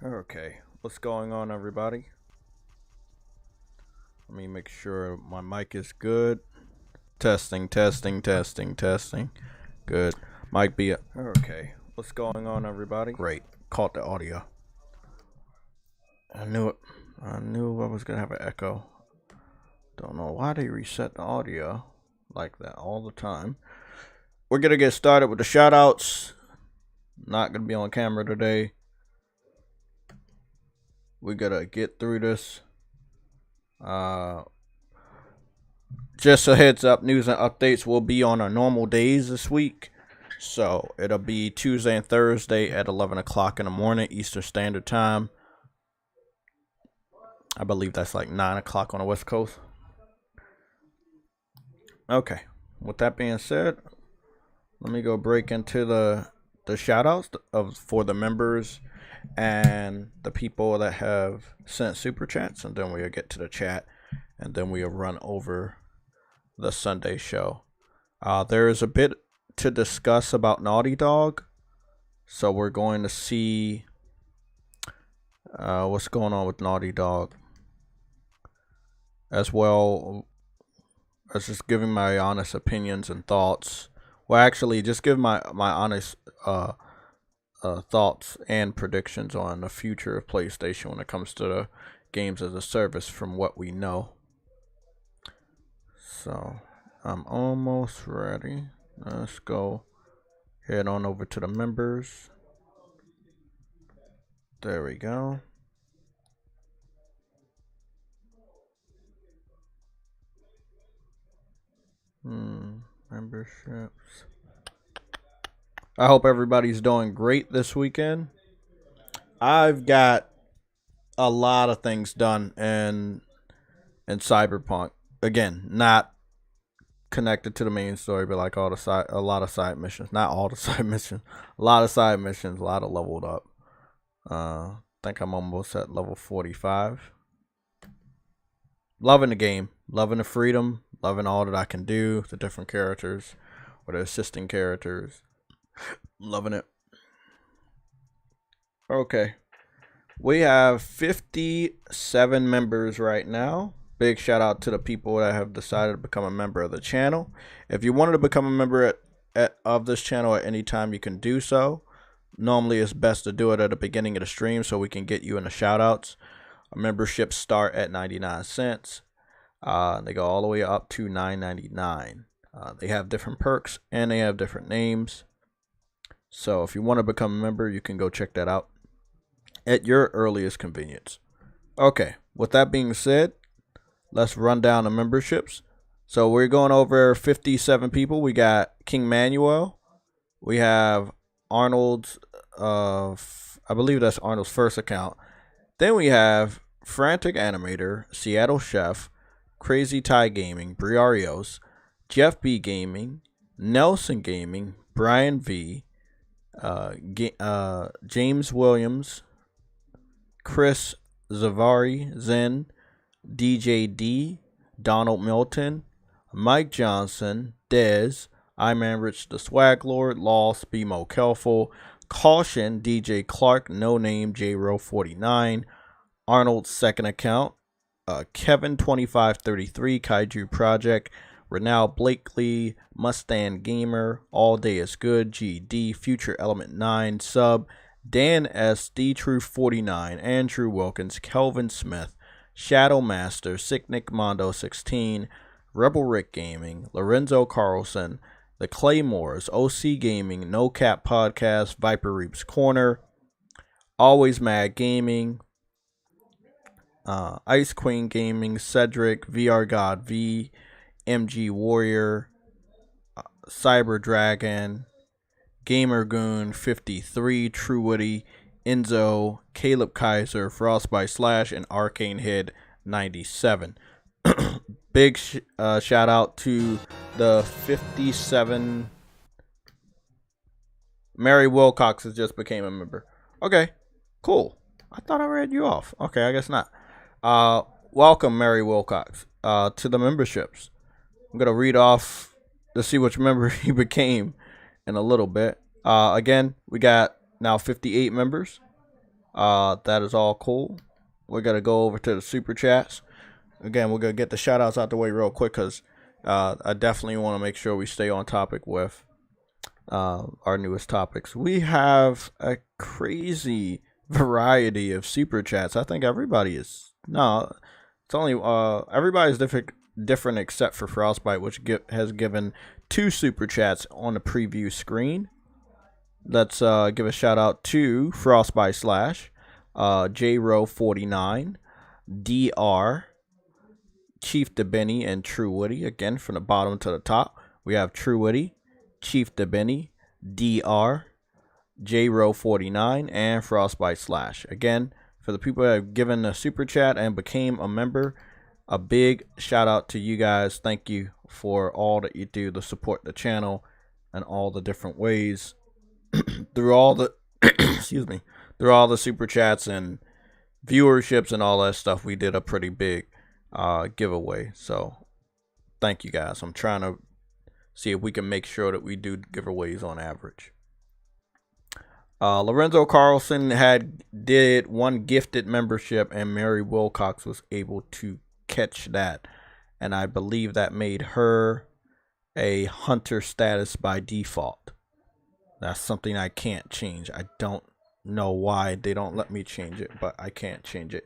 Okay, what's going on, everybody? Let me make sure my mic is good. Testing. Good. Might be okay. What's going on, everybody? Great. Caught the audio. I knew it. I knew I was gonna have an echo. Don't know why they reset the audio like that all the time. We're gonna get started with the shoutouts. Not gonna be on camera today. We gotta get through this. Just a heads up, news and updates will be on our normal days this week. So it'll be Tuesday and Thursday at 11 o'clock in the morning, Eastern Standard Time. I believe that's like 9 o'clock on the West Coast. Okay, with that being said, let me go break into the shoutouts for the members and the people that have sent super chats, and then we'll get to the chat, and then we'll run over the Sunday show. There is a bit to discuss about Naughty Dog, so we're going to see what's going on with Naughty Dog, as well as just giving my honest opinions and thoughts. Well, actually, just give my honest thoughts and predictions on the future of PlayStation when it comes to the games as a service from what we know. So I'm almost ready. Let's go head on over to the members. There we go. Memberships. I hope everybody's doing great this weekend. I've got a lot of things done in Cyberpunk. Again, not connected to the main story, but like a lot of side missions. Not all the side missions. A lot of side missions. A lot of leveled up. I think I'm almost at level 45. Loving the game. Loving the freedom. Loving all that I can do. The different characters. Or the assisting characters. Loving it. Okay. We have 57 members right now. Big shout out to the people that have decided to become a member of the channel. If you wanted to become a member of this channel at any time, you can do so. Normally, it's best to do it at the beginning of the stream so we can get you in the shout outs. Memberships start at 99 cents. They go all the way up to $9.99. They have different perks and they have different names. So if you want to become a member, you can go check that out at your earliest convenience. Okay, with that being said, let's run down the memberships. So we're going over 57 people. We got King Manuel. We have Arnold's, I believe that's Arnold's first account. Then we have Frantic Animator, Seattle Chef, Crazy Thai Gaming, Briarios, Jeff B Gaming, Nelson Gaming, Brian V, James Williams, Chris Zavari, Zen, DJ D, Donald Milton, Mike Johnson, Dez, Iman Rich the Swag Lord, Lost, BMO Kelful, Caution, DJ Clark, No Name, JRO49, Arnold's second account, Kevin 2533, Kaiju Project, Renal Blakely, Mustang Gamer, All Day is Good, GD, Future Element 9, Sub, Dan S, D Truth 49, Andrew Wilkins, Kelvin Smith, Shadow Master, Sicknick Mondo 16, Rebel Rick Gaming, Lorenzo Carlson, The Claymores, OC Gaming, No Cap Podcast, Viper Reaps Corner, Always Mad Gaming, Ice Queen Gaming, Cedric, VR God V, MG Warrior, Cyber Dragon, Gamer Goon 53, True Woody, Enzo, Caleb Kaiser, Frostbite Slash, and Arcane Head 97. Big shout out to the 57. Mary Wilcox has just became a member. Okay, cool. I thought I read you off. Okay, I guess not. Welcome, Mary Wilcox, to the memberships. I'm going to read off to see which member he became in a little bit. Again, we got now 58 members. That is all cool. We're gonna go over to the super chats. Again, we're gonna get the shout outs out the way real quick because I definitely want to make sure we stay on topic with our newest topics. We have a crazy variety of super chats. I think everybody is it's only everybody's different except for Frostbite, which has given 2 super chats on the preview screen. Let's give a shout out to Frostbite Slash, JRO49, DR, Chief DeBenny, and True Woody. Again, from the bottom to the top, we have True Woody, Chief DeBenny, DR, JRO49, and Frostbite Slash. Again, for the people that have given a super chat and became a member, a big shout out to you guys. Thank you for all that you do to support the channel and all the different ways through all the through all the super chats and viewerships and all that stuff. We did a pretty big giveaway, so thank you guys. I'm trying to see if we can make sure that we do giveaways on average. Lorenzo Carlson did 1 gifted membership, and Mary Wilcox was able to catch that, and I believe that made her a hunter status by default. That's something I can't change. I don't know why they don't let me change it, but I can't change it.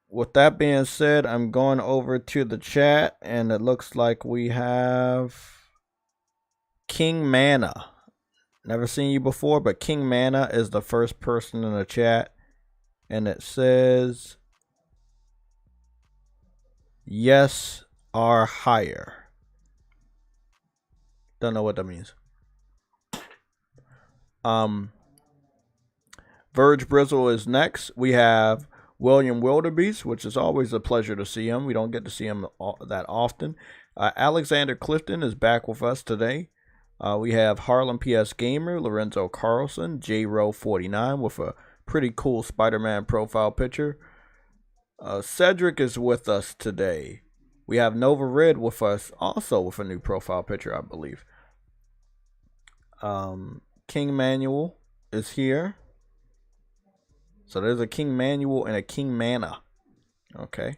With that being said, I'm going over to the chat, and it looks like we have King Mana. Never seen you before, but King Mana is the first person in the chat, and it says, yes, are higher. Don't know what that means. Verge Brizzle is next. We have William Wildebeest, which is always a pleasure to see him. We don't get to see him that often. Alexander Clifton is back with us today. We have Harlem PS Gamer, Lorenzo Carlson, JRO49 with a pretty cool Spider-Man profile picture. Cedric is with us today. We have Nova Red with us, also with a new profile picture, I believe. King Manuel is here. So there's a King Manuel and a King Mana. Okay.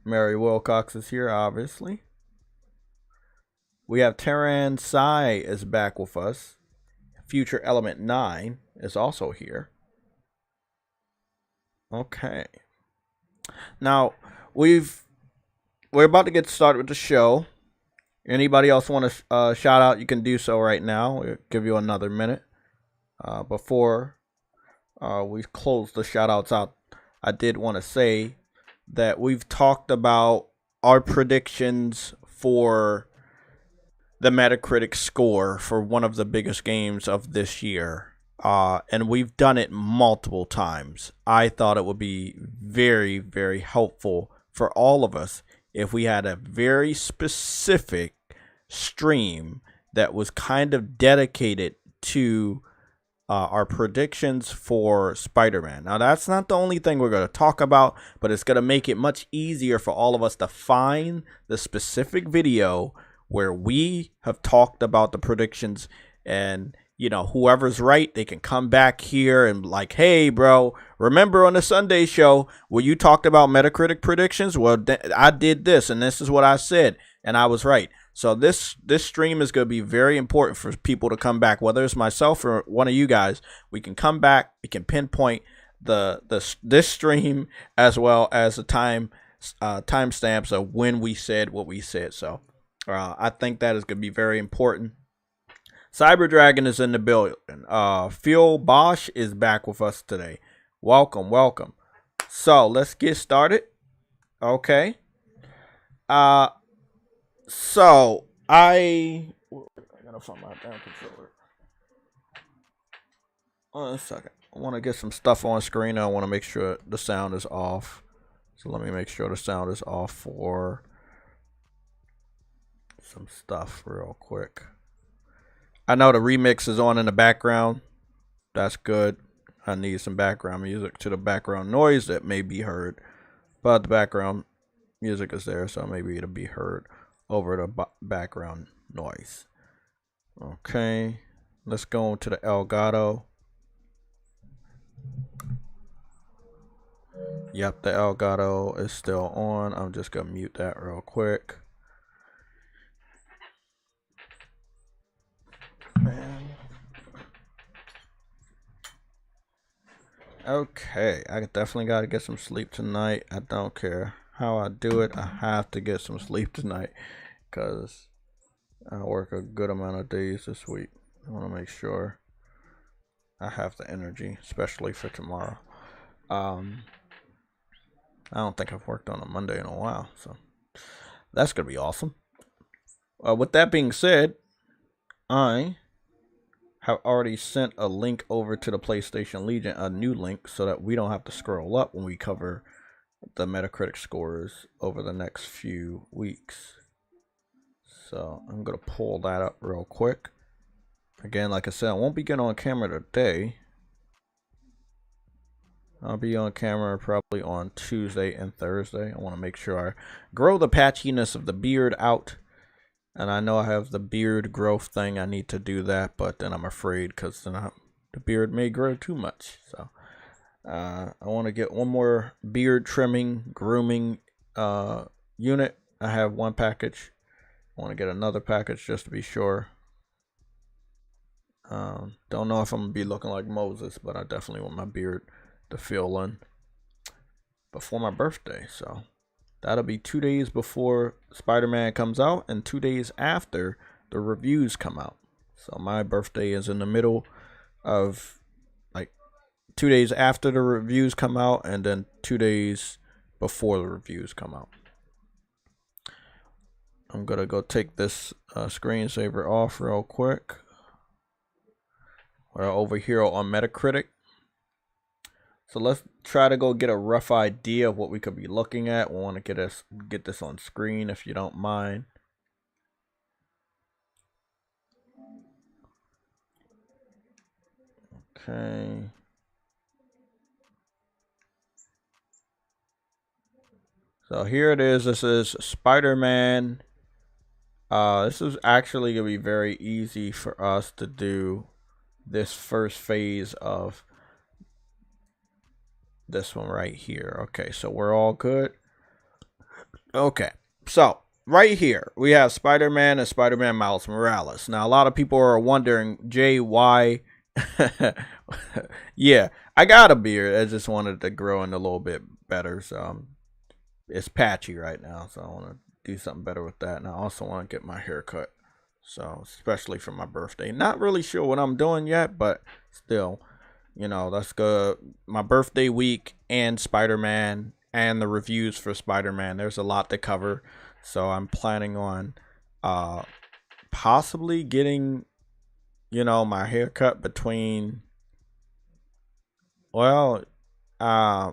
Mary Wilcox is here, obviously. We have Terran Sai is back with us. Future Element 9 is also here. Okay. Now, we're about to get started with the show. Anybody else want to shout out, you can do so right now. We'll give you another minute. Before we close the shout outs out, I did want to say that we've talked about our predictions for the Metacritic score for one of the biggest games of this year. And we've done it multiple times. I thought it would be very, very helpful for all of us if we had a very specific stream that was kind of dedicated to our predictions for Spider-Man. Now, that's not the only thing we're going to talk about, but it's going to make it much easier for all of us to find the specific video where we have talked about the predictions, and you know, whoever's right, they can come back here and like, hey bro, remember on the Sunday show where you talked about Metacritic predictions? Well, I did this and this is what I said and I was right. So this stream is going to be very important for people to come back, whether it's myself or one of you guys. We can come back, we can pinpoint this stream as well as the timestamps of when we said what we said. So I think that is going to be very important. Cyber Dragon is in the building. Phil Bosch is back with us today. Welcome, welcome. So let's get started. Okay. So I gotta find my damn controller. One second. I want to get some stuff on screen. I want to make sure the sound is off. So let me make sure the sound is off for some stuff real quick. I know the remix is on in the background. That's good. I need some background music to the background noise that may be heard. But the background music is there, so maybe it'll be heard over the background noise. Okay. Let's go to the Elgato. Yep, the Elgato is still on. I'm just gonna mute that real quick. Man. Okay, I definitely gotta get some sleep tonight. I don't care how I do it. I have to get some sleep tonight because I work a good amount of days this week. I want to make sure I have the energy, especially for tomorrow. I don't think I've worked on a Monday in a while, so that's gonna be awesome. With that being said, I have already sent a link over to the PlayStation Legion, a new link, so that we don't have to scroll up when we cover the Metacritic scores over the next few weeks. So I'm gonna pull that up real quick. Again, like I said, I won't be getting on camera today. I'll be on camera probably on Tuesday and Thursday. I want to make sure I grow the patchiness of the beard out. And I know I have the beard growth thing. I need to do that, but then I'm afraid because then the beard may grow too much. So I want to get one more beard trimming, grooming unit. I have one package. I want to get another package just to be sure. Don't know if I'm going to be looking like Moses, but I definitely want my beard to fill in before my birthday. So that'll be 2 days before Spider-Man comes out and 2 days after the reviews come out. So my birthday is in the middle of, like, 2 days after the reviews come out and then 2 days before the reviews come out. I'm gonna go take this screensaver off real quick. We're over here on Metacritic. So let's try to go get a rough idea of what we could be looking at. We want to get this on screen if you don't mind. Okay. So here it is. This is Spider-Man. This is actually going to be very easy for us to do this first phase of this one right here. Okay, so we're all good. Okay, so right here we have Spider-Man and Spider-Man Miles Morales. Now a lot of people are wondering, Jay, why? Yeah, I got a beard. I just wanted to grow in a little bit better. So it's patchy right now, so I want to do something better with that. And I also want to get my hair cut, so especially for my birthday. Not really sure what I'm doing yet, but still, you know, that's good. My birthday week and Spider-Man and the reviews for Spider-Man. There's a lot to cover, so I'm planning on possibly getting, you know, my hair cut between, well, I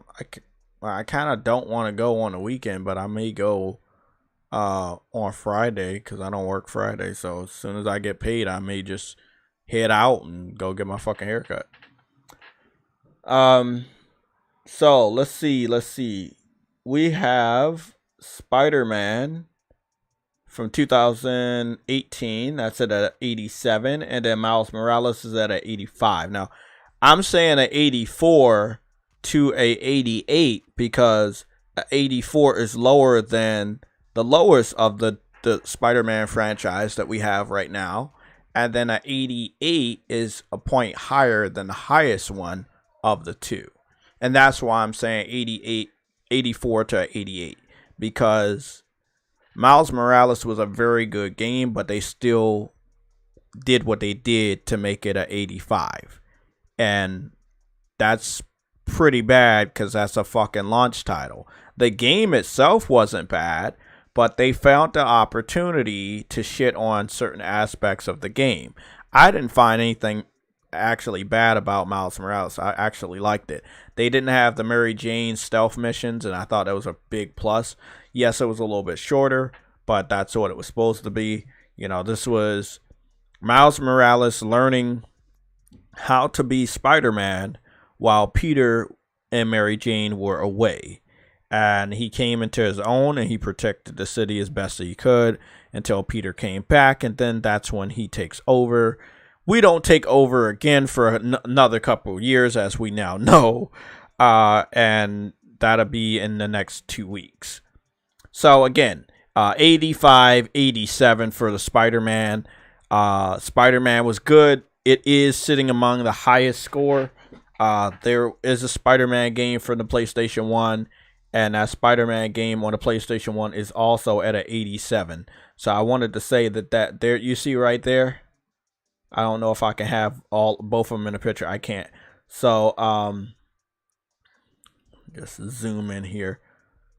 kind of don't want to go on the weekend, but I may go on Friday because I don't work Friday. So as soon as I get paid, I may just head out and go get my fucking haircut. So let's see. We have Spider-Man from 2018. That's at 87, and then Miles Morales is at 85. Now, I'm saying an 84 to a 88 because a 84 is lower than the lowest of the Spider-Man franchise that we have right now, and then a 88 is a point higher than the highest one of the two. And that's why I'm saying 84 to 88, because Miles Morales was a very good game, but they still did what they did to make it a 85. And that's pretty bad because that's a fucking launch title. The game itself wasn't bad, but they found the opportunity to shit on certain aspects of the game. I didn't find anything actually bad about Miles Morales. I actually liked it. They didn't have the Mary Jane stealth missions, and I thought that was a big plus. Yes, it was a little bit shorter, but that's what it was supposed to be. You know, this was Miles Morales learning how to be Spider-Man while Peter and Mary Jane were away. And he came into his own, and he protected the city as best he could until Peter came back, and then that's when he takes over we don't take over again for another couple of years, as we now know, and that'll be in the next 2 weeks. So again, 85, 87 for the Spider-Man. Spider-Man was good. It is sitting among the highest score. There is a Spider-Man game for the PlayStation 1, and that Spider-Man game on the PlayStation 1 is also at an 87. So I wanted to say that there you see right there. I don't know if I can have both of them in a picture. I can't. So just zoom in here.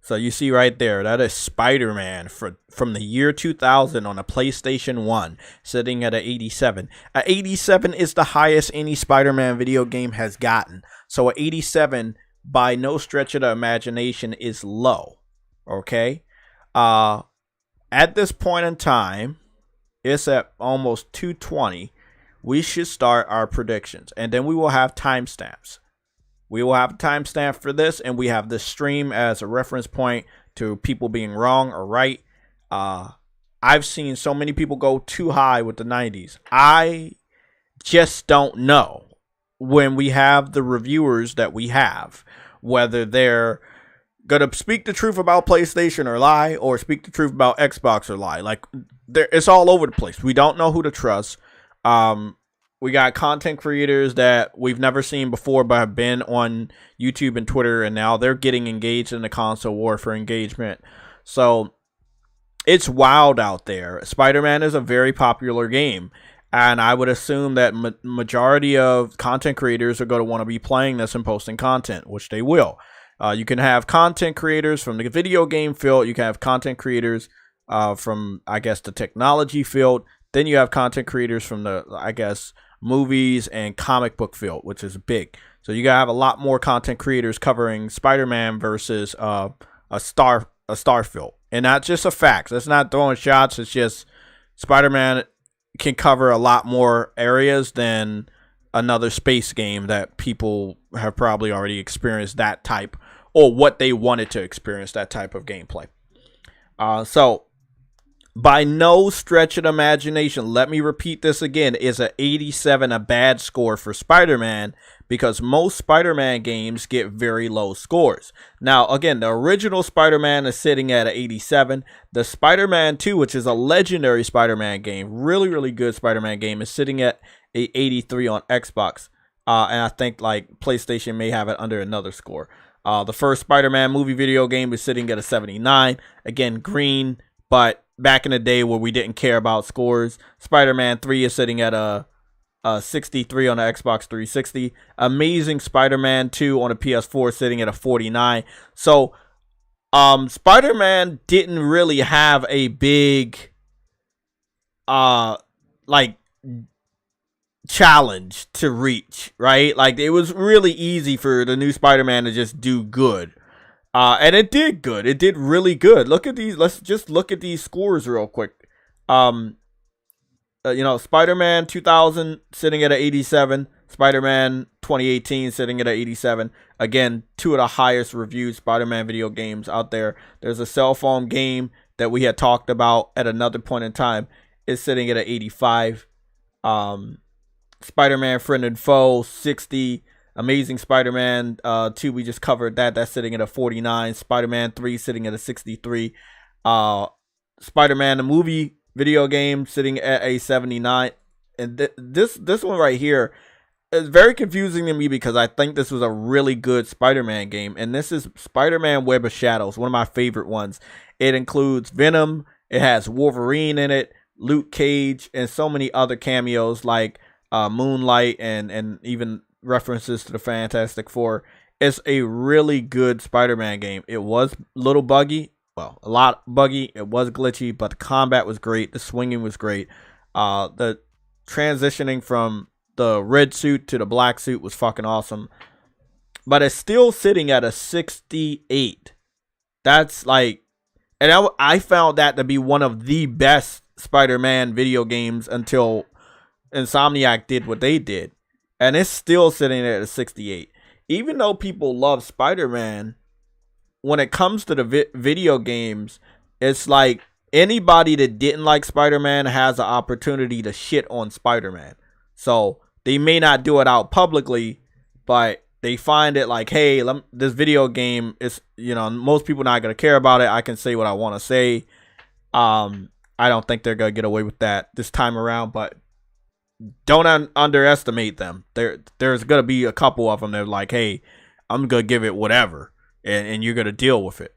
So you see right there, that is Spider-Man from the year 2000 on a PlayStation 1, sitting at an 87. An 87 is the highest any Spider-Man video game has gotten. So an 87, by no stretch of the imagination, is low. Okay? At this point in time, it's at almost 220. We should start our predictions, and then we will have timestamps. We will have a timestamp for this, and we have this stream as a reference point to people being wrong or right. I've seen so many people go too high with the 90s. I just don't know when we have the reviewers that we have, whether they're going to speak the truth about PlayStation or lie, or speak the truth about Xbox or lie. Like, it's all over the place. We don't know who to trust. We got content creators that we've never seen before but have been on YouTube and Twitter, and now they're getting engaged in the console war for engagement. So it's wild out there. Spider-Man is a very popular game, and I would assume that majority of content creators are going to want to be playing this and posting content, which they will. You can have content creators from the video game field. You can have content creators from, I guess, the technology field. Then you have content creators from the, I guess, movies and comic book field, which is big. So you gotta have a lot more content creators covering Spider-Man versus a star field. And not just a fact. That's not throwing shots. It's just Spider-Man can cover a lot more areas than another space game that people have probably already experienced that type, or what they wanted to experience, that type of gameplay. So by no stretch of the imagination, let me repeat this again, is an 87 a bad score for Spider-Man, because most Spider-Man games get very low scores. Now, again, the original Spider-Man is sitting at an 87. The Spider-Man 2, which is a legendary Spider-Man game, really, really good Spider-Man game, is sitting at a 83 on Xbox. And I think like PlayStation may have it under another score. The first Spider-Man movie video game is sitting at a 79. Again, green, but back in the day where we didn't care about scores. Spider-Man 3 is sitting at a 63 on the Xbox 360. Amazing Spider-Man 2 on the PS4 sitting at a 49. So Spider-Man didn't really have a big like challenge to reach, right? Like, it was really easy for the new Spider-Man to just do good. And it did good. It did really good. Look at these. Let's just look at these scores real quick. You know, Spider-Man 2000 sitting at an 87. Spider-Man 2018 sitting at an 87. Again, two of the highest reviewed Spider-Man video games out there. There's a cell phone game that we had talked about at another point in time. It's sitting at an 85. Spider-Man Friend and Foe, 60. Amazing Spider-Man 2, we just covered that. That's sitting at a 49. Spider-Man 3 sitting at a 63. Spider-Man the movie video game sitting at a 79. And this one right here is very confusing to me, because I think this was a really good Spider-Man game. And this is Spider-Man Web of Shadows, one of my favorite ones. It includes Venom. It has Wolverine in it, Luke Cage, and so many other cameos like Moonlight and even references to the Fantastic Four. It's a really good Spider-Man game. It was a little buggy, well, a lot buggy. It was glitchy, but the combat was great. The swinging was great. The transitioning from the red suit to the black suit was fucking awesome. But it's still sitting at a 68. That's like, and I found that to be one of the best Spider-Man video games until Insomniac did what they did. And it's still sitting at a 68. Even though people love Spider-Man, when it comes to the video games, it's like anybody that didn't like Spider-Man has an opportunity to shit on Spider-Man. So they may not do it out publicly, but they find it like, hey, this video game is, most people not going to care about it. I can say what I want to say. I don't think they're going to get away with that this time around, but don't underestimate them. There's going to be a couple of them that are like, hey, I'm going to give it whatever, and you're going to deal with it.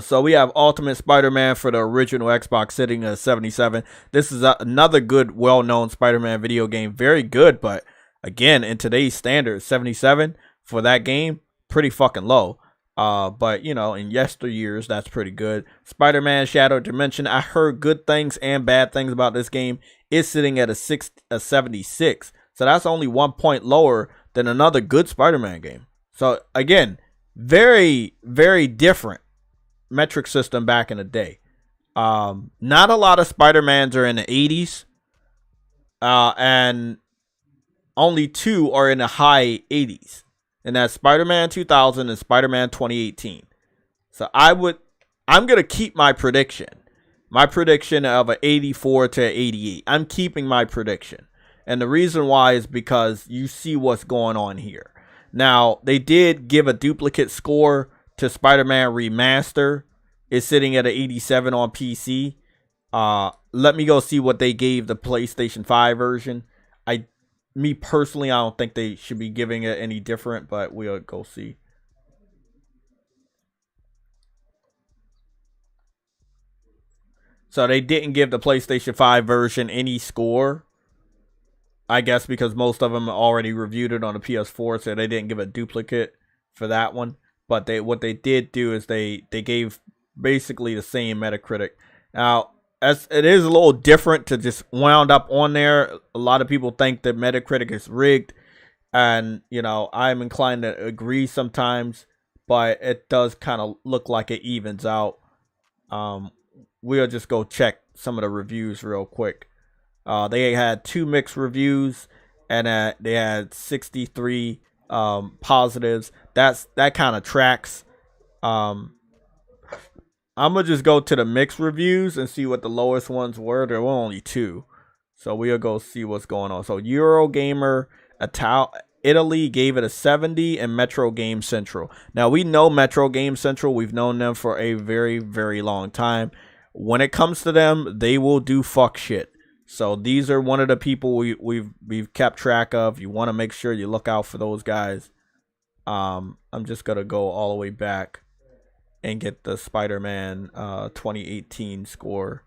So we have Ultimate Spider-Man for the original Xbox sitting at 77. This is another good, well-known Spider-Man video game. Very good, but again, in today's standards, 77 for that game, pretty fucking low. But, in yesteryears, that's pretty good. Spider-Man Shadow Dimension, I heard good things and bad things about this game. It's sitting at a 76. So that's only 1 point lower than another good Spider-Man game. So, again, very, very different metric system back in the day. Not a lot of Spider-Mans are in the 80s. And only 2 are in the high 80s. And that's Spider-Man 2000 and Spider-Man 2018. So I'm going to keep my prediction. My prediction of an 84 to 88. I'm keeping my prediction. And the reason why is because you see what's going on here. Now, they did give a duplicate score to Spider-Man Remaster. It's sitting at an 87 on PC. Let me go see what they gave the PlayStation 5 version. Me personally, I don't think they should be giving it any different, but we'll go see. So they didn't give the PlayStation 5 version any score. I guess because most of them already reviewed it on the PS4, so they didn't give a duplicate for that one. But what they did do is they gave basically the same Metacritic. Now, as it is a little different to just wound up on there. A lot of people think that Metacritic is rigged, and I'm inclined to agree sometimes, but it does kind of look like it evens out. We'll just go check some of the reviews real quick. They had 2 mixed reviews, and they had 63 positives. That kind of tracks. I'm going to just go to the mixed reviews and see what the lowest ones were. There were only 2. So we'll go see what's going on. So Eurogamer Italy gave it a 70, and Metro Game Central. Now, we know Metro Game Central. We've known them for a very, very long time. When it comes to them, they will do fuck shit. So these are one of the people we've kept track of. You want to make sure you look out for those guys. I'm just going to go all the way back and get the Spider-Man 2018 score.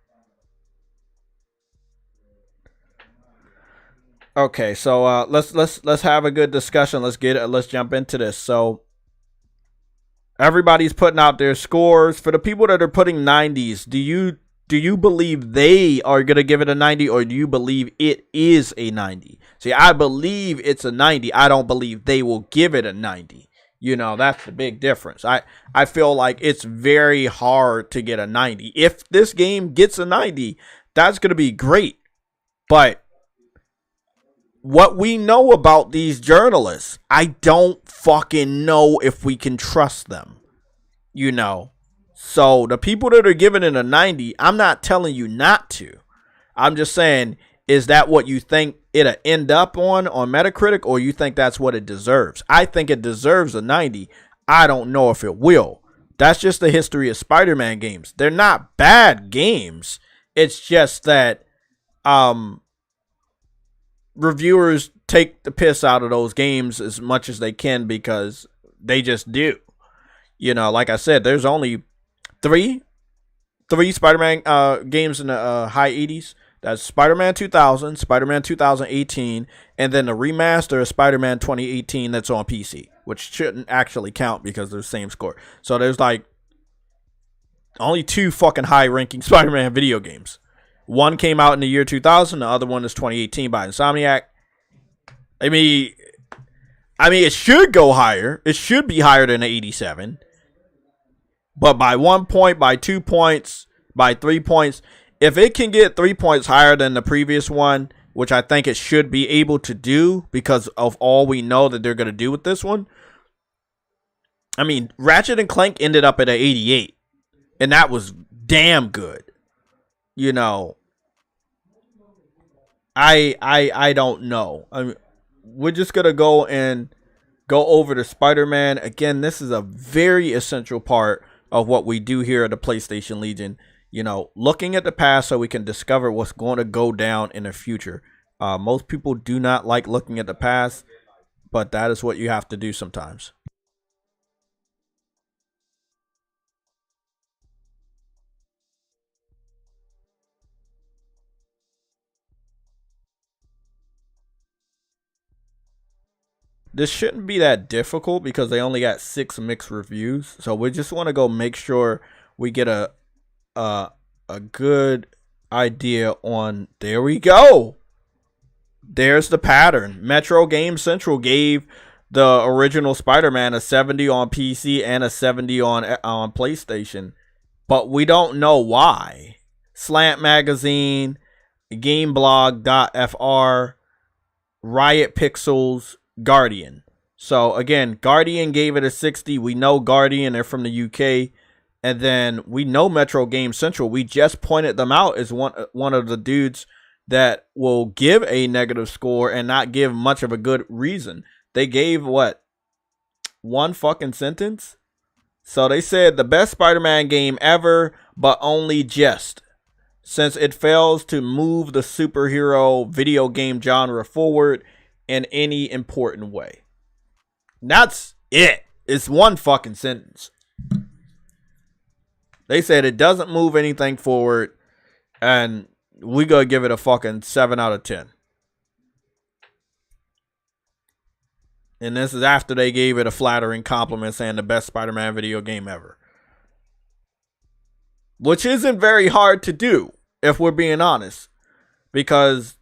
Okay, so let's have a good discussion. Let's jump into this. So everybody's putting out their scores. For the people that are putting 90s, do you believe they are gonna give it a 90, or do you believe it is a 90? See, I believe it's a 90. I don't believe they will give it a 90. That's the big difference. I feel like it's very hard to get a 90. If this game gets a 90, that's going to be great. But what we know about these journalists, I don't fucking know if we can trust them. So the people that are giving it a 90, I'm not telling you not to. I'm just saying, is that what you think it'll end up on Metacritic, or you think that's what it deserves? I think it deserves a 90. I don't know if it will. That's just the history of Spider-Man games. They're not bad games. It's just that reviewers take the piss out of those games as much as they can because they just do. Like I said, there's only three Spider-Man games in the high 80s. That's Spider-Man 2000, Spider-Man 2018, and then the remaster of Spider-Man 2018 that's on PC, which shouldn't actually count because they're the same score. So there's like only 2 fucking high-ranking Spider-Man video games. One came out in the year 2000, the other one is 2018 by Insomniac. I mean, it should go higher. It should be higher than the 87. But by 1 point, by 2 points, by 3 points, if it can get 3 points higher than the previous one, which I think it should be able to do because of all we know that they're going to do with this one. I mean, Ratchet and Clank ended up at an 88, and that was damn good. I don't know. I mean, we're just gonna go over to Spider-Man. Again, this is a very essential part of what we do here at the PlayStation Legion. You know, looking at the past so we can discover what's going to go down in the future. Most people do not like looking at the past, but that is what you have to do sometimes. This shouldn't be that difficult because they only got 6 mixed reviews. So we just want to go make sure we get a a good idea on. There we go. There's the pattern. Metro Game Central gave the original Spider-Man a 70 on PC and a 70 on PlayStation, but we don't know why. Slant Magazine, GameBlog.fr, Riot Pixels, Guardian. So again, Guardian gave it a 60. We know Guardian, they're from the UK. And then we know Metro Game Central. We just pointed them out as one of the dudes that will give a negative score and not give much of a good reason. They gave what? One fucking sentence? So they said the best Spider-Man game ever, but only just, since it fails to move the superhero video game genre forward in any important way. That's it. It's one fucking sentence. They said it doesn't move anything forward, and we gonna give it a fucking 7 out of 10. And this is after they gave it a flattering compliment saying the best Spider-Man video game ever. Which isn't very hard to do, if we're being honest. Because,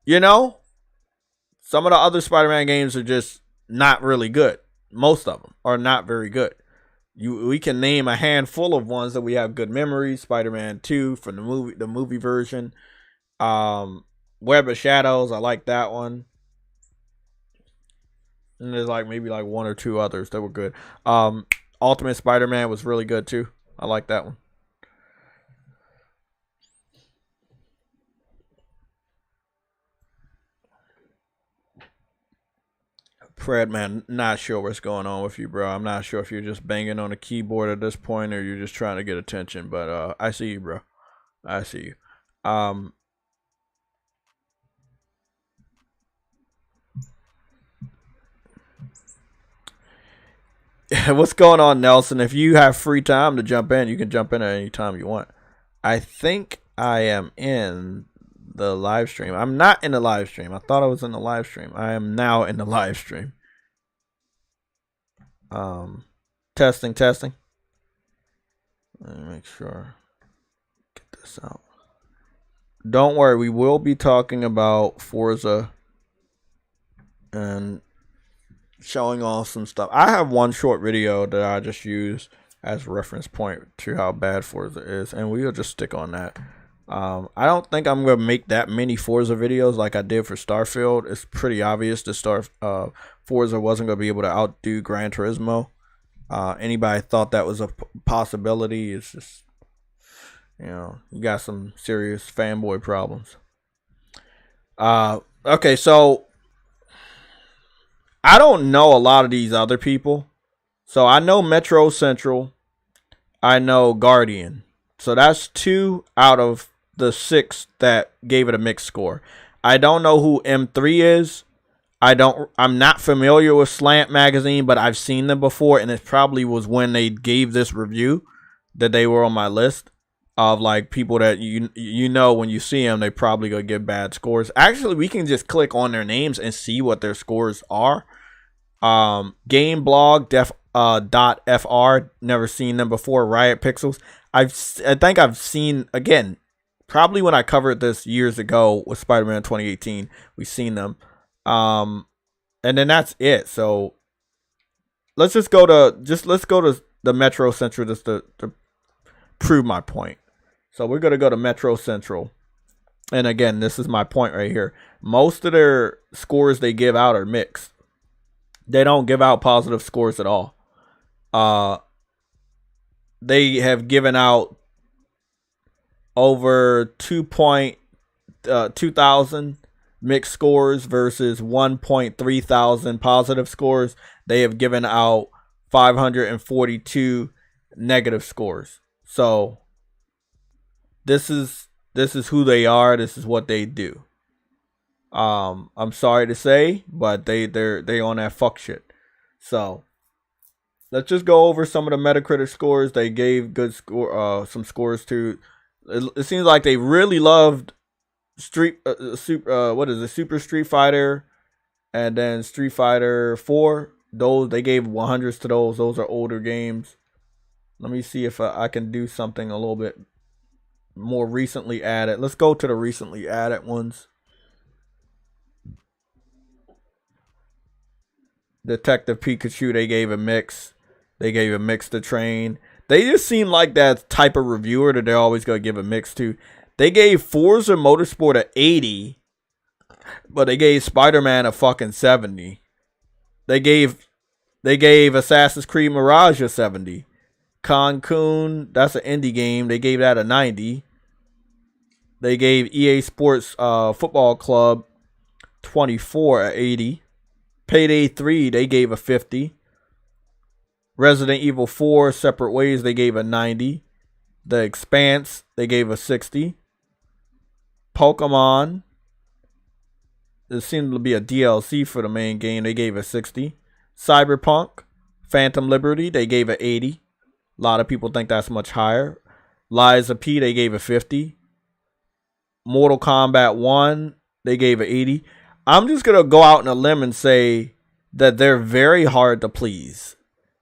you know, some of the other Spider-Man games are just not really good. Most of them are not very good. We can name a handful of ones that we have good memories. Spider-Man 2 from the movie version. Web of Shadows, I like that one. And there's like maybe like 1 or 2 others that were good. Ultimate Spider-Man was really good too. I like that one. Fred, man, not sure what's going on with you, bro. I'm not sure if you're just banging on a keyboard at this point or you're just trying to get attention. But I see you, bro. I see you. What's going on, Nelson? If you have free time to jump in, you can jump in at any time you want. I think I am in the live stream. I'm not in the live stream. I thought I was in the live stream. I am now in the live stream. Testing. Let me make sure. Get this out. Don't worry, we will be talking about Forza and showing off some stuff. I have one short video that I just use as a reference point to how bad Forza is, and we'll just stick on that. I don't think I'm gonna make that many Forza videos like I did for Starfield. It's pretty obvious that Forza wasn't gonna be able to outdo Gran Turismo. Anybody thought that was a possibility? It's just, you know, you got some serious fanboy problems. Okay, so I don't know a lot of these other people. So I know Metro Central. I know Guardian. So that's 2 out of the 6 that gave it a mixed score. I don't know who M3 is. I'm not familiar with Slant Magazine, but I've seen them before, and it probably was when they gave this review that they were on my list of like people that you know when you see them, they probably gonna give bad scores. Actually, we can just click on their names and see what their scores are. GameBlog.fr, never seen them before. Riot Pixels, I think I've seen, again, probably when I covered this years ago with Spider-Man 2018. We've seen them. And then that's it. So let's go to the Metro Central just to prove my point. So we're gonna go to Metro Central. And again, this is my point right here. Most of their scores they give out are mixed. They don't give out positive scores at all. They have given out over 2.3 2,000 mixed scores versus 1.3 thousand positive scores, they have given out 542 negative scores. So this is who they are. This is what they do. I'm sorry to say, but they on that fuck shit. So let's just go over some of the Metacritic scores. They gave good some scores to. It seems like they really loved Super Street Fighter, and then Street Fighter 4. Those they gave 100s to those. Those are older games. Let me see if I can do something a little bit more recently added. Let's go to the recently added ones. Detective Pikachu, they gave a mix. They gave a mix to Train. They just seem like that type of reviewer that they're always going to give a mix to. They gave Forza Motorsport a 80, but they gave Spider-Man a fucking 70. They gave Assassin's Creed Mirage a 70. Cancun, that's an indie game. They gave that a 90. They gave EA Sports Football Club 24 a 80. Payday 3, they gave a 50. Resident Evil 4 Separate Ways, they gave a 90. The Expanse, they gave a 60. Pokemon, there seemed to be a DLC for the main game, they gave a 60. Cyberpunk, Phantom Liberty, they gave a 80. A lot of people think that's much higher. Lies of P, they gave a 50. Mortal Kombat 1, they gave a 80. I'm just going to go out on a limb and say that they're very hard to please.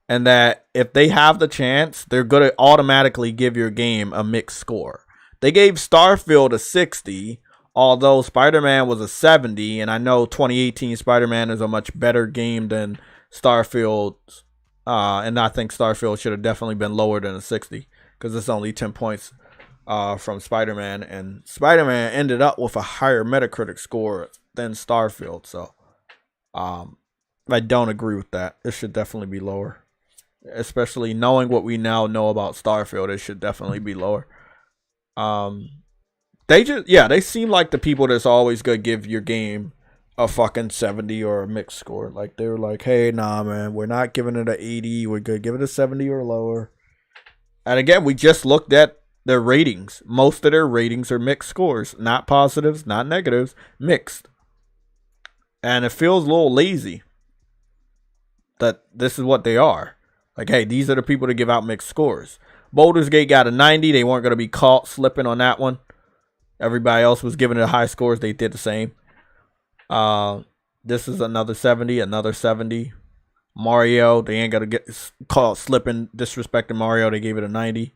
And that if they have the chance, they're going to automatically give your game a mixed score. They gave Starfield a 60, although Spider-Man was a 70. And I know 2018 Spider-Man is a much better game than Starfield. And I think Starfield should have definitely been lower than a 60. Because it's only 10 points from Spider-Man. And Spider-Man ended up with a higher Metacritic score than Starfield. So I don't agree with that. It should definitely be lower. Especially knowing what we now know about Starfield, it should definitely be lower. They seem like the people that's always gonna give your game a fucking 70 or a mixed score. Like they were like, hey, nah, man, we're not giving it an 80. We're gonna give it a 70 or lower. And again, we just looked at their ratings. Most of their ratings are mixed scores, not positives, not negatives, mixed. And it feels a little lazy that this is what they are. Like, hey, these are the people that give out mixed scores. Baldur's Gate got a 90. They weren't going to be caught slipping on that one. Everybody else was giving it high scores. They did the same. This is another 70, another 70. Mario, they ain't going to get caught slipping, disrespecting Mario. They gave it a 90.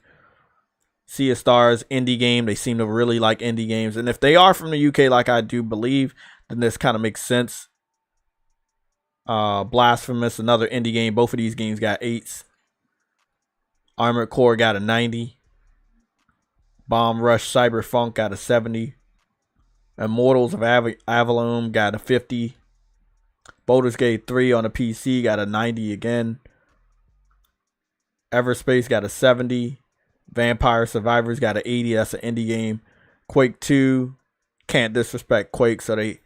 Sea of Stars, indie game. They seem to really like indie games. And if they are from the UK, like I do believe, then this kind of makes sense. Blasphemous, another indie game. Both of these games got 8s. Armored Core got a 90. Bomb Rush Cyberpunk got a 70. Immortals of Avalon got a 50. Baldur's Gate 3 on the PC got a 90 again. Everspace got a 70. Vampire Survivors got an 80. That's an indie game. Quake 2, can't disrespect Quake, so they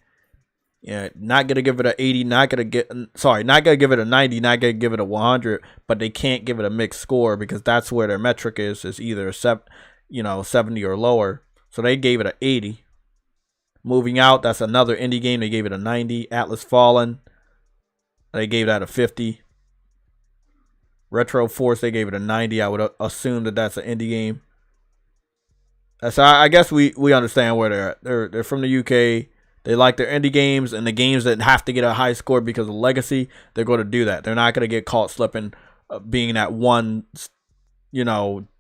not gonna give it an 80, not gonna give it a 90, not gonna give it a 100, but they can't give it a mixed score because that's where their metric is either 70 or lower. So they gave it an 80. Moving Out, that's another indie game. They gave it a 90. Atlas Fallen, they gave that a 50. Retro Force, they gave it a 90. I would assume that that's an indie game. So I guess we understand where they're at. They're from the UK. They like their indie games, and the games that have to get a high score because of legacy, they're going to do that. They're not going to get caught slipping, being that one,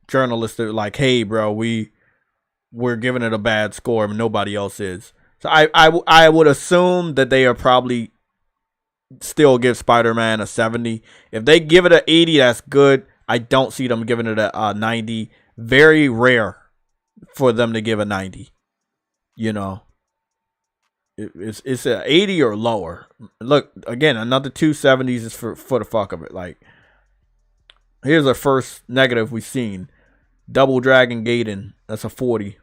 journalist that like, hey, bro, we're giving it a bad score, but nobody else is. So I would assume that they are probably still give Spider-Man a 70. If they give it an 80, that's good. I don't see them giving it a 90. Very rare for them to give a 90. It's an 80 or lower. Look, again, another 270s is for the fuck of it. Like, here's our first negative we've seen. Double Dragon Gaiden, that's a 40.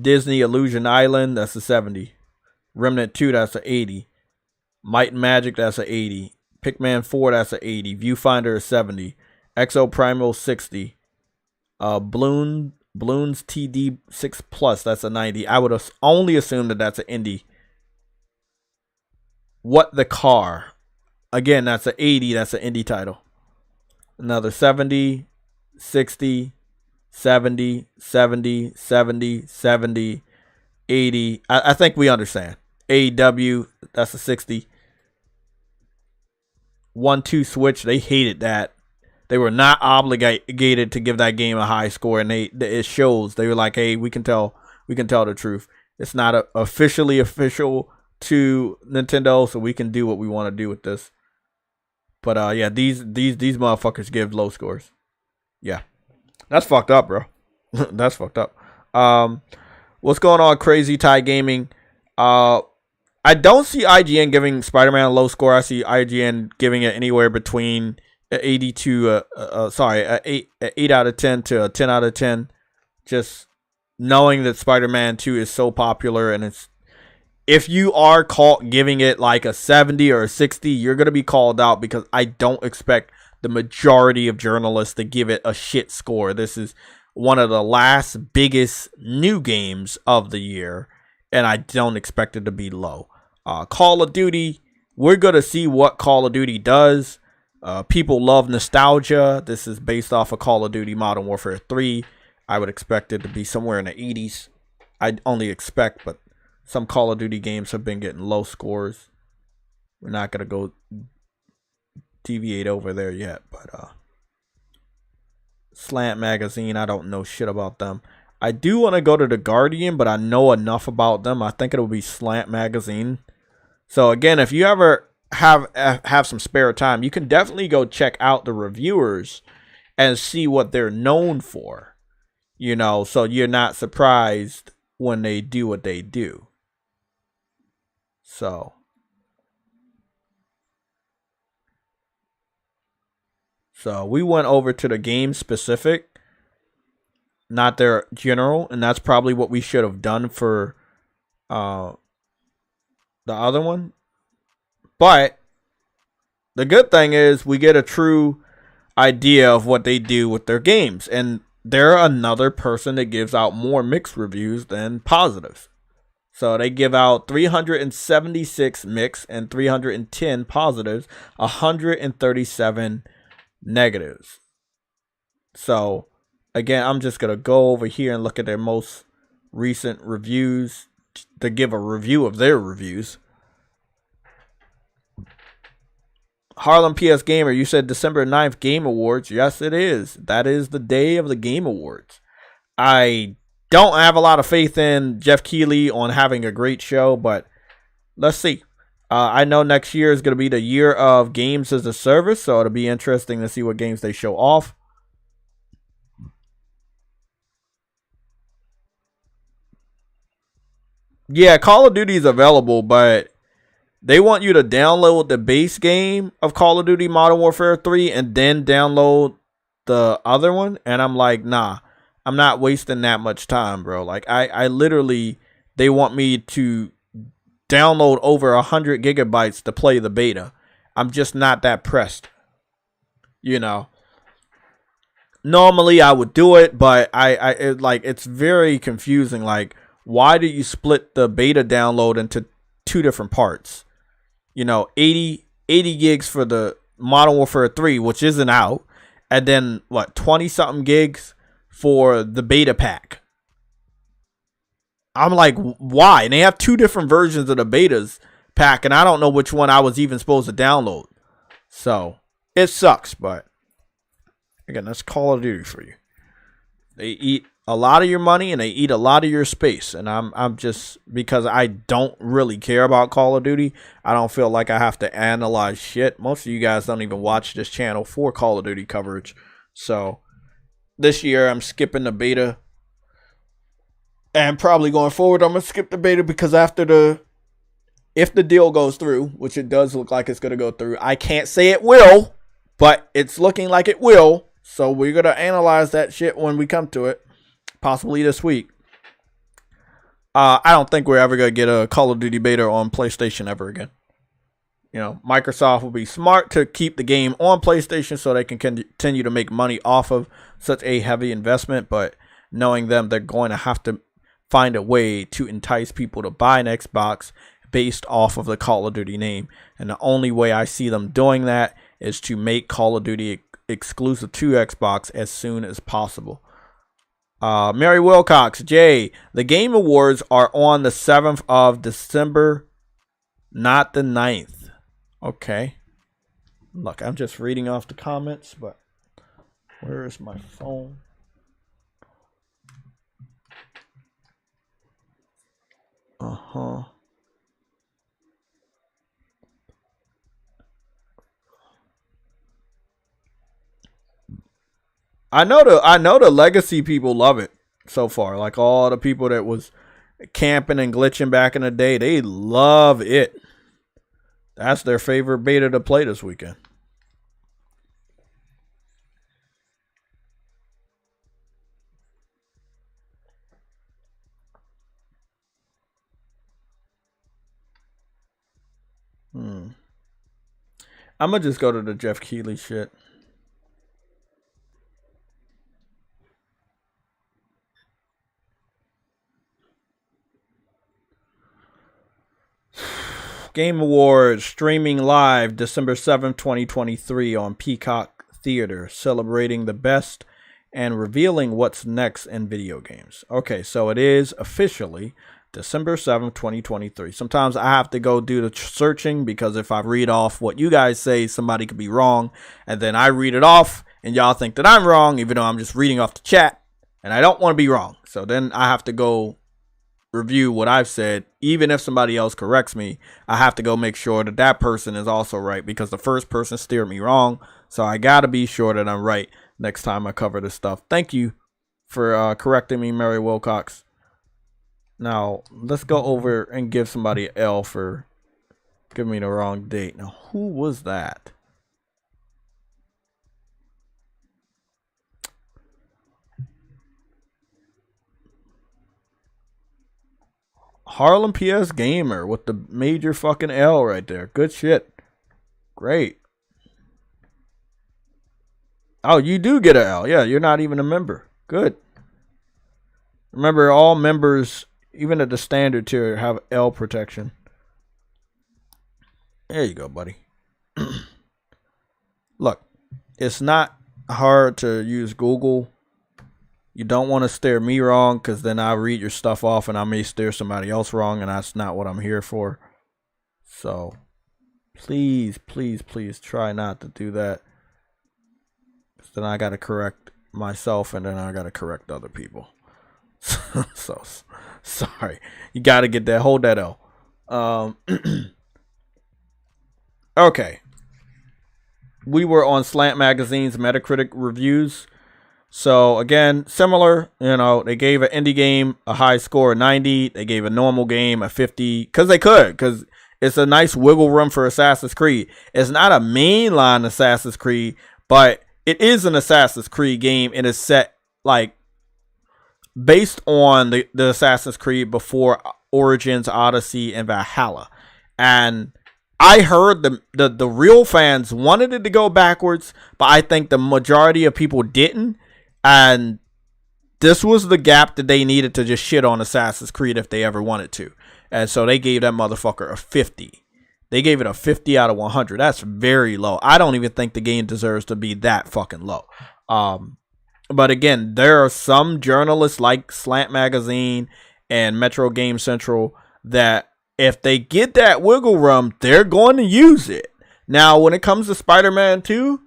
Disney Illusion Island, that's a 70. Remnant 2, that's a 80. Might and Magic, that's a 80. Pikmin 4, that's a 80. Viewfinder is 70. Exo Primal 60. Bloons TD6 Plus, that's a 90. I would only assume that that's an indie. What the Car? Again, that's an 80. That's an indie title. Another 70, 60, 70, 70, 70, 70, 80. I think we understand. AEW, that's a 60. 1-2 Switch, they hated that. They were not obligated to give that game a high score, and it shows. They were like, "Hey, we can tell the truth. It's not officially official to Nintendo, so we can do what we want to do with this." But yeah, these motherfuckers give low scores. Yeah, that's fucked up, bro. That's fucked up. What's going on, Crazy Tie Gaming? I don't see IGN giving Spider-Man a low score. I see IGN giving it anywhere between 80 to 8 out of 10 to a 10 out of 10. Just knowing that Spider-Man 2 is so popular, and if you are caught giving it like a 70 or a 60, you're going to be called out, because I don't expect the majority of journalists to give it a shit score. This is one of the last biggest new games of the year, and I don't expect it to be low. Call of Duty, we're going to see what Call of Duty does. People love nostalgia. This is based off of Call of Duty Modern Warfare 3. I would expect it to be somewhere in the 80s. I only expect, but some Call of Duty games have been getting low scores. We're not going to go deviate over there yet, but Slant Magazine, I don't know shit about them. I do want to go to The Guardian, but I know enough about them. I think it'll be Slant Magazine. So again, if you ever have some spare time, you can definitely go check out the reviewers and see what they're known for. You know, so you're not surprised when they do what they do. So we went over to the game specific, not their general, and that's probably what we should have done for the other one. But the good thing is we get a true idea of what they do with their games, and they're another person that gives out more mixed reviews than positives. So they give out 376 mixed and 310 positives, 137 negatives. So again, I'm just going to go over here and look at their most recent reviews to give a review of their reviews. Harlem PS Gamer, you said December 9th Game Awards. Yes, it is. That is the day of the Game Awards. I don't have a lot of faith in Jeff Keighley on having a great show, but let's see. I know next year is going to be the year of games as a service, so it'll be interesting to see what games they show off. Yeah, Call of Duty is available, but they want you to download the base game of Call of Duty Modern Warfare 3 and then download the other one. And I'm like, nah, I'm not wasting that much time, bro. Like, I literally, they want me to download over 100 gigabytes to play the beta. I'm just not that pressed. You know, normally I would do it, but it's very confusing. Like, why do you split the beta download into two different parts? You know, 80 gigs for the Modern Warfare 3, which isn't out, and then what, 20 something gigs for the beta pack. I'm like, why? And they have two different versions of the betas pack, and I don't know which one I was even supposed to download. So it sucks, but again, that's Call of Duty for you. They eat a lot of your money and they eat a lot of your space, and I'm just, because I don't really care about Call of Duty, I don't feel like I have to analyze shit. Most of you guys don't even watch this channel for Call of Duty coverage. So this year I'm skipping the beta, and probably going forward I'm gonna skip the beta, because if the deal goes through, which it does look like it's gonna go through, I can't say it will, but it's looking like it will. So we're gonna analyze that shit when we come to it. Possibly this week. I don't think we're ever going to get a Call of Duty beta on PlayStation ever again. You know, Microsoft will be smart to keep the game on PlayStation so they can continue to make money off of such a heavy investment. But knowing them, they're going to have to find a way to entice people to buy an Xbox based off of the Call of Duty name. And the only way I see them doing that is to make Call of Duty exclusive to Xbox as soon as possible. Mary Wilcox, Jay, the Game Awards are on the 7th of December, not the 9th. Okay. Look, I'm just reading off the comments, but where is my phone? I know the legacy people love it so far. Like all the people that was camping and glitching back in the day, they love it. That's their favorite beta to play this weekend. I'm gonna just go to the Jeff Keighley shit. Game Awards streaming live December 7th, 2023 on Peacock Theater, celebrating the best and revealing what's next in video games. Okay, so it is officially December 7th, 2023. Sometimes I have to go do the searching because if I read off what you guys say, somebody could be wrong. And then I read it off and y'all think that I'm wrong, even though I'm just reading off the chat. And I don't want to be wrong. So then I have to go review what I've said. Even if somebody else corrects me, I have to go make sure that that person is also right because the first person steered me wrong. So I got to be sure that I'm right next time I cover this stuff. Thank you for correcting me, Mary Wilcox. Now, let's go over and give somebody an L for giving me the wrong date. Now, who was that? Harlem PS Gamer with the major fucking L right there. Good shit. Great. Oh, you do get an L. Yeah, you're not even a member. Good. Remember, all members, even at the standard tier, have L protection. There you go, buddy. Look, it's not hard to use Google. You don't want to steer me wrong because then I read your stuff off and I may steer somebody else wrong, and that's not what I'm here for. So please, please, please try not to do that. Then I got to correct myself and then I got to correct other people. So sorry. You got to get that. Hold that L. Okay. We were on Slant Magazine's Metacritic reviews. So again, similar, you know, they gave an indie game a high score of 90. They gave a normal game a 50 because they could, because it's a nice wiggle room for Assassin's Creed. It's not a mainline Assassin's Creed, but it is an Assassin's Creed game and it's set like based on the Assassin's Creed before Origins, Odyssey, and Valhalla. And I heard the real fans wanted it to go backwards, but I think the majority of people didn't. And this was the gap that they needed to just shit on Assassin's Creed if they ever wanted to. And so they gave that motherfucker a 50. They gave it a 50 out of 100. That's very low. I don't even think the game deserves to be that fucking low. But again, there are some journalists like Slant Magazine and Metro Game Central that if they get that wiggle room, they're going to use it. Now, when it comes to Spider-Man 2,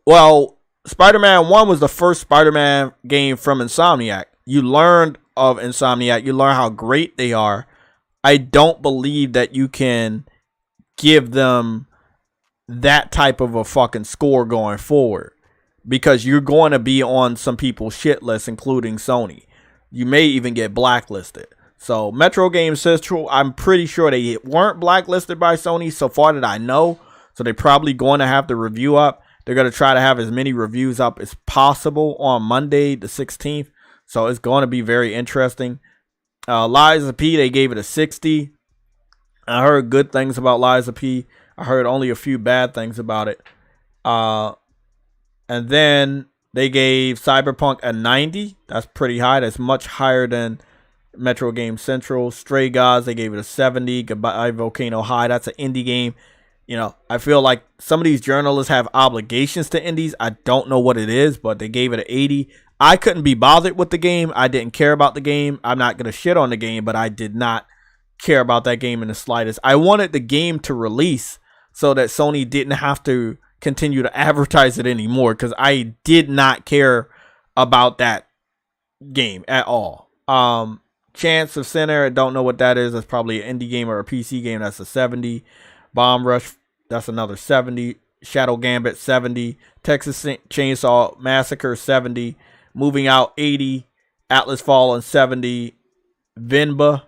well, Spider-Man 1 was the first Spider-Man game from Insomniac. You learned of Insomniac. You learn how great they are. I don't believe that you can give them that type of a fucking score going forward because you're going to be on some people's shit list, including Sony. You may even get blacklisted. So Metro Game Central, I'm pretty sure they weren't blacklisted by Sony so far that I know. So they're probably going to have the review up. They're going to try to have as many reviews up as possible on Monday, the 16th. So it's going to be very interesting. Lies of P, they gave it a 60. I heard good things about Lies of P. I heard only a few bad things about it. And then they gave Cyberpunk a 90. That's pretty high. That's much higher than Metro Game Central. Stray Gods, they gave it a 70. Goodbye Volcano High, that's an indie game. You know, I feel like some of these journalists have obligations to indies. I don't know what it is, but they gave it an 80. I couldn't be bothered with the game. I didn't care about the game. I'm not going to shit on the game, but I did not care about that game in the slightest. I wanted the game to release so that Sony didn't have to continue to advertise it anymore, because I did not care about that game at all. Chance of Sinner, I don't know what that is. That's probably an indie game or a PC game. That's a 70. Bomb Rush, that's another 70. Shadow Gambit, 70. Texas Chainsaw Massacre, 70. Moving Out, 80. Atlas Fallen, 70. Vinba,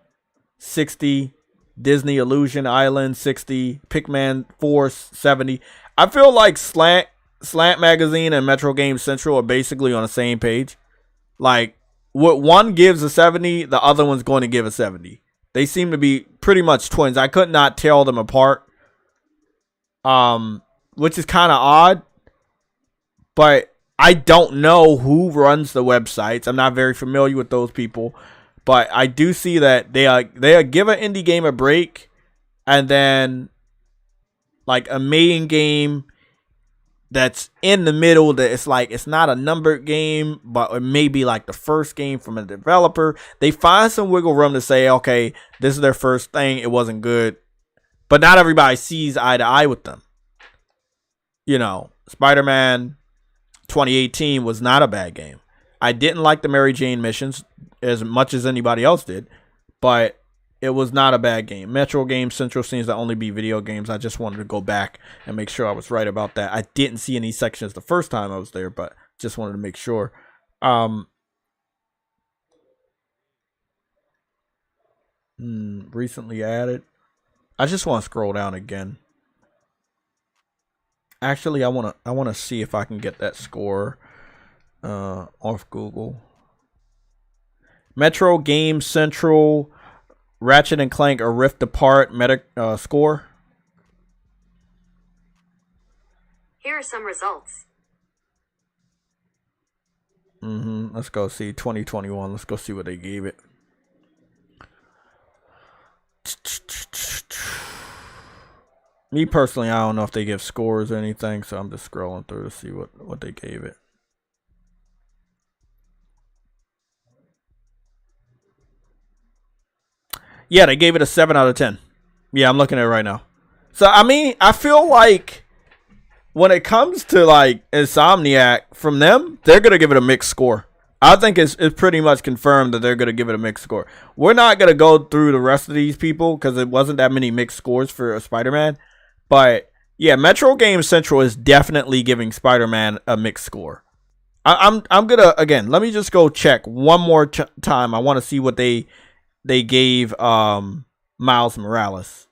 60. Disney Illusion Island, 60. Pikmin Force, 70. I feel like Slant Magazine and Metro Game Central are basically on the same page. Like, what one gives a 70, the other one's going to give a 70. They seem to be pretty much twins. I could not tell them apart. Which is kind of odd. But I don't know who runs the websites. I'm not very familiar with those people. But I do see that they give an indie game a break, and then like a main game that's in the middle, that it's like it's not a numbered game, but it may be like the first game from a developer. They find some wiggle room to say, okay, this is their first thing, it wasn't good. But not everybody sees eye to eye with them. You know, Spider-Man 2018 was not a bad game. I didn't like the Mary Jane missions as much as anybody else did, but it was not a bad game. Metro Game Central seems to only be video games. I just wanted to go back and make sure I was right about that. I didn't see any sections the first time I was there, but just wanted to make sure. Recently added. I just want to scroll down again. Actually, I want to see if I can get that score off Google. Metro Game Central, Ratchet and Clank, A Rift Apart, score. Here are some results. Let's go see 2021. Let's go see what they gave it. Me personally, I don't know if they give scores or anything, so I'm just scrolling through to see what they gave it. Yeah, they gave it a 7 out of 10. Yeah, I'm looking at it right now. So, I mean, I feel like when it comes to, like, Insomniac, from them, they're going to give it a mixed score. I think it's pretty much confirmed that they're going to give it a mixed score. We're not going to go through the rest of these people because it wasn't that many mixed scores for Spider-Man. But, yeah, Metro Game Central is definitely giving Spider-Man a mixed score. I'm going to, again, let me just go check one more time. I want to see what they gave Miles Morales.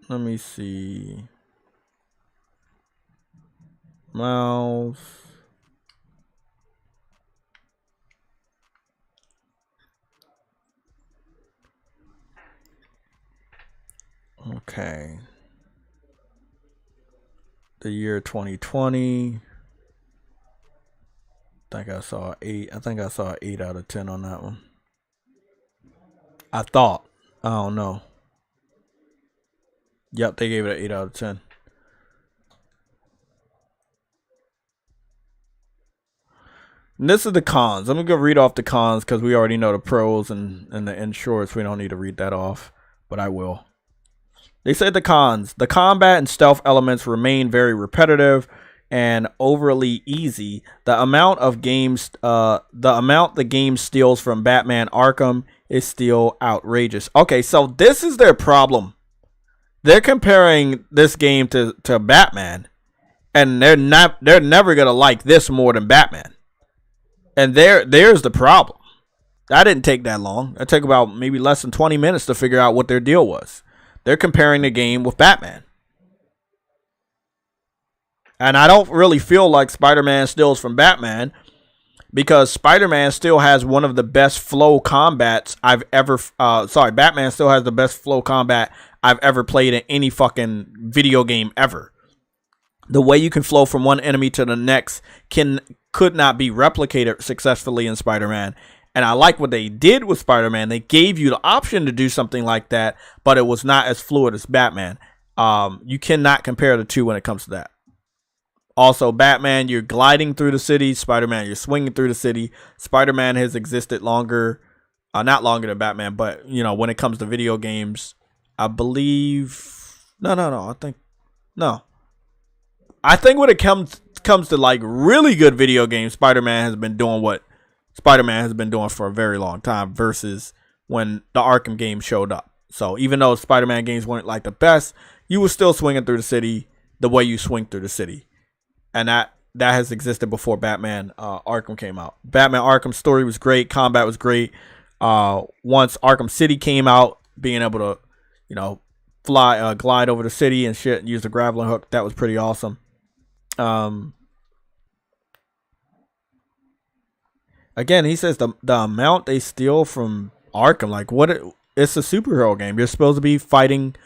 Let me see. Miles. Okay. The year 2020. I think I saw 8. I think I saw 8 out of 10 on that one. I thought. I don't know. Yep, they gave it an 8 out of 10. And this is the cons. I'm going to go read off the cons because we already know the pros and the end shorts. We don't need to read that off, but I will. They said the cons. The combat and stealth elements remain very repetitive and overly easy. The amount the game steals from Batman Arkham is still outrageous. Okay, so this is their problem. They're comparing this game to Batman, and they're never gonna like this more than Batman. And there's the problem. That didn't take that long. It took about maybe less than 20 minutes to figure out what their deal was. They're comparing the game with Batman. And I don't really feel like Spider-Man steals from Batman, because Spider-Man still has one of the best flow combats I've ever Batman still has the best flow combat I've ever played in any fucking video game ever. The way you can flow from one enemy to the next could not be replicated successfully in Spider-Man. And I like what they did with Spider-Man. They gave you the option to do something like that, but it was not as fluid as Batman. You cannot compare the two when it comes to that. Also, Batman, you're gliding through the city. Spider-Man, you're swinging through the city. Spider-Man has existed longer, not longer than Batman, but, you know, when it comes to video games, I believe, I think when it comes to like really good video games, Spider-Man has been doing what Spider-Man has been doing for a very long time versus when the Arkham game showed up. So even though Spider-Man games weren't like the best, you were still swinging through the city the way you swing through the city. And that has existed before Batman Arkham came out. Batman Arkham story was great. Combat was great. Once Arkham City came out, being able to, you know, glide over the city and shit and use the grappling hook, that was pretty awesome. Again, he says the amount they steal from Arkham, like it's a superhero game. You're supposed to be fighting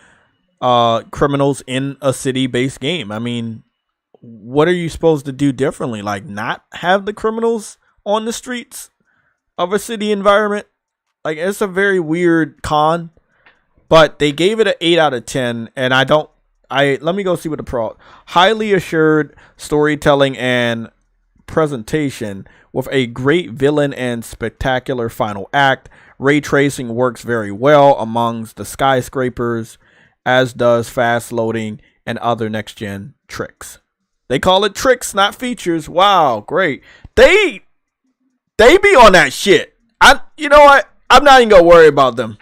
criminals in a city-based game. I mean, what are you supposed to do differently? Like, not have the criminals on the streets of a city environment? Like, it's a very weird con. But they gave it an 8 out of 10, and let me go see what the pro. Highly assured storytelling and presentation with a great villain and spectacular final act. Ray tracing works very well amongst the skyscrapers, as does fast loading and other next-gen tricks. They call it tricks, not features. Wow, great. They be on that shit. You know what? I'm not even gonna worry about them.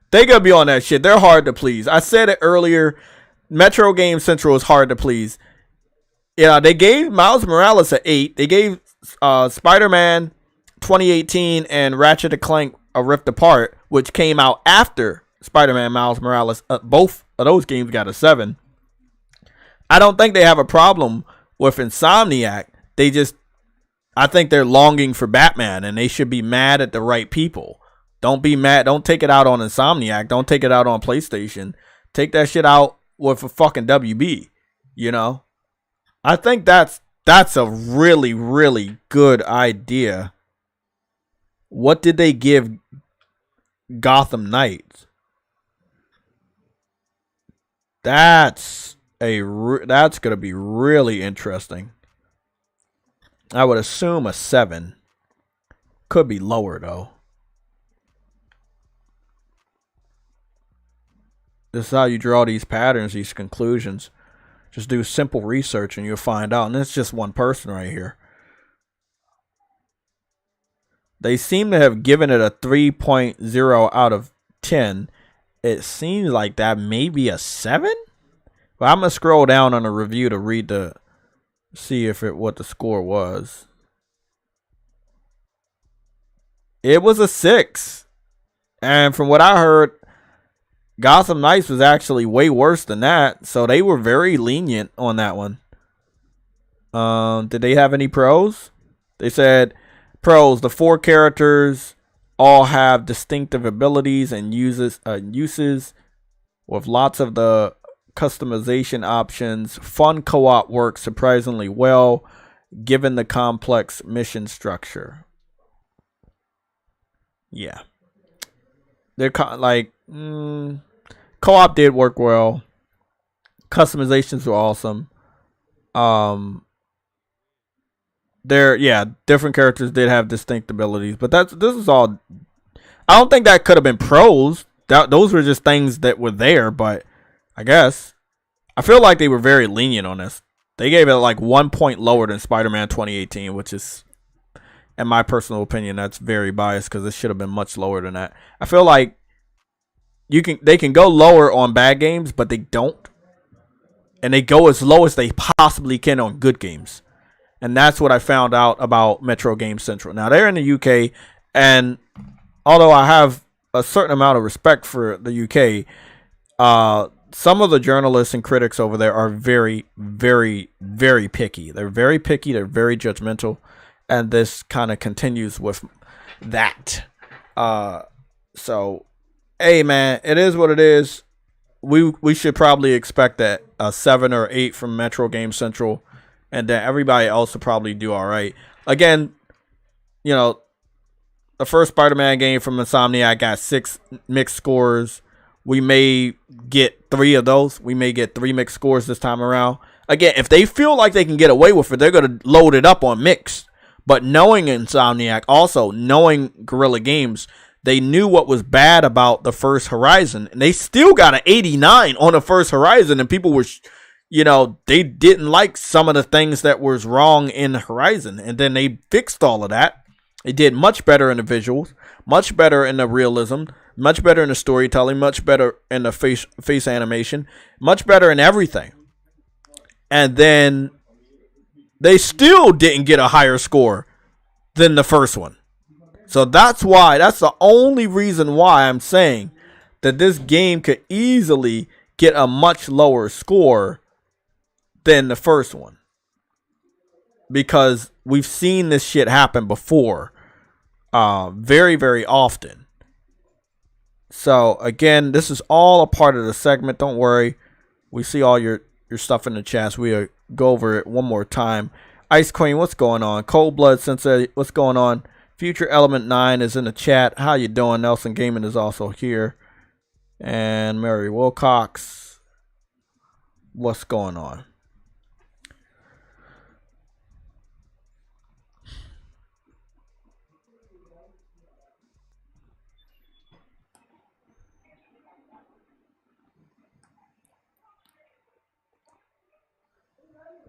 They gonna be on that shit. They're hard to please. I said it earlier. Metro Game Central is hard to please. Yeah, they gave Miles Morales an 8. They gave Spider-Man 2018 and Ratchet & Clank A Rift Apart, which came out after Spider-Man Miles Morales. Both of those games got a 7. I don't think they have a problem with Insomniac. I think they're longing for Batman, and they should be mad at the right people. Don't be mad. Don't take it out on Insomniac. Don't take it out on PlayStation. Take that shit out with a fucking WB. You know? I think that's a really, really good idea. What did they give Gotham Knights? That's gonna be really interesting. I would assume a 7. Could be lower though. This is how you draw these patterns, these conclusions. Just do simple research and you'll find out. And it's just one person right here. They seem to have given it a 3.0 out of 10. It seems like that may be a 7. But I'm gonna scroll down on the review to see what the score was. It was a 6. And from what I heard, Gotham Knights was actually way worse than that. So they were very lenient on that one. Did they have any pros? They said pros, the 4 characters all have distinctive abilities and uses with lots of the customization options. Fun co-op works surprisingly well given the complex mission structure. Yeah. They're co-op did work well. Customizations were awesome. Different characters did have distinct abilities, but this is all. I don't think that could have been pros. Those were just things that were there, but I guess I feel like they were very lenient on this. They gave it like 1 point lower than Spider-Man 2018, which is, in my personal opinion, that's very biased because it should have been much lower than that. I feel like they can go lower on bad games, but they don't, and they go as low as they possibly can on good games. And that's what I found out about Metro Game Central. Now, they're in the UK, and although I have a certain amount of respect for the UK, some of the journalists and critics over there are very, very, very picky. They're very picky. They're very judgmental, and this kind of continues with that. So, hey man, it is what it is. We should probably expect that a 7 or 8 from Metro Game Central, and then everybody else will probably do all right. Again, you know, the first Spider-Man game from Insomniac got 6 mixed scores. We may get 3 of those. We may get 3 mixed scores this time around. Again, if they feel like they can get away with it, they're going to load it up on mixed. But knowing Insomniac, also knowing Guerrilla Games, they knew what was bad about the first Horizon. And they still got an 89 on the first Horizon. And people were, you know, they didn't like some of the things that was wrong in Horizon. And then they fixed all of that. They did much better in the visuals, much better in the realism, much better in the storytelling, much better in the face animation, much better in everything. And then they still didn't get a higher score than the first one. So that's the only reason why I'm saying that this game could easily get a much lower score than the first one. Because we've seen this shit happen before. Very, very often. So again, this is all a part of the segment. Don't worry. We see all your stuff in the chats. We'll go over it one more time. Ice Queen, what's going on? Cold Blood Sensei, what's going on? Future Element 9 is in the chat. How you doing? Nelson Gaming is also here. And Mary Wilcox, what's going on?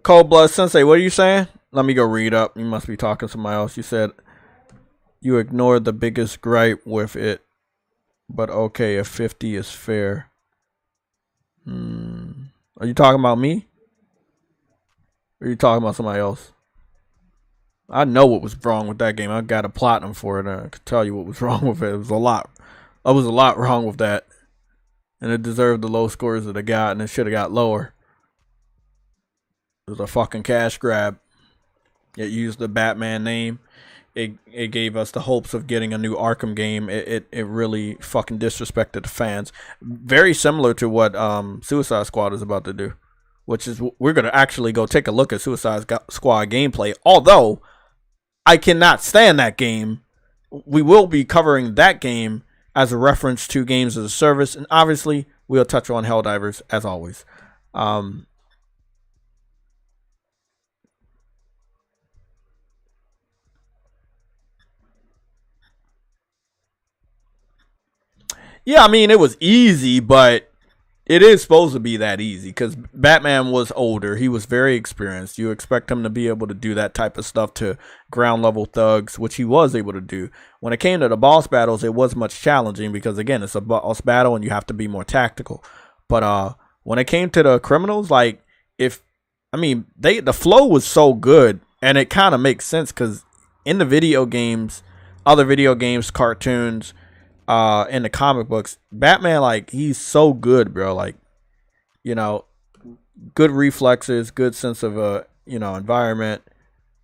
Cold Blood Sensei, what are you saying? Let me go read up. You must be talking to somebody else. You said you ignored the biggest gripe with it, but okay, if 50 is fair. Are you talking about me? Or are you talking about somebody else? I know what was wrong with that game. I got a platinum for it. And I could tell you what was wrong with it. It was a lot. There was a lot wrong with that. And it deserved the low scores that it got, and it should have got lower. It was a fucking cash grab. It used the Batman name. It gave us the hopes of getting a new Arkham game. It really fucking disrespected the fans. Very similar to what Suicide Squad is about to do. Which is, we're going to actually go take a look at Suicide Squad gameplay. Although, I cannot stand that game. We will be covering that game as a reference to games as a service. And obviously, we'll touch on Helldivers as always. Yeah, I mean, it was easy, but it is supposed to be that easy because Batman was older. He was very experienced. You expect him to be able to do that type of stuff to ground level thugs, which he was able to do. When it came to the boss battles, it was much challenging because, again, it's a boss battle and you have to be more tactical. But when it came to the criminals, like, the flow was so good, and it kind of makes sense because in the video games, other video games, cartoons, in the comic books, Batman, like, he's so good, bro. Like, you know, good reflexes, good sense of environment.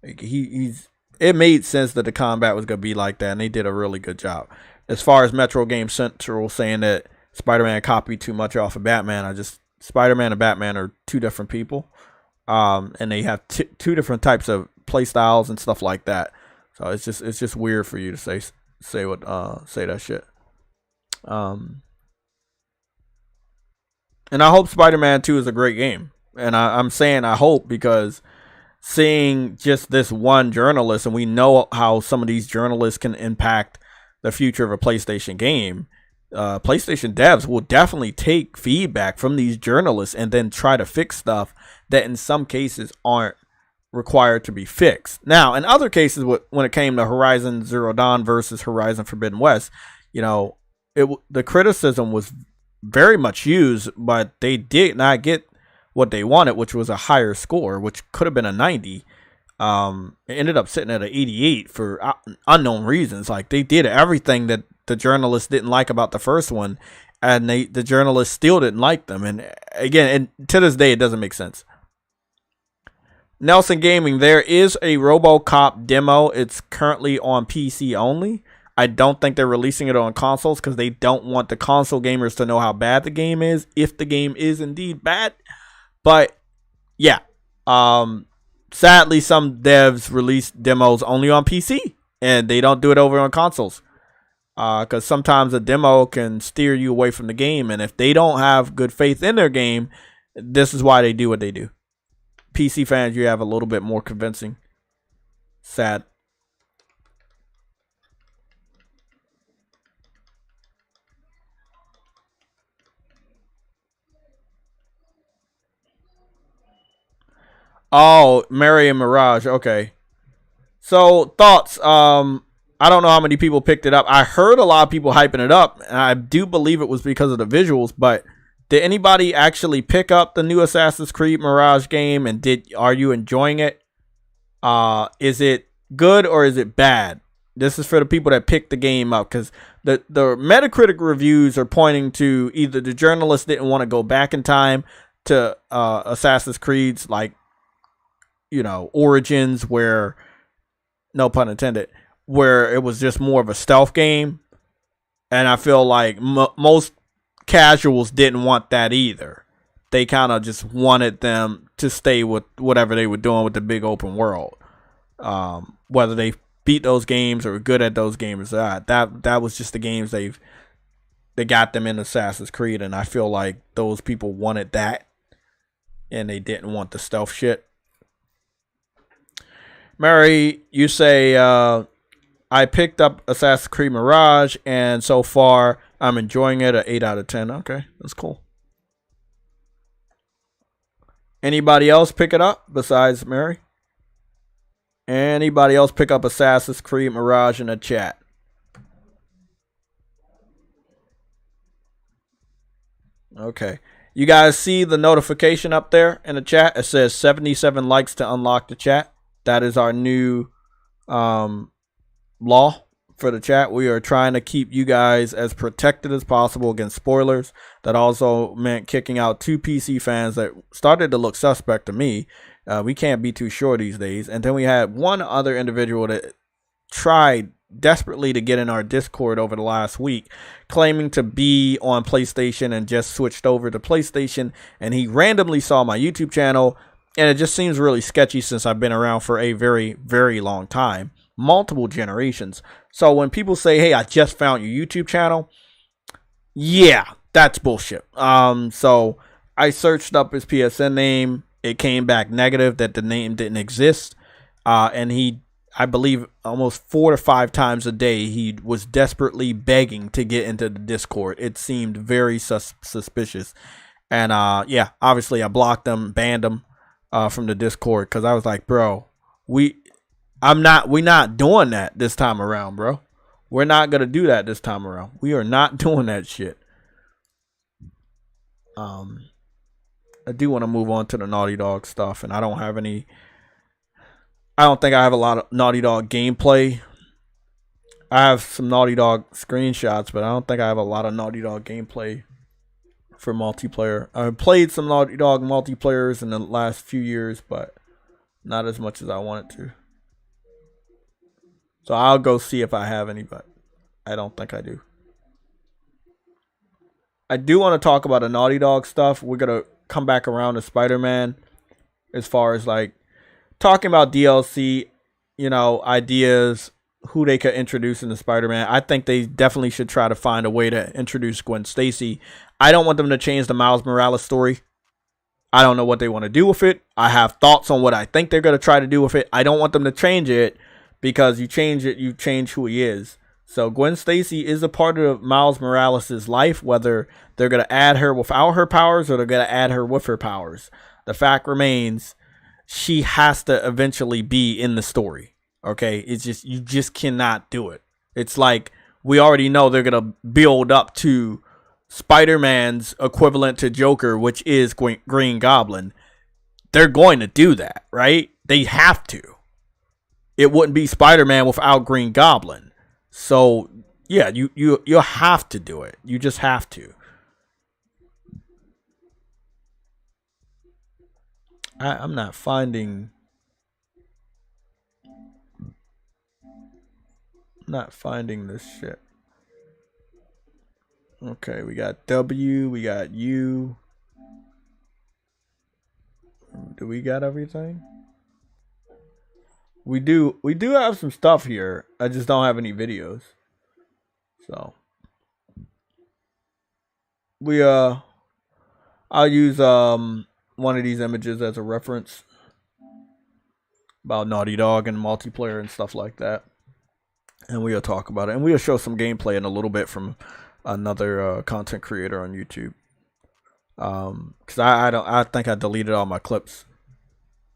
Like, it made sense that the combat was gonna be like that, and they did a really good job. As far as Metro Game Central saying that Spider-Man copied too much off of Batman, Spider-Man and Batman are two different people, and they have two different types of play styles and stuff like that. So it's just weird for you to say that shit. And I hope Spider-Man 2 is a great game. And I'm saying I hope because seeing just this one journalist, and we know how some of these journalists can impact the future of a PlayStation game. PlayStation devs will definitely take feedback from these journalists and then try to fix stuff that in some cases aren't required to be fixed. Now, in other cases, when it came to Horizon Zero Dawn versus Horizon Forbidden West, the criticism was very much used, but they did not get what they wanted, which was a higher score, which could have been a 90. It ended up sitting at an 88 for unknown reasons. Like, they did everything that the journalists didn't like about the first one, and the journalists still didn't like them. And again, and to this day, it doesn't make sense. Nelson Gaming, there is a RoboCop demo. It's currently on PC only. I don't think they're releasing it on consoles because they don't want the console gamers to know how bad the game is, if the game is indeed bad. But yeah, sadly, some devs release demos only on PC, and they don't do it over on consoles. Because sometimes a demo can steer you away from the game, and if they don't have good faith in their game, this is why they do what they do. PC fans, you have a little bit more convincing. Sad. Oh, Mary and Mirage. Okay. So, thoughts. I don't know how many people picked it up. I heard a lot of people hyping it up, and I do believe it was because of the visuals, but did anybody actually pick up the new Assassin's Creed Mirage game, and are you enjoying it? Is it good or is it bad? This is for the people that picked the game up, because the Metacritic reviews are pointing to either the journalists didn't want to go back in time to Assassin's Creed's, like, Origins, where, no pun intended, where it was just more of a stealth game. And I feel like most casuals didn't want that either. They kind of just wanted them to stay with whatever they were doing with the big open world. Whether they beat those games or were good at those games, that was just the games they got them in Assassin's Creed. And I feel like those people wanted that, and they didn't want the stealth shit. Mary, you say, I picked up Assassin's Creed Mirage, and so far I'm enjoying it at 8 out of 10. Okay, that's cool. Anybody else pick it up besides Mary? Anybody else pick up Assassin's Creed Mirage in the chat? Okay. You guys see the notification up there in the chat? It says 77 likes to unlock the chat. That is our new law for the chat. We are trying to keep you guys as protected as possible against spoilers. That also meant kicking out 2 PC fans that started to look suspect to me. We can't be too sure these days. And then we had one other individual that tried desperately to get in our Discord over the last week, claiming to be on PlayStation and just switched over to PlayStation. And he randomly saw my YouTube channel. And it just seems really sketchy since I've been around for a very, very long time. Multiple generations. So when people say, hey, I just found your YouTube channel, yeah, that's bullshit. So I searched up his PSN name. It came back negative, that the name didn't exist. And I believe almost 4 to 5 times a day, he was desperately begging to get into the Discord. It seemed very suspicious. And yeah, obviously I blocked him, banned him from the Discord, because I was like, bro, we're not doing that this time around, bro. We're not gonna do that this time around. We are not doing that shit. I do want to move on to the Naughty Dog stuff, and I don't think I have a lot of Naughty Dog gameplay. I have some Naughty Dog screenshots, but I don't think I have a lot of Naughty Dog gameplay for multiplayer. I've played some Naughty Dog multiplayers in the last few years, but not as much as I wanted to. So I'll go see if I have any, but I don't think I do. I do want to talk about the Naughty Dog stuff. We're going to come back around to Spider-Man as far as like talking about DLC, ideas, who they could introduce into Spider-Man. I think they definitely should try to find a way to introduce Gwen Stacy. I don't want them to change the Miles Morales story. I don't know what they want to do with it. I have thoughts on what I think they're going to try to do with it. I don't want them to change it, because you change it, you change who he is. So Gwen Stacy is a part of Miles Morales' life, whether they're going to add her without her powers or they're going to add her with her powers. The fact remains, she has to eventually be in the story. Okay, it's just, you just cannot do it. It's like, we already know they're going to build up to Spider-Man's equivalent to Joker, which is Green Goblin. They're going to do that, right? They have to. It wouldn't be Spider-Man without Green Goblin. So yeah, you have to do it. You just have to. I'm not finding this shit. Okay, we got W, we got U. Do we got everything? We do have some stuff here. I just don't have any videos. So I'll use one of these images as a reference about Naughty Dog and multiplayer and stuff like that. And we'll talk about it. And we'll show some gameplay in a little bit from another content creator on YouTube. Because I think I deleted all my clips.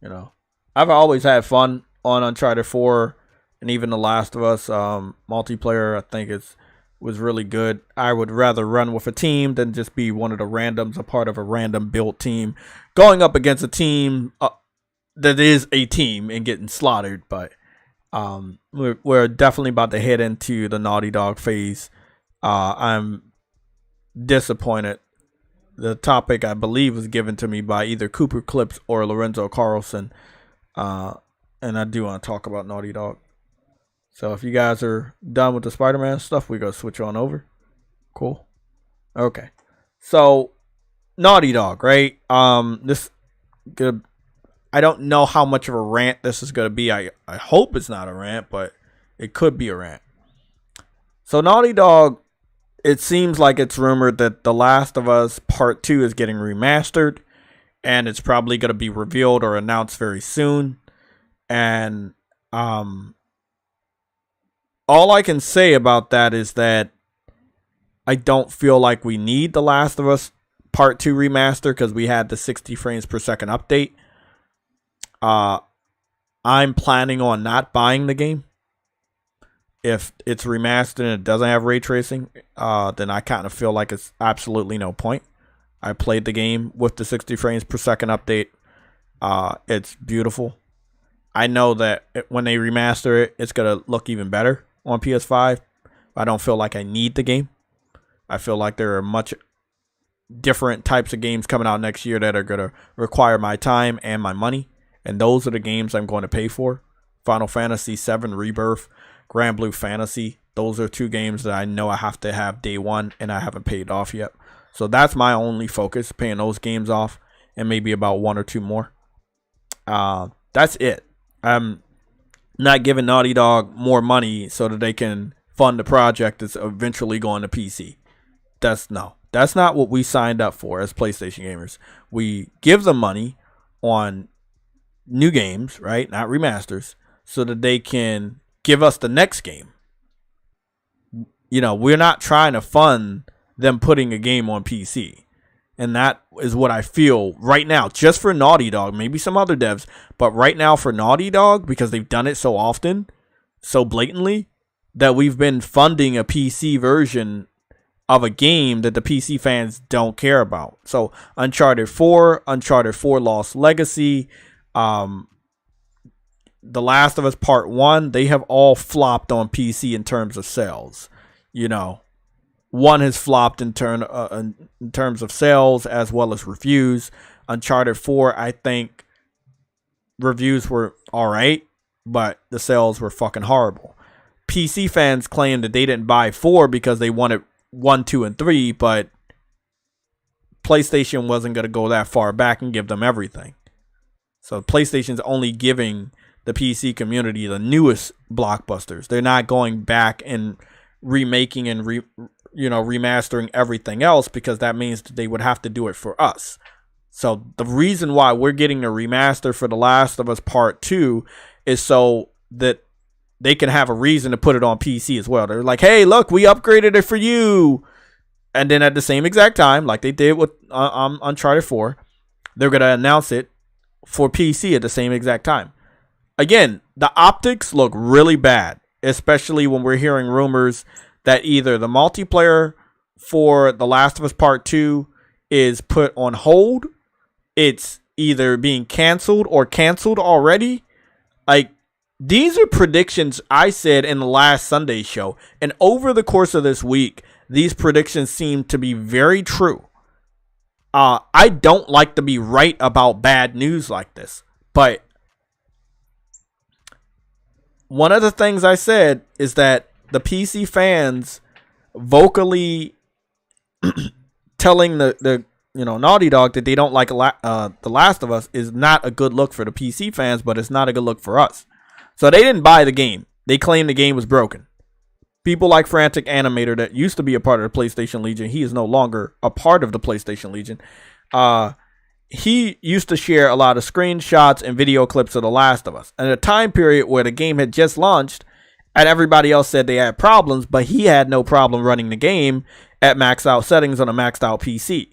You know, I've always had fun on Uncharted 4 and even The Last of Us. Multiplayer, I think was really good. I would rather run with a team than just be one of the randoms, a part of a random built team, going up against a team that is a team and getting slaughtered. But we're definitely about to head into the Naughty Dog phase. I'm disappointed. The topic, I believe, was given to me by either Cooper Clips or Lorenzo Carlson. And I do want to talk about Naughty Dog. So if you guys are done with the Spider-Man stuff, we're going to switch on over. Cool. Okay. So, Naughty Dog, right? I don't know how much of a rant this is going to be. I hope it's not a rant, but it could be a rant. So, Naughty Dog, it seems like it's rumored that The Last of Us Part 2 is getting remastered. And it's probably going to be revealed or announced very soon. And all I can say about that is that I don't feel like we need The Last of Us Part 2 remaster because we had the 60 frames per second update. I'm planning on not buying the game. If it's remastered and it doesn't have ray tracing, then I kind of feel like it's absolutely no point. I played the game with the 60 frames per second update. It's beautiful. I know that when they remaster it, it's going to look even better on PS5. I don't feel like I need the game. I feel like there are much different types of games coming out next year that are going to require my time and my money. And those are the games I'm going to pay for. Final Fantasy VII Rebirth, Grand Blue Fantasy. Those are two games that I know I have to have day one and I haven't paid off yet. So that's my only focus, paying those games off and maybe about one or two more. That's it. I'm not giving Naughty Dog more money so that they can fund the project that's eventually going to PC. That's not what we signed up for as PlayStation gamers. We give them money on new games, right? Not remasters, so that they can give us the next game. You know, we're not trying to fund them putting a game on PC. And that is what I feel right now, just for Naughty Dog, maybe some other devs, but right now for Naughty Dog, because they've done it so often, so blatantly, that we've been funding a PC version of a game that the PC fans don't care about. So Uncharted 4, Uncharted 4 Lost Legacy, The Last of Us Part 1, they have all flopped on PC in terms of sales. You know, one has flopped in terms of sales as well as reviews. Uncharted 4, I think reviews were all right, but the sales were fucking horrible. PC fans claim that they didn't buy 4 because they wanted 1, 2, and 3, but PlayStation wasn't going to go that far back and give them everything. So PlayStation's only giving the PC community the newest blockbusters. They're not going back and remaking and remastering everything else, because that means that they would have to do it for us. So the reason why we're getting a remaster for The Last of Us Part 2 is so that they can have a reason to put it on PC as well. They're like, hey, look, we upgraded it for you. And then at the same exact time, like they did with Uncharted 4, they're going to announce it for PC at the same exact time. Again, the optics look really bad, especially when we're hearing rumors that either the multiplayer for The Last of Us Part 2 is put on hold, it's either being canceled or canceled already. Like, these are predictions I said in the last Sunday show, and over the course of this week, these predictions seem to be very true. I don't like to be right about bad news like this, but one of the things I said is that the PC fans vocally telling the Naughty Dog that they don't like The Last of Us is not a good look for the PC fans, but it's not a good look for us. So they didn't buy the game. They claimed the game was broken. People like Frantic Animator that used to be a part of the PlayStation Legion, he is no longer a part of the PlayStation Legion. He used to share a lot of screenshots and video clips of The Last of Us. At a time period where the game had just launched, and everybody else said they had problems, but he had no problem running the game at maxed out settings on a maxed out PC.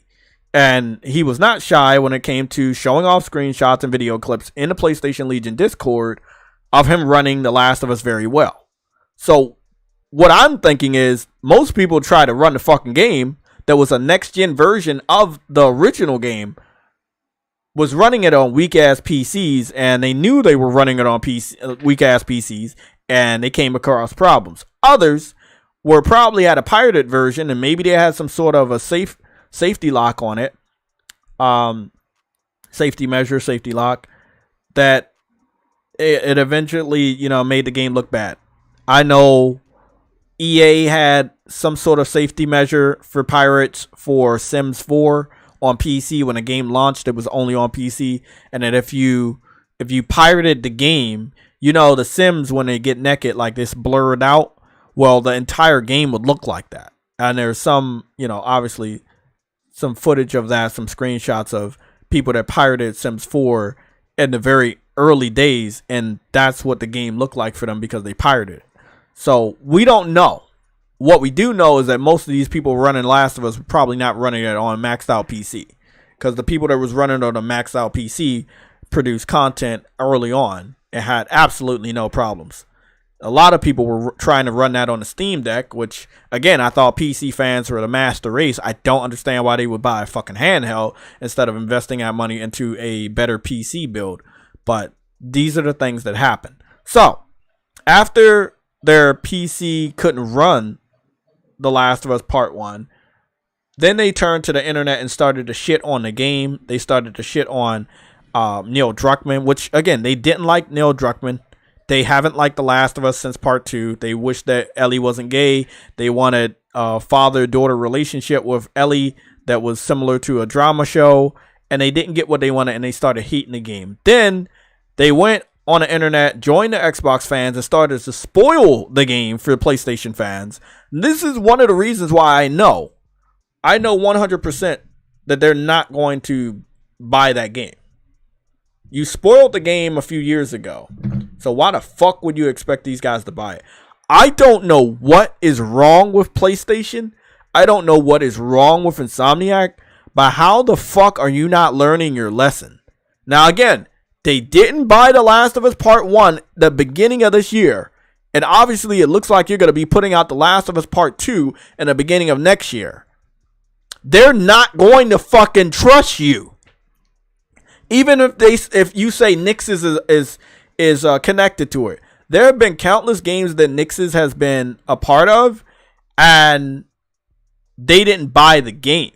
And he was not shy when it came to showing off screenshots and video clips in the PlayStation Legion Discord of him running The Last of Us very well. So what I'm thinking is most people try to run the fucking game that was a next-gen version of the original game, was running it on weak-ass PCs, and they knew they were running it on weak-ass PCs, and they came across problems. Others were probably at a pirated version, and maybe they had some sort of a safety lock on it, safety lock, that it eventually, made the game look bad. I know EA had some sort of safety measure for pirates for Sims 4 on PC. When the game launched, it was only on PC, and that if you pirated the game, the Sims, when they get naked, like this blurred out, well, the entire game would look like that. And there's some, obviously some footage of that, some screenshots of people that pirated Sims 4 in the very early days, and that's what the game looked like for them because they pirated it. So we don't know. What we do know is that most of these people running Last of Us were probably not running it on maxed out PC, because the people that was running on a maxed out PC produced content early on and had absolutely no problems. A lot of people were trying to run that on the Steam Deck, which, again, I thought PC fans were the master race. I don't understand why they would buy a fucking handheld instead of investing that money into a better PC build. But these are the things that happen. So, after their PC couldn't run The Last of Us Part 1, then they turned to the internet and started to shit on the game. They started to shit on Neil Druckmann, which, again, they didn't like Neil Druckmann. They haven't liked The Last of Us since Part 2. They wish that Ellie wasn't gay. They wanted a father-daughter relationship with Ellie that was similar to a drama show, and they didn't get what they wanted, and they started hating the game. Then they went on the internet, joined the Xbox fans, and started to spoil the game for the PlayStation fans. This is one of the reasons why I know 100% that they're not going to buy that game. You spoiled the game a few years ago, so why the fuck would you expect these guys to buy it? I don't know what is wrong with PlayStation. I don't know what is wrong with Insomniac, but how the fuck are you not learning your lesson? Now, again, they didn't buy The Last of Us Part 1 the beginning of this year. And obviously it looks like you're going to be putting out The Last of Us Part 2 in the beginning of next year. They're not going to fucking trust you. Even if you say Nix's is connected to it. There have been countless games that Nix's has been a part of, and they didn't buy the game.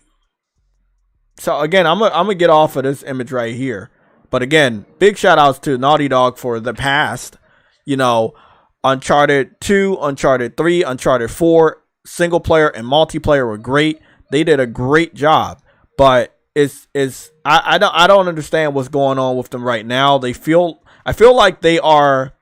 So again, I'm gonna get off of this image right here. But again, big shout outs to Naughty Dog for the past. Uncharted 2, Uncharted 3, Uncharted 4, single player and multiplayer were great. They did a great job. But I don't understand what's going on with them right now. I feel like they are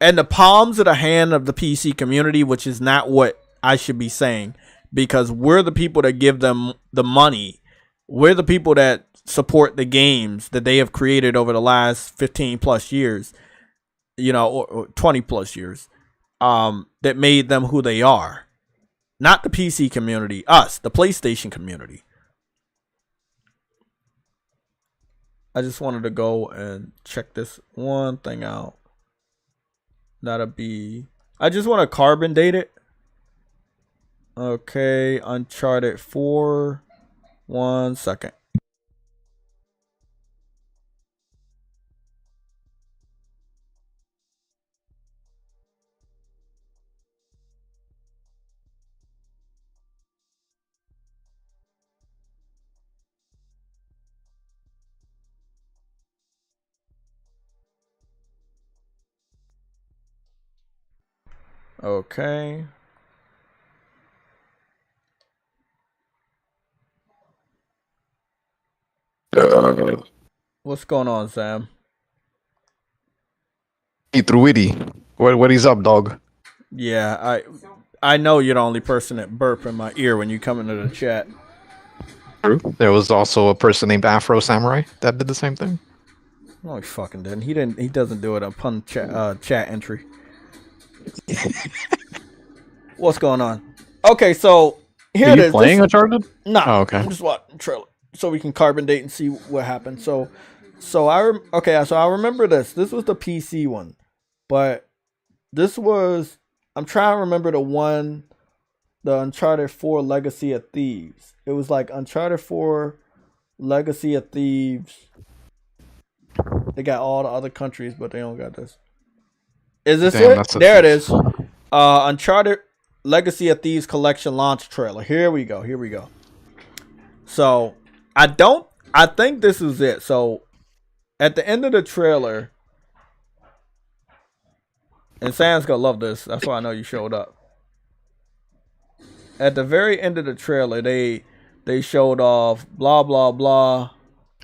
in the palms of the hand of the PC community, which is not what I should be saying, because we're the people that give them the money. We're the people that support the games that they have created over the last 15 plus years, or 20 plus years, that made them who they are. Not the PC community, us, the PlayStation community. I just wanted to go and check this one thing out. I just want to carbon date it. Okay, Uncharted 4. 1 second. Okay. What's going on, Sam? Truity. What is up, dog? Yeah, I know you're the only person that burp in my ear when you come into the chat. True. There was also a person named Afro Samurai that did the same thing. No, he fucking didn't. He didn't. He doesn't do it upon chat entry. What's going on? Okay, so here it is. Playing Uncharted? No. Oh, okay. I'm just watching the trailer so we can carbon date and see what happened. So I remember this. This was the PC one, but this was. I'm trying to remember the Uncharted 4 Legacy of Thieves. It was like Uncharted 4 Legacy of Thieves. They got all the other countries, but they don't got this. Is this it? There it is. Uncharted Legacy of Thieves Collection launch trailer. Here we go. So I think this is it. So at the end of the trailer, and Sam's gonna love this. That's why I know you showed up. At the very end of the trailer, they showed off blah blah blah.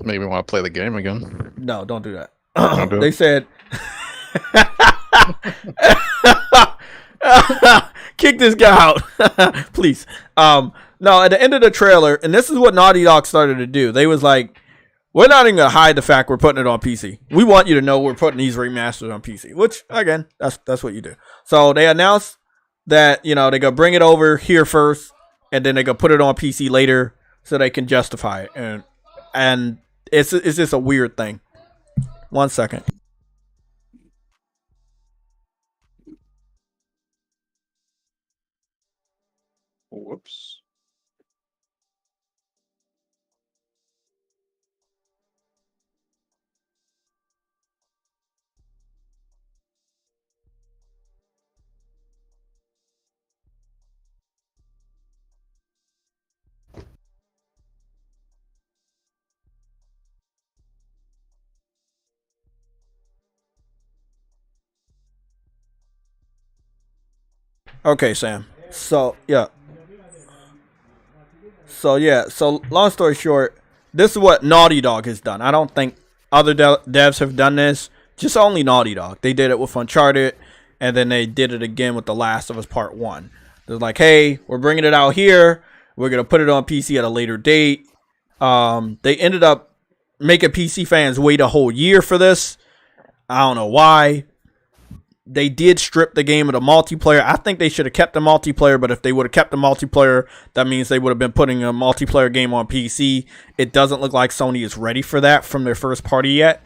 Maybe we want to play the game again. No, don't do that. They said kick this guy out. Please. No, at the end of the trailer, and this is what Naughty Dog started to do. They was like, we're not even gonna hide the fact we're putting it on PC. We want you to know we're putting these remasters on PC. Which again, that's what you do. So they announced that, you know, they're gonna bring it over here first, and then they're gonna put it on PC later so they can justify it. And it's just a weird thing. 1 second. Whoops. Okay, Sam. So long story short, this is what Naughty Dog has done. I don't think other devs have done this. Just only Naughty Dog. They did it with Uncharted, and then they did it again with The Last of Us Part 1. They're like, hey, we're bringing it out here. We're going to put it on PC at a later date. They ended up making PC fans wait a whole year for this. I don't know why. They did strip the game of the multiplayer. I think they should have kept the multiplayer, but if they would have kept the multiplayer, that means they would have been putting a multiplayer game on PC. It doesn't look like Sony is ready for that from their first party yet.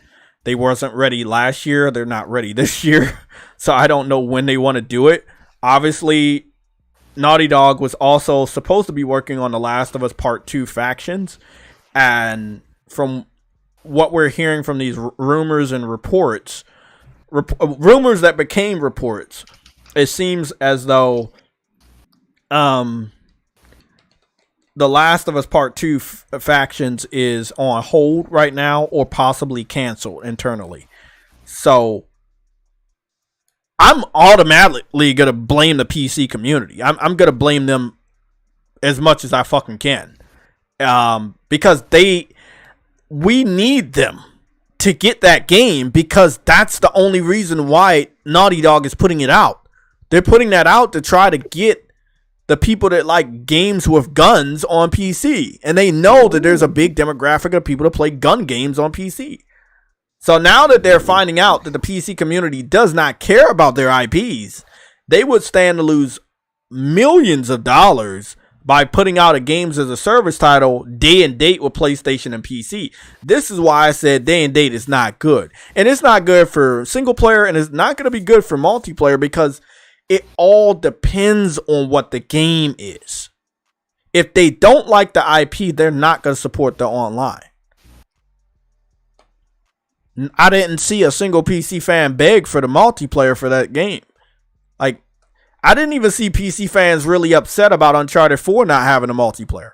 They wasn't ready last year. They're not ready this year. So I don't know when they want to do it. Obviously, Naughty Dog was also supposed to be working on The Last of Us Part 2 factions. And from what we're hearing from these rumors and reports, rumors that became reports, it seems as though The Last of Us Part 2 factions is on hold right now or possibly canceled internally. So I'm automatically going to blame the PC community. I'm going to blame them as much as I fucking can. Because we need them to get that game, because that's the only reason why Naughty Dog is putting it out. They're putting that out to try to get the people that like games with guns on PC. And they know that there's a big demographic of people that play gun games on PC. So now that they're finding out that the PC community does not care about their IPs, they would stand to lose millions of dollars by putting out a games as a service title day and date with PlayStation and PC. This is why I said day and date is not good. And it's not good for single player, and it's not going to be good for multiplayer, because it all depends on what the game is. If they don't like the IP, they're not going to support the online. I didn't see a single PC fan beg for the multiplayer for that game. Like, I didn't even see PC fans really upset about Uncharted 4 not having a multiplayer.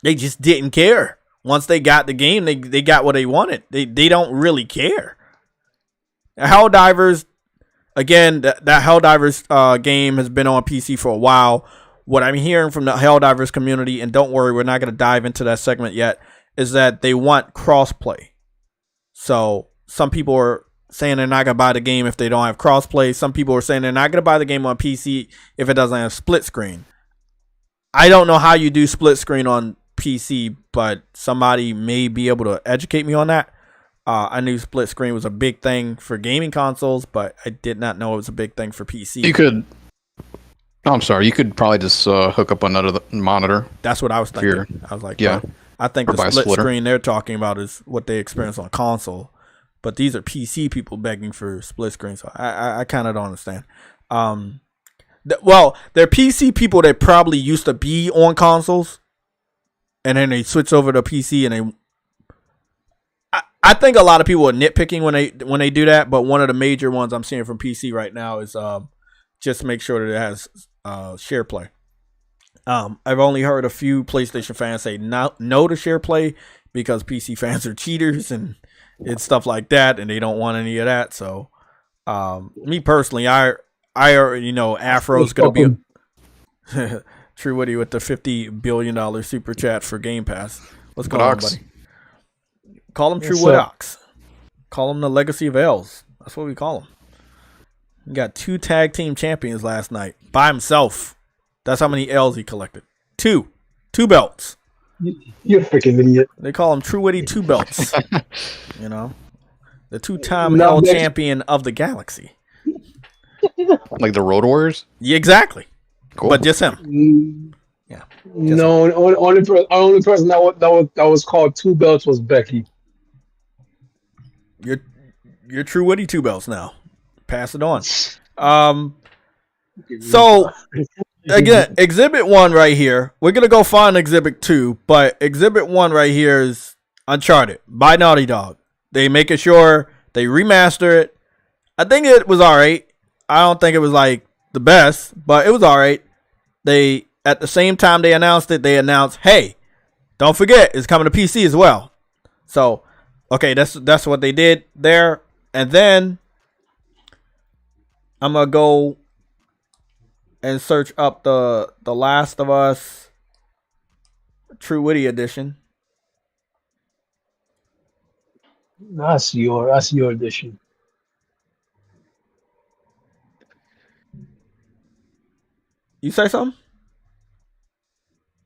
They just didn't care. Once they got the game, they got what they wanted. They don't really care. Helldivers, again, that Helldivers game has been on PC for a while. What I'm hearing from the Helldivers community, and don't worry, we're not going to dive into that segment yet, is that they want crossplay. So some people are saying they're not going to buy the game if they don't have crossplay. Some people are saying they're not going to buy the game on PC if it doesn't have split screen. I don't know how you do split screen on PC, but somebody may be able to educate me on that. I knew split screen was a big thing for gaming consoles, but I did not know it was a big thing for PC. You could. Oh, I'm sorry. You could probably just hook up another monitor. That's what I was thinking. I was like, yeah. Bro, I think the split screen they're talking about is what they experience on console, but these are PC people begging for split screen, so I kind of don't understand. Well, they're PC people that probably used to be on consoles, and then they switch over to PC, and they. I think a lot of people are nitpicking when they do that, but one of the major ones I'm seeing from PC right now is just make sure that it has share play. I've only heard a few PlayStation fans say no to share play because PC fans are cheaters and it's stuff like that, and they don't want any of that. So, me personally, I already know Afro's gonna be True Woody with the $50 billion super chat for Game Pass. What's going on, buddy? Call him True Woodox. Call him the Legacy of L's. That's what we call him. He got 2 tag team champions last night by himself. That's how many L's he collected. 2 belts. You're a freaking idiot. They call him True Witty 2 belts. You know, the 2-time L champion of the galaxy. Like the Road Warriors? Yeah, exactly. Cool. But just him. Yeah. Just no, him. only person that was called 2 belts was Becky. You're True Witty 2 belts now. Pass it on. So again, Exhibit 1 right here. We're gonna go find Exhibit 2, but Exhibit 1 right here is Uncharted by Naughty Dog. They making sure they remaster it. I think it was alright. I don't think it was like the best, but it was alright. They at the same time they announced it, they announced, hey, don't forget it's coming to PC as well. So okay, that's what they did there. And then I'm gonna go and search up the Last of Us True Witty edition. That's your edition. You say something?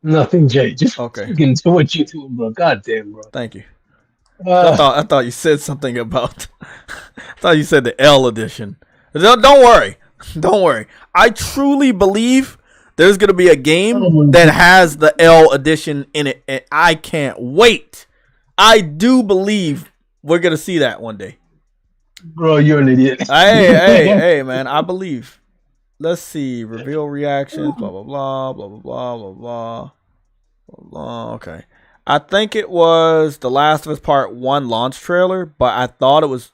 Nothing, Jay. Just okay. Getting to what you doing, bro. God damn, bro. Thank you. I thought you said something about. I thought you said the L edition. Don't worry. Don't worry. I truly believe there's gonna be a game that has the L edition in it, and I can't wait. I do believe we're gonna see that one day. Bro, you're an idiot. Hey, man. I believe. Let's see. Reveal reactions. Blah blah blah blah blah blah blah blah blah blah. Okay. I think it was The Last of Us Part 1 launch trailer, but I thought it was.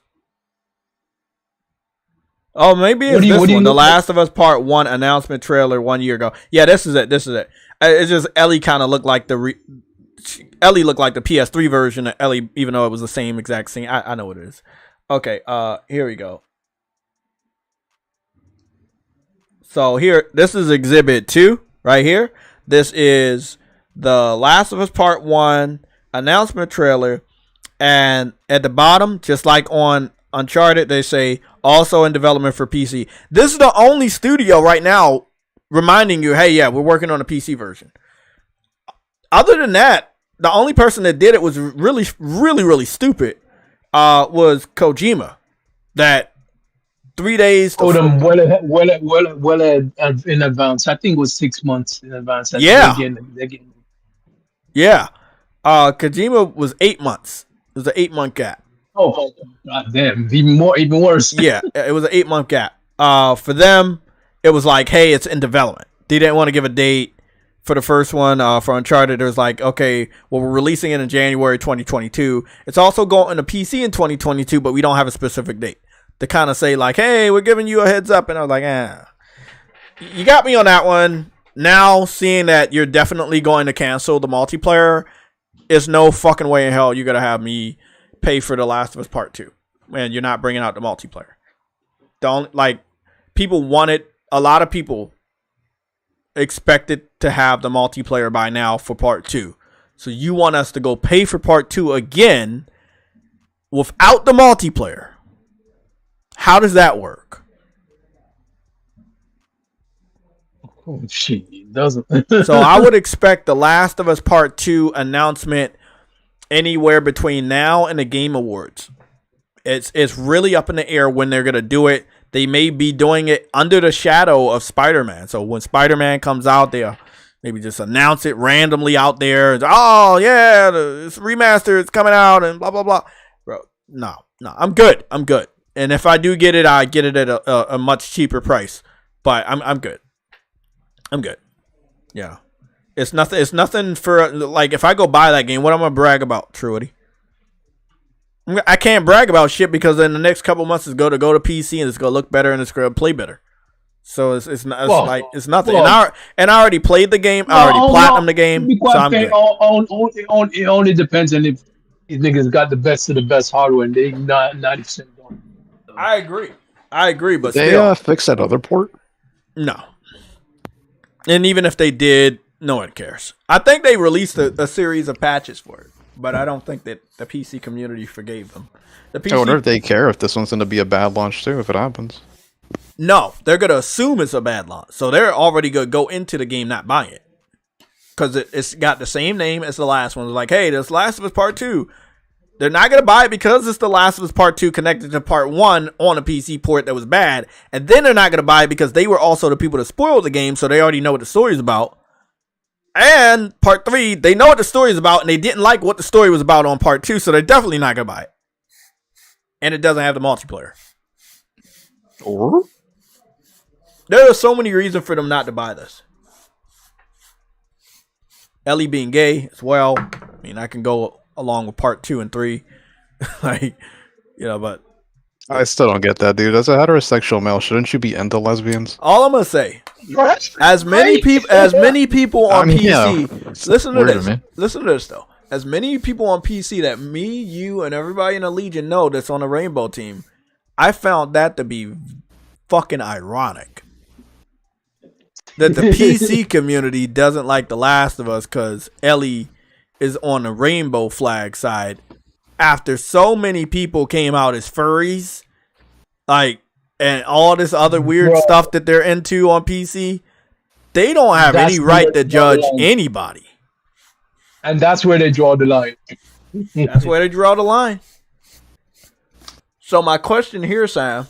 Oh, maybe it's this one. The Last of Us Part 1 announcement trailer 1 year ago. Yeah, this is it. It's just Ellie kind of looked like Ellie looked like the PS3 version of Ellie, even though it was the same exact scene. I know what it is. Okay, here we go. So this is Exhibit 2 right here. This is The Last of Us Part 1 announcement trailer. And at the bottom, just like on Uncharted, they say also in development for PC. This is the only studio right now reminding you, hey, yeah, we're working on a PC version. Other than that, the only person that did it was really, really, really stupid. Was Kojima. That 3 days. Well in advance. I think it was 6 months in advance. Yeah. They're getting... Yeah. Kojima was 8 months. It was an 8-month gap. Oh, God damn. Even worse. Yeah, it was an 8-month gap. For them, it was like, hey, it's in development. They didn't want to give a date for the first one. For Uncharted, it was like, okay, well, we're releasing it in January 2022. It's also going to PC in 2022, but we don't have a specific date. To kind of say like, hey, we're giving you a heads up. And I was like, you got me on that one. Now, seeing that you're definitely going to cancel the multiplayer, is no fucking way in hell you're going to have me pay for The Last of Us Part 2. Man, you're not bringing out the multiplayer. a lot of people expected to have the multiplayer by now for part 2. So you want us to go pay for part 2 again without the multiplayer. How does that work? Oh shit, it doesn't. So I would expect the Last of Us Part 2 announcement anywhere between now and the Game Awards. It's really up in the air when they're gonna do it. They may be doing it under the shadow of Spider-Man. So when Spider-Man comes out, they'll maybe just announce it randomly out there. Oh yeah, it's remastered, it's coming out, and blah blah blah. Bro, no, I'm good. And if I do get it, I get it at a much cheaper price. But I'm good. Yeah. It's nothing for, like, if I go buy that game, what am I gonna brag about, Truity? I can't brag about shit because in the next couple months it's going to go to PC and it's going to look better and it's going to play better. So it's nothing. Well, and I already played the game. I already platinumed the game. So I'm good. It only depends on if these niggas got the best of the best hardware and they not 90% done. I agree, but They still. fix that other port? No. And even if they did, no one cares. I think they released a series of patches for it, but I don't think that the PC community forgave them. I wonder if they care if this one's going to be a bad launch too, if it happens. No, they're going to assume it's a bad launch. So they're already going to go into the game not buying it. Because it's got the same name as the last one. It's like, hey, this Last of Us Part 2. They're not going to buy it because it's the Last of Us Part 2 connected to Part 1 on a PC port that was bad. And then they're not going to buy it because they were also the people that spoiled the game, so they already know what the story's about. And Part 3, they know what the story's about, and they didn't like what the story was about on Part 2, so they're definitely not going to buy it. And it doesn't have the multiplayer. Or? There are so many reasons for them not to buy this. Ellie being gay as well. I mean, I can go along with Part 2 and 3. Like, you know, but I still don't get that, dude. As a heterosexual male, shouldn't you be into lesbians? all I'm going to say, as many people on PC, listen to this. Listen to this, though. As many people on PC that me, you, and everybody in the Legion know that's on the Rainbow team, I found that to be fucking ironic. That the PC community doesn't like The Last of Us because Ellie is on the Rainbow flag side after so many people came out as furries, like, and all this other weird stuff that they're into on PC. They don't have any right to judge anybody. And that's where they draw the line. That's where they draw the line. So my question here, Sam,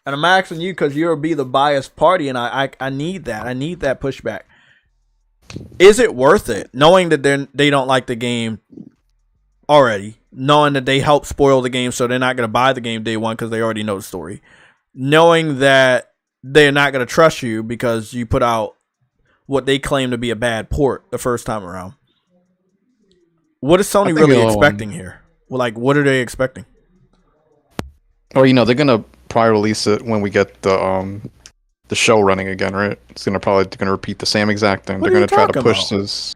and I'm asking you because you'll be the biased party, and I need that. I need that pushback. Is it worth it, knowing that they don't like the game already, knowing that they helped spoil the game, so they're not going to buy the game day one because they already know the story, knowing that they're not going to trust you because you put out what they claim to be a bad port the first time around? What is Sony really expecting here? Well, like, what are they expecting? Well, you know, they're gonna probably release it when we get the show running again, right? It's gonna repeat the same exact thing. What They're are gonna you try to talking push about? this.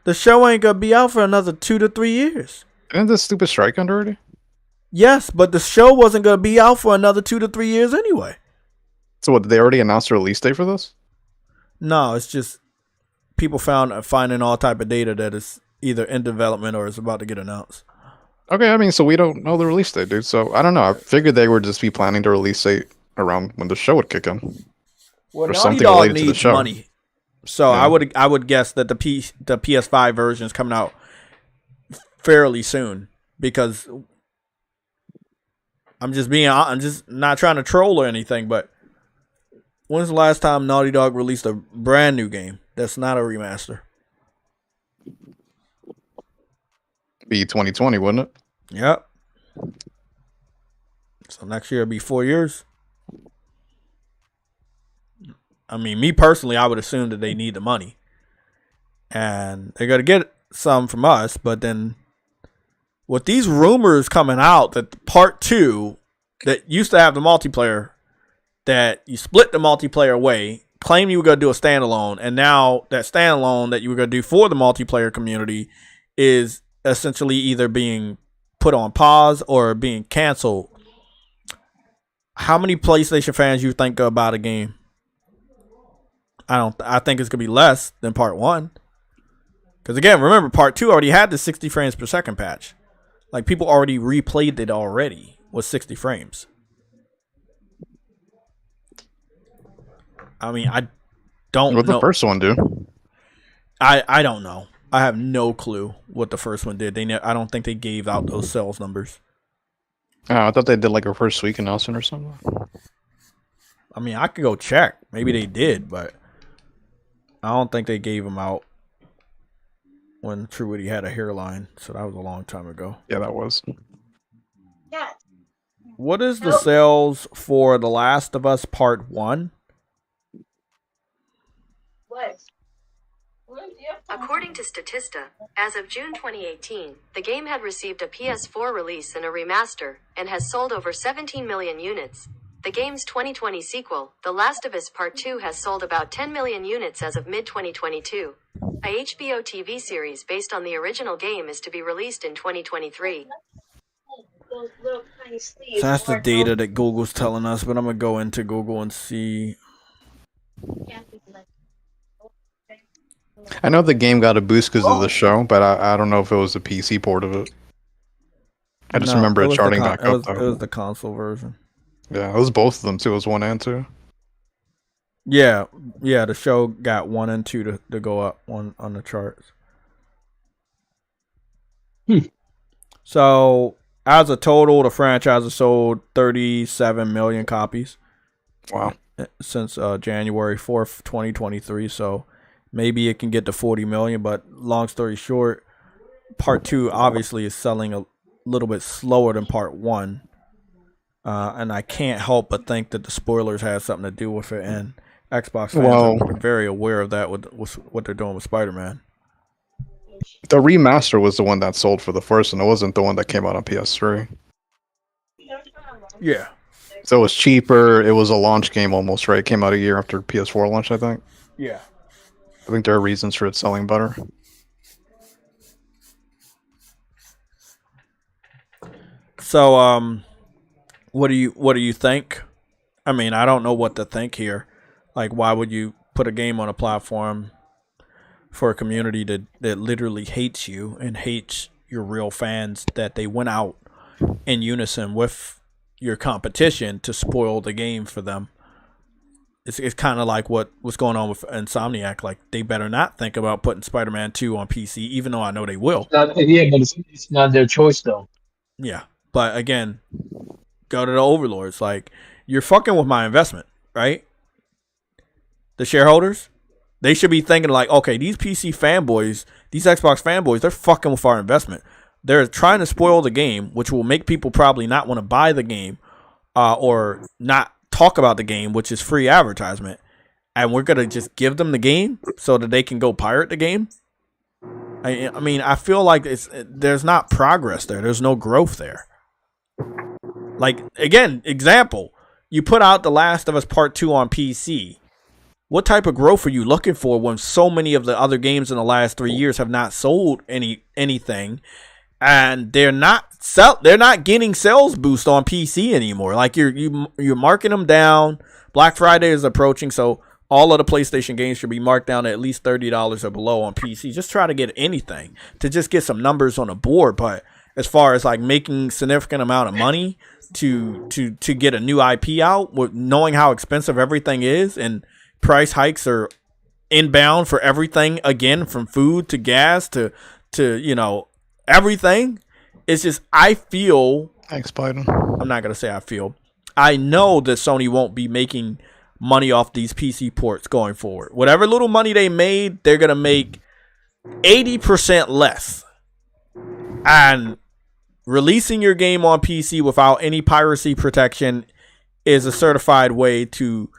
The show ain't gonna be out for another 2 to 3 years. Isn't this stupid strike under already? Yes, but the show wasn't gonna be out for another 2 to 3 years anyway. So what? Did they already announced a release date for this? No, it's just people finding all type of data that is either in development or is about to get announced. Okay, I mean, so we don't know the release date, dude. So I don't know. I figured they would just be planning to release it around when the show would kick in. Well, or Naughty something Dog related to the needs show. money, so Yeah. I would guess that the PS5 version is coming out fairly soon because I'm just not trying to troll or anything, but when's the last time Naughty Dog released a brand new game that's not a remaster? Be 2020, wouldn't it? Yep. So next year it'll be 4 years. I mean, me personally, I would assume that they need the money. And they're going to get some from us. But then with these rumors coming out that Part 2 that used to have the multiplayer, that you split the multiplayer away, claim you were going to do a standalone, and now that standalone that you were going to do for the multiplayer community is essentially either being put on pause or being canceled. how many PlayStation fans you think about a game? I think it's gonna be less than part 1. Because again, remember part 2 already had the 60 frames per second patch. Like people already replayed it already with 60 frames. I mean, I don't know. What the first one do? I don't know. I have no clue what the first one did. I don't think they gave out those sales numbers. Oh, I thought they did like a first week announcement or something. I mean, I could go check. Maybe they did, but I don't think they gave them out when Truity had a hairline. So that was a long time ago. Yeah, that was. What is the sales for The Last of Us Part 1? According to Statista, as of June 2018, the game had received a PS4 release and a remaster, and has sold over 17 million units. The game's 2020 sequel, The Last of Us Part 2, has sold about 10 million units as of mid-2022. A HBO TV series based on the original game is to be released in 2023. So that's the data that Google's telling us, but I'm going to go into Google and see. I know the game got a boost because of the show, but I don't know if it was the PC port of it. I just remember it charting back up, though. It was the console version. Yeah, it was both of them, too. It was 1 and 2. Yeah, the show got 1 and 2 to go up on the charts. So, as a total, the franchise has sold 37 million copies. Wow. Since January 4th, 2023. So, maybe it can get to 40 million, but long story short, Part 2 obviously is selling a little bit slower than Part 1. And I can't help but think that the spoilers had something to do with it, and Xbox fans are very aware of that with what they're doing with Spider-Man. The remaster was the one that sold for the first, and it wasn't the one that came out on PS3. Yeah. So it was cheaper. It was a launch game almost, right? It came out a year after PS4 launch, I think. Yeah. I think there are reasons for it selling better. So, what do you think? I mean, I don't know what to think here. Like, why would you put a game on a platform for a community that literally hates you and hates your real fans, that they went out in unison with your competition to spoil the game for them? It's kind of like what's going on with Insomniac. Like, they better not think about putting Spider-Man 2 on PC, even though I know they will. But it's not their choice, though. Yeah, but again, go to the overlords. Like, you're fucking with my investment, right? The shareholders, they should be thinking like, okay, these PC fanboys, these Xbox fanboys, they're fucking with our investment. They're trying to spoil the game, which will make people probably not want to buy the game, or not talk about the game, which is free advertisement. And we're gonna just give them the game so that they can go pirate the game. I mean, I feel like there's not progress there. There's no growth there. Like, again, example, you put out The Last of Us Part 2 on PC. What type of growth are you looking for when so many of the other games in the last 3 years have not sold anything, and they're not getting sales boost on PC anymore? Like, you're marking them down. Black Friday is approaching, so all of the PlayStation games should be marked down at least $30 or below on PC. Just try to get anything to just get some numbers on the board. But as far as like making significant amount of money to get a new IP out, with knowing how expensive everything is, and price hikes are inbound for everything, again, from food to gas to everything. It's just, I feel, Thanks, Biden. I'm not gonna say I feel, I know that Sony won't be making money off these PC ports going forward. Whatever little money they made, they're gonna make 80% less. And releasing your game on PC without any piracy protection is a certified way to,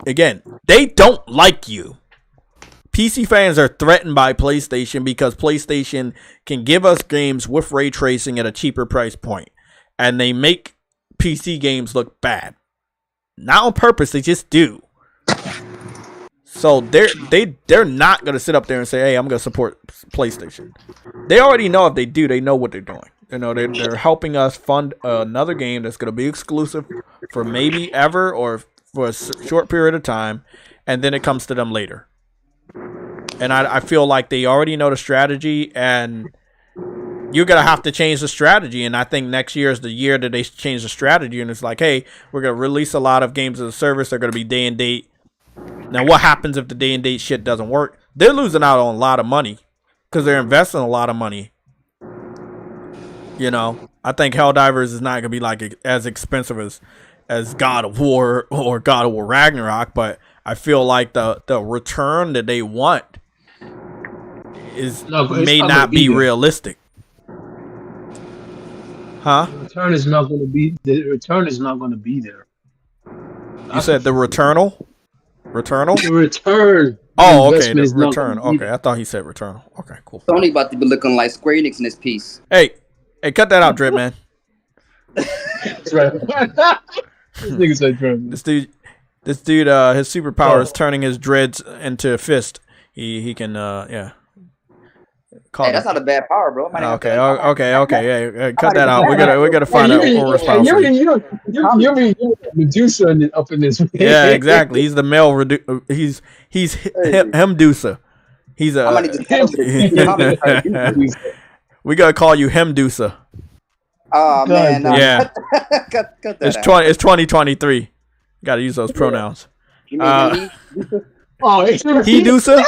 again, they don't like you. PC fans are threatened by PlayStation because PlayStation can give us games with ray tracing at a cheaper price point, and they make PC games look bad. Not on purpose, they just do. So they're not gonna sit up there and say, "Hey, I'm gonna support PlayStation." They already know if they do, they know what they're doing. You know, they're helping us fund another game that's going to be exclusive for maybe ever or for a short period of time, and then it comes to them later. And I feel like they already know the strategy, and you're going to have to change the strategy. And I think next year is the year that they change the strategy, and it's like, hey, we're going to release a lot of games as a service. They're going to be day and date. Now, what happens if the day and date shit doesn't work? They're losing out on a lot of money because they're investing a lot of money. You know, I think Helldivers is not going to be like as expensive as God of War or God of War Ragnarok, but I feel like the return that they want may not be realistic. Huh? The return is not going to be. The return is not going to be there. You said the Returnal? Returnal? The return. Oh, okay. The return. Okay, I thought he said Returnal. Okay, cool. Sony about to be looking like Square Enix in this piece. Hey, cut that out, Drip Man. That's right. This nigga said Drip. This dude, his superpower is turning his dreads into a fist. He can, yeah. Hey, that's not a bad power, bro. Okay. Yeah, cut that out. We gotta find out what response. You mean Medusa up in this? Yeah, exactly. He's the male. He's Hemdusa. He's a. We gotta call you Hemdusa. Oh man, no. Yeah. cut that It's out. It's 2023. Gotta use those pronouns. You mean He Dusa.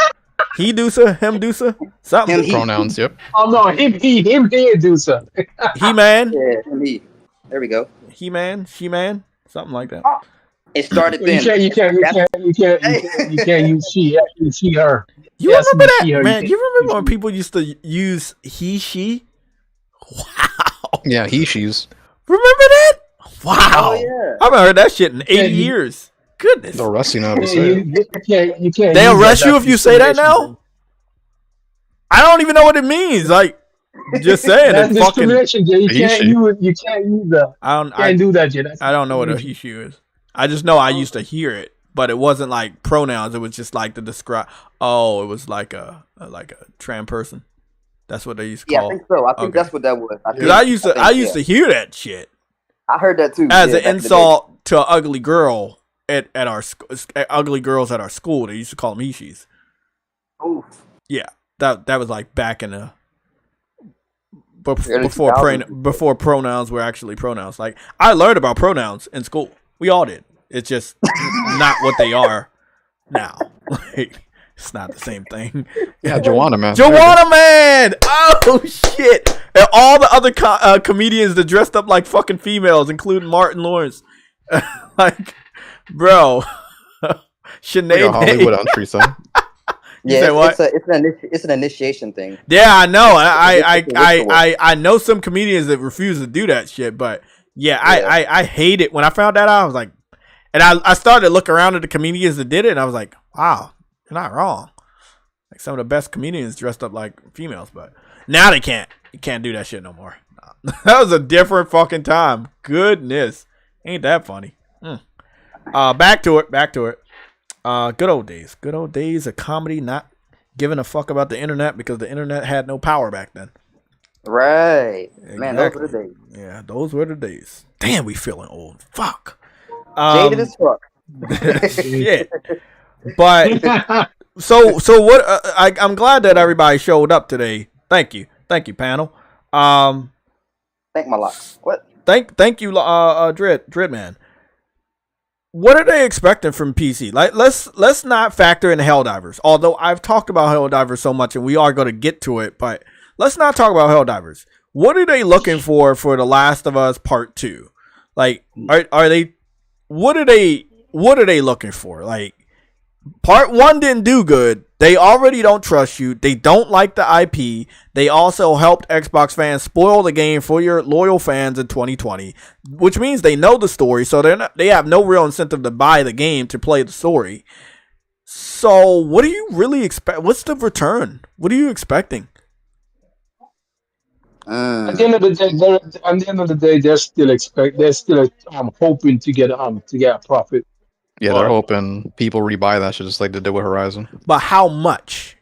He Dusa, him Dusa, something. Pronouns, yep. Oh no, him, Medusa. He man. Yeah, me. There we go. He man, she man, something like that. It started then. You can't use she. She, her. You remember that, man? You remember when people used to use he, she? Wow. Yeah, she's. Remember that? Wow. Oh, yeah. I haven't heard that shit in 80 years. Goodness. They'll arrest you now if you say it. You can't. They arrest you if you say that now? I don't even know what it means. Like, just saying that's it. Fucking. Jay. You can't use that. I do that, Jay. I don't know what a he, she is. I just know I used to hear it, but it wasn't like pronouns. It was just like to describe. Oh, it was like a trans person. That's what they used to call. Yeah, I think so. I think that's what that was. I used to hear that shit. I heard that too. As an insult to an ugly girl at our ugly girls at our school. They used to call them he-she's. Oof. Yeah, that was like back in the before pronouns were actually pronouns. Like, I learned about pronouns in school. We all did. It's just not what they are now. Like, it's not the same thing. Yeah, Joanna Man. Joanna Man! Oh, shit! And all the other comedians that dressed up like fucking females, including Martin Lawrence. Like, bro. Sinead. Like a Hollywood entry, son. Yeah, it's an initiation thing. Yeah, I know. I know some comedians that refuse to do that shit, but yeah. I hate it. When I found that out, I was like, and I started to look around at the comedians that did it, and I was like, wow, you're not wrong. Like, some of the best comedians dressed up like females, but now they can't. You can't do that shit no more. That was a different fucking time. Goodness, ain't that funny? Back to it. Good old days. Good old days of comedy, not giving a fuck about the internet because the internet had no power back then. Right. Exactly. Man, those were the days. Yeah, those were the days. Damn, we feeling old. Fuck. Jaded as fuck. Shit. But so what? I'm glad that everybody showed up today. Thank you, panel. Thank my lot. What? Thank you, Dread Man. What are they expecting from PC? Like, let's not factor in Helldivers. Although I've talked about Helldivers so much, and we are going to get to it, but let's not talk about Helldivers. What are they looking for The Last of Us Part 2? Like, are they? What are they looking for? Like, Part 1 didn't do good. They already don't trust you. They don't like the IP. They also helped Xbox fans spoil the game for your loyal fans in 2020, which means they know the story, so they have no real incentive to buy the game to play the story. So, what do you really expect? What's the return? What are you expecting? At the end of the day, they're still hoping to get a profit. Yeah, they're hoping people rebuy that shit just like they did with Horizon. But how much?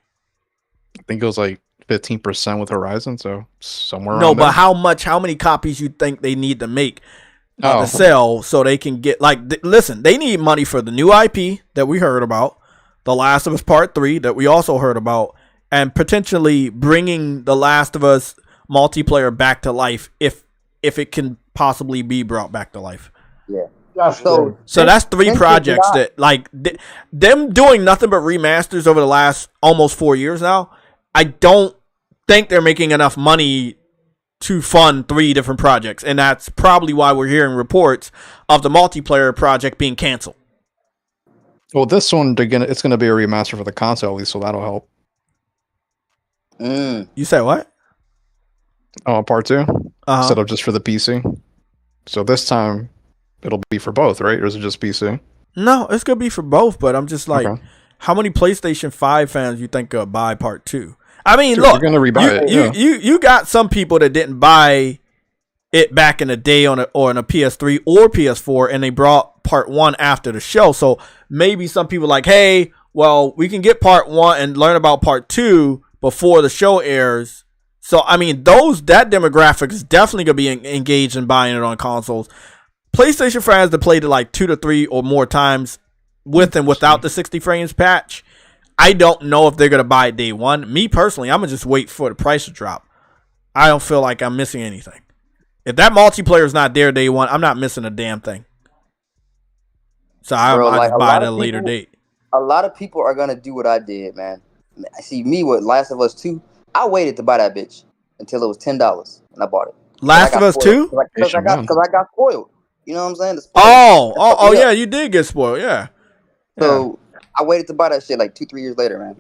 I think it was like 15% with Horizon, so somewhere No, around but there. how many copies you think they need to make Oh. to sell so they can get listen, they need money for the new IP that we heard about, The Last of Us Part 3 that we also heard about, and potentially bringing The Last of Us multiplayer back to life if it can possibly be brought back to life. Yeah. So So that's 3 projects that them doing nothing but remasters over the last almost 4 years now. I don't think they're making enough money to fund 3 different projects, and that's probably why we're hearing reports of the multiplayer project being canceled. Well, this one it's gonna be a remaster for the console, at least, so that'll help. You said what? Oh, part 2 instead of just for the PC. So this time it'll be for both, right? Or is it just PC? No, it's gonna be for both, but I'm just like, Okay. how many PlayStation 5 fans you think could buy part 2? I mean, Dude, look, you're gonna rebuy it. Yeah. you got some people that didn't buy it back in the day on a PS3 or PS4, and they brought part 1 after the show. So maybe some people like, hey, well, we can get part 1 and learn about part 2 before the show airs. So I mean, that demographic is definitely gonna be engaged in buying it on consoles. PlayStation fans that played it like 2 to 3 or more times with and without the 60 frames patch, I don't know if they're gonna buy it day one. Me personally, I'm gonna just wait for the price to drop. I don't feel like I'm missing anything. If that multiplayer is not there day one, I'm not missing a damn thing. So I'll just buy it at a later date. A lot of people are gonna do what I did, man. I see me with Last of Us 2. I waited to buy that bitch until it was $10, and I bought it. Last of Us 2? Because I got spoiled. You know what I'm saying? Oh, yeah, you did get spoiled, yeah. So I waited to buy that shit like 2-3 years later, man.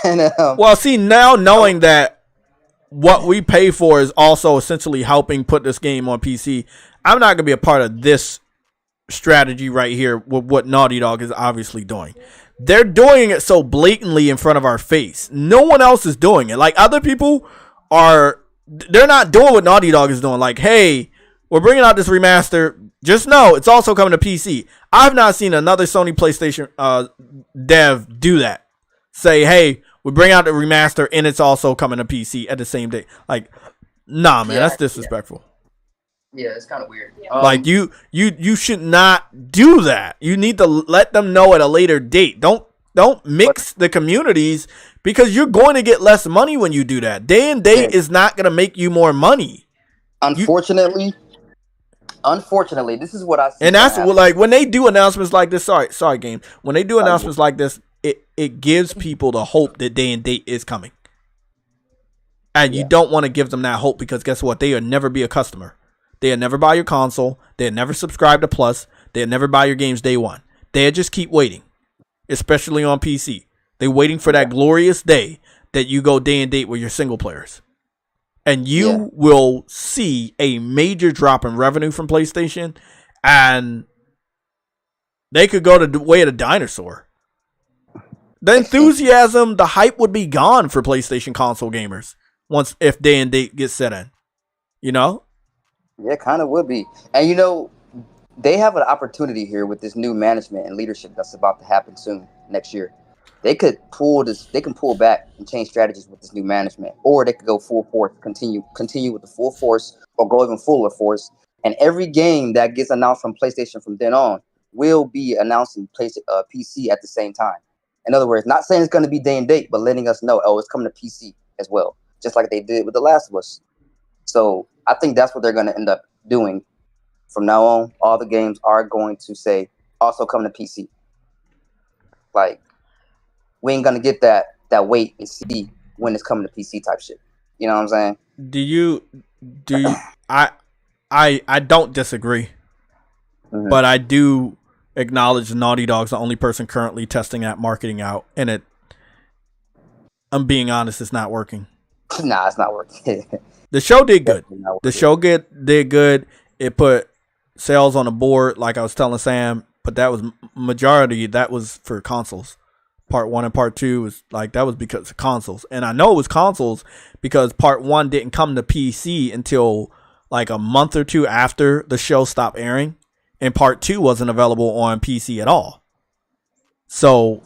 And, well, see, now knowing that what we pay for is also essentially helping put this game on PC, I'm not gonna be a part of this strategy right here with what Naughty Dog is obviously doing. They're doing it so blatantly in front of our face. No one else is doing it. Like, other people they're not doing what Naughty Dog is doing. Like, hey, we're bringing out this remaster. Just know it's also coming to PC. I've not seen another Sony PlayStation dev do that. Say, hey, we bring out the remaster and it's also coming to PC at the same day. Like, nah, man, that's disrespectful. Yeah, it's kind of weird. Like, you should not do that. You need to let them know at a later date. Don't mix the communities, because you're going to get less money when you do that. Day and date is not going to make you more money. Unfortunately, this is what I see. And that's like when they do announcements like this. Sorry, game. When they do announcements like this, it gives people the hope that day and date is coming. And you don't want to give them that hope, because guess what? They'll never be a customer. They'll never buy your console. They'll never subscribe to Plus. They'll never buy your games day one. They'll just keep waiting, especially on PC. They're waiting for that glorious day that you go day and date with your single players. And you will see a major drop in revenue from PlayStation, and they could go the way of the dinosaur. The enthusiasm, the hype would be gone for PlayStation console gamers if day and date gets set in. You know? Yeah, kind of would be. And you know, they have an opportunity here with this new management and leadership that's about to happen soon next year. They could pull back and change strategies with this new management, or they could go full force, continue with the full force, or go even fuller force. And every game that gets announced from PlayStation from then on will be announcing PC at the same time. In other words, not saying it's going to be day and date, but letting us know, it's coming to PC as well, just like they did with The Last of Us. So I think that's what they're going to end up doing. From now on, all the games are going to say also coming to PC. Like, we ain't gonna get that wait and see when it's coming to PC type shit. You know what I'm saying? Do you I don't disagree. Mm-hmm. But I do acknowledge Naughty Dog's the only person currently testing that marketing out, and I'm being honest, it's not working. Nah, it's not working. The show did good. The show did good. It put sales on the board, like I was telling Sam, but that was majority. That was for consoles. Part 1 and Part 2 was like, that was because of consoles. And I know it was consoles because Part 1 didn't come to PC until like a month or two after the show stopped airing. And Part 2 wasn't available on PC at all. So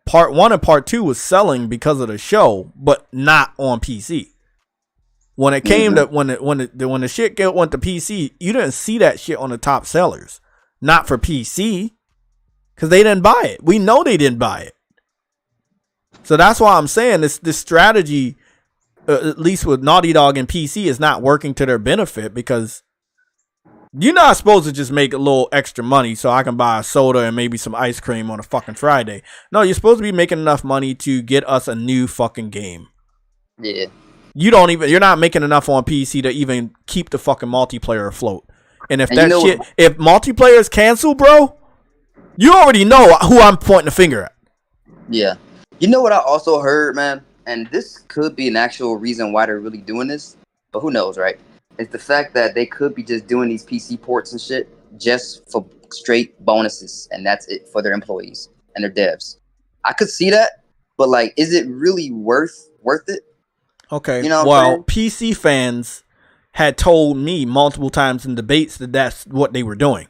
part 1 and part 2 was selling because of the show, but not on PC. When it came to when the shit went to PC, you didn't see that shit on the top sellers. Not for PC, because they didn't buy it. We know they didn't buy it. So that's why I'm saying this strategy, at least with Naughty Dog and PC, is not working to their benefit, because you're not supposed to just make a little extra money so I can buy a soda and maybe some ice cream on a fucking Friday. No, you're supposed to be making enough money to get us a new fucking game. Yeah. You're not making enough on PC to even keep the fucking multiplayer afloat. And if if multiplayer is canceled, bro, you already know who I'm pointing the finger at. Yeah. You know what I also heard, man? And this could be an actual reason why they're really doing this, but who knows, right? It's the fact that they could be just doing these PC ports and shit just for straight bonuses, and that's it for their employees and their devs. I could see that, but like, is it really worth it? Okay. You know well, PC fans had told me multiple times in debates that that's what they were doing.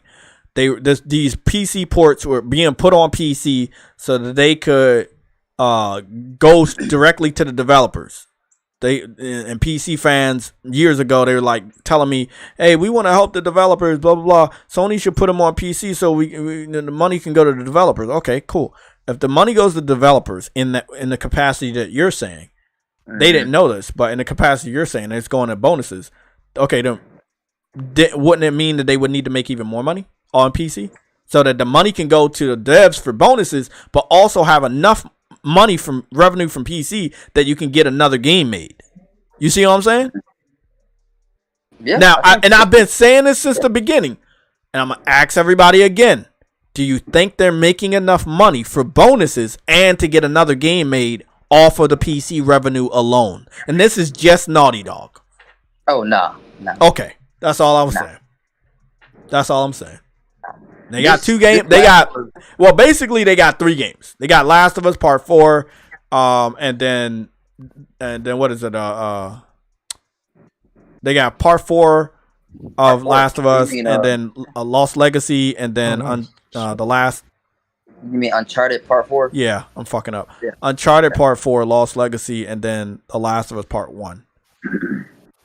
These PC ports were being put on PC so that they could go directly to the developers. And PC fans years ago, they were like telling me, "Hey, we want to help the developers, blah blah blah. Sony should put them on PC so the money can go to the developers." Okay, cool. If the money goes to developers in the capacity that you're saying, they didn't know this, but in the capacity you're saying, it's going to bonuses. Okay, then wouldn't it mean that they would need to make even more money on PC so that the money can go to the devs for bonuses, but also have enough money from revenue from PC that you can get another game made? You see what I'm saying? Yeah. Now, I've been saying this since the beginning, and I'm gonna ask everybody again: do you think they're making enough money for bonuses and to get another game made off of the PC revenue alone? And this is just Naughty Dog. Oh, no. Okay, that's all I was saying. That's all I'm saying. They got 2 games. Basically they got 3 games. They got Last of Us Part 4, and then what is it? They got Part 4 of Last of Us, and then Lost Legacy, and then the last. You mean Uncharted Part 4? Yeah, I'm fucking up. Yeah. Uncharted Part 4, Lost Legacy, and then The Last of Us Part 1.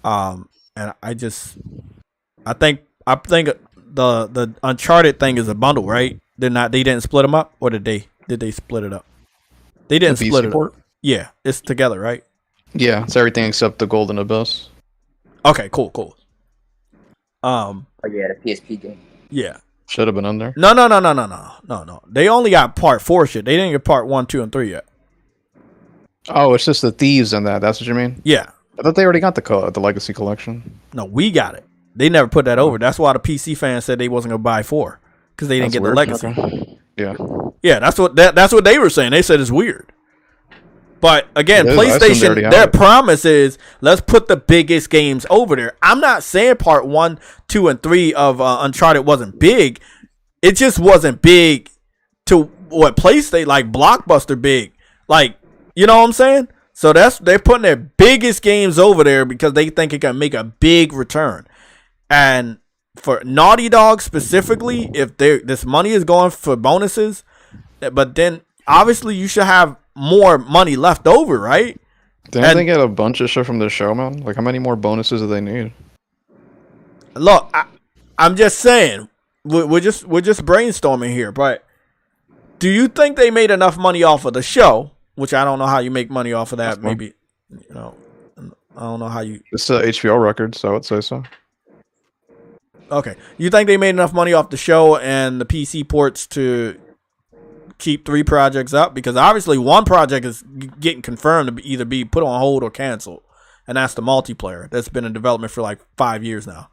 And I think the Uncharted thing is a bundle, right? They didn't split them up, or did they split it up? They didn't split it up. Yeah, it's together, right? Yeah, it's everything except the Golden Abyss. Okay, cool. Oh yeah, the PSP game. Yeah. Should have been on there. No. They only got Part 4 shit. They didn't get Part 1, 2, and 3 yet. Oh, it's just the thieves in that. That's what you mean? Yeah. I thought they already got the Legacy Collection. No, we got it. They never put that over. That's why the PC fans said they wasn't gonna buy 4 because they didn't get the Legacy. Okay. Yeah. That's what they were saying. They said it's weird. But again, PlayStation, their promise is let's put the biggest games over there. I'm not saying Part 1, 2, and 3 of Uncharted wasn't big. It just wasn't big to what PlayStation, like blockbuster big. Like, you know what I'm saying? So they're putting their biggest games over there because they think it can make a big return. And for Naughty Dog specifically, if this money is going for bonuses, but then obviously you should have more money left over, right? Didn't they get a bunch of shit from the show, man? Like, how many more bonuses do they need? Look, I'm just saying, we're just brainstorming here, but do you think they made enough money off of the show? Which I don't know how you make money off of that. Maybe, I don't know how you. It's a HBO record, so I would say so. Okay, you think they made enough money off the show and the PC ports to keep 3 projects up? Because obviously one project is getting confirmed to either be put on hold or canceled, and that's the multiplayer that's been in development for like 5 years now.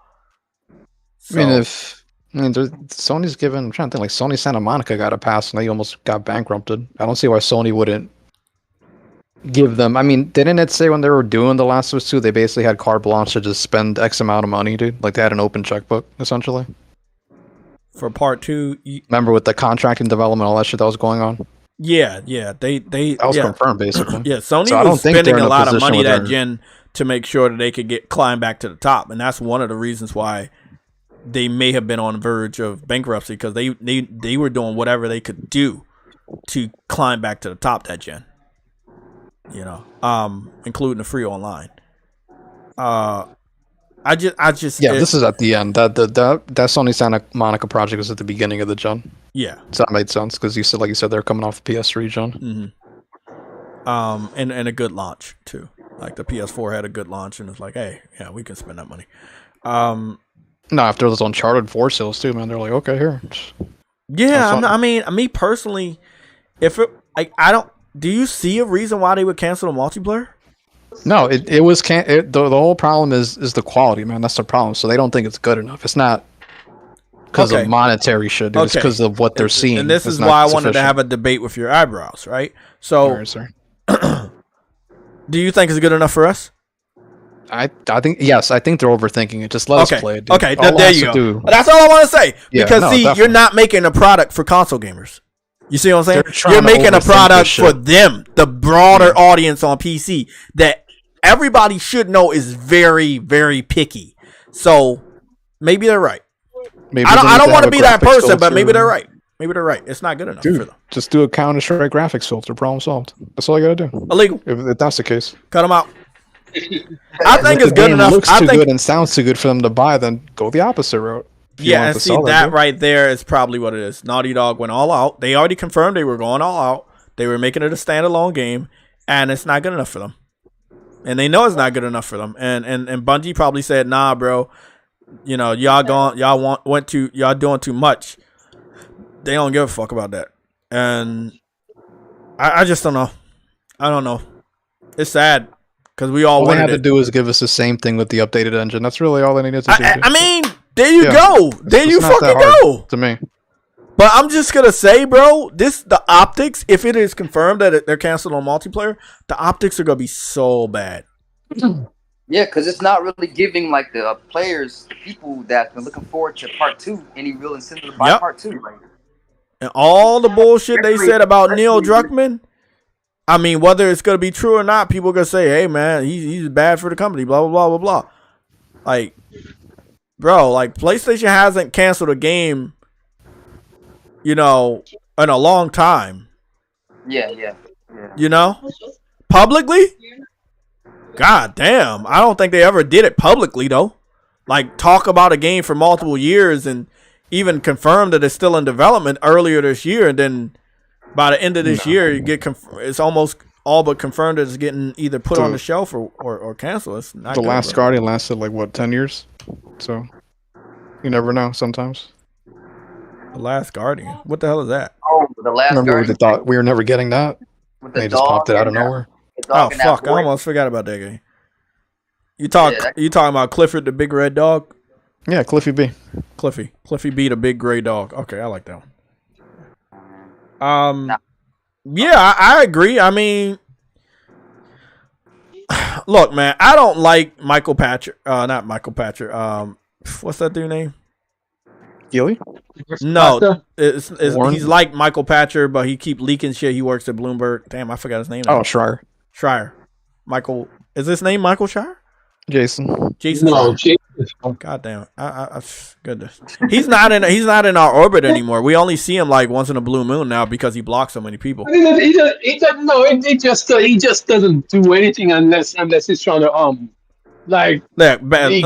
So, Sony's given. I'm trying to think. Like, Sony Santa Monica got a pass, and they almost got bankrupted. I don't see why Sony wouldn't give them. I mean, didn't it say when they were doing The Last of Us 2, they basically had carte blanche to just spend X amount of money, dude? Like, they had an open checkbook, essentially. For Part 2, remember with the contract and development, all that shit that was going on? Yeah. That was confirmed, basically. Yeah, Sony was spending a lot of money that gen to make sure that they could climb back to the top, and that's one of the reasons why they may have been on the verge of bankruptcy, because they were doing whatever they could do to climb back to the top that gen. You know, including the free online. I just this is at the end. That Sony Santa Monica project was at the beginning of the gen. Yeah, so that made sense because you said, like you said, they're coming off the PS3 gen. Mm-hmm. And a good launch too. Like the PS4 had a good launch, and it's like, hey, yeah, we can spend that money. No, after those Uncharted 4 sales too, man, they're like, okay, here. Yeah, I mean, me personally, if it, like, I don't. Do you see a reason why they would cancel the multiplayer? No, it was the whole problem is the quality, man. That's the problem. So they don't think it's good enough. It's not because of monetary shit. It's because of what they're seeing. And this is why I wanted to have a debate with your eyebrows, right? So, do you think it's good enough for us? I think yes. I think they're overthinking it. Just let us play it. Dude. Okay, there you go. That's all I want to say. Because you're not making a product for console gamers. You see what I'm saying? You're making a product for them, the broader audience on PC that everybody should know is very, very picky. So maybe they're right. I don't want to be that person, but maybe they're right. Maybe they're right. It's not good enough for them. Just do a Counter-Strike graphics filter. Problem solved. That's all you gotta do. Illegal. If that's the case. Cut them out. I think it's good enough. Looks too good and sounds too good for them to buy. Then go the opposite route. Yeah, and see that right there is probably what it is. Naughty Dog went all out. They already confirmed they were going all out. They were making it a standalone game, and it's not good enough for them. And they know it's not good enough for them. And Bungie probably said, "Nah, bro, you know, y'all doing too much." They don't give a fuck about that. And I just don't know. I don't know. It's sad because we all they had to do is give us the same thing with the updated engine. That's really all they needed to do. I mean. There you go. There you fucking go. To me. But I'm just going to say, bro, the optics, if it is confirmed that they're canceled on multiplayer, the optics are going to be so bad. Yeah, because it's not really giving like the players, the people that's been looking forward to part 2, any real incentive to buy part 2. Right? And all the bullshit they said about Neil Druckmann, I mean, whether it's going to be true or not, people are going to say, hey, man, he's bad for the company, blah, blah, blah, blah, blah. Like... Bro, like, PlayStation hasn't canceled a game, you know, in a long time. Yeah. You know? Publicly? God damn. I don't think they ever did it publicly, though. Like, talk about a game for multiple years and even confirm that it's still in development earlier this year. And then by the end of this year, you get it's almost all but confirmed that it's getting either put on the shelf or canceled. It's not the Last Guardian lasted, like, what, 10 years? So, you never know sometimes. The Last Guardian? What the hell is that? Oh, the Last Guardian. Remember, they thought we were never getting that? They just popped it out of nowhere. Oh, fuck. I almost forgot about that game. You talking about Clifford the big red dog? Yeah, Cliffy B. Cliffy B the big gray dog. Okay, I like that one. Yeah, I agree. I mean... Look, man, I don't like Michael Patcher. Not Michael Patcher. What's that dude name? Gilly? No, he's like Michael Patcher, but he keep leaking shit. He works at Bloomberg. Damn, I forgot his name. Oh, Schreier. Michael. Is his name Michael Schreier? Jason. No, Jason. God damn. I goodness. He's not in our orbit anymore. We only see him like once in a blue moon now because he blocks so many people. He just doesn't do anything unless he's trying to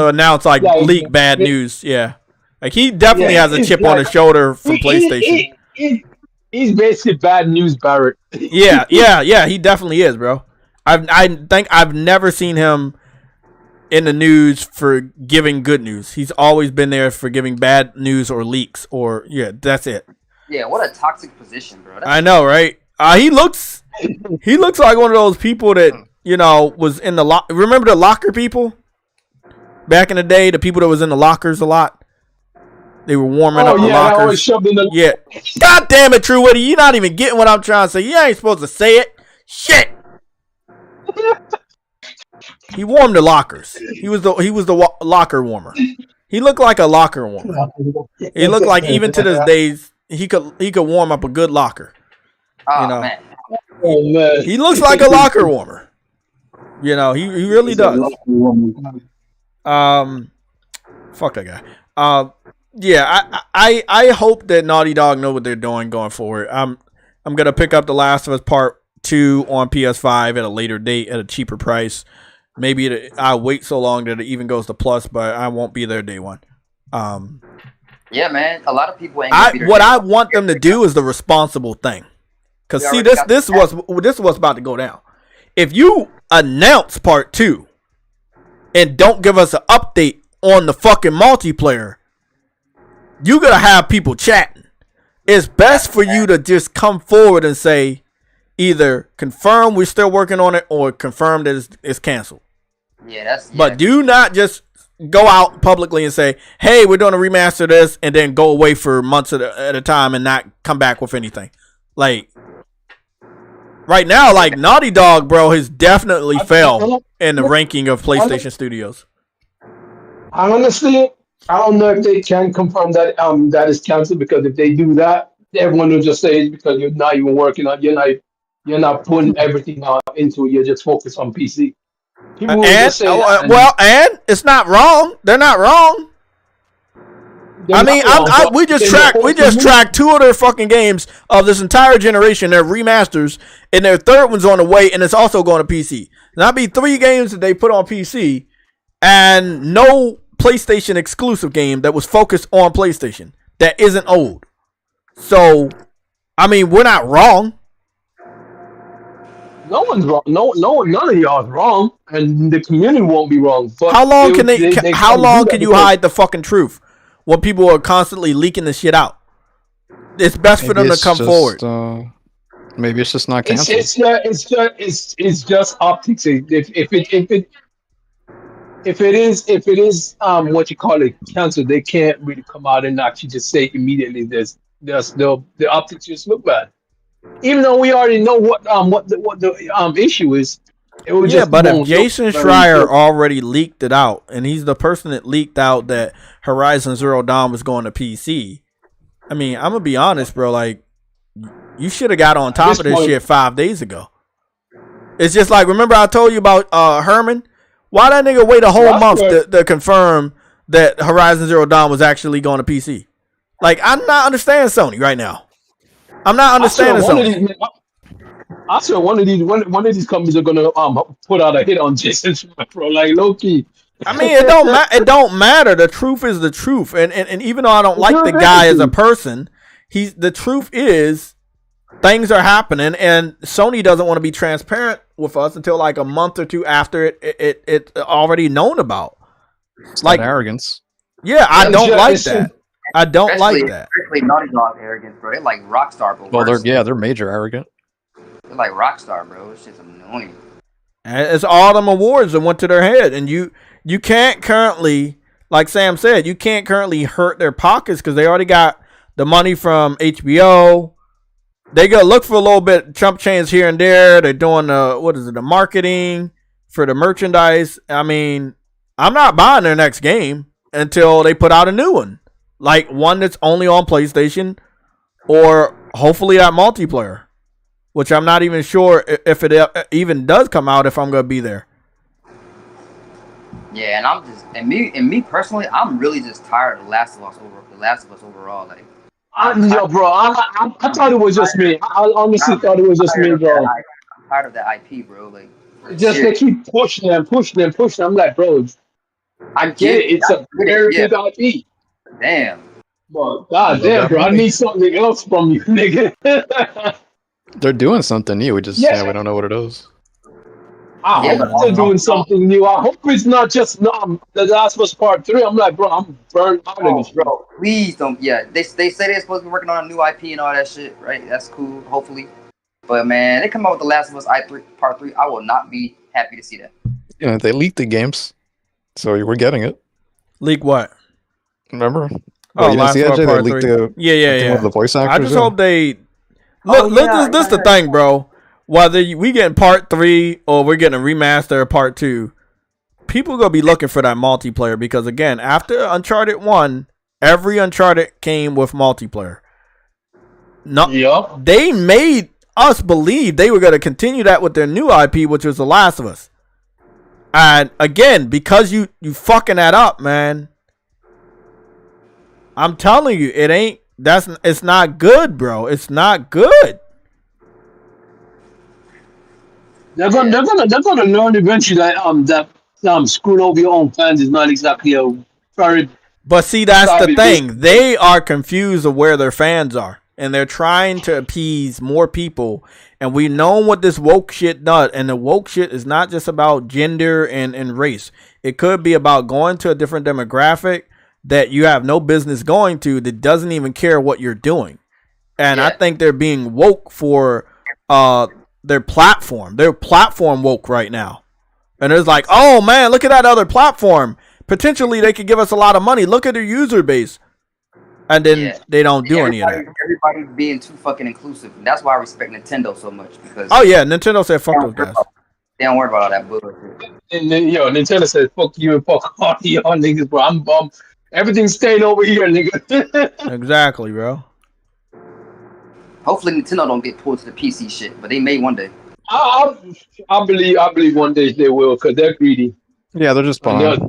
announce like leak bad news. Yeah, like he definitely has a chip on his shoulder from PlayStation. He's basically bad news Barrett. Yeah, he definitely is, bro. I think I've never seen him in the news for giving good news. He's always been there for giving bad news or leaks or that's it. Yeah, what a toxic position, bro. I know, right? He looks like one of those people that, you know, was in the remember the locker people? Back in the day, the people that was in the lockers a lot. They were warming up the lockers. Yeah. God damn it, True Witty. You're not even getting what I'm trying to say. You ain't supposed to say it. Shit. He warmed the lockers. He was the locker warmer. He looked like a locker warmer. He looked like even to this day he could warm up a good locker. You know. Man. He looks like a locker warmer. You know, he really does. Fuck that guy. Yeah, I hope that Naughty Dog know what they're doing going forward. I'm gonna pick up The Last of Us Part 2 on PS5 at a later date at a cheaper price. Maybe I'll wait so long that it even goes to Plus, but I won't be there day one. Yeah, man. A lot of people ain't. What I want them to do is the responsible thing. Cause see, this is what's about to go down. If you announce Part 2 and don't give us an update on the fucking multiplayer, you're gonna have people chatting. It's best for you to just come forward and say, either confirm we're still working on it or confirm that it's canceled. Yeah, But do not just go out publicly and say, hey, we're doing a remaster of this, and then go away for months at a time and not come back with anything. Like, right now, like, Naughty Dog, bro, has definitely fell in the ranking of PlayStation Studios. Honestly, I don't know if they can confirm that that is canceled, because if they do that, everyone will just say it's because you're not even working on, you're not putting everything into it. You're just focused on PC. People will just say and it's not wrong. They're not wrong. We just tracked 2 of their fucking games of this entire generation. They're remasters, and their third one's on the way, and it's also going to PC. That'd be 3 games that they put on PC, and no PlayStation exclusive game that was focused on PlayStation that isn't old. So, I mean, we're not wrong. No one's wrong. No, none of y'all is wrong, and the community won't be wrong. But how long can you hide the fucking truth when people are constantly leaking the shit out? It's best for them to come forward. Maybe it's just not canceled. It's just optics. If it is what you call it, canceled, they can't really come out and actually just say immediately the optics just look bad. Even though we already know what the issue is. But if Jason Schreier already leaked it out, and he's the person that leaked out that Horizon Zero Dawn was going to PC, I mean, I'm gonna be honest, bro. Like, you should have got on top of this shit 5 days ago. It's just like, remember I told you about Herman? Why that nigga wait a whole month to confirm that Horizon Zero Dawn was actually going to PC? Like, I'm not understanding Sony right now. I'm not understanding Sony. I swear one of these companies are gonna put out a hit on Jason Schreier, bro. Like, low key. I mean, it don't matter. The truth is the truth, and even though I don't like the guy as a person, the truth is things are happening, and Sony doesn't want to be transparent with us until like a month or 2 after it's already known about. It's like arrogance. Yeah, I don't like that. I don't like that. Especially Naughty Dog arrogance, bro. They're like Rockstar, bro. Well, they're major arrogant. They're like Rockstar, bro. It's just annoying. And it's all them awards that went to their head, and you can't currently, like Sam said, you can't currently hurt their pockets because they already got the money from HBO. They gotta look for a little bit chump change here and there. They're doing the marketing for the merchandise. I mean, I'm not buying their next game until they put out a new one. Like one that's only on PlayStation, or hopefully that multiplayer, which I'm not even sure if it even does come out, if I'm gonna be there. Yeah, and me personally, I'm really just tired of The Last of Us overall. Like, bro, I thought it was just me. I honestly thought it was just me, bro. I'm tired of that IP, bro. Like, just they keep pushing them. I'm like, bro, I get it. It's a very big IP. Damn. Well, goddamn, bro. I need something else from you, nigga. They're doing something new. We don't know what it is. I hope they're doing something new. I hope it's not just The Last of Us Part 3. I'm like, bro, I'm burned out of this, bro. Please don't. Yeah, they say they're supposed to be working on a new IP and all that shit, right? That's cool, hopefully. But man, they come out with The Last of Us Part 3. I will not be happy to see that. Yeah, they leaked the games, so we're getting it. Leak what? Remember? Oh, Last of Us Part 3. Yeah. The voice actors. I just hope they look. This the thing, bro. Whether we getting Part 3 or we're getting a remaster of Part 2, people gonna be looking for that multiplayer because again, after Uncharted 1, every Uncharted came with multiplayer. They made us believe they were gonna continue that with their new IP, which was The Last of Us. And again, because you fucking that up, man. I'm telling you, it's not good, bro. It's not good. they're gonna learn eventually that screwing over your own fans is not exactly a very But see, that's the savvy thing. business. They are confused of where their fans are, and they're trying to appease more people. And we know what this woke shit does. And the woke shit is not just about gender and race. It could be about going to a different demographic that you have no business going to, that doesn't even care what you're doing. And I think they're being woke for their platform. They're platform woke right now. And it's like, oh man, look at that other platform. Potentially they could give us a lot of money. Look at their user base. And then they don't do any of that. Everybody being too fucking inclusive. And that's why I respect Nintendo so much, because Nintendo said fuck those guys. they don't worry about all that bullshit. And then, Nintendo said, "Fuck you and fuck all y'all niggas, bro. I'm bummed. Everything's staying over here, nigga." Exactly, bro. Hopefully Nintendo don't get pulled to the PC shit, but they may one day. I believe one day they will, because they're greedy. Yeah, they're just behind.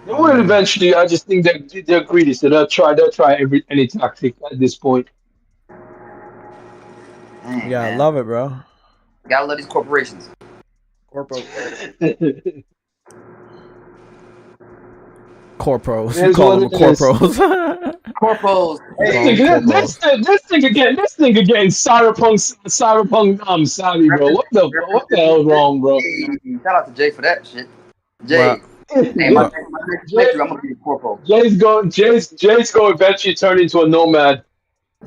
They will eventually. I just think they're greedy, so they'll try any tactic at this point. Dang, Yeah, man. I love it, bro. Gotta love these corporations. Corpros. You call them corpros. Corpos. This thing again cyberpunk savvy, bro. What the hell is wrong, bro? Hey, shout out to Jay for that shit. Jay. Hey, my next playthrough, I'm gonna be a corpo. Jay's going to eventually turn into a nomad.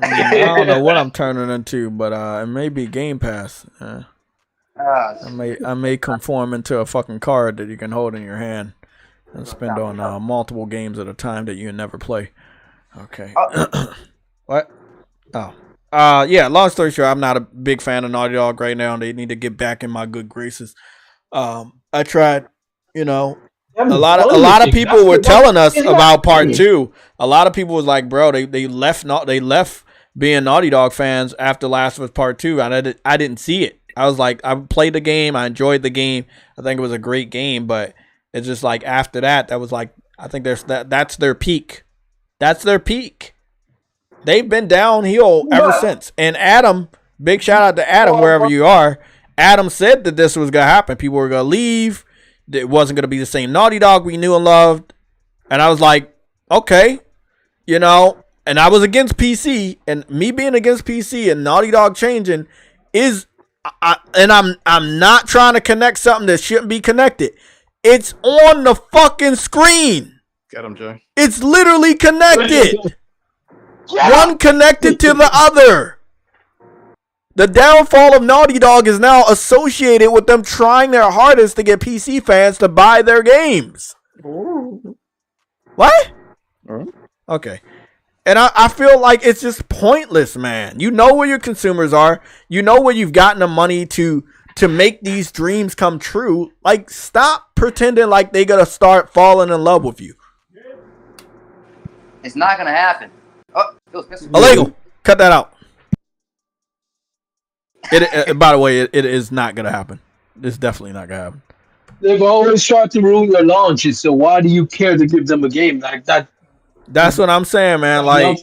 I don't know what I'm turning into, but it may be Game Pass. I may conform into a fucking card that you can hold in your hand and spend on multiple games at a time that you never play. Okay. What? Oh. Yeah, long story short, I'm not a big fan of Naughty Dog right now. They need to get back in my good graces. I tried, a lot of people were telling us about part 2. A lot of people was like, bro, they left being Naughty Dog fans after Last of Us Part 2. And I didn't see it. I was like, I played the game, I enjoyed the game. I think it was a great game, but it's just like after that was like, I think that's their peak. That's their peak. They've been downhill ever since. And Adam, big shout out to Adam wherever you are. Adam said that this was gonna happen. People were gonna leave. It wasn't going to be the same Naughty Dog we knew and loved. And I was like, okay, and I was against PC, and me being against PC and Naughty Dog changing is, and I'm not trying to connect something that shouldn't be connected. It's on the fucking screen. Get him, Jay. It's literally connected. One connected to the other. The downfall of Naughty Dog is now associated with them trying their hardest to get PC fans to buy their games. What? Okay. And I feel like it's just pointless, man. You know where your consumers are. You know where you've gotten the money to make these dreams come true. Like, stop pretending like they're going to start falling in love with you. It's not going to happen. Oh, illegal. Cut that out. By the way, it is not gonna happen. It's definitely not gonna happen. They've always tried to ruin your launches, so why do you care to give them a game like that? That's what I'm saying, man. Like,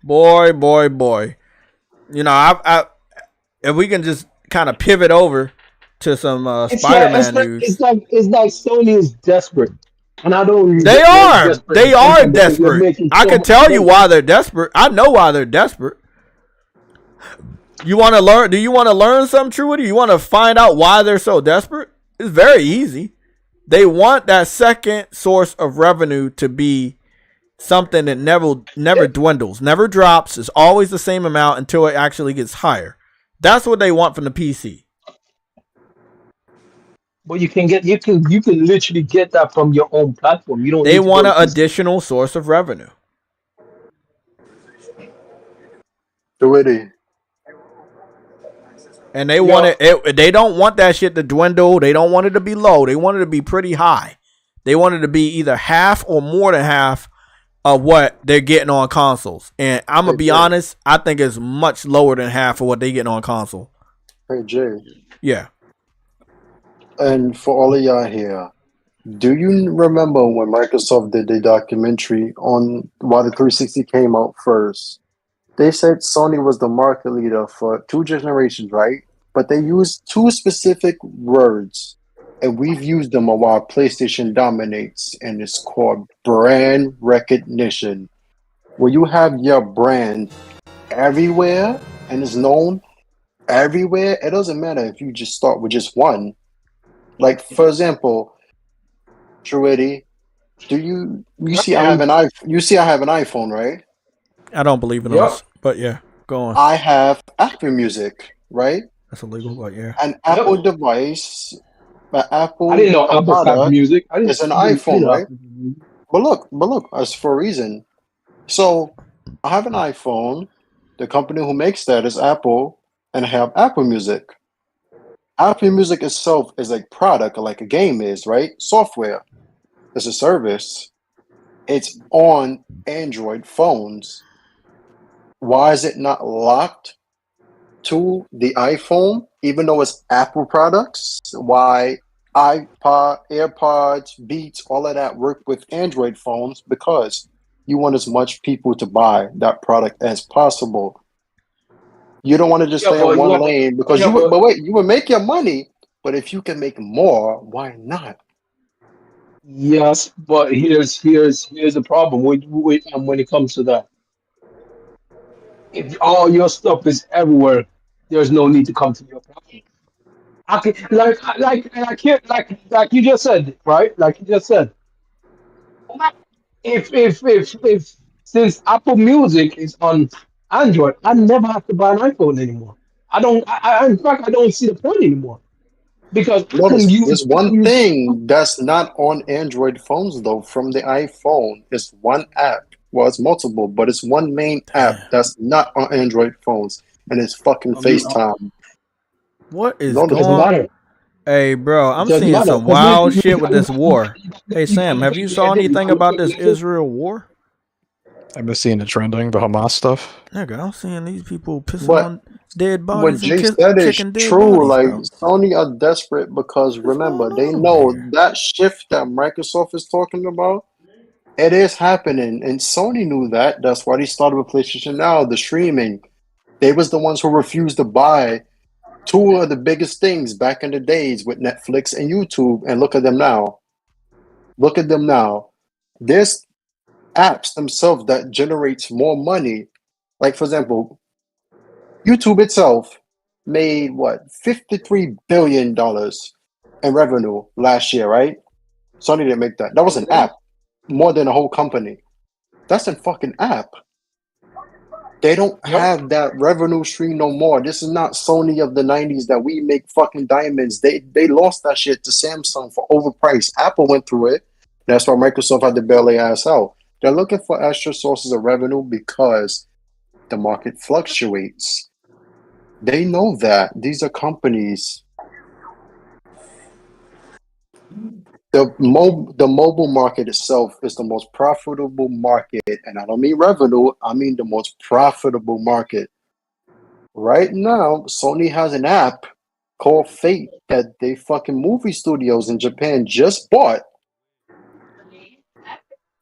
boy. I if we can just kind of pivot over to some Spider-Man news. It's like Sony is desperate, and I don't. They are desperate. I can tell you why they're desperate. I know why they're desperate. You want to learn? Do you want to learn something, Truity? You want to find out why they're so desperate? It's very easy. They want that second source of revenue to be something that never dwindles, never drops. It's always the same amount until it actually gets higher. That's what they want from the PC. But you can literally get that from your own platform. You don't. They want an additional source of revenue. Truity. And they want it. They don't want that shit to dwindle. They don't want it to be low. They want it to be pretty high. They want it to be either half or more than half of what they're getting on consoles. And I'm gonna be honest, I think it's much lower than half of what they getting on console. Hey Jay. Yeah. And for all of y'all here, do you remember when Microsoft did the documentary on why the 360 came out first? They said Sony was the market leader for 2 generations, right? But they used 2 specific words, and we've used them while PlayStation dominates, and it's called brand recognition. When you have your brand everywhere and is known everywhere, it doesn't matter if you just start with just one. Like, for example, Truetti, you see I have an iPhone, right? I don't believe in Yep. those, but yeah, go on. I have Apple Music, right? That's illegal, but yeah. An Apple device, an Apple I didn't know Apple had product music. is an iPhone, right? But look, it's for a reason. So I have an iPhone. The company who makes that is Apple, and I have Apple Music. Apple Music itself is a product, like a game is, right? Software. It's a service. It's on Android phones. Why is it not locked to the iPhone, even though it's Apple products? Why iPod, AirPods, Beats, all of that work with Android phones? Because you want as much people to buy that product as possible. You don't want to just stay in one lane because you would make your money, but if you can make more, why not? Yes, but here's the problem when it comes to that. If all your stuff is everywhere, there's no need to come to your platform. I can, I can't like you just said, right? Like you just said, if since Apple Music is on Android, I never have to buy an iPhone anymore. I don't. In fact, I don't see the point anymore because Notice there's one thing that's not on Android phones though. From the iPhone, it's one app. Well, it's multiple, but it's one main app that's not on Android phones, and it's fucking FaceTime. What is Doesn't going matter. on? Hey, bro, I'm Doesn't seeing matter, some 'cause wild shit with this war. Hey, Sam, have you saw anything about this Israel war? I've been seeing it trending, the Hamas stuff. Nigga, I'm seeing these people pissing But on dead what bodies Jay and said is kicking dead true. bodies, Like bro. Sony are desperate because remember they going on know here? that shift that Microsoft is talking about. It is happening, and Sony knew that. That's why they started with PlayStation Now, the streaming. They was the ones who refused to buy two of the biggest things back in the days with Netflix and YouTube, and look at them now. Look at them now. There's apps themselves that generates more money. Like for example, YouTube itself made what $53 billion in revenue last year, right? Sony didn't make that. That was an app, more than a whole company. That's a fucking app. They don't have that revenue stream no more. This is not Sony of the 90s that we make fucking diamonds. They lost that shit to Samsung for overpriced. Apple went through it. That's why Microsoft had to bail their ass out. They're looking for extra sources of revenue because the market fluctuates. They know that. These are companies. The mobile market itself is the most profitable market, and I don't mean revenue, I mean the most profitable market. Right now, Sony has an app called Fate that they fucking movie studios in Japan just bought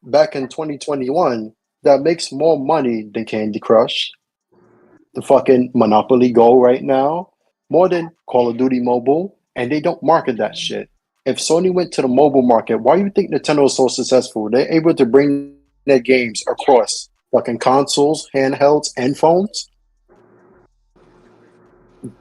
back in 2021 that makes more money than Candy Crush, the fucking Monopoly Go right now, more than Call of Duty Mobile, and they don't market that shit. If Sony went to the mobile market, why do you think Nintendo is so successful? They're able to bring their games across fucking consoles, handhelds, and phones.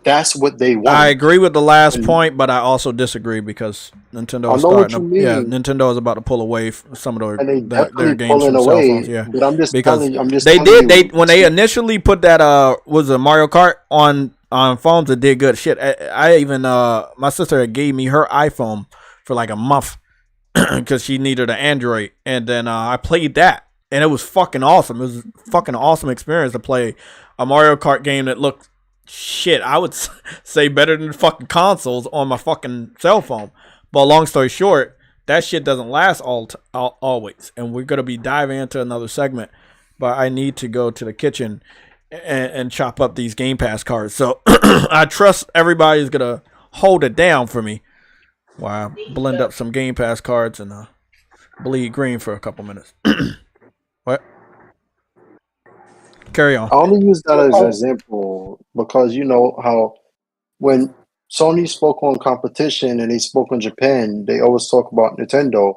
That's what they want. I agree with the last point, but I also disagree because Nintendo is starting to. Yeah, Nintendo is about to pull away from some of their games from cell phones. Yeah, but I'm just because telling you. I'm just they telling did. you. When they initially put that was a Mario Kart on phones, it did good shit. I even my sister gave me her iPhone for like a month because she needed an Android, and then I played that, and it was fucking awesome. It was a fucking awesome experience to play a Mario Kart game that looked. Shit, I would say better than the fucking consoles on my fucking cell phone. But long story short, that shit doesn't last always. And we're going to be diving into another segment. But I need to go to the kitchen and chop up these Game Pass cards. So I trust everybody's going to hold it down for me while I blend up some Game Pass cards and bleed green for a couple minutes. What? Carry on. I only use that as an example because you know how when Sony spoke on competition and they spoke on Japan, they always talk about Nintendo.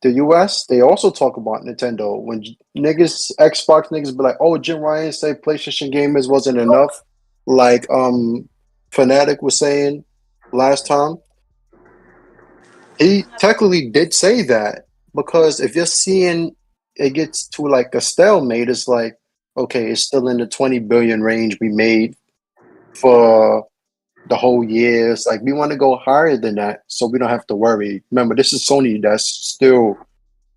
The US, they also talk about Nintendo. When niggas, Xbox niggas be like, oh, Jim Ryan said PlayStation gamers wasn't enough, like Fanatic was saying last time. He technically did say that because if you're seeing it gets to like a stalemate, it's like, okay, it's still in the 20 billion range we made for the whole year. It's like we want to go higher than that so we don't have to worry. Remember, this is Sony that's still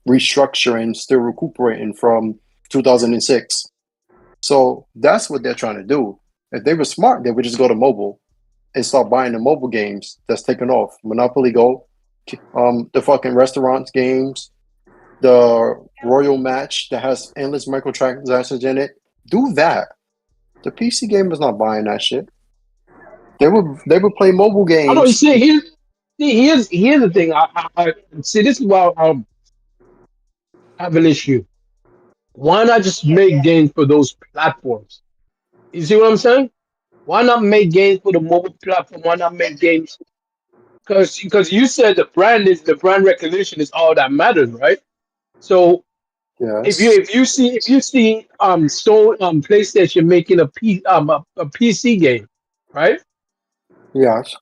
restructuring, still recuperating from 2006. So that's what they're trying to do. If they were smart, they would just go to mobile and start buying the mobile games that's taken off. Monopoly Go, the fucking restaurants games, the Royal Match that has endless microtransactions in it. Do that. The PC gamer's not buying that shit. They would play mobile games. I don't see. Here's the thing. I see. This is why I have an issue. Why not just make games for those platforms? You see what I'm saying? Why not make games for the mobile platform? Why not make games? Because you said the brand recognition is all that matters, right? So yes. if you see PlayStation making a PC game, right? Yes.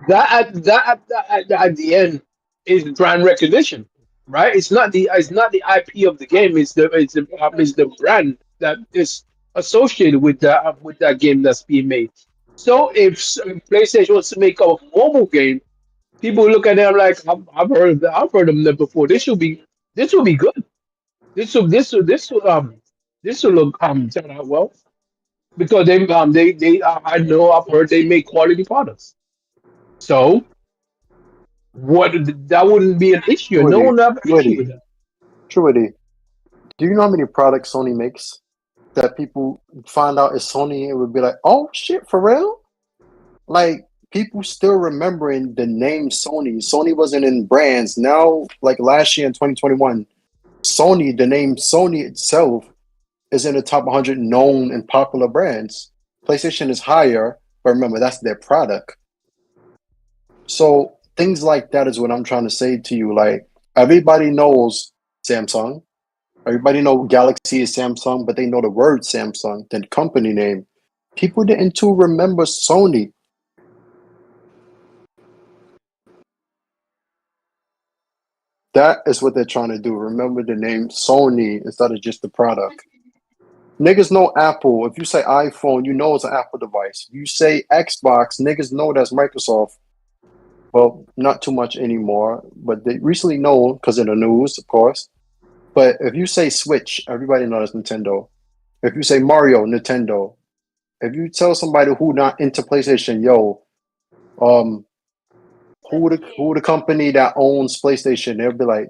That at the end is brand recognition, right? It's not the IP of the game. It's the brand that is associated with that game that's being made. So if PlayStation wants to make a mobile game, people look at them like I've heard of them before. This will be good. This will look turn out well because they I know I've heard they make quality products. So what that wouldn't be an issue. No one would have an issue with that. Truity, do you know how many products Sony makes that people find out is Sony and would be like, oh shit, for real? Like people still remembering the name Sony. Sony wasn't in brands. Now, like last year in 2021, Sony, the name Sony itself is in the top 100 known and popular brands. PlayStation is higher, but remember, that's their product. So things like that is what I'm trying to say to you. Like everybody knows Samsung. Everybody knows Galaxy is Samsung, but they know the word Samsung, the company name. People didn't too remember Sony. That is what they're trying to do. Remember the name Sony instead of just the product. Niggas know Apple. If you say iPhone, you know it's an Apple device. If you say Xbox, niggas know that's Microsoft. Well, not too much anymore, but they recently know because of the news, of course. But if you say Switch, everybody knows Nintendo. If you say Mario, Nintendo. If you tell somebody who not into PlayStation, yo, who the company that owns PlayStation, they'll be like,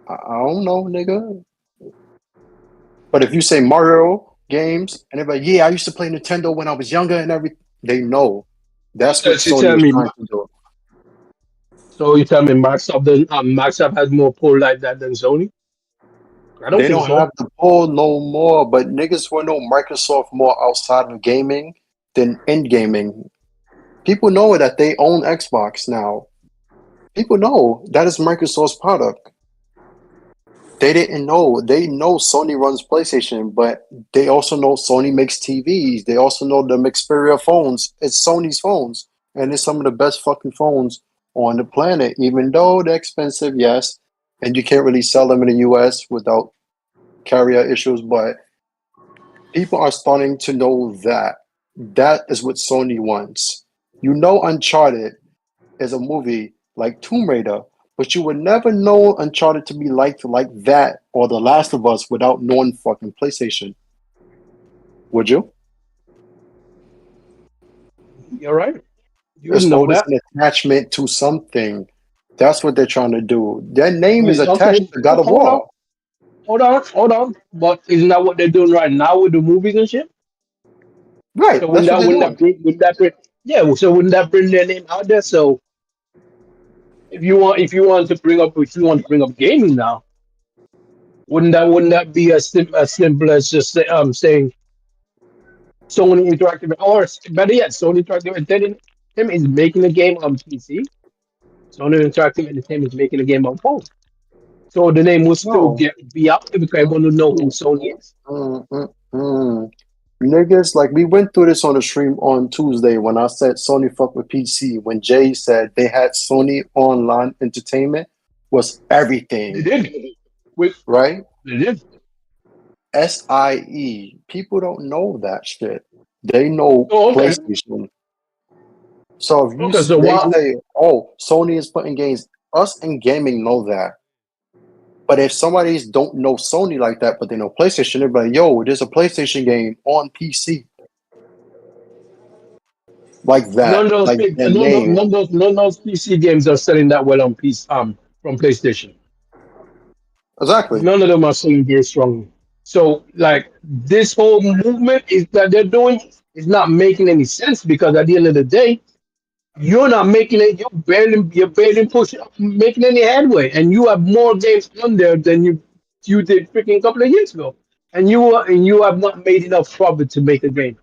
I don't know, nigga. But if you say Mario games, and they're like, yeah, I used to play Nintendo when I was younger and everything, they know. That's what Sony is trying to do. So you tell me Microsoft has more pull like that than Sony? I don't They think don't so. have the pull no more, but niggas will know Microsoft more outside of gaming than in gaming. People know that they own Xbox now. People know that is Microsoft's product. They didn't know. They know Sony runs PlayStation, but they also know Sony makes TVs. They also know the Xperia phones. It's Sony's phones, and it's some of the best fucking phones on the planet, even though they're expensive, yes, and you can't really sell them in the US without carrier issues, but people are starting to know that. That is what Sony wants. You know Uncharted is a movie like Tomb Raider, but you would never know Uncharted to be like that or The Last of Us without knowing fucking PlayStation. Would you? You're right. You There's wouldn't know always that. an attachment to something. That's what they're trying to do. Their name is attached Okay, to God of War. hold on. But isn't that what they're doing right now with the movies and shit? Right, So that's what they're doing. so wouldn't that bring their name out there? So if you want to bring up gaming now, Wouldn't that be as simple as just saying Sony Interactive, or better yet, Sony Interactive Entertainment is making a game on PC. Sony Interactive Entertainment is making a game on phone. So the name will still No. be out there because everyone will know who Sony is. Niggas, like we went through this on the stream on Tuesday when I said Sony fuck with PC. When Jay said they had Sony Online Entertainment was They everything, did. right? They did. SIE. People don't know that shit. They know Oh, okay. PlayStation. So if you Okay, so they why? say, "Oh, Sony is putting games," us in gaming know that. But if somebody don't know Sony like that, but they know PlayStation, they're like, "Yo, there's a PlayStation game on PC like None that, of those like big- the none of name." none of those PC games are selling that well on PC from PlayStation. Exactly. None of them are selling very strongly. So like this whole movement is that they're doing is not making any sense because at the end of the day, you're not making it. You're barely pushing, making any headway, and you have more games on there than you did freaking a couple of years ago, and you have not made enough profit to make a game.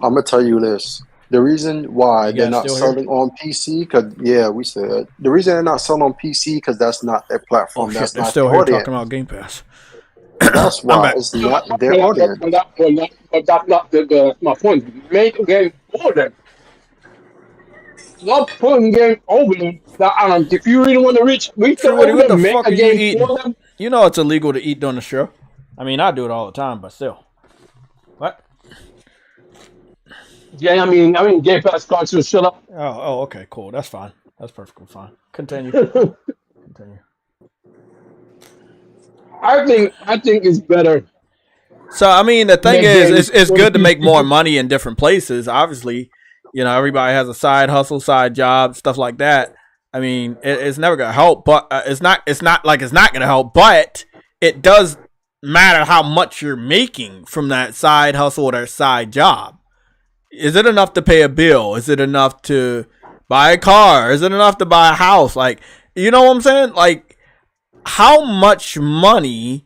I'm gonna tell you this: the reason why You they're guys not still here? selling on PC, because we said the reason they're not selling on PC because that's not their platform. Oh shit, That's they're not still their here audience. talking about Game Pass. That's I'm why back. it's not their But audience. that's not that's my point. Make a game for them. Not putting games over them. If you really want to reach True them Woody, over what the them, make fuck a are you game eating? for them. You know it's illegal to eat during the show. I mean, I do it all the time, but still. What? Yeah, I mean, Game Pass cards will shut up. Oh, okay, cool. That's fine. That's perfectly fine. Continue. Continue. I think it's better So, I mean, the to thing make is, games it's for the good to make more PC. money in different places. Obviously, you know, everybody has a side hustle, side job, stuff like that. I mean, it's never gonna help, but it's not like it's not gonna help, but it does matter how much you're making from that side hustle or that side job. Is it enough to pay a bill? Is it enough to buy a car? Is it enough to buy a house? Like, you know what I'm saying? Like, how much money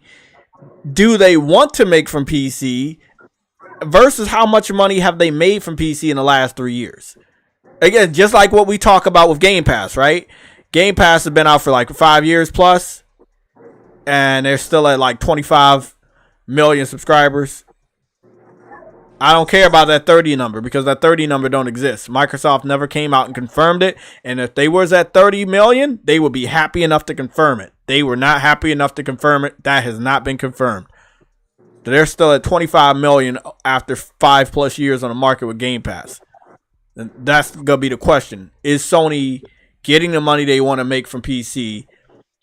do they want to make from PC versus how much money have they made from PC in the last 3 years? Again, just like what we talk about with Game Pass, right? Game Pass has been out for like 5 years plus, and they're still at like 25 million subscribers. I don't care about that 30 number because that 30 number don't exist. Microsoft never came out and confirmed it, and if they was at 30 million, they would be happy enough to confirm it. They were not happy enough to confirm it. That has not been confirmed. They're still at 25 million after 5+ years on the market with Game Pass. And that's going to be the question. Is Sony getting the money they want to make from PC?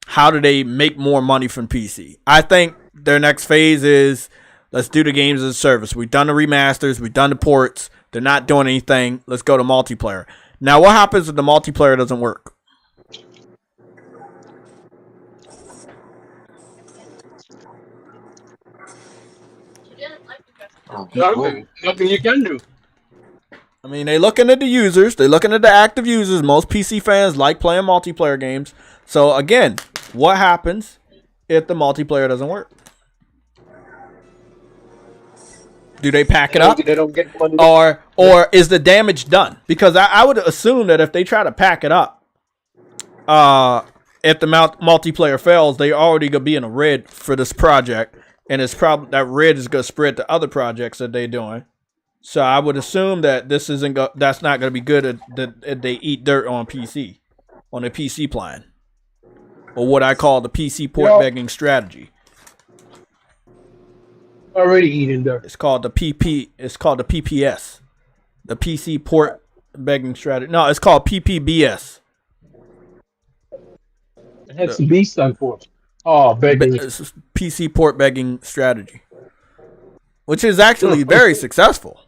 How do they make more money from PC? I think their next phase is, let's do the games as a service. We've done the remasters. We've done the ports. They're not doing anything. Let's go to multiplayer. Now, what happens if the multiplayer doesn't work? Nothing you can do. I mean, they looking at the users. They looking at the active users. Most PC fans like playing multiplayer games. So, again, what happens if the multiplayer doesn't work? Do they pack it up? They don't get money. Or is the damage done? Because I would assume that if they try to pack it up, if the multiplayer fails, they already gonna be in a red for this project, and it's probably that red is gonna spread to other projects that they're doing. So I would assume that this isn't that's not gonna be good if they eat dirt on PC, on a PC plan, or what I call the PC port begging strategy. Already eating there. It's called the PP. It's called the PPS, the PC port begging strategy. No, it's called PPBS. That's the B stand for. Oh, begging. It's PC port begging strategy, which is actually very successful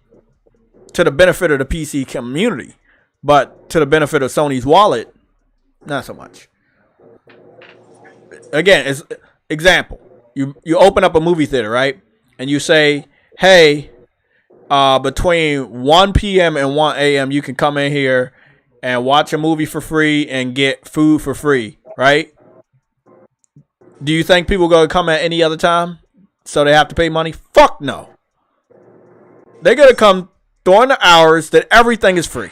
to the benefit of the PC community, but to the benefit of Sony's wallet, not so much. Again, it's example. You open up a movie theater, right? And you say, hey, between 1 p.m. and 1 a.m., you can come in here and watch a movie for free and get food for free, right? Do you think people gonna come at any other time so they have to pay money? Fuck no. They're gonna come during the hours that everything is free.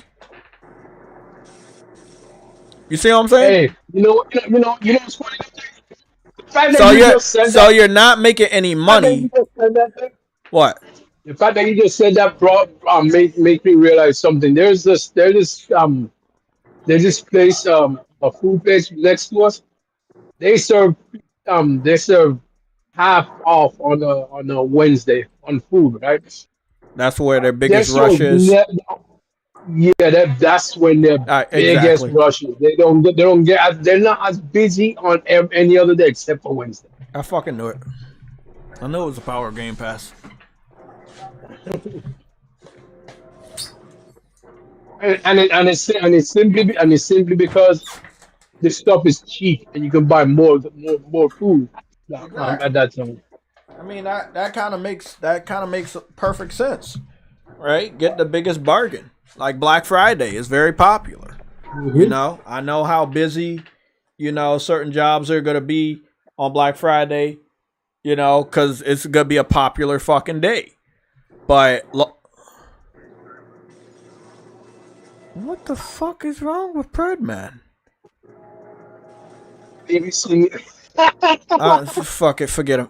You see what I'm saying? Hey, you know what's funny? The fact that So you just said that, you're not making any the fact that you money. just said that, What? the fact that you just said that brought make me realize something. There's this place a food place next to us. They serve half off on a Wednesday on food, right? That's where their They're biggest so rush is. yeah, that's when their biggest Exactly. rushes. They're not as busy on any other day except for Wednesday. I fucking knew it. I knew it was a power of Game Pass. And it's simply because this stuff is cheap and you can buy more food at that time. I mean that kind of makes perfect sense, right? Get the biggest bargain. Like Black Friday is very popular. You know, I know how busy, certain jobs are gonna be on Black Friday. Because it's gonna be a popular fucking day. But what the fuck is wrong with Birdman? Fuck it, forget him.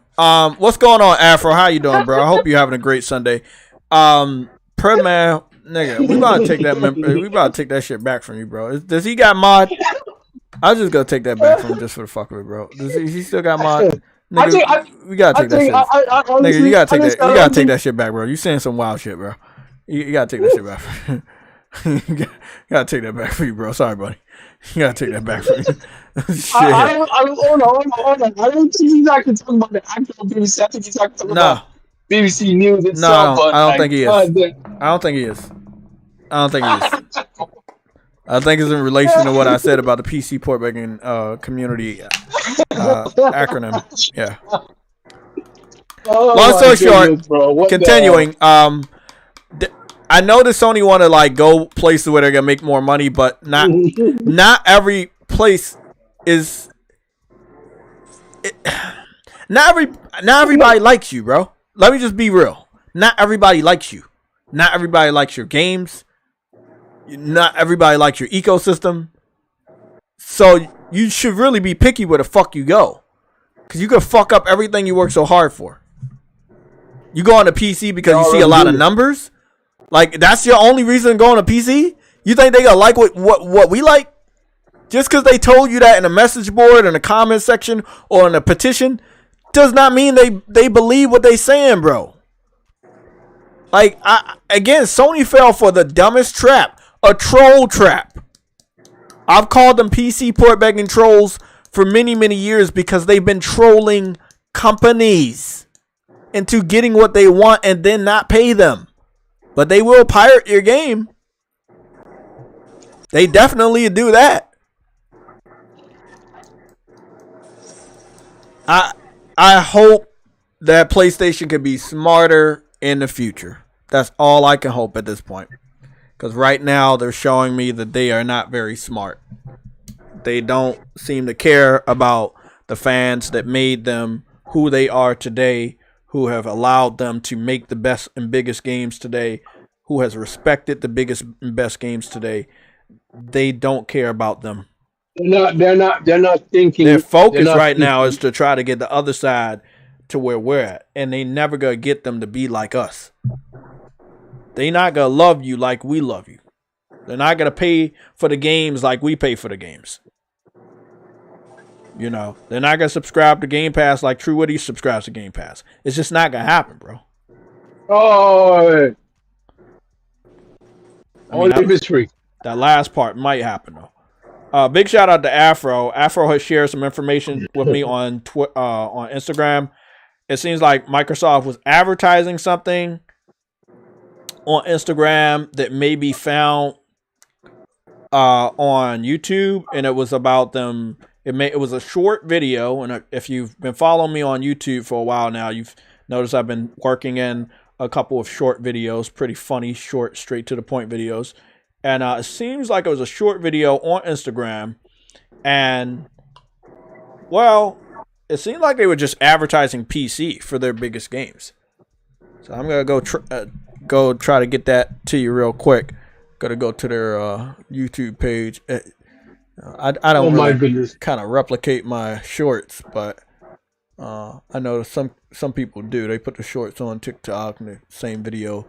What's going on, Afro? How you doing, bro? I hope you're having a great Sunday. Birdman, nigga, we about to take that. We about to take that shit back from you, bro. Does he got mod? I was just gonna take that back from him just for the fuck of it, bro. Does he still got mod? Nigga, we gotta take that shit. Nigga, you gotta take that. You gotta take that shit back, bro. You saying some wild shit, bro. You gotta take that shit back. You gotta take that back for you, bro. Sorry, buddy. You gotta take that back for you. Shit. Hold on. I don't think he's actually talking about the actual BBC. I think he's actually talking about BBC News itself. No, I don't think he is. I don't think he is. I think it's in relation to what I said about the PC port begging community acronym. Yeah. Long story short, continuing. I know that Sony want to like go places where they're gonna make more money, but not every place is. Not everybody likes you, bro. Let me just be real. Not everybody likes you. Not everybody likes your games. Not everybody likes your ecosystem. So you should really be picky where the fuck you go. Because you could fuck up everything you work so hard for. You go on a PC because you see a lot of numbers? Like, that's your only reason to go on a PC? You think they gonna like what we like? Just because they told you that in a message board, in a comment section, or in a petition, does not mean they believe what they saying, bro. Like, again, Sony fell for the dumbest trap. A troll trap. I've called them PC port begging trolls for many, many years because they've been trolling companies into getting what they want and then not pay them. But they will pirate your game. They definitely do that. I hope that PlayStation could be smarter in the future. That's all I can hope at this point. Because right now they're showing me that they are not very smart. They don't seem to care about the fans that made them who they are today, who have allowed them to make the best and biggest games today, who has respected the biggest and best games today. They don't care about them. They're not thinking. Their focus right now is to try to get the other side to where we're at. And they never gonna get them to be like us. They're not going to love you like we love you. They're not going to pay for the games like we pay for the games. They're not going to subscribe to Game Pass like True Woody subscribes to Game Pass. It's just not going to happen, bro. Oh, only if it's free. That last part might happen, though. Big shout out to Afro. Afro has shared some information with me on Instagram. It seems like Microsoft was advertising something on Instagram that may be found on YouTube, and it was about them. It was a short video, and if you've been following me on YouTube for a while now, you've noticed I've been working in a couple of short videos, pretty funny, short, straight to the point videos. And it seems like it was a short video on Instagram, and well, it seemed like they were just advertising PC for their biggest games. So I'm gonna go try to get that to you real quick. Gotta go to their YouTube page. I don't really kind of replicate my shorts, but I know some people do. They put the shorts on TikTok and the same video.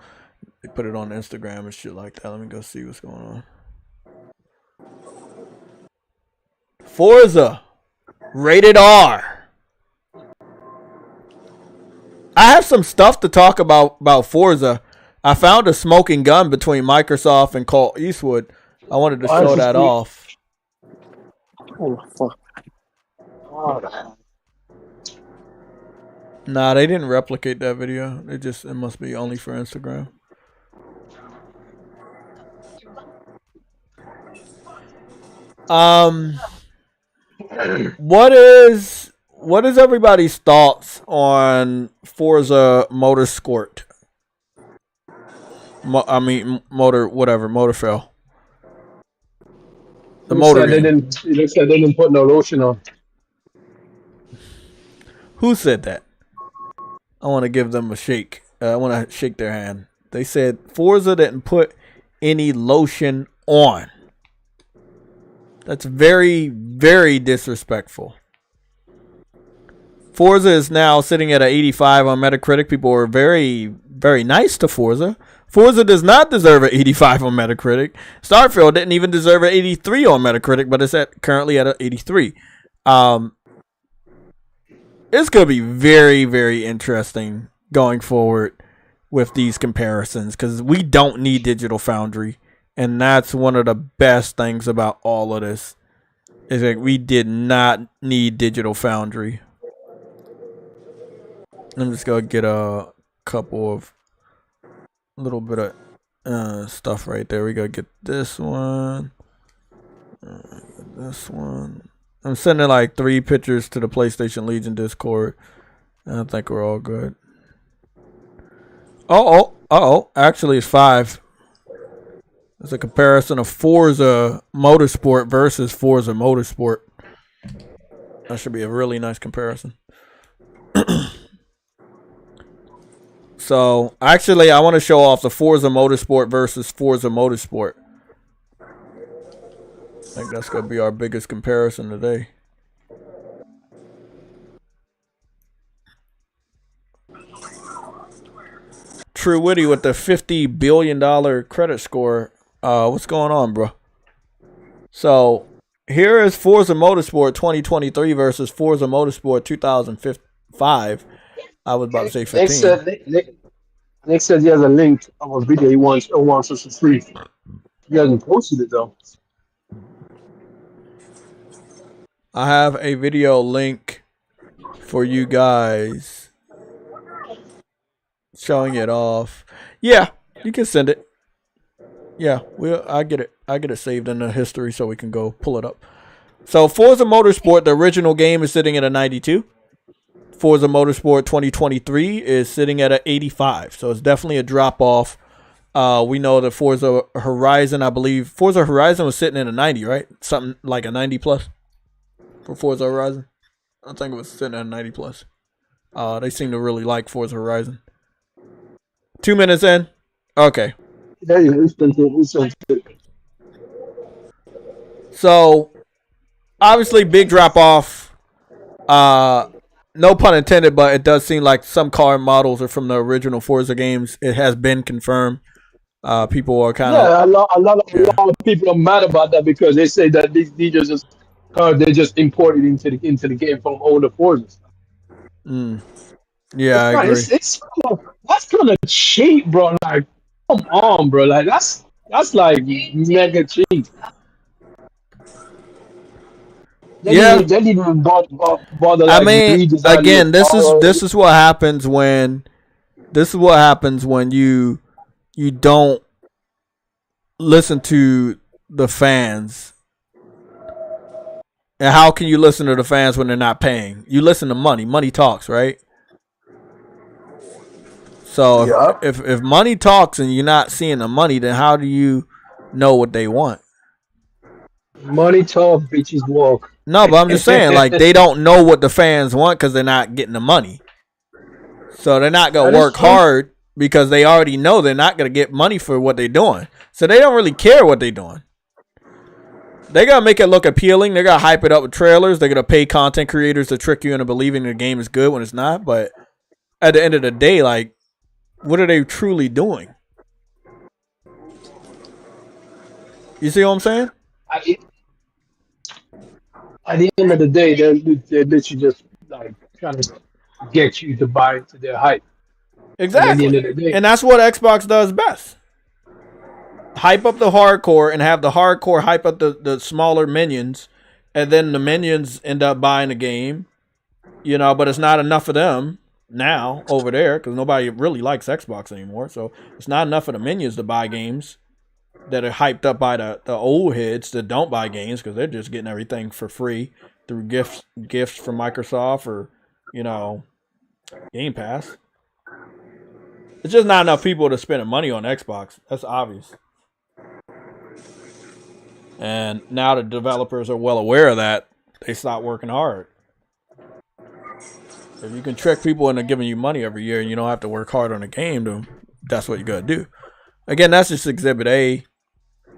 They put it on Instagram and shit like that. Let me go see what's going on. Forza, rated R. I have some stuff to talk about Forza. I found a smoking gun between Microsoft and Clint Eastwood. I wanted to show that off. Oh, fuck. Nah, they didn't replicate that video. It must be only for Instagram. What is everybody's thoughts on Forza Motorsport? Motorfell. The motor game. They said they didn't put no lotion on. Who said that? I want to give them a shake. I want to shake their hand. They said Forza didn't put any lotion on. That's very, very disrespectful. Forza is now sitting at an 85 on Metacritic. People were very, very nice to Forza. Forza does not deserve an 85 on Metacritic. Starfield didn't even deserve an 83 on Metacritic, but it's currently at an 83. It's going to be very, very interesting going forward with these comparisons because we don't need Digital Foundry. And that's one of the best things about all of this is that we did not need Digital Foundry. I'm just going to get a couple of little bit of stuff right there. We got to get this one. This one. I'm sending like 3 pictures to the PlayStation Legion Discord. I think we're all good. Actually, it's 5. It's a comparison of Forza Motorsport versus Forza Motorsport. That should be a really nice comparison. So, actually, I want to show off the Forza Motorsport versus Forza Motorsport. I think that's going to be our biggest comparison today. True Witty with the $50 billion credit score. What's going on, bro? So, here is Forza Motorsport 2023 versus Forza Motorsport 2005. I was about to say 15. Nick says he has a link of a video he wants us to see. He hasn't posted it, though. I have a video link for you guys showing it off. Yeah, you can send it. Yeah, I get it. I get it saved in the history so we can go pull it up. So Forza Motorsport, the original game, is sitting at a 92. Forza Motorsport 2023 is sitting at an 85. So it's definitely a drop off. We know that Forza Horizon, I believe, Forza Horizon was sitting at a 90, right? Something like a 90 plus for Forza Horizon. I think it was sitting at a 90 plus. They seem to really like Forza Horizon. 2 minutes in. Okay. So, obviously, big drop off. No pun intended, but it does seem like some car models are from the original Forza games. It has been confirmed. People are kind of a lot of people are mad about that because they say that these they just imported into the game from older Forzas. Yeah, I agree. That's kind of cheap, bro. Like, come on, bro. Like that's like mega cheap. They didn't even bother. Like, I mean, again, this is what happens when you don't listen to the fans. And how can you listen to the fans when they're not paying? You listen to money. Money talks, right? So if money talks and you're not seeing the money, then how do you know what they want? Money talk, bitches walk. No, but I'm just saying, like, they don't know what the fans want because they're not getting the money. So they're not going That to is work true. hard because they already know they're not going to get money for what they're doing. So they don't really care what they're doing. They're going to make it look appealing. They're going to hype it up with trailers. They're going to pay content creators to trick you into believing the game is good when it's not. But at the end of the day, like, what are they truly doing? You see what I'm saying? At the end of the day, they're literally just like trying to get you to buy into their hype. And at the end Exactly. of the day, And that's what Xbox does best. Hype up the hardcore and have the hardcore hype up the smaller minions. And then the minions end up buying the game. You know, but it's not enough of them now over there because nobody really likes Xbox anymore. So it's not enough of the minions to buy games that are hyped up by the old heads that don't buy games because they're just getting everything for free through gifts from Microsoft or, you know, Game Pass. It's just not enough people to spend money on Xbox. That's obvious. And now the developers are well aware of that. They stop working hard. If you can trick people into giving you money every year and you don't have to work hard on a game, then that's what you gotta do. Again, that's just Exhibit A.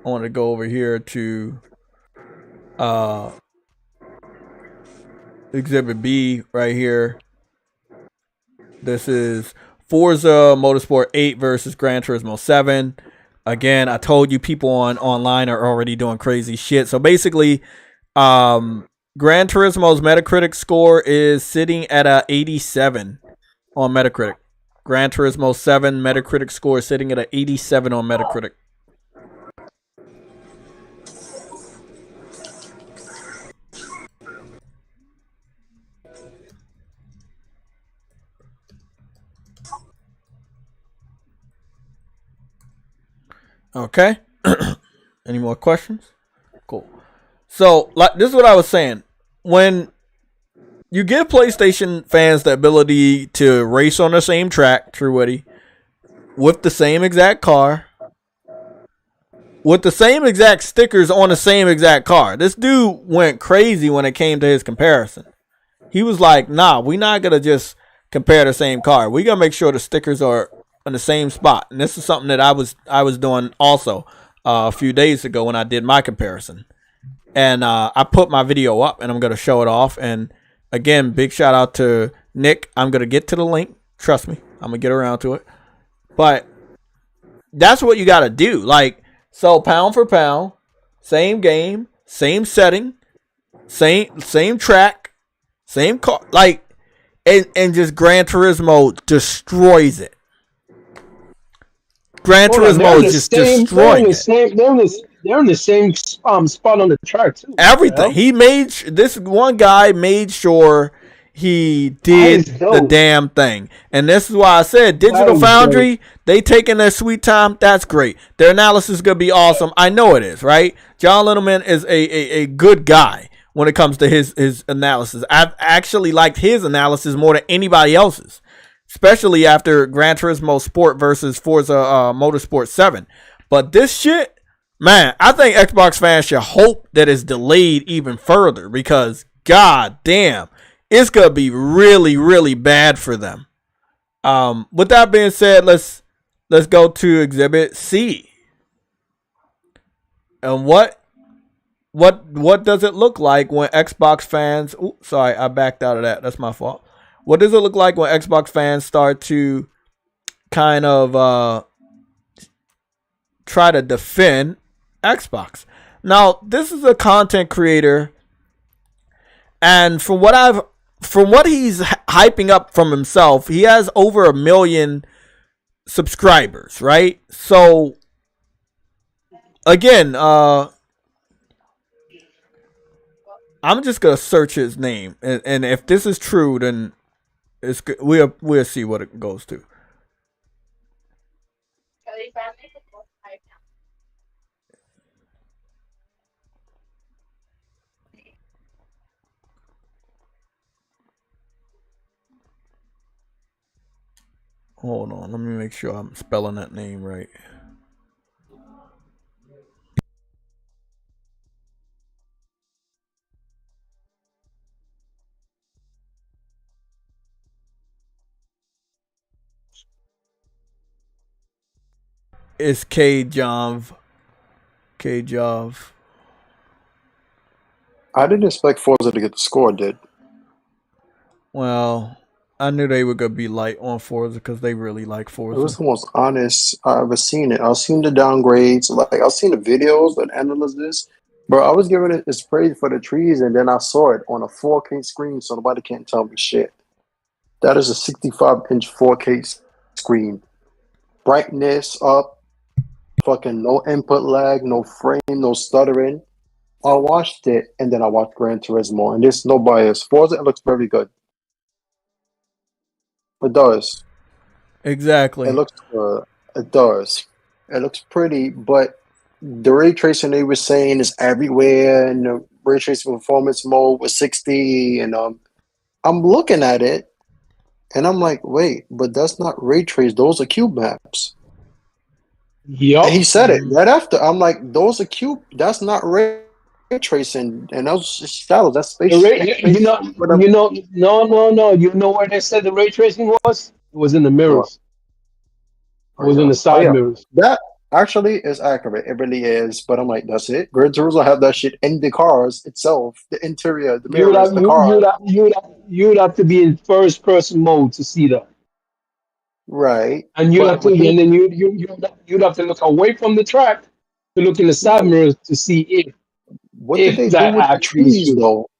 I want to go over here to Exhibit B right here. This is Forza Motorsport 8 versus Gran Turismo 7. Again, I told you people online are already doing crazy shit. So basically, Gran Turismo's Metacritic score is sitting at a 87 on Metacritic. Gran Turismo 7 Metacritic score is sitting at a 87 on Metacritic. Okay. Any more questions? Cool. So, like, this is what I was saying. When you give PlayStation fans the ability to race on the same track, True Witty, with the same exact car, with the same exact stickers on the same exact car. This dude went crazy when it came to his comparison. He was like, nah, we're not going to just compare the same car. We're going to make sure the stickers are in the same spot. And this is something that I was doing also a few days ago when I did my comparison. And I put my video up and I'm going to show it off. And again, big shout out to Nick. I'm going to get to the link. Trust me, I'm going to get around to it. But that's what you got to do. Like, so pound for pound, same game, same setting, same track, same car. Like, and just Gran Turismo destroys it. Gran Turismo is just destroying it. They're in the same spot on the track too. Everything. He made this one guy made sure he did the damn thing. And this is why I said Digital Foundry, they taking their sweet time. That's great. Their analysis is going to be awesome. I know it is, right? John Littleman is a good guy when it comes to his analysis. I've actually liked his analysis more than anybody else's, especially after Gran Turismo Sport versus Forza Motorsport 7. But this shit, man, I think Xbox fans should hope that it's delayed even further because, god damn, it's going to be really, really bad for them. With that being said, let's go to Exhibit C. And what does it look like when Xbox fans... Ooh, sorry, I backed out of that. That's my fault. What does it look like when Xbox fans start to kind of try to defend Xbox? Now, this is a content creator, and from what he's hyping up from himself, he has over 1 million subscribers, right? So, again, I'm just gonna search his name, and if this is true, then it's good. We'll see what it goes to. Hold on, let me make sure I'm spelling that name right. It's K-Jov. K-Jov. I didn't expect Forza to get the score, did. Well, I knew they were gonna be light on Forza because they really like It was Forza. the most honest I ever seen it. I've seen the downgrades, like I've seen the videos that analyze this, but I was giving it its praise for the trees, and then I saw it on a 4K screen, so nobody can't tell me shit. That is a 65-inch 4K screen. Brightness up, fucking no input lag, no frame, no stuttering. I watched it, and then I watched Gran Turismo, and there's no bias. Forza, it looks very good. It does. Exactly. It looks good. It does. It looks pretty, but the ray tracing they were saying is everywhere, and the ray tracing performance mode was 60, and I'm looking at it, and I'm like, wait, but that's not ray trace. Those are cube maps. Yup. And he said it right after. I'm like, those are cube. That's not ray tracing, and those shadows. That's space. No. You know where they said the ray tracing was? It was in the mirrors. It was in the side mirrors. That actually is accurate. It really is. But I'm like, that's it. Gran Turismo have that shit in the cars itself, the interior, the mirrors, the car. You'd have to be in first person mode to see that. Right. And you'd have to look away from the track to look in the side mirrors to see if what did they do with the trees though?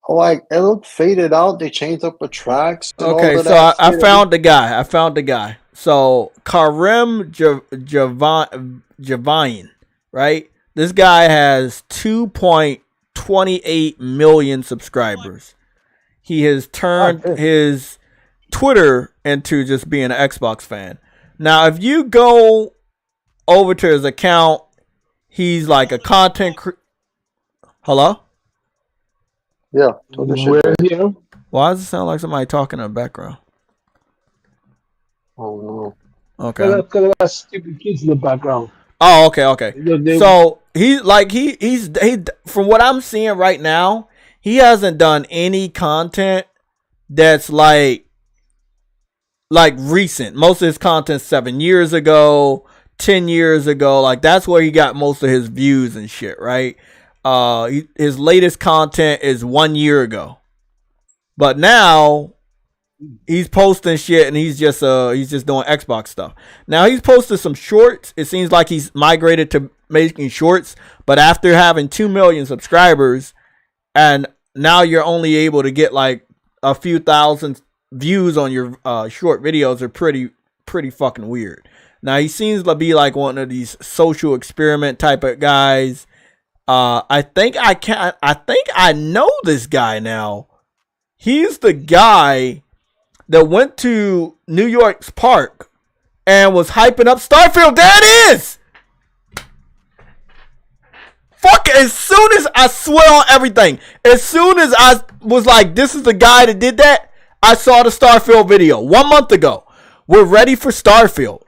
Like it looked faded out. They changed up the tracks. Okay, so I found the guy. So Karim Javain, right? This guy has 2.28 million subscribers. He has turned his Twitter into just being an Xbox fan. Now, if you go over to his account, he's like a content. Hello? Yeah. Why does it sound like somebody talking in the background? Oh no. Okay. Because I got stupid kids in the background. Oh, okay. So he's from what I'm seeing right now, he hasn't done any content that's like recent. Most of his content 7 years ago, 10 years ago. Like that's where he got most of his views and shit, right? His latest content is 1 year ago, but now he's posting shit and he's just doing Xbox stuff. Now he's posted some shorts. It seems like he's migrated to making shorts, but after having 2 million subscribers, and now you're only able to get like a few thousand views on your short videos are pretty fucking weird. Now he seems to be like one of these social experiment type of guys. I think I know this guy now. He's the guy that went to New York's park and was hyping up Starfield. There it is! Fuck, as soon as I swear on everything, as soon as I was like, this is the guy that did that, I saw the Starfield video 1 month ago. We're ready for Starfield.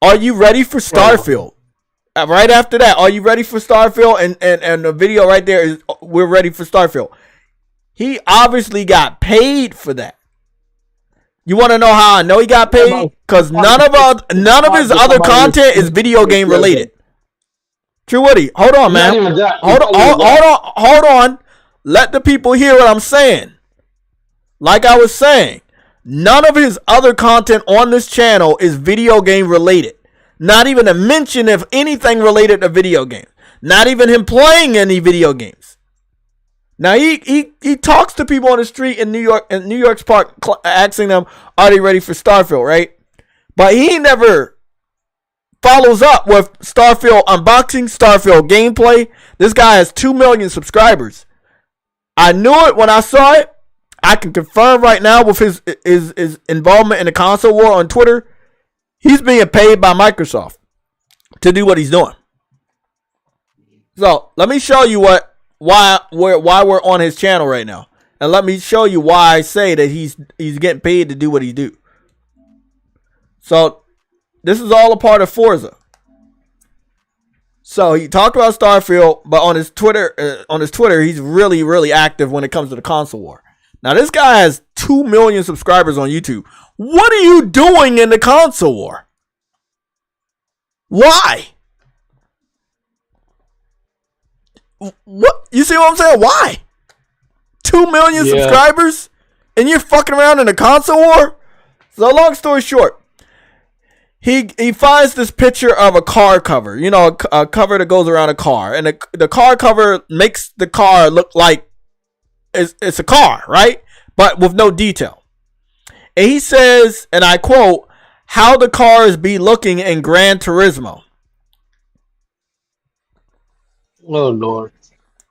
Are you ready for Starfield? Right after that, are you ready for Starfield? And the video right there is, we're ready for Starfield. He obviously got paid for that. You want to know how I know he got paid? Because none of his other content is video game related. True Woody, hold on, man. Hold on. Let the people hear what I'm saying. Like I was saying, none of his other content on this channel is video game related. Not even a mention of anything related to video games. Not even him playing any video games. Now he talks to people on the street in New York's park, asking them, "Are they ready for Starfield?" Right? But he never follows up with Starfield unboxing, Starfield gameplay. This guy has 2 million subscribers. I knew it when I saw it. I can confirm right now with his involvement in the console war on Twitter. He's being paid by Microsoft to do what he's doing. So let me show you why we're on his channel right now, and let me show you why I say that he's getting paid to do what he do. So this is all a part of Forza. So he talked about Starfield, but on his Twitter, he's really, really active when it comes to the console war. Now this guy has 2 million subscribers on YouTube. What are you doing in the console war? Why? What? You see what I'm saying? Why? 2 million subscribers and you're fucking around in a console war? So long story short, he finds this picture of a car cover, you know, a cover that goes around a car, and the car cover makes the car look like it's a car, right? But with no detail. And he says, and I quote, "How the cars be looking in Gran Turismo." Oh Lord.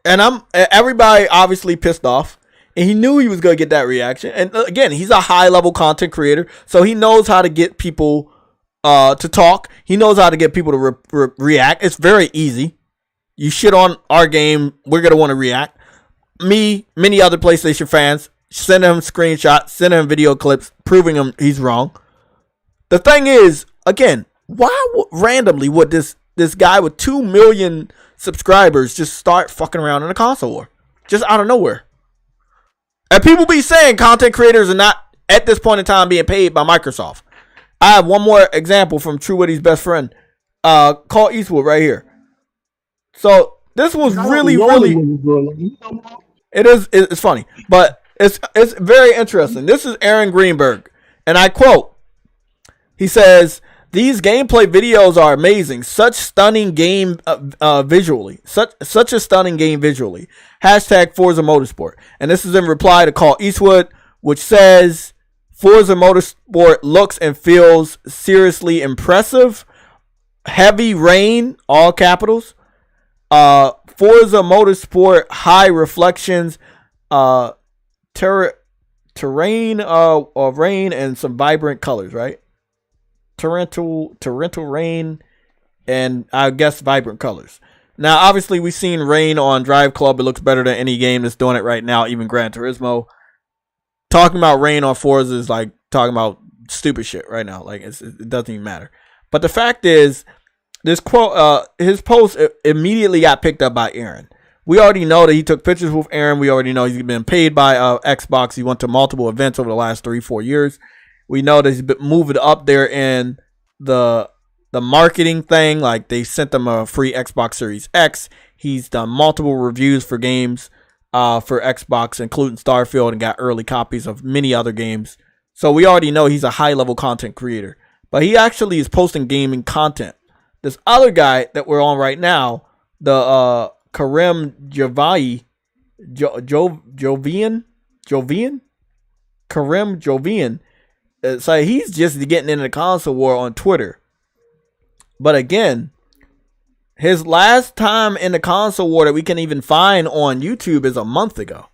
And everybody obviously pissed off, and he knew he was going to get that reaction. And again, he's a high level content creator, so he knows how to get people to talk. He knows how to get people to react. It's very easy. You shit on our game, we're going to want to react. Me, many other PlayStation fans, send him screenshots, send him video clips proving him he's wrong. The thing is, again, why randomly would this guy with 2 million subscribers just start fucking around in a console war? Just out of nowhere. And people be saying content creators are not, at this point in time, being paid by Microsoft. I have one more example from True Witty's best friend, Call Eastwood, right here. So this was really it's funny, but it's very interesting. This is Aaron Greenberg, and I quote, he says, "These gameplay videos are amazing. Such stunning game visually. Such a stunning game visually. Hashtag Forza Motorsport." And this is in reply to Call Eastwood, which says, "Forza Motorsport looks and feels seriously impressive. Heavy rain," all capitals. Forza Motorsport high reflections, terrain of rain and some vibrant colors, right? Torrential rain and I guess vibrant colors. Now, obviously, we've seen rain on Drive Club. It looks better than any game that's doing it right now, even Gran Turismo. Talking about rain on Forza is like talking about stupid shit right now. Like it doesn't even matter. But the fact is, this quote, his post immediately got picked up by Aaron. We already know that he took pictures with Aaron. We already know he's been paid by Xbox. He went to multiple events over the last 3-4 years. We know that he's been moving up there in the marketing thing. Like they sent him a free Xbox Series X. He's done multiple reviews for games for Xbox, including Starfield, and got early copies of many other games. So we already know he's a high-level content creator. But he actually is posting gaming content. This other guy that we're on right now, the Karim Jovian, Karim Jovian. So he's just getting into the console war on Twitter. But again, his last time in the console war that we can even find on YouTube is a month ago.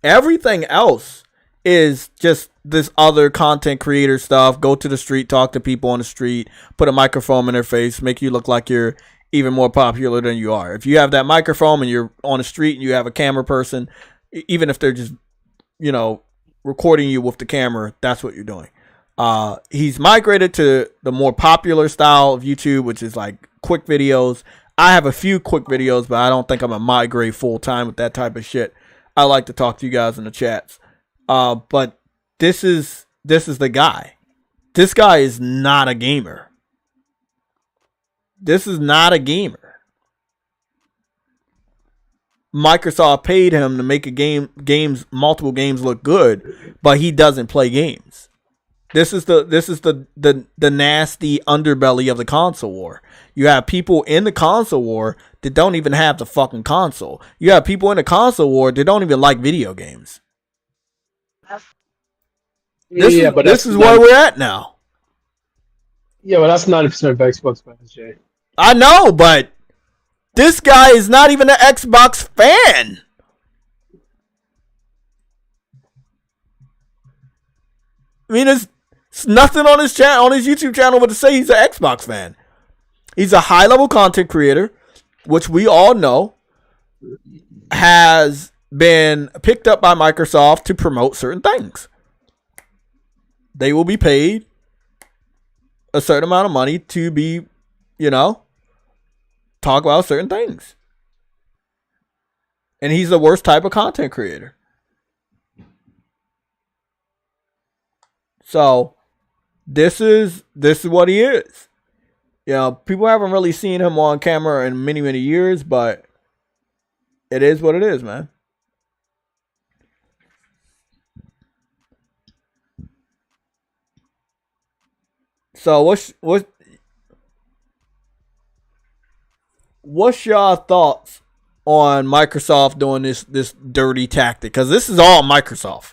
Everything else is just this other content creator stuff. Go to the street, talk to people on the street, put a microphone in their face, make you look like you're even more popular than you are. If you have that microphone and you're on the street and you have a camera person, even if they're just, recording you with the camera, that's what you're doing. He's migrated to the more popular style of YouTube, which is like quick videos. I have a few quick videos, but I don't think I'm gonna migrate full time with that type of shit. I like to talk to you guys in the chats. But this is the guy. This guy is not a gamer. This is not a gamer. Microsoft paid him to make multiple games look good, but he doesn't play games. This is the nasty underbelly of the console war. You have people in the console war that don't even have the fucking console. You have people in the console war that don't even like video games. This is where we're at now. Yeah, but that's 90% of Xbox fans, Jay. I know, but this guy is not even an Xbox fan. I mean, it's nothing on his channel, on his YouTube channel, but to say he's an Xbox fan. He's a high-level content creator, which we all know has been picked up by Microsoft to promote certain things. They will be paid a certain amount of money to be, talk about certain things. And he's the worst type of content creator. So this is what he is. You know, people haven't really seen him on camera in many, many years, but it is what it is, man. So what's y'all thoughts on Microsoft doing this dirty tactic? Because this is all Microsoft.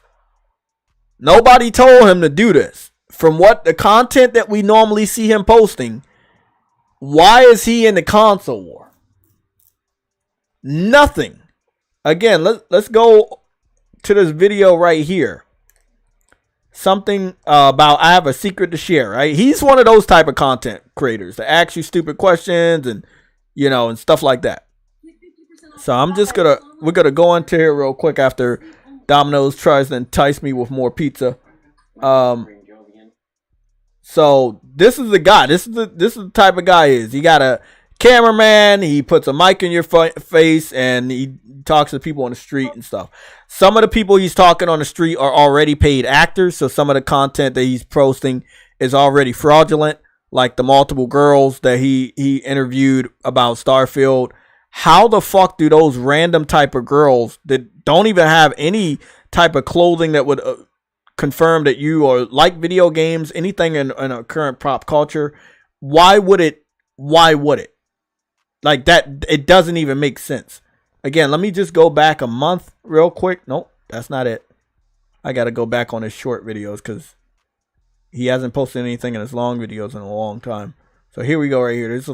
Nobody told him to do this. From what the content that we normally see him posting, why is he in the console war? Nothing. Again, let's go to this video right here. Something about I have a secret to share, right? He's one of those type of content creators that ask you stupid questions and, you know, and stuff like that. So we're gonna go into here real quick after Domino's tries to entice me with more pizza. So this is the guy. This is the type of guy he is. He got a cameraman. He puts a mic in your face and he talks to people on the street and stuff. Some of the people he's talking on the street are already paid actors. So some of the content that he's posting is already fraudulent, like the multiple girls that he interviewed about Starfield. How the fuck do those random type of girls that don't even have any type of clothing that would confirm that you are like video games, anything in a current pop culture, why would it like that? It doesn't even make sense. Again, let me just go back a month real quick. Nope, that's not it. I gotta go back on his short videos because he hasn't posted anything in his long videos in a long time. So here we go right here. This is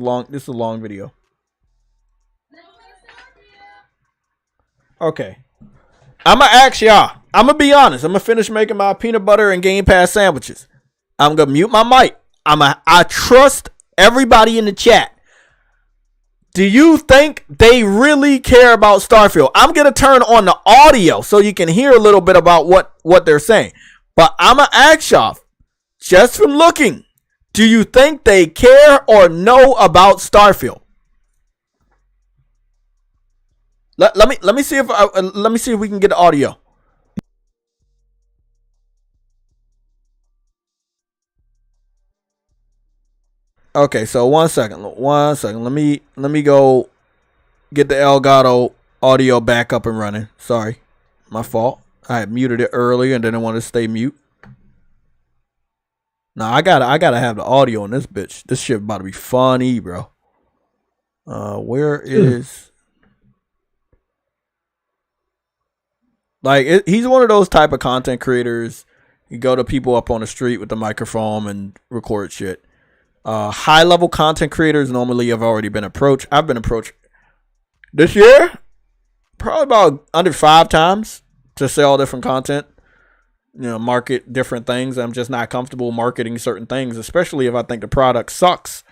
a long video. Okay, I'm gonna ask y'all. I'm gonna be honest. I'm gonna finish making my peanut butter and Game Pass sandwiches. I'm gonna mute my mic. I trust everybody in the chat. Do you think they really care about Starfield? I'm gonna turn on the audio so you can hear a little bit about what they're saying. But I'm gonna ask y'all, just from looking, do you think they care or know about Starfield? Let me see if we can get the audio. Okay, so one second. Let me go get the Elgato audio back up and running. Sorry, my fault. I had muted it early and didn't want to stay mute. Now I gotta have the audio on this bitch. This shit about to be funny, bro. Where is? Like, he's one of those type of content creators. You go to people up on the street with the microphone and record shit. High level content creators normally have already been approached. I've been approached this year, probably about under 5 times to sell different content. You know, market different things. I'm just not comfortable marketing certain things, especially if I think the product sucks.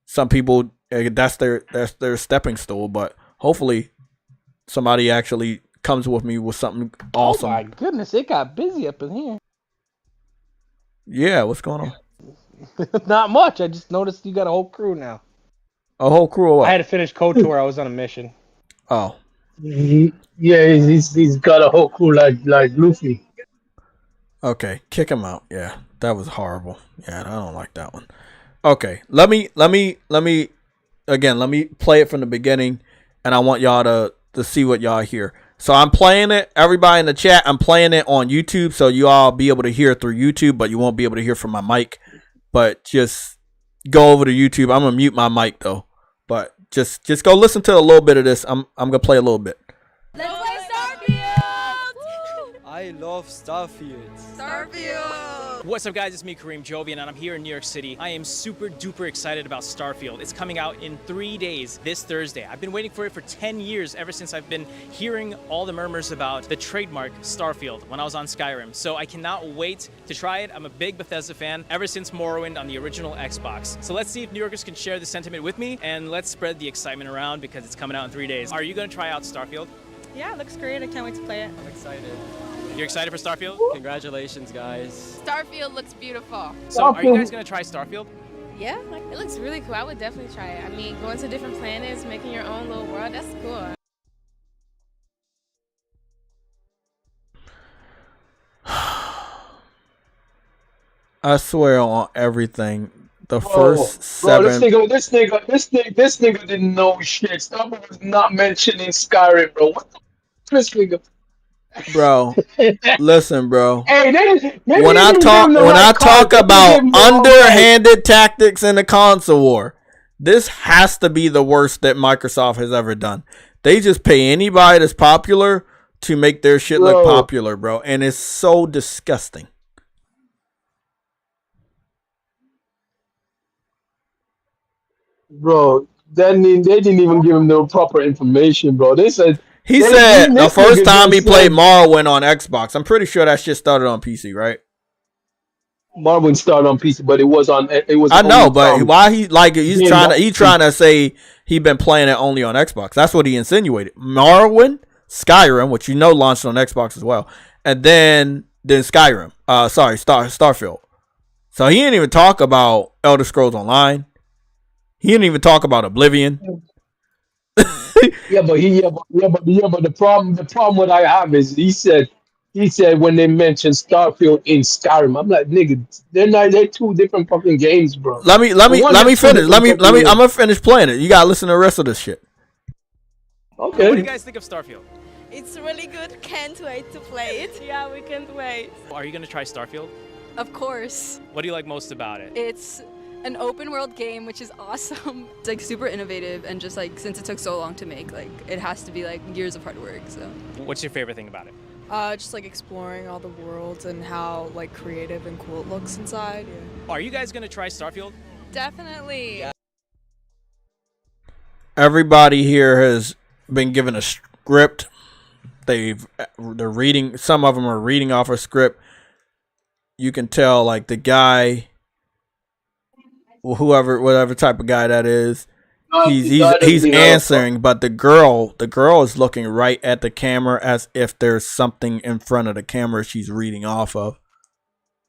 Some people, that's their stepping stool. But hopefully, somebody actually comes with me with something awesome. Oh my goodness, it got busy up in here. Yeah, what's going on? Not much. I just noticed you got a whole crew now. A whole crew of what? I had to finish KOTOR. I was on a mission. Oh. Yeah, he's got a whole crew like Luffy. Okay, kick him out. Yeah, that was horrible. Yeah, I don't like that one. Okay, let me play it from the beginning, and I want y'all to see what y'all hear. So I'm playing it. Everybody in the chat, I'm playing it on YouTube, so you all be able to hear it through YouTube, but you won't be able to hear from my mic. But just go over to YouTube. I'm gonna mute my mic though. But just go listen to a little bit of this. I'm gonna play a little bit. Let's play Starfield! I love Starfield. What's up, guys? It's me, Kareem Jovian, and I'm here in New York City. I am super duper excited about Starfield. It's coming out in 3 days this Thursday. I've been waiting for it for 10 years, ever since I've been hearing all the murmurs about the trademark Starfield when I was on Skyrim. So I cannot wait to try it. I'm a big Bethesda fan ever since Morrowind on the original Xbox. So let's see if New Yorkers can share the sentiment with me, and let's spread the excitement around because it's coming out in 3 days. Are you going to try out Starfield? Yeah, it looks great. I can't wait to play it. I'm excited. You're excited for Starfield? Congratulations, guys. Starfield looks beautiful. So are you guys going to try Starfield? Yeah, it looks really cool. I would definitely try it. I mean, going to different planets, making your own little world, that's cool. I swear on everything, the Bro, first bro, this 7. nigga didn't know shit. Starfield was not mentioning Skyrim, bro. What the this nigga? Bro, listen, bro. Hey, maybe When they I didn't give him talk the when I right talk cards. They didn't give about him the wrong right. underhanded tactics in the console war, this has to be the worst that Microsoft has ever done. They just pay anybody that's popular to make their shit look Bro. popular, bro, and it's so disgusting. Bro, they didn't even give him the proper information, bro. They said He said the this first nigga time he just played said Morrowind on Xbox. I'm pretty sure that shit started on PC, right? Marvin started on PC, but it was I know, only but why he's Game trying to say he been playing it only on Xbox. That's what he insinuated. Morrowind, Skyrim, which you know launched on Xbox as well, and then Skyrim. Starfield. So he didn't even talk about Elder Scrolls Online. He didn't even talk about Oblivion. but the problem what I have is he said when they mentioned Starfield in Skyrim, I'm like, nigga, they're two different fucking games, bro. Let me finish. I'm gonna finish playing it. You gotta listen to the rest of this shit. Okay. What do you guys think of Starfield? It's really good. Can't wait to play it. Yeah, we can't wait. Are you gonna try Starfield? Of course. What do you like most about it? It's an open world game, which is awesome. It's like super innovative, and just like since it took so long to make, like it has to be like years of hard work. So. What's your favorite thing about it? Just like exploring all the worlds and how like creative and cool it looks inside. Yeah. Are you guys gonna try Starfield? Definitely. Everybody here has been given a script. They're reading. Some of them are reading off a script. You can tell, like the guy, whatever type of guy that is, he's answering, but the girl is looking right at the camera as if there's something in front of the camera she's reading off of.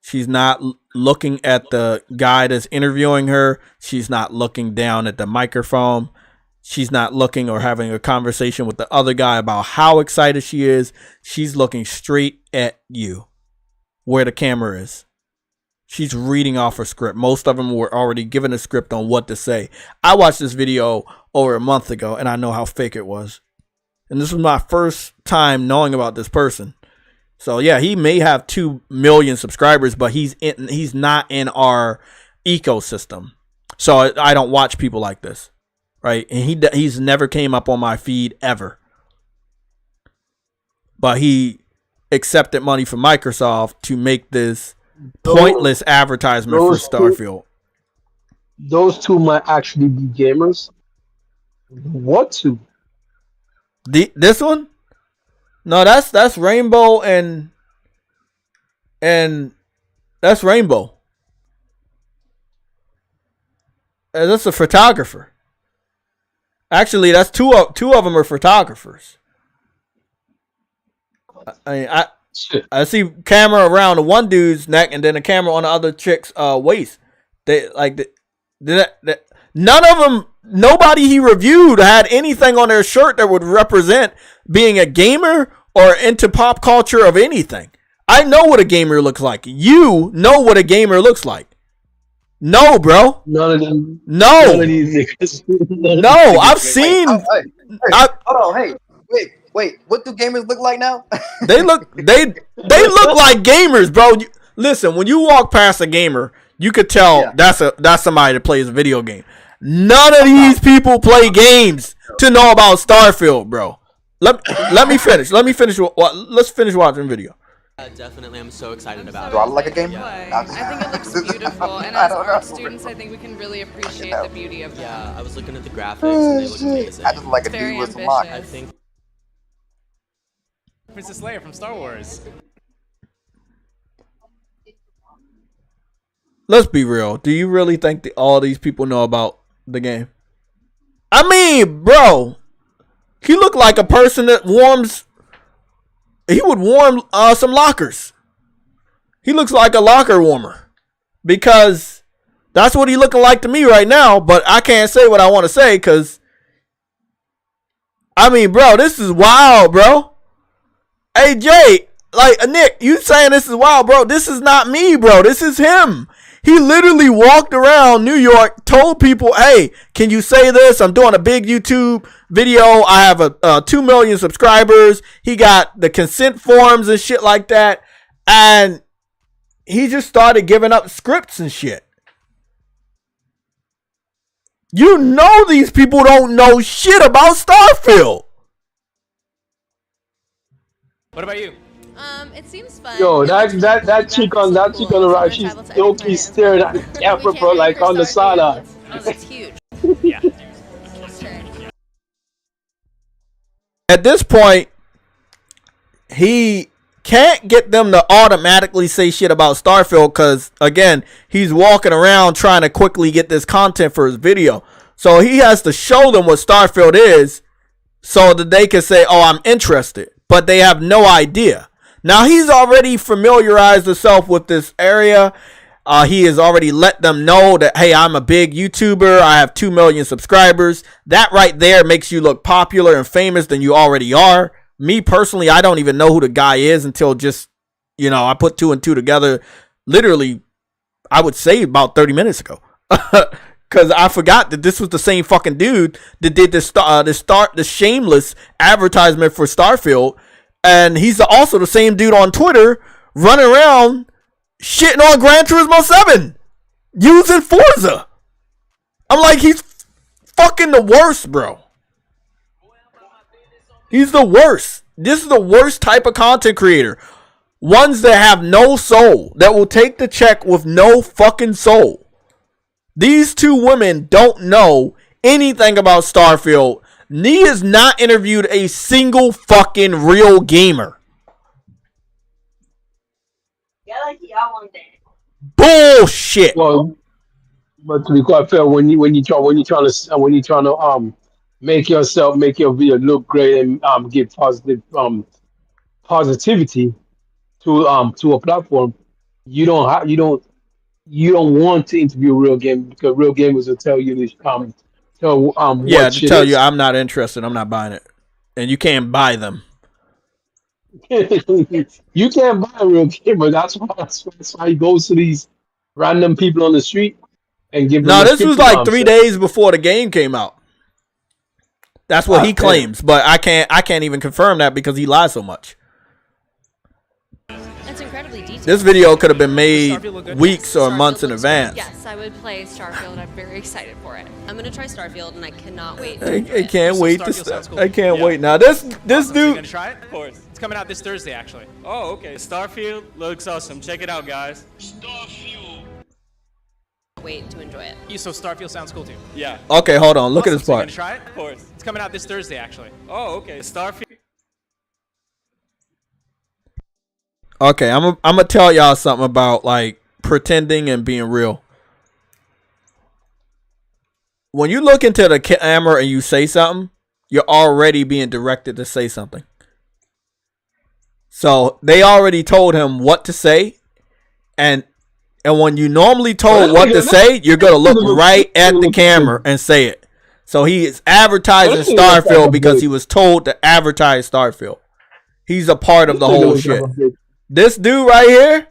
She's not looking at the guy that's interviewing her. She's not looking down at the microphone. She's not looking or having a conversation with the other guy about how excited she is. She's looking straight at you, where the camera is. She's reading off her script. Most of them were already given a script on what to say. I watched this video over a month ago, and I know how fake it was. And this was my first time knowing about this person. So yeah, he may have 2 million subscribers, but he's not in our ecosystem. So I don't watch people like this, right? And he's never came up on my feed ever. But he accepted money from Microsoft to make this pointless advertisement for Starfield. Those two might actually be gamers. What two? This one? No, that's Rainbow and that's Rainbow. And that's a photographer. Actually, that's two of them are photographers. I see camera around the one dude's neck and then a camera on the other chick's waist. None of them, nobody he reviewed had anything on their shirt that would represent being a gamer or into pop culture of anything. I know what a gamer looks like. You know what a gamer looks like. No, bro. None of them. No. None of these niggas. No, I've seen. Hold on, wait. What do gamers look like now? They look like gamers, bro. Listen, when you walk past a gamer, you could tell that's somebody that plays a video game. None of these people play games to know about Starfield, bro. Let me finish. Let's finish watching the video. Definitely, I'm so excited about it. Do I look like a gamer? I think it looks beautiful, and as art students, I think we can really appreciate the beauty of that. Yeah, I was looking at the graphics and they look amazing. I just like a It's very dude with some locks. I think Princess Leia from Star Wars. Let's be real. Do you really think that all these people know about the game? I mean, bro, he looked like a person that warms. He would warm some lockers. He looks like a locker warmer because that's what he looking like to me right now. But I can't say what I want to say because, I mean, bro, this is wild, bro. Hey, Jay, like Nick, you saying this is wild, bro? This is not me, bro. This is him. He literally walked around New York, told people, hey, can you say this? I'm doing a big YouTube video. I have a 2 million subscribers. He got the consent forms and shit like that. And he just started giving up scripts and shit. You know these people don't know shit about Starfield. What about you? It seems fun. Yo, that chick on the right, she's low-key staring at the camera, bro, like on the sideline. Oh, that's huge. Yeah. At this point, he can't get them to automatically say shit about Starfield because, again, he's walking around trying to quickly get this content for his video. So he has to show them what Starfield is so that they can say, oh, I'm interested. But they have no idea. Now, he's already familiarized himself with this area. He has already let them know that, hey, I'm a big YouTuber. I have 2 million subscribers. That right there makes you look popular and famous than you already are. Me, personally, I don't even know who the guy is until just, I put 2 and 2 together. Literally, I would say about 30 minutes ago. Because I forgot that this was the same fucking dude that did the shameless advertisement for Starfield. And he's also the same dude on Twitter running around shitting on Gran Turismo 7 using Forza. I'm like, he's fucking the worst, bro. He's the worst. This is the worst type of content creator. Ones that have no soul, that will take the check with no fucking soul. These 2 women don't know anything about Starfield. Nee has not interviewed a single fucking real gamer. Bullshit. Well, but to be quite fair, when you trying to make your video look great and give positivity to a platform, you don't want to interview real gamers because real gamers will tell you this yeah, to tell you I'm not interested, I'm not buying it. And you can't buy them. You can't buy a real gamer. That's why he goes to these random people on the street and give them. No, this was like 3 days before the game came out. That's what he claims, but I can't even confirm that because he lies so much. It's incredibly detailed. This video could have been made weeks or months in advance. Yes, I would play Starfield. I'm very excited for it. I'm gonna try Starfield, and I cannot wait. I can't wait to. I can't wait. Now this Awesome. So you dude. gonna try it? Of course. It's coming out this Thursday, actually. Oh, okay. Starfield looks awesome. Check it out, guys. Starfield. Wait to enjoy it. So Starfield sounds cool too. Yeah. Okay, hold on. Look at this So you part. gonna try it? Of course. It's coming out this Thursday, actually. Oh, okay. Starfield. Okay, I'm gonna tell y'all something about like pretending and being real. When you look into the camera and you say something, you're already being directed to say something. So they already told him what to say, and when you normally told what to say, you're gonna look right at the camera and say it. So he is advertising Starfield because he was told to advertise Starfield. He's a part of the whole shit. This dude right here,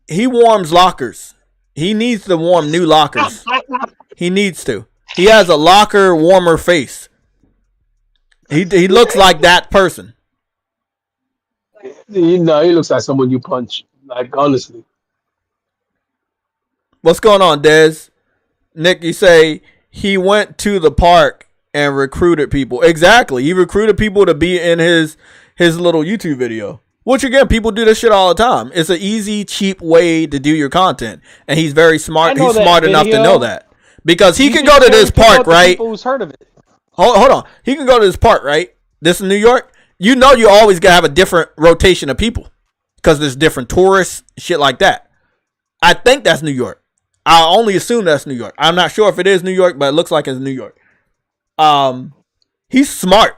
he warms lockers. He needs to warm new lockers. He needs to. He has a locker warmer face. He looks like that person. He looks like someone you punch. Like, honestly. What's going on, Dez? Nick, you say he went to the park and recruited people. Exactly. He recruited people to be in his little YouTube video. Which, again, people do this shit all the time. It's an easy, cheap way to do your content. And he's very smart. He's smart enough to know that. Because he can go to this park, right? Who's heard of it? Hold on. He can go to this park, right? This in New York. You know you always got to have a different rotation of people. Because there's different tourists, shit like that. I think that's New York. I only assume that's New York. I'm not sure if it is New York, but it looks like it's New York. He's smart.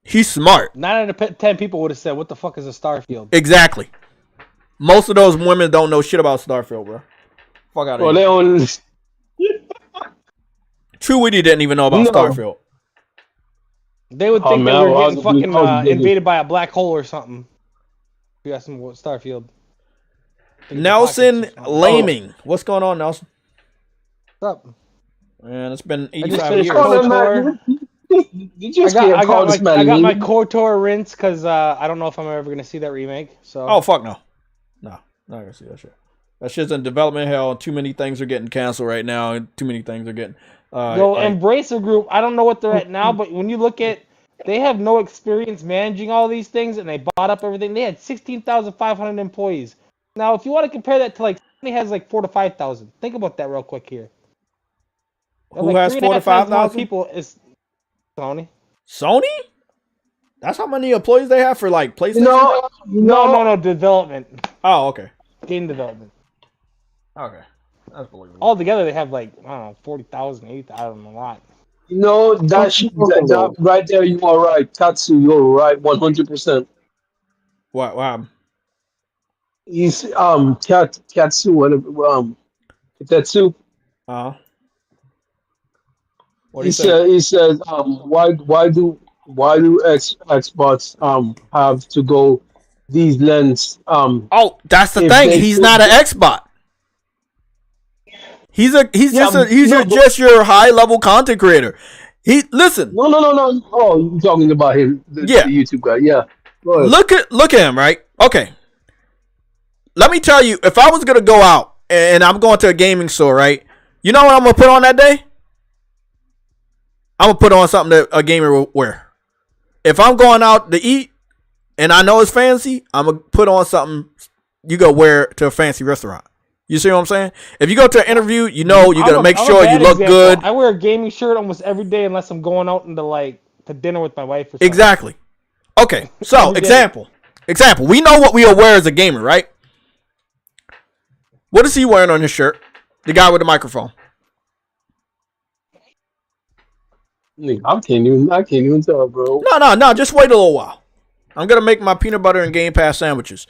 He's smart. 9 out of 10 people would have said, "What the fuck is a Starfield?" Exactly. Most of those women don't know shit about Starfield, bro. Fuck out of here. True Witty didn't even know about Starfield. They would think they were getting fucking invaded by a black hole or something. You asked them what Starfield. Nelson Laming. What's going on, Nelson? What's up? Man, it's been I just 85 finished years. KOTOR. You just can't call this man I got my Laming. KOTOR rinse because I don't know if I'm ever gonna see that remake. So. Oh fuck no, not gonna see that shit. That shit's in development hell. Too many things are getting canceled right now, and too many things are getting. Yo, Embracer Group. I don't know what they're at now, but when you look at, they have no experience managing all these things, and they bought up everything. They had 16,500 employees. Now, if you want to compare that to like, Sony has like 4,000 to 5,000. Think about that real quick here. Who has 4,000 to 5,000 people? Is Sony. Sony? That's how many employees they have for like PlayStation? No, development. Oh, okay. Game development. Okay. That's believable. Altogether, they have like, I don't know, 40,000, 80,000, a lot. You know, that right there, you are right. Tatsu, you're right, 100%. What? He's Katsu, whatever. Tatsu. What he said, why do XBOTS have to go these lengths? Oh, that's the thing. He's not an XBOT. He's just your high level content creator. Listen. No. Oh, you're talking about him, the YouTube guy. Yeah. Look at him, right? Okay. Let me tell you, if I was gonna go out and I'm going to a gaming store, right? You know what I'm gonna put on that day? I'm gonna put on something that a gamer will wear. If I'm going out to eat and I know it's fancy, I'm gonna put on something you go wear to a fancy restaurant. You see what I'm saying? If you go to an interview, you know you're gonna make sure you look good. I wear a gaming shirt almost every day unless I'm going out to dinner with my wife or something. Exactly. Okay, so example. We know what we'll wear as a gamer, right? What is he wearing on his shirt? The guy with the microphone. I can't even tell, bro. No. Just wait a little while. I'm gonna make my peanut butter and Game Pass sandwiches.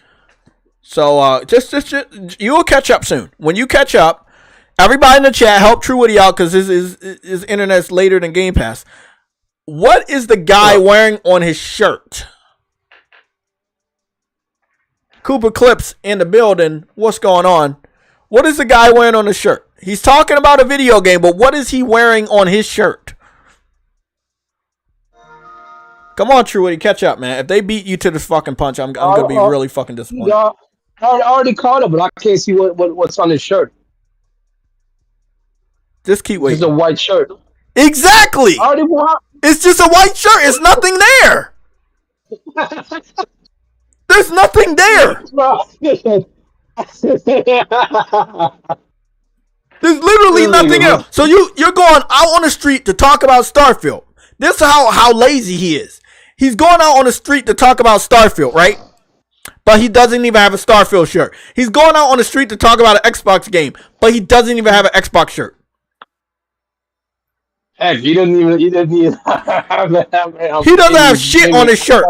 So just you'll catch up soon. When you catch up, everybody in the chat help True Woody out because his internet's later than Game Pass. What is the guy wearing on his shirt? Cooper Clips in the building. What's going on? What is the guy wearing on his shirt? He's talking about a video game, but what is he wearing on his shirt? Come on, True Woody, catch up, man. If they beat you to this fucking punch, I'm gonna be really fucking disappointed. Yeah, I already caught him, but I can't see what's on his shirt. Just keep waiting. It's a white shirt. Exactly. It's just a white shirt. It's nothing there. There's nothing there. There's literally nothing else. So you're going out on the street to talk about Starfield. This is how lazy he is. He's going out on the street to talk about Starfield, right? But he doesn't even have a Starfield shirt. He's going out on the street to talk about an Xbox game, but he doesn't even have an Xbox shirt. Heck, he doesn't even he doesn't have shit on his shirt.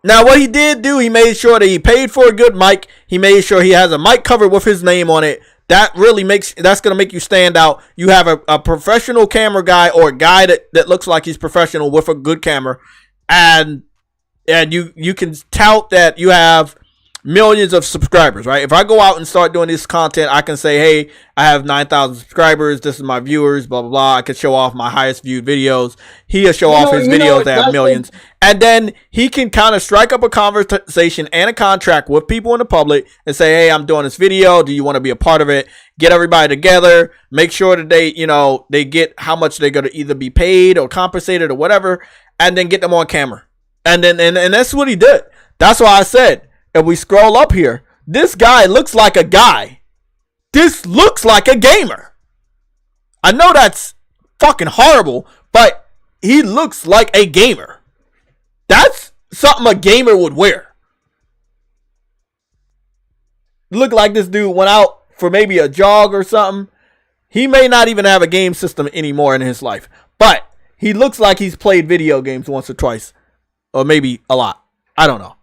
Now, what he did do, he made sure that he paid for a good mic. He made sure he has a mic cover with his name on it. That's going to make you stand out. You have a professional camera guy or a guy that looks like he's professional with a good camera. And you can tout that you have millions of subscribers, right? If I go out and start doing this content, I can say, hey, I have 9,000 subscribers. This is my viewers, blah, blah, blah. I can show off my highest viewed videos. He'll show off his videos that have millions. And then he can kind of strike up a conversation and a contract with people in the public and say, hey, I'm doing this video. Do you want to be a part of it? Get everybody together. Make sure that they get how much they're going to either be paid or compensated or whatever. And then get them on camera. And that's what he did. That's why I said, if we scroll up here, this guy looks like a guy. This looks like a gamer. I know that's fucking horrible, but he looks like a gamer. That's something a gamer would wear. Look like this dude went out for maybe a jog or something. He may not even have a game system anymore in his life, but he looks like he's played video games once or twice, or maybe a lot. I don't know.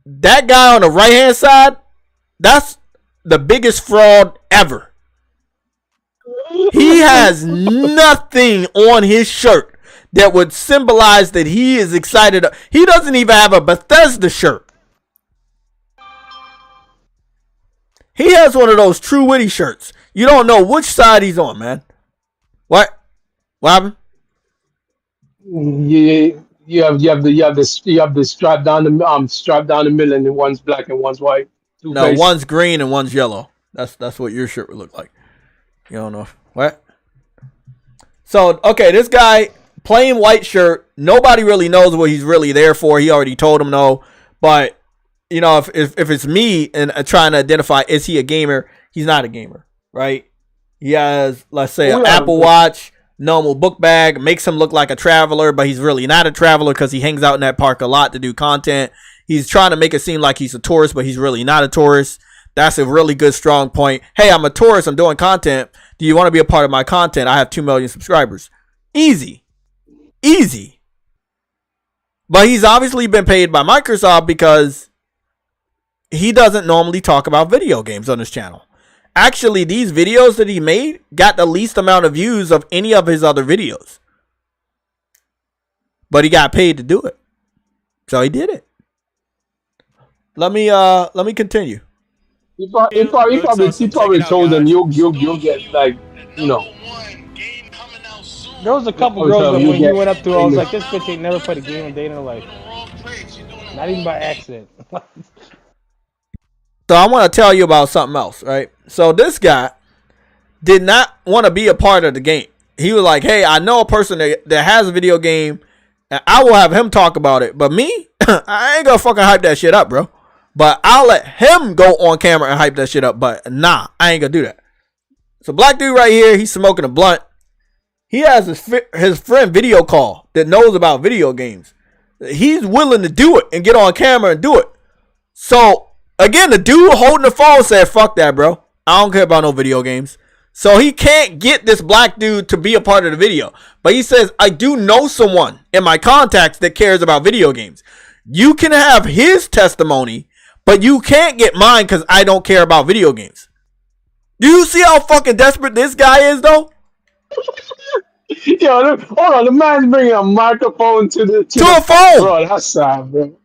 That guy on the right hand side, that's the biggest fraud ever. He has nothing on his shirt that would symbolize that he is excited. He doesn't even have a Bethesda shirt. He has one of those True Witty shirts. You don't know which side he's on, man. What? What happened? Yeah, you have the strap down the middle, and one's black and one's white. No, one's green and one's yellow. That's what your shirt would look like. You don't know what? So okay, this guy, plain white shirt. Nobody really knows what he's really there for. He already told him no. But you know, if it's me and trying to identify, is he a gamer? He's not a gamer, right? He has, let's say, an Apple Watch, normal book bag, makes him look like a traveler, but he's really not a traveler because he hangs out in that park a lot to do content. He's trying to make it seem like he's a tourist, but he's really not a tourist. That's a really good, strong point. Hey, I'm a tourist. I'm doing content. Do you want to be a part of my content? I have 2 million subscribers. Easy. Easy. But he's obviously been paid by Microsoft because he doesn't normally talk about video games on his channel. Actually, these videos that he made got the least amount of views of any of his other videos. But he got paid to do it. So he did it. Let me continue. He probably told them you'll get, like, you know. There was a couple girls that when he went up to, I was like, this bitch ain't never played a game a day in her life. Not even by accident. So I want to tell you about something else, right? So this guy did not want to be a part of the game. He was like, hey, I know a person that has a video game, and I will have him talk about it. But me, I ain't gonna fucking hype that shit up, bro. But I'll let him go on camera and hype that shit up. But nah, I ain't gonna do that. So black dude right here, he's smoking a blunt. He has his friend video call that knows about video games. He's willing to do it and get on camera and do it. So again, the dude holding the phone said, fuck that, bro. I don't care about no video games. So he can't get this black dude to be a part of the video. But he says, I do know someone in my contacts that cares about video games. You can have his testimony, but you can't get mine because I don't care about video games. Do you see how fucking desperate this guy is, though? Yo, hold on. The man's bringing a microphone to a phone. Bro, that's sad, bro.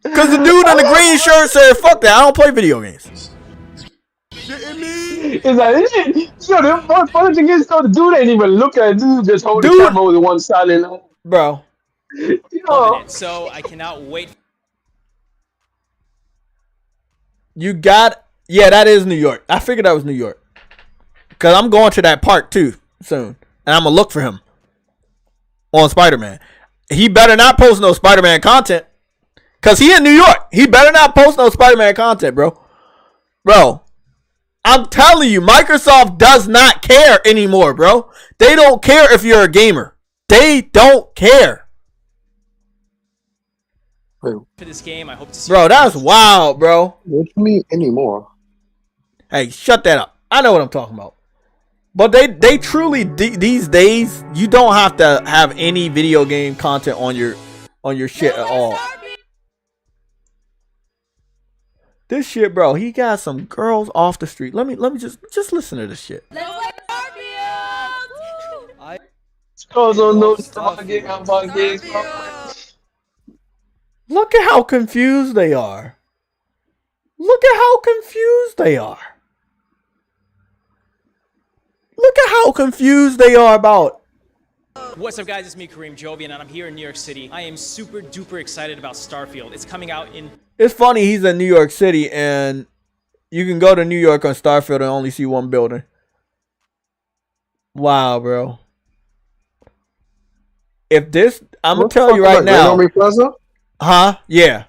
Because the dude in the green shirt said, fuck that, I don't play video games. It's like, yo, the funny thing is, though, the dude ain't even looking at the dude, just holding the camera with one side in. Bro. Yo. So I cannot wait. You got, yeah, that is New York. I figured that was New York. Because I'm going to that park, too, soon. And I'm going to look for him on Spider-Man. He better not post no Spider-Man content. Because he in New York. He better not post no Spider-Man content, bro. Bro, I'm telling you, Microsoft does not care anymore, bro. They don't care if you're a gamer. They don't care. For this game, I hope to see. Bro, that's wild, bro. What do you mean anymore? Hey, shut that up. I know what I'm talking about. But they truly, these days, you don't have to have any video game content on your shit at all. This shit, bro, he got some girls off the street. Let me just listen to this shit. Look at how confused they are. Look at how confused they are. Look at how confused they are about. What's up, guys? It's me, Kareem Jovian, and I'm here in New York City. I am super duper excited about Starfield. It's coming out in... It's funny, he's in New York City, and you can go to New York on Starfield and only see one building. Wow, bro. If this... I'm going to tell you right now... Grand Army Plaza? Huh? Yeah.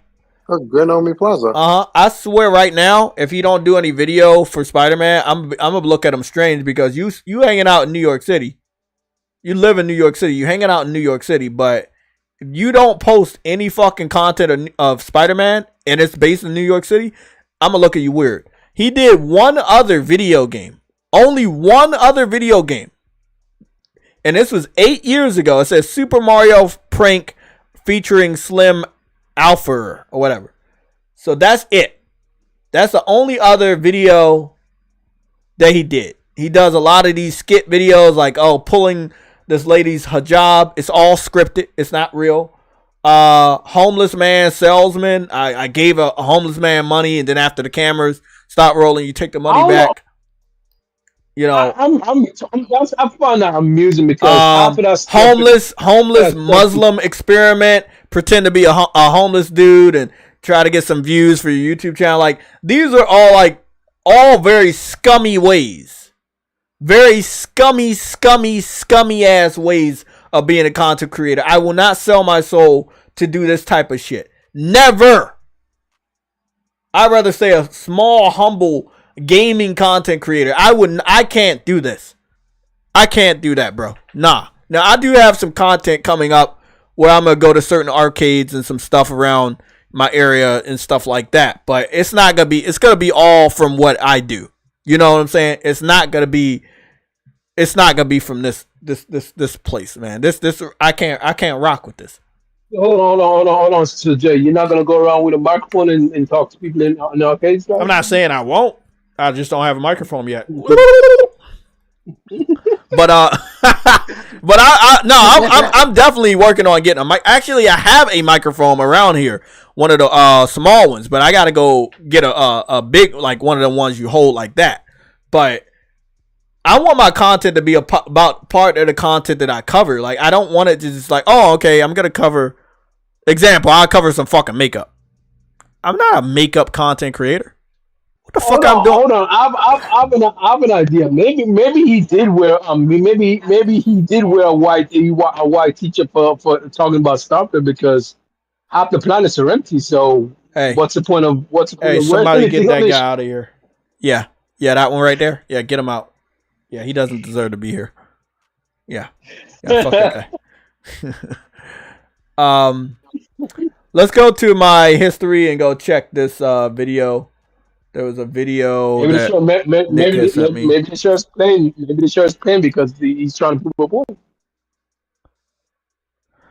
Grand Army Plaza. I swear right now, if he don't do any video for Spider-Man, I'm gonna look at him strange because you hanging out in New York City. You live in New York City. You hanging out in New York City, but if you don't post any fucking content of Spider-Man and it's based in New York City, I'm gonna look at you weird. He did one other video game. Only one other video game. And this was 8 years ago. It says Super Mario Prank featuring Slim Alpha or whatever. So that's it. That's the only other video that he did. He does a lot of these skit videos like, oh, pulling this lady's hijab. It's all scripted. It's not real. Homeless man salesman. I gave a homeless man money, and then after the cameras stop rolling, you take the money back. You know, I find that amusing because half of that stuff homeless Muslim experiment, pretend to be a homeless dude and try to get some views for your YouTube channel. Like, these are all very scummy ways, very scummy ass ways of being a content creator. I will not sell my soul to do this type of shit. Never. I'd rather say a small, humble gaming content creator. I can't do this. I can't do that, bro. Nah. Now, I do have some content coming up where I'm going to go to certain arcades and some stuff around my area and stuff like that. But it's not going to be, it's going to be all from what I do. You know what I'm saying? It's not going to be from this place, man. I can't rock with this. Hold on, Sister Jay. You're not gonna go around with a microphone and talk to people in the arcade stuff? I'm not saying I won't. I just don't have a microphone yet. But I'm definitely working on getting a mic. Actually, I have a microphone around here, one of the small ones, but I gotta go get a big, like one of the ones you hold like that. But I want my content to be about part of the content that I cover. Like, I don't want it to just like, oh, okay, I'm gonna cover. Example, I'll cover some fucking makeup. I'm not a makeup content creator. What the fuck I'm doing? Hold on, I have an idea. Maybe he did wear maybe he did wear a white teacher for talking about Starfield because half the planets are empty. So hey, what's the point of somebody get that guy out of here? Yeah, that one right there. Yeah, get him out. Yeah, he doesn't deserve to be here. Yeah, fuck that guy. Let's go to my history and go check this video. There was a video maybe the show's playing. Maybe the show's playing because he's trying to prove a point.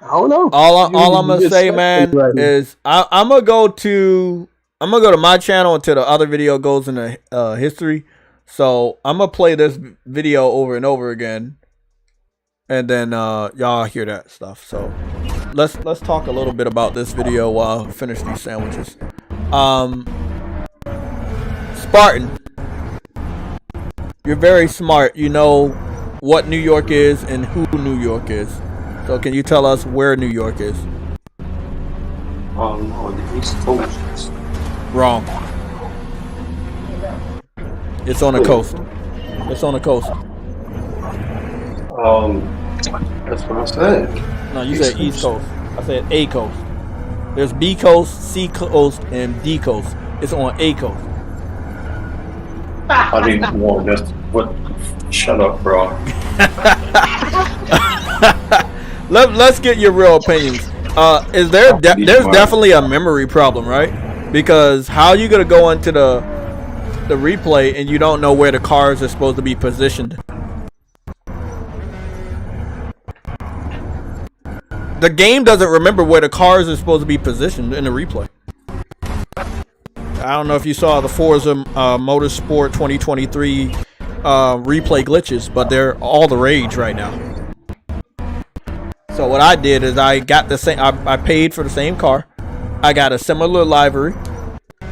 I don't know. All I'm gonna say, man, is I'm gonna go to my channel until the other video goes in the history. So I'm gonna play this video over and over again, and then y'all hear that stuff. So let's talk a little bit about this video while I finish these sandwiches. Spartan, you're very smart. You know what New York is and who New York is. So can you tell us where New York is? On the East Coast. Wrong. It's on the coast. It's on the coast. That's what I said. No, you said East Coast. I said A coast. There's B coast, C coast, and D coast. It's on A coast. I didn't want just what? Shut up, bro. Let's get your real opinions. There's definitely a memory problem, right? Because how are you gonna go into the replay and you don't know where the cars are supposed to be positioned? The game doesn't remember where the cars are supposed to be positioned in the replay. I don't know if you saw the Forza Motorsport 2023 replay glitches, but they're all the rage right now. So what I did is I got the same. I paid for the same car. I got a similar livery,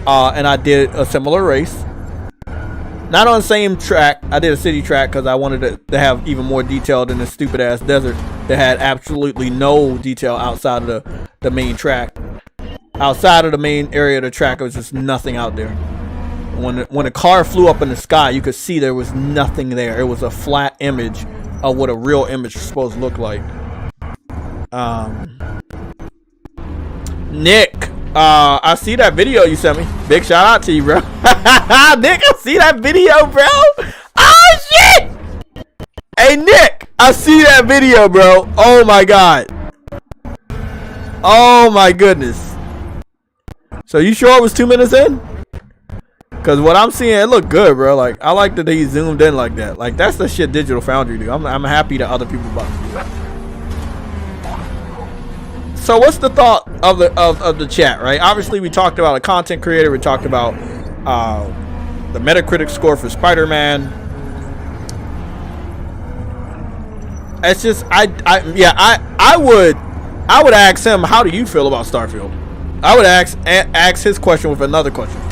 and I did a similar race. Not on the same track. I did a city track because I wanted it to have even more detail than the stupid ass desert that had absolutely no detail outside of the main track. Outside of the main area of the track, there was just nothing out there. When the car flew up in the sky, you could see there was nothing there. It was a flat image of what a real image is supposed to look like. Nick, I see that video you sent me. Big shout out to you, bro. Nick, I see that video, bro. Oh shit! Hey Nick, I see that video, bro. Oh my god. Oh my goodness. So you sure it was 2 minutes in? Cause what I'm seeing, it looked good, bro. Like, I like that he zoomed in like that. Like, that's the shit Digital Foundry do. I'm happy that other people about to do that. So what's the thought of the chat, right? Obviously, we talked about a content creator. We talked about the Metacritic score for Spider-Man. It's just I would ask him, how do you feel about Starfield? I would ask his question with another question.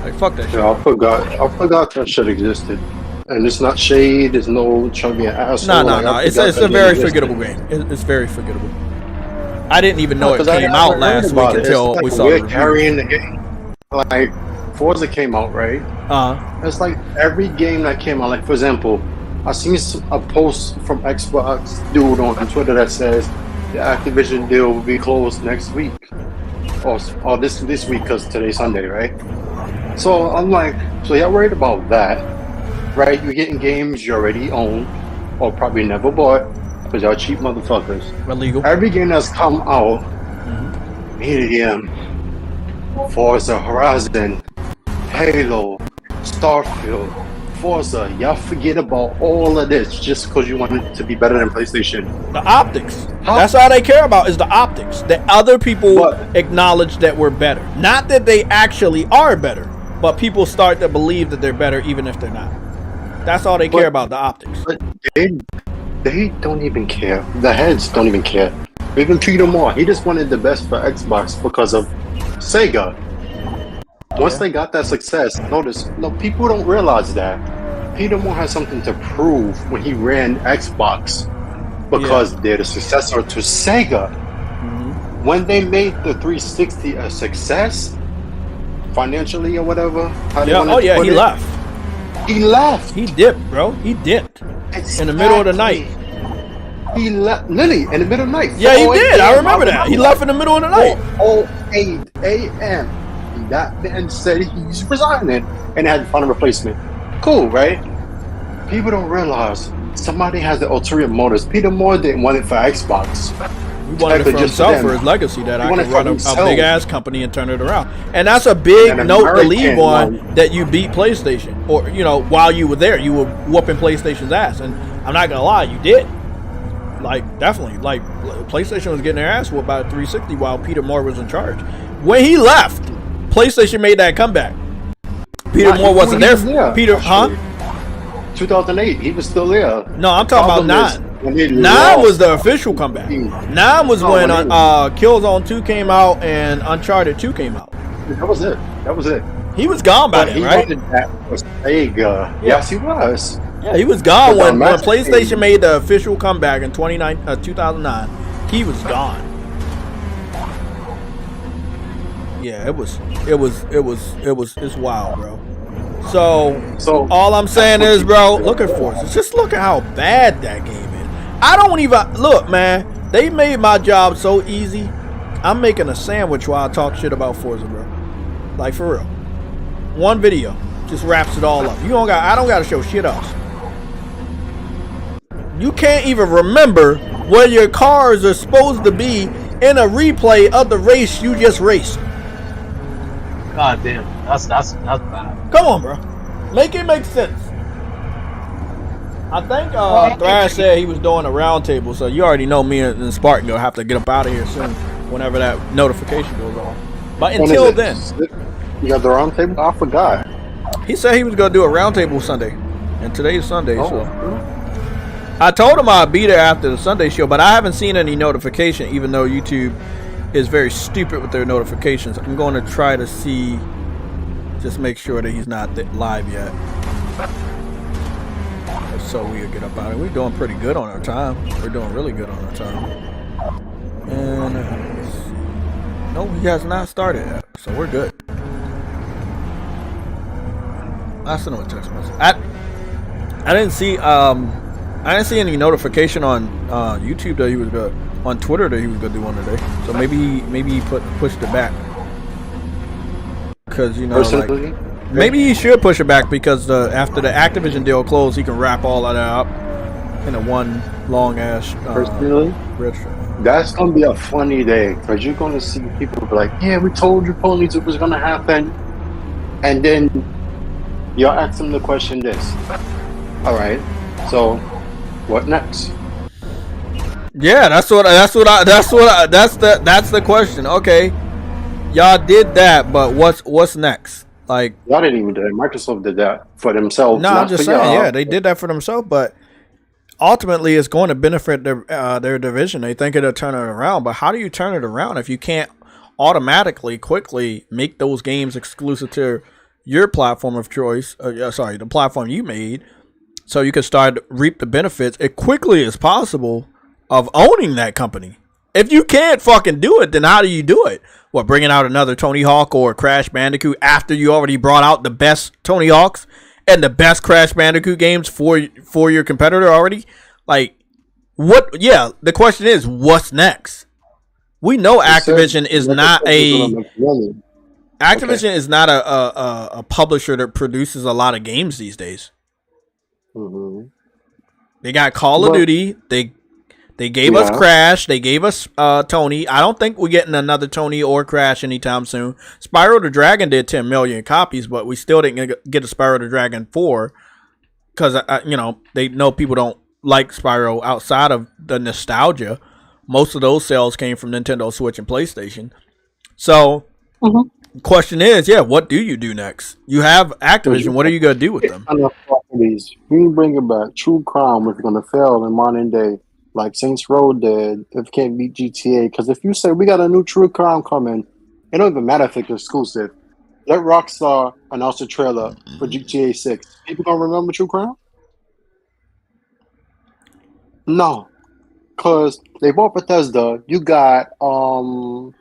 Like, fuck that shit. Yeah, I forgot that shit existed. And it's not shade. There's no chubby asshole. No. It's a very forgettable game. It's very forgettable. I didn't even know it came out last week until we saw it. Carrying the game. Like, Forza came out, right? It's like every game that came out. Like, for example, I seen a post from XBOTS dude on Twitter that says the Activision deal will be closed next week. Or this week, because today's Sunday, right? So I'm like, so y'all worried about that, right? You're getting games you already own, or probably never bought, because y'all cheap motherfuckers. Illegal. Every game that's come out, Medium, Forza Horizon, Halo, Starfield, Forza, y'all forget about all of this just because you want it to be better than PlayStation. The optics. That's all they care about is the optics. That other people acknowledge that we're better. Not that they actually are better, but people start to believe that they're better even if they're not. That's all they care about, the optics. But they don't even care. The heads don't even care. Even Peter Moore, he just wanted the best for Xbox because of Sega. Once they got that success, people don't realize that Peter Moore has something to prove when he ran Xbox because they're the successor to Sega. When they made the 360 a success, financially or whatever, he left. He left. He dipped, bro. He dipped in the middle of the night. He left Lily in the middle of the night. Yeah, he did. I remember that. He left in the middle of the night. 8 a.m. That man said he's resigning and had to find a replacement. Cool, right? People don't realize somebody has the ulterior motives. Peter Moore didn't want it for Xbox. He wanted it for himself, for his legacy, that I can run a big ass company and turn it around. And that's a big note to leave on, that you beat PlayStation, or while you were there, you were whooping PlayStation's ass. And I'm not gonna lie, you did. Like, definitely, like, PlayStation was getting their ass whooped by 360 while Peter Moore was in charge. When he left, PlayStation made that comeback. Peter Moore wasn't there. 2008, he was still there. No, I'm talking about 9. 9 was the official comeback. 9 was when Killzone 2 came out and Uncharted 2 came out. That was it. He was gone by then, right? That was Sega. Yes, he was. Yeah, he was gone when PlayStation made the official comeback in 2009. He was gone. Yeah, it's wild, bro. So all I'm saying is, bro, look at Forza. Just look at how bad that game is. I don't even look, man. They made my job so easy. I'm making a sandwich while I talk shit about Forza, bro. Like, for real. One video just wraps it all up. I don't gotta show shit else. You can't even remember where your cars are supposed to be in a replay of the race you just raced. God damn, that's bad. Come on, bro. Make it make sense. I think Thrash said he was doing a roundtable, so you already know me and Spartan gonna have to get up out of here soon whenever that notification goes off. But until then, you got the roundtable? I forgot. He said he was gonna do a roundtable Sunday, and today's Sunday, so I told him I'd be there after the Sunday show, but I haven't seen any notification, even though YouTube is very stupid with their notifications. I'm going to try to see, just make sure that he's not live yet. So we'll get up out of it. We're doing pretty good on our time. We're doing really good on our time. And let's see. No, he has not started yet, so we're good. I sent him a text message. I didn't see any notification on YouTube that he was good. On Twitter that he was gonna do one today, so maybe he pushed it back, because like, maybe he should push it back, because after the Activision deal closed, he can wrap all of that up in a one long ass. Personally, that's gonna be a funny day, because you're gonna see people be like, "Yeah, we told you police it was gonna happen," and then you'll ask them the question this: "All right, so what next?" Yeah, that's the question. Okay, y'all did that, but what's next? Like, y'all didn't even do it. Microsoft did that for themselves. No, I'm just saying. Yeah, they did that for themselves, but ultimately, it's going to benefit their division. They think it'll turn it around, but how do you turn it around if you can't automatically, quickly make those games exclusive to your platform of choice. The platform you made, so you can start to reap the benefits as quickly as possible of owning that company. If you can't fucking do it, then how do you do it? What, bringing out another Tony Hawk or Crash Bandicoot after you already brought out the best Tony Hawks and the best Crash Bandicoot games for your competitor already? Like, what? Yeah, the question is, what's next? We know Activision is not a publisher that produces a lot of games these days. Mm-hmm. They got Call of Duty. They gave us Crash. They gave us Tony. I don't think we're getting another Tony or Crash anytime soon. Spyro the Dragon did 10 million copies, but we still didn't get a Spyro the Dragon 4 because they know people don't like Spyro outside of the nostalgia. Most of those sales came from Nintendo Switch and PlayStation. So, the question is, what do you do next? You have Activision. What are you going to do with them? We bring it back. True crime was going to fail in modern day. Like Saints Row did, if it can't beat GTA. Because if you say we got a new True Crime coming, it don't even matter if it's exclusive. Let Rockstar announce a trailer for GTA 6. People gonna remember True Crime? No. Because they bought Bethesda. You got Ghostwire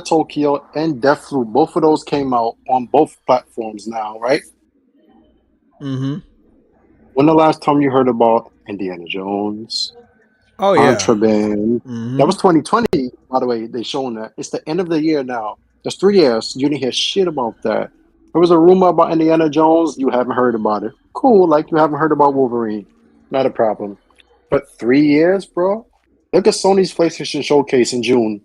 Tokyo and Deathloop. Both of those came out on both platforms now, right? Mm-hmm. When the last time you heard about Indiana Jones? Oh, yeah. Contraband. Mm-hmm. That was 2020, by the way. They showing that. It's the end of the year now. That's 3 years. You didn't hear shit about that. There was a rumor about Indiana Jones. You haven't heard about it. Cool. Like you haven't heard about Wolverine. Not a problem. But 3 years, bro? Look at Sony's PlayStation Showcase in June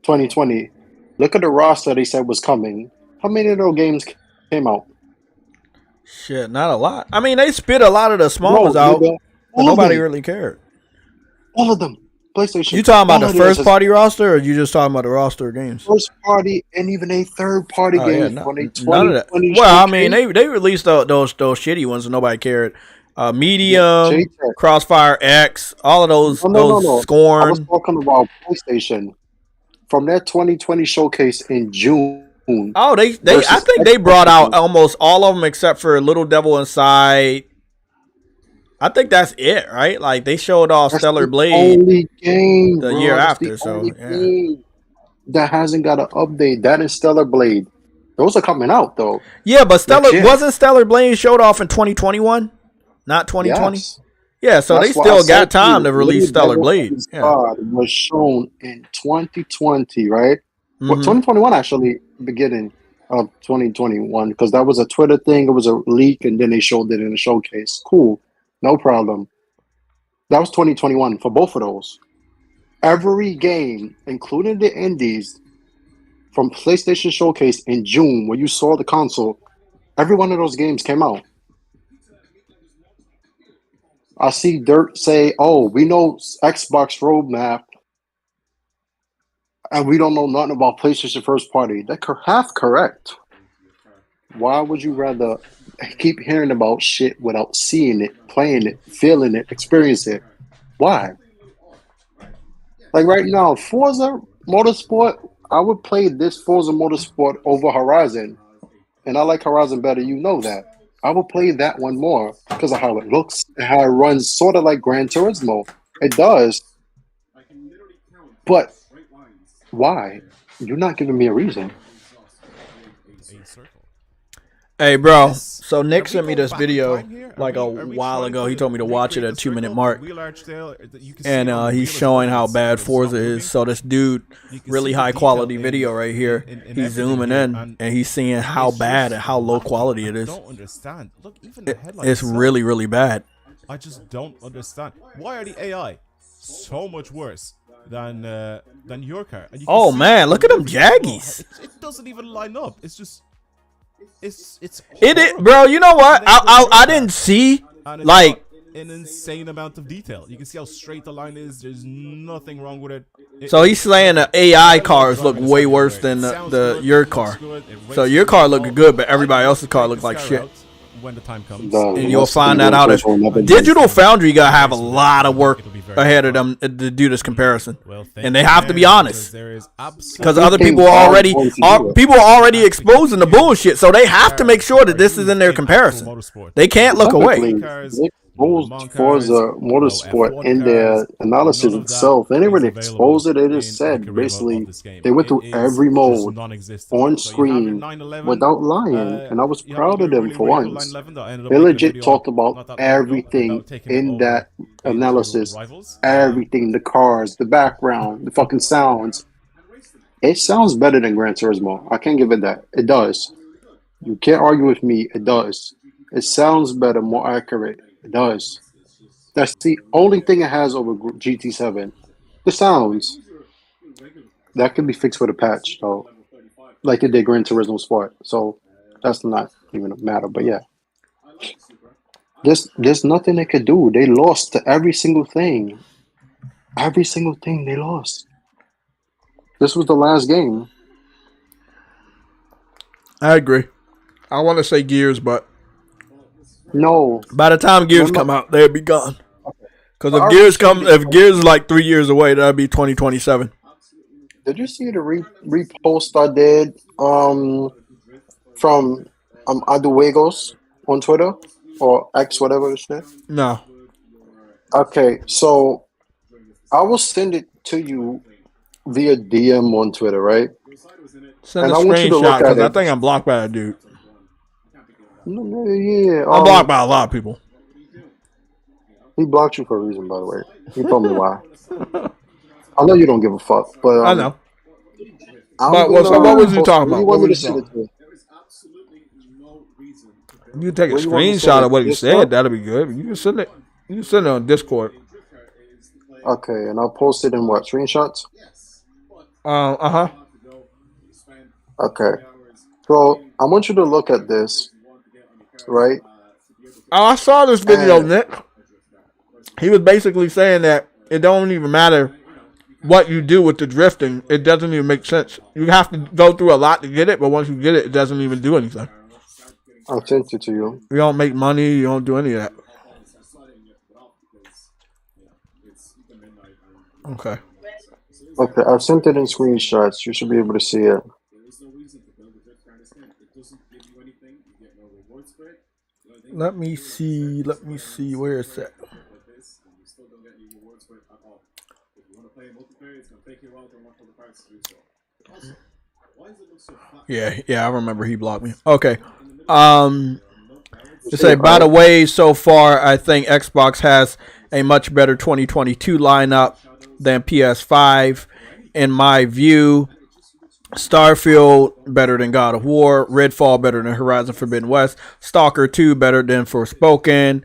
2020. Look at the roster they said was coming. How many of those games came out? Shit, not a lot. I mean, they spit a lot of the small ones out, but nobody really cared. All of them. PlayStation. You talking about the first party roster, or you just talking about the roster of games? First party and even a third party game. None of that. Well, I mean, they released those shitty ones and nobody cared. Medium, Crossfire X, all of those. No. Scorn. I was talking about PlayStation from their 2020 showcase in June. Oh, I think they brought out almost all of them except for Little Devil Inside. I think that's it, right? Like they showed off Stellar Blade only game, the year after, so that hasn't got an update. That is Stellar Blade. Those are coming out though. Yeah, but wasn't Stellar Blade showed off in 2021, not 2020? Yes. Yeah, so they still got time to release Stellar Blade. Was shown in 2020, right? Mm-hmm. Well, 2021 actually, beginning of 2021, because that was a Twitter thing. It was a leak, and then they showed it in a showcase. Cool, no problem. That was 2021 for both of those. Every game, including the indies, from PlayStation Showcase in June, where you saw the console, every one of those games came out. I see Dirt say, "Oh, we know Xbox roadmap, and we don't know nothing about PlayStation first party." That's half correct. Why would you rather keep hearing about shit without seeing it, playing it, feeling it, experiencing it? Why? Like right now, Forza Motorsport, I would play this Forza Motorsport over Horizon. And I like Horizon better, you know that. I would play that one more because of how it looks and how it runs, sort of like Gran Turismo. It does. But why? You're not giving me a reason. Hey, bro. So Nick sent me this video like a while ago. He told me to watch it at 2-minute mark. And he's showing how bad Forza is. So this dude, really high quality video right here. He's zooming in and he's seeing how bad and how low quality it is. It's really, really bad. I just don't understand. Why are the AI so much worse than your car? And oh man, look at them jaggies. It doesn't even line up. It's just it's bro. You know what? I didn't see like an insane amount of detail. You can see how straight the line is. There's nothing wrong with it. So he's saying the AI cars look way worse than your car. So your car looked good, but everybody else's car looked like shit. When the time comes, and you'll find that out. Digital Foundry gotta have a lot of work ahead of them to do this comparison, Well, and they have to be honest. Because other think people are already Valve people are already exposing the bullshit, so they have to make sure that this is in their comparison. They can't look away. They exposed Forza Motorsport in their analysis itself. They didn't really expose it. They just said basically they went through every mode on screen without lying, and I was proud of them for once. They legit talked about everything in that analysis, everything, the cars, the background, the fucking sounds. It sounds better than Gran Turismo. I can't give it that. It does. You can't argue with me. It does. It sounds better, more accurate. It does. That's the only thing it has over GT7. The sounds. That can be fixed with a patch, though. Like it did Gran Turismo Sport. So that's not even a matter. But yeah. There's nothing they could do. They lost to every single thing. Every single thing they lost. This was the last game. I agree. I want to say Gears, but no. By the time Gears come out, they'll be gone. Because if Gears is like 3 years away, that'll be 2027. Did you see the repost I did from Aduegos on Twitter or X, whatever it's there? No. Okay, so I will send it to you via DM on Twitter, right? Send a screenshot because I think I'm blocked by that dude. Yeah, I'm blocked by a lot of people. He blocked you for a reason, by the way. He told me why. I know you don't give a fuck, but I know. But what was you talking about? What was you talking about? You take a screenshot of what he said. That'll be good. You can send it. You can send it on Discord. Okay, and I'll post it in what, screenshots? Okay. So I want you to look at this, right? Oh, I saw this video, Nick. He was basically saying that it don't even matter what you do with the drifting. It doesn't even make sense. You have to go through a lot to get it, but once you get it, it doesn't even do anything. I'll send it to you. You don't make money. You don't do any of that. Okay. Okay, I've sent it in screenshots. You should be able to see it. Let me see. Let me see. Where is that? Yeah, I remember he blocked me. Okay. To say, by the way, so far, I think Xbox has a much better 2022 lineup than PS5. In my view, Starfield better than God of War, Redfall better than Horizon Forbidden West, Stalker 2 better than Forspoken,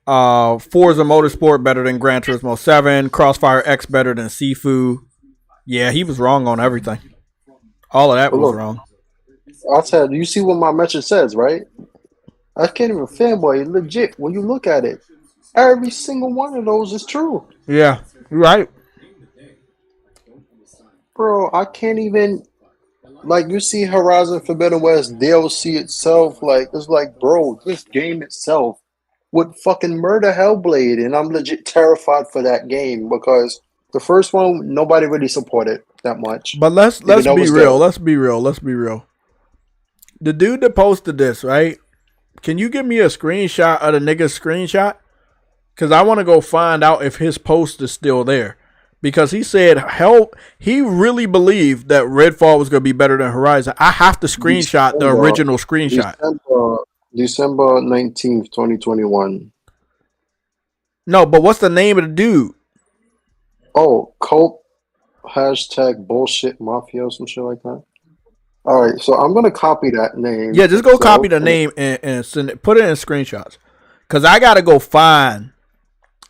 Forza Motorsport better than Gran Turismo 7, Crossfire X better than Sifu. Yeah, he was wrong on everything. All of that was wrong. I said, you see what my message says, right? I can't even fanboy. Legit, when you look at it, every single one of those is true. Yeah, you're right. Bro, I can't even, like, you see Horizon Forbidden West DLC itself, like, it's like, bro, this game itself would fucking murder Hellblade, and I'm legit terrified for that game because the first one, nobody really supported that much. But let's be real. Let's be real. The dude that posted this, right? Can you give me a screenshot of the nigga's screenshot? Because I want to go find out if his post is still there. Because he said, he really believed that Redfall was going to be better than Horizon. I have to screenshot the original screenshot. December 19th, 2021. No, but what's the name of the dude? Oh, cult hashtag bullshit mafia or some shit like that. All right, so I'm going to copy that name. Yeah, just go copy the name and send it, put it in screenshots. Because I got to go find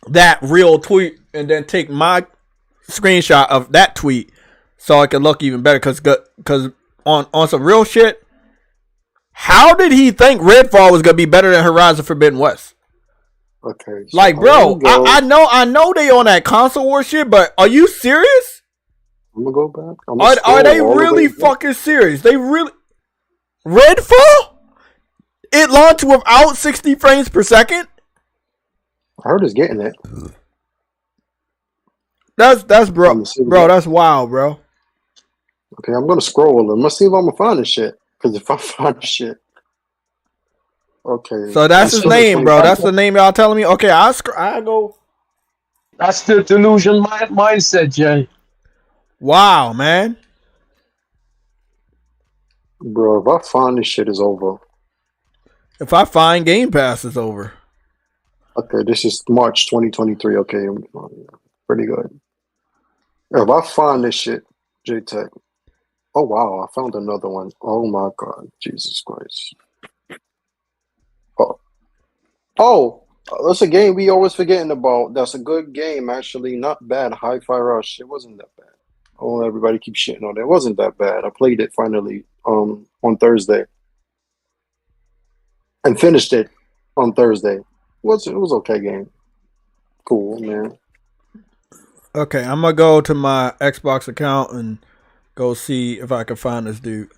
that real tweet and then take my screenshot of that tweet so I can look even better. Because on some real shit, how did he think Redfall was going to be better than Horizon Forbidden West? Okay. So like, bro, I know they on that console war shit, but are you serious? I'm gonna go back. Are they really fucking serious? They really Redfall? It launched without 60 frames per second? I heard it's getting it. That's bro, that's wild, bro. Okay, I'm gonna scroll. Let's see if I'm gonna find this shit. Because if I find this shit, okay. So that's his name, bro. That's the name y'all telling me. Okay, I go. That's the delusion mindset, Jay. Wow, man. Bro, if I find this shit, is over. If I find Game Pass, it's over. Okay, this is March 2023. Okay, pretty good. If I find this shit, JTech. Oh wow, I found another one. Oh my god, Jesus Christ. Oh, that's a game we always forgetting about. That's a good game, actually. Not bad. Hi-Fi Rush. It wasn't that bad. Oh, everybody keeps shitting on it. It wasn't that bad. I played it finally on Thursday. And finished it on Thursday. It was okay game. Cool, man. Okay, I'm gonna go to my Xbox account and go see if I can find this dude.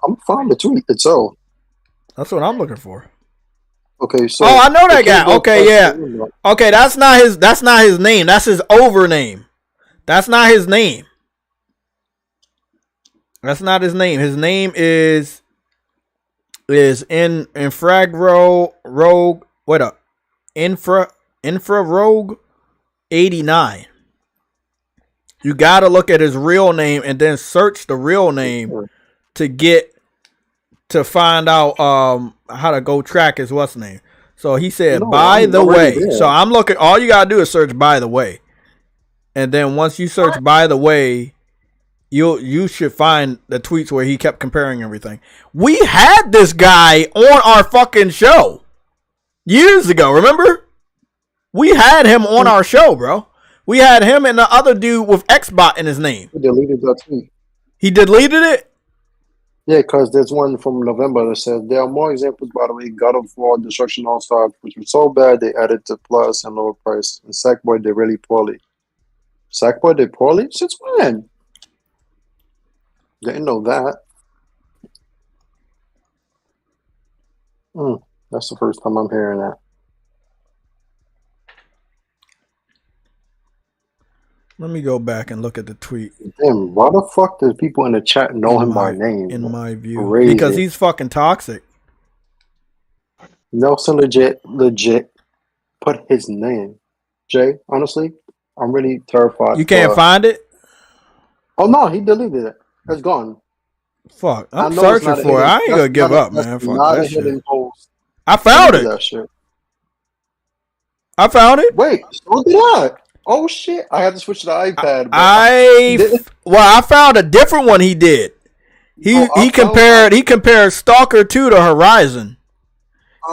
I'm fine the tweet itself. That's what I'm looking for. Okay, so I know that guy. Okay, yeah. Okay, that's not his name. That's his over name. That's not his name. That's not his name. His name is in Rogue. What up? Infra Rogue 89. You gotta look at his real name and then search the real name to find out how to go track his what's name. So he said, by the way. So I'm looking, all you gotta do is search by the way. And then once you search by the way, you should find the tweets where he kept comparing everything. We had this guy on our fucking show years ago, remember? We had him on our show, bro. We had him and the other dude with XBOT in his name. He deleted that tweet. He deleted it? Yeah, because there's one from November that says, there are more examples, by the way. God of War, Destruction All Stars, which was so bad they added to plus and lower price. And Sackboy did really poorly. Sackboy did poorly? Since when? Didn't know that. That's the first time I'm hearing that. Let me go back and look at the tweet. Damn, why the fuck does people in the chat know him by name? In my view. Crazy. Because he's fucking toxic. Nelson legit put his name. Jay, honestly, I'm really terrified. You can't find it? Oh no, he deleted it. It's gone. Fuck, I'm searching for it. I ain't gonna give up, man. Fuck that shit. I found it. I found it. Wait, so did I. Oh shit! I had to switch to the iPad. I found a different one. He did. He compared Stalker 2 to Horizon,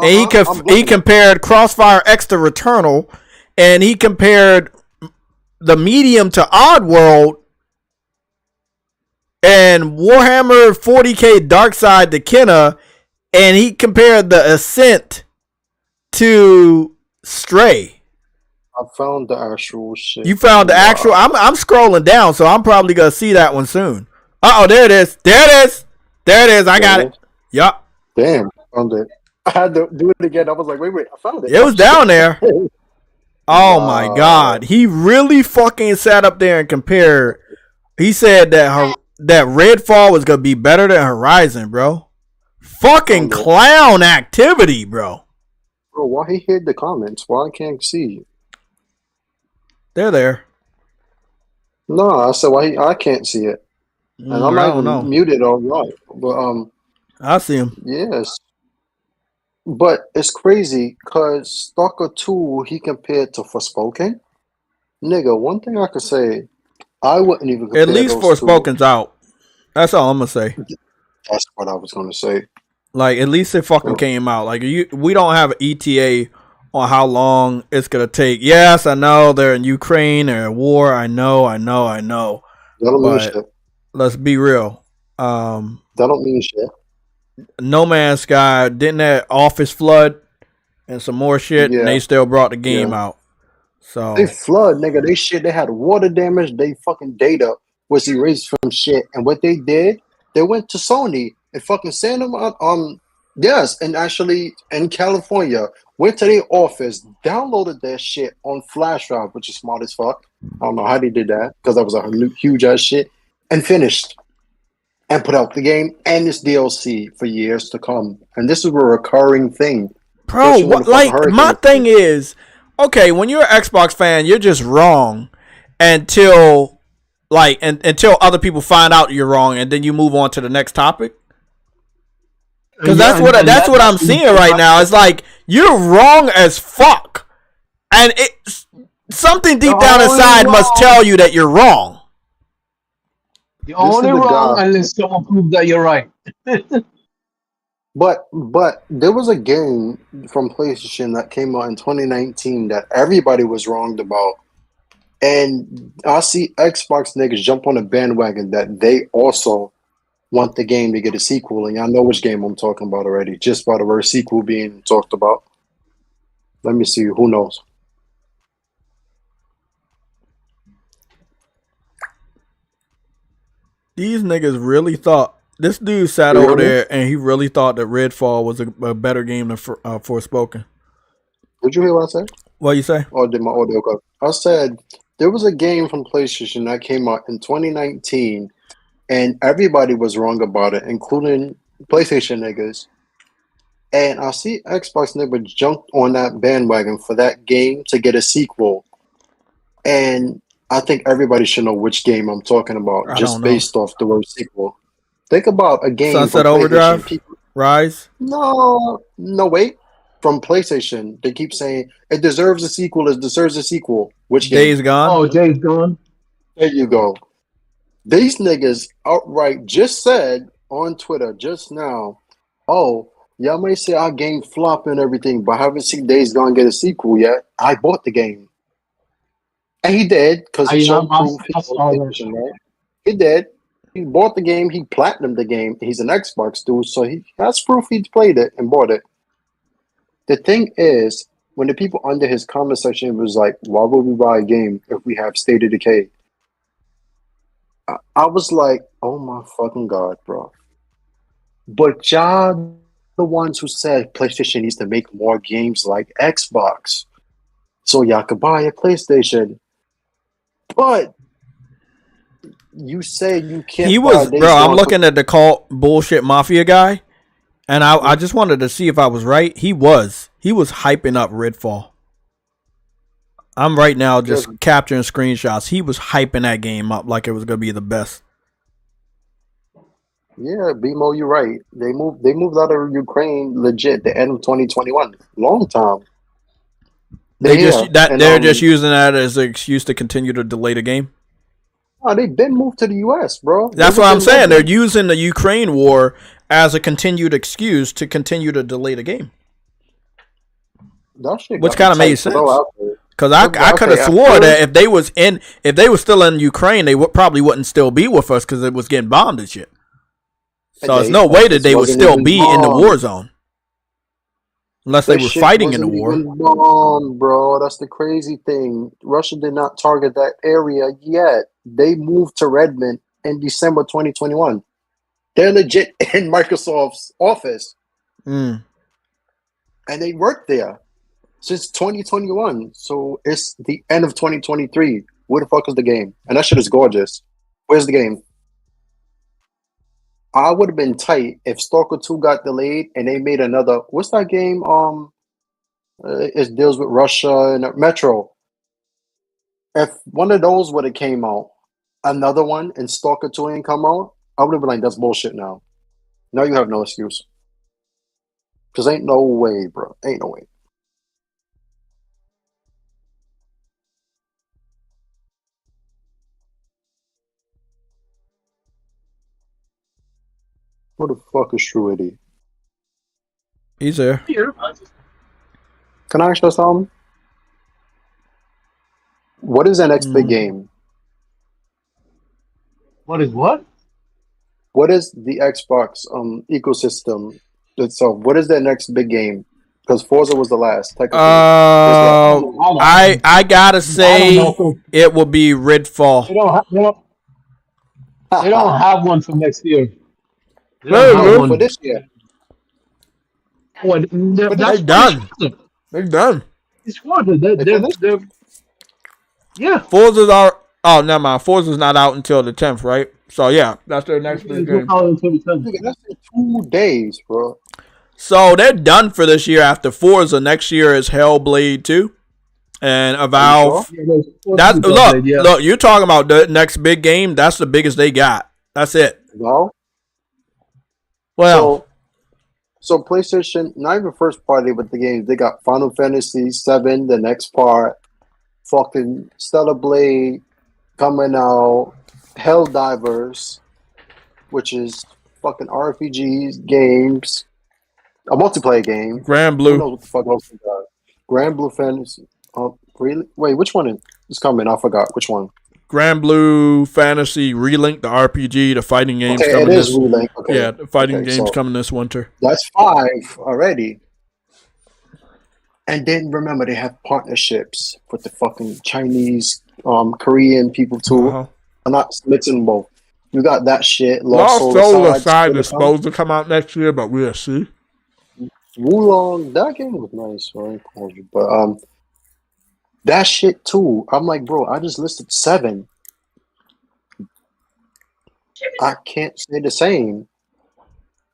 and he compared Crossfire X to Returnal, and he compared the Medium to Oddworld, and Warhammer 40K Darkside to Kenna, and he compared the Ascent to Stray. I found the actual shit. You found the actual? I'm scrolling down, so I'm probably gonna see that one soon. There it is. There it is. There it is. I got it. Yup. Damn, found it. I had to do it again. I was like, wait, I found it. It was down there. Oh my god, he really fucking sat up there and compared. He said that Redfall was gonna be better than Horizon, bro. Fucking clown activity, bro. Bro, why he hid the comments? Why I can't see? They're there. No, I said why I can't see it. And I'm not even muted all right. But I see him. Yes. But it's crazy because Stalker 2 he compared to Forspoken. Nigga, one thing I could say, I wouldn't even compare at least Forspoken's out. That's all I'm gonna say. That's what I was gonna say. Like at least it fucking came out. Like we don't have an ETA on how long it's gonna take. Yes, I know they're in Ukraine, they're at war. I know. But let's be real. That don't mean shit. No Man's Sky didn't that Office flood and some more shit, and they still brought the game out. So they flood, nigga. They had water damage. They fucking data was erased from shit, and what they did, they went to Sony and fucking sent them out. Yes, and actually in California, went to their office, downloaded their shit on flash drive, which is smart as fuck. I don't know how they did that because that was a huge ass shit, and finished and put out the game and this DLC for years to come. And this is a recurring thing. Bro, what, like, my thing is, okay, when you're an Xbox fan, you're just wrong until until other people find out you're wrong, and then you move on to the next topic. Because that's what I'm seeing right now. It's like you're wrong as fuck, and something deep down inside must tell you that you're wrong. You're only wrong unless someone proves that you're right. But there was a game from PlayStation that came out in 2019 that everybody was wronged about. And I see Xbox niggas jump on a bandwagon that they also want the game to get a sequel. And y'all know which game I'm talking about already, just by the word sequel being talked about. Let me see. Who knows? These niggas really thought. This dude sat over there and he really thought that Redfall was a better game than Forspoken. Did you hear what I said? What you say? Or did my audio go? I said there was a game from PlayStation that came out in 2019 and everybody was wrong about it, including PlayStation niggas. And I see Xbox niggas jumped on that bandwagon for that game to get a sequel. And I think everybody should know which game I'm talking about, just based off the word sequel. Think about a game. Sunset Overdrive? Rise? No, wait. From PlayStation, they keep saying it deserves a sequel. It deserves a sequel. Which game? Days Gone. Oh, Days Gone. There you go. These niggas outright just said on Twitter just now, "Oh, y'all may say our game flop and everything, but I haven't seen Days Gone get a sequel yet. I bought the game." And he did, because he showed proof. Right? He did. He bought the game. He platinumed the game. He's an Xbox dude, so he has proof he played it and bought it. The thing is, when the people under his comment section was like, "Why would we buy a game if we have State of Decay?" I was like, "Oh my fucking god, bro!" But y'all, the ones who said PlayStation needs to make more games like Xbox, so y'all could buy a PlayStation. But you said you can't. He was, bro. I'm looking at the cult bullshit mafia guy, and I just wanted to see if I was right. He was hyping up Redfall. I'm right now just capturing screenshots. He was hyping that game up like it was gonna be the best. Yeah, BMO, you're right. They moved out of Ukraine legit the end of 2021. Long time. They're just using that as an excuse to continue to delay the game. Oh, they've been moved to the U.S., bro. That's what I'm saying. They're using the Ukraine war as a continued excuse to continue to delay the game. Which kind of made sense. Because I could have swore that if they was still in Ukraine, they probably wouldn't still be with us because it was getting bombed and shit. So there's no way that they would still be in the war zone. Unless they were fighting in the war. Bomb, bro. That's the crazy thing. Russia did not target that area yet. They moved to Redmond in December 2021. They're legit in Microsoft's office. And they worked there since 2021. So it's the end of 2023. Where the fuck is the game? And that shit is gorgeous. Where's the game? I would have been tight if Stalker 2 got delayed and they made another. What's that game? It deals with Russia and Metro. If one of those would have came out, another one, and Stalker 2 ain't come out, I would have been like, that's bullshit now. Now you have no excuse. Because ain't no way, bro. Ain't no way. What the fuck is True Eddie? He's there. Can I ask you something? What is the next big game? What is what? What is the Xbox ecosystem itself? What is their next big game? Because Forza was the last. I gotta say it will be Redfall. They don't have one for next year. For this year. Well, they're done. They're done. It's Forza. They're yeah. Forza's out. Oh, never mind. Forza's not out until the 10th, right? So yeah, that's their next big game. That's in 2 days, bro. So they're done for this year. After Forza, next year is Hellblade 2 and Avowed. That's look. You're talking about the next big game. That's the biggest they got. That's it. No. Well, so PlayStation, not even first party with the games. They got Final Fantasy VII, the next part, fucking Stellar Blade coming out, Helldivers, which is fucking RPGs games, a multiplayer game. Grand Blue. Who knows what the fuck else we got? Grand Blue Fantasy. Oh, really? Wait, which one is coming? I forgot which one. Grand Blue Fantasy Relink, the RPG, the fighting games Okay, coming it is this. Relink. Okay. Yeah, the fighting Okay, games so coming this winter. that's 5 already. And then remember, they have partnerships with the fucking Chinese, Korean people too. I'm not splitting them both. You got that shit. Lost Soul Aside is supposed to come out next year, but we'll see. Wulong, that game was nice, right? But that shit too. I'm like, bro, I just listed 7. I can't say the same.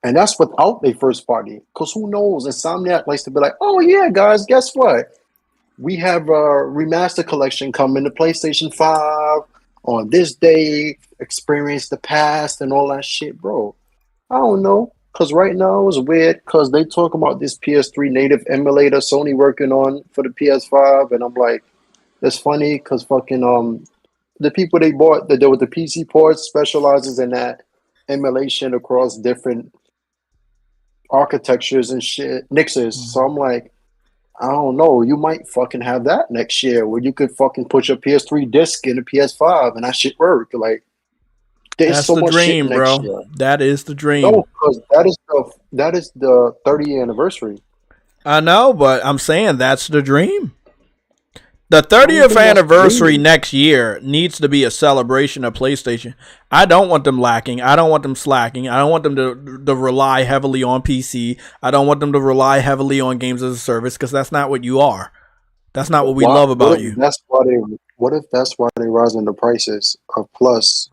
And that's without their first party. Because who knows? Insomniac likes to be like, oh yeah, guys, guess what? We have a remaster collection coming to PlayStation 5 on this day. Experience the past and all that shit, bro. I don't know. Because right now it's weird because they talk about this PS3 native emulator Sony working on for the PS5. And I'm like, it's funny because fucking the people they bought that with the PC ports specializes in that emulation across different architectures and shit, Nixes. So I'm like, I don't know. You might fucking have that next year where you could fucking put your PS3 disc in a PS5 and that shit work. Like, there's That's so the much dream, shit next bro. year. That is the dream. No, because that is the 30th anniversary. I know, but I'm saying that's the dream. The 30th anniversary next year needs to be a celebration of PlayStation. I don't want them lacking. I don't want them slacking. I don't want them to rely heavily on PC. I don't want them to rely heavily on games as a service because that's not what you are. That's not what we love about you. What if that's why they rising the prices of Plus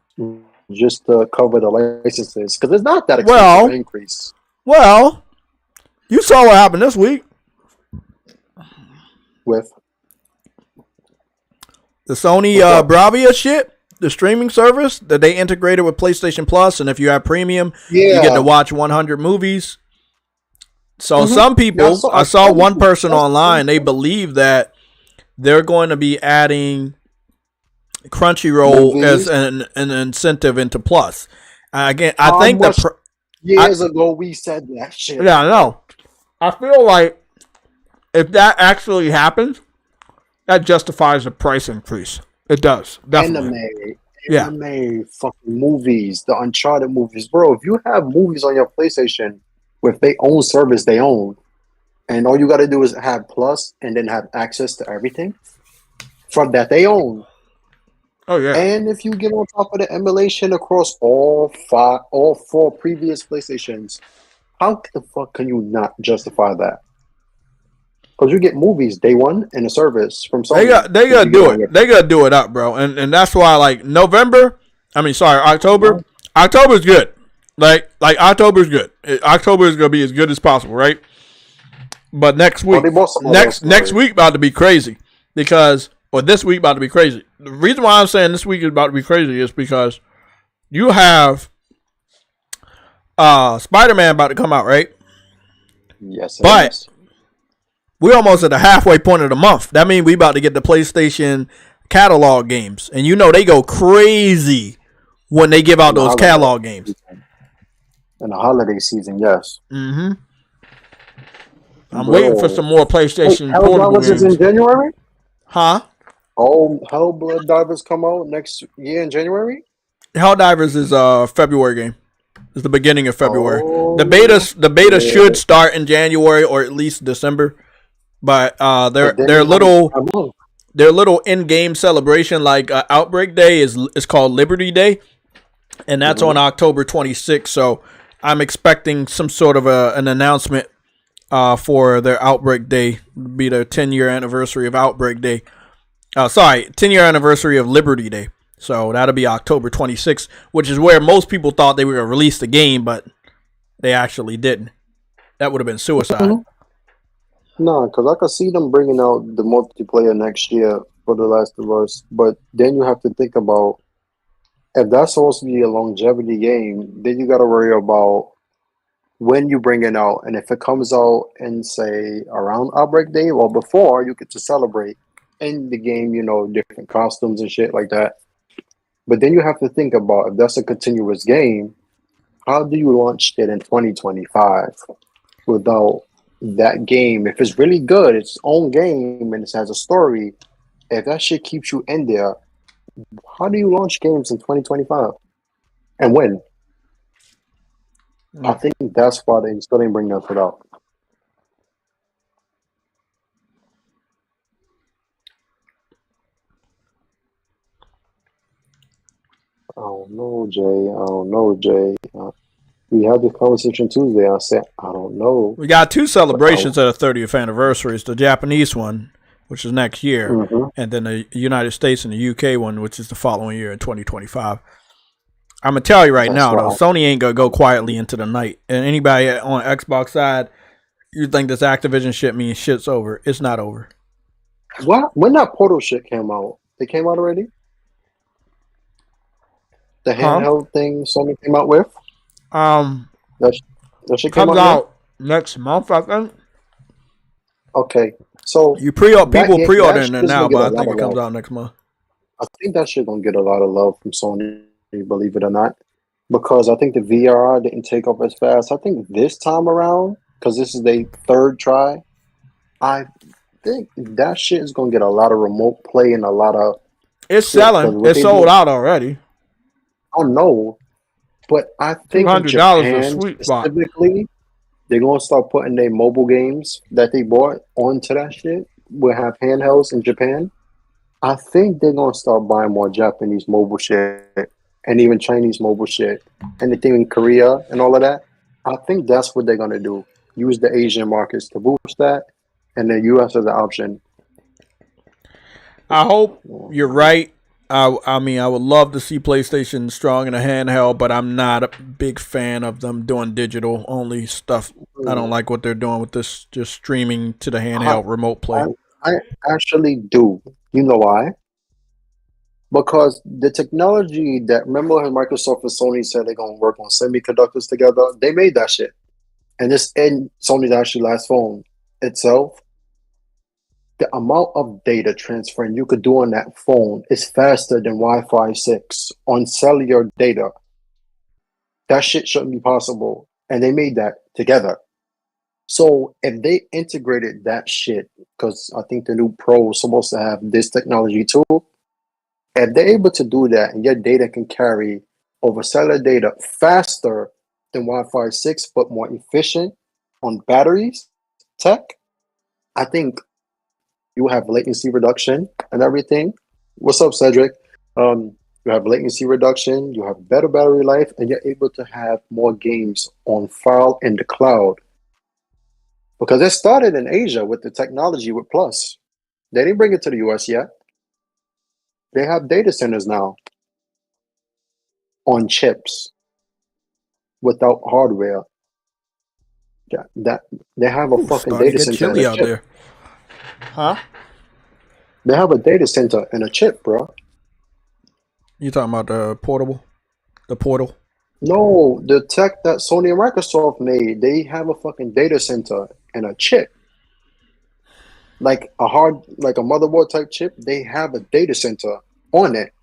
just to cover the licenses? Because it's not that expensive increase. Well, you saw what happened this week with the Sony Bravia shit, the streaming service that they integrated with PlayStation Plus, and if you have premium, you get to watch 100 movies. So some people, I saw one person online, they believe that they're going to be adding Crunchyroll as an incentive into Plus. Again, I think that years ago we said that shit. Yeah, I know. I feel like if that actually happens, that justifies a price increase. It does. Definitely. Anime, fucking movies, the Uncharted movies. Bro, if you have movies on your PlayStation with their own service they own, and all you got to do is have Plus and then have access to everything from that they own. Oh, yeah. And if you get on top of the emulation across all 4 previous PlayStations, how the fuck can you not justify that? Because you get movies day one in a service from Sony. They gotta do it. They gotta do it up, bro. And that's why, like, October. October's good. Like October's good. October is gonna be as good as possible, right? But next week, next week about to be crazy this week about to be crazy. The reason why I'm saying this week is about to be crazy is because you have Spider-Man about to come out, right? Yes, but we're almost at the halfway point of the month. That means we about to get the PlayStation catalog games. And you know they go crazy when they give out those catalog games. In the holiday season, yes. Mm-hmm. I'm waiting for some more PlayStation portable games. Is in January? Huh? Oh, Helldivers come out next year in January? Helldivers is a February game. It's the beginning of February. The beta should start in January or at least December. But their little in-game celebration, like Outbreak Day, is called Liberty Day, and that's on October 26th. So I'm expecting some sort of an announcement for their Outbreak Day. It'll be their 10-year anniversary of Outbreak Day. 10-year anniversary of Liberty Day. So that'll be October 26th, which is where most people thought they were going to release the game, but they actually didn't. That would have been suicide. No, because I could see them bringing out the multiplayer next year for The Last of Us, but then you have to think about, if that's supposed to be a longevity game, then you got to worry about when you bring it out, and if it comes out in, say, around Outbreak Day or before, you get to celebrate in the game, you know, different costumes and shit like that. But then you have to think about, if that's a continuous game, how do you launch it in 2025 without that game? If it's really good, it's its own game and it has a story, if that shit keeps you in there, how do you launch games in 2025? And when? I think that's why they still didn't bring that shit out. I don't know, Jay. I don't know, Jay. We had this conversation Tuesday. I said, I don't know. We got two celebrations of the 30th anniversary. It's the Japanese one, which is next year, and then the United States and the UK one, which is the following year in 2025. I'm going to tell you right now, though, Sony ain't going to go quietly into the night. And anybody on Xbox side, you think this Activision shit means shit's over. It's not over. What? When that Portal shit came out? It came out already? The handheld thing Sony came out with? That shit comes out next month, I think. Okay, so people pre-ordering it now, but I think it comes out next month. I think that shit gonna get a lot of love from Sony, believe it or not, because I think the VR didn't take off as fast. I think this time around, because this is their third try, I think that shit is gonna get a lot of remote play and a lot of. It's selling. It's sold out already. I don't know, but I think in Japan specifically, they're gonna start putting their mobile games that they bought onto that shit. We'll have handhelds in Japan. I think they're gonna start buying more Japanese mobile shit and even Chinese mobile shit. Anything in Korea and all of that. I think that's what they're gonna do. Use the Asian markets to boost that, and the US as an option. I hope you're right. I mean, I would love to see PlayStation strong in a handheld, but I'm not a big fan of them doing digital only stuff. I don't like what they're doing with this, just streaming to the handheld remote play. I actually do. You know why? Because the technology that, remember when Microsoft and Sony said they're going to work on semiconductors together? They made that shit. And this in Sony's actually last phone itself, the amount of data transferring you could do on that phone is faster than Wi-Fi 6 on cellular data. That shit shouldn't be possible. And they made that together. So if they integrated that shit, because I think the new Pro is supposed to have this technology too, if they're able to do that and your data can carry over cellular data faster than Wi-Fi 6 but more efficient on batteries tech, I think you have latency reduction and everything. What's up, Cedric? You have latency reduction, you have better battery life, and you're able to have more games on file in the cloud. Because it started in Asia with the technology with Plus. They didn't bring it to the US yet. They have data centers now on chips without hardware. That they have a fucking data center and a chip. There. Huh? They have a data center and a chip, bro. You talking about the portable? The portal? No, the tech that Sony and Microsoft made, they have a fucking data center and a chip. Like a motherboard type chip, they have a data center on it.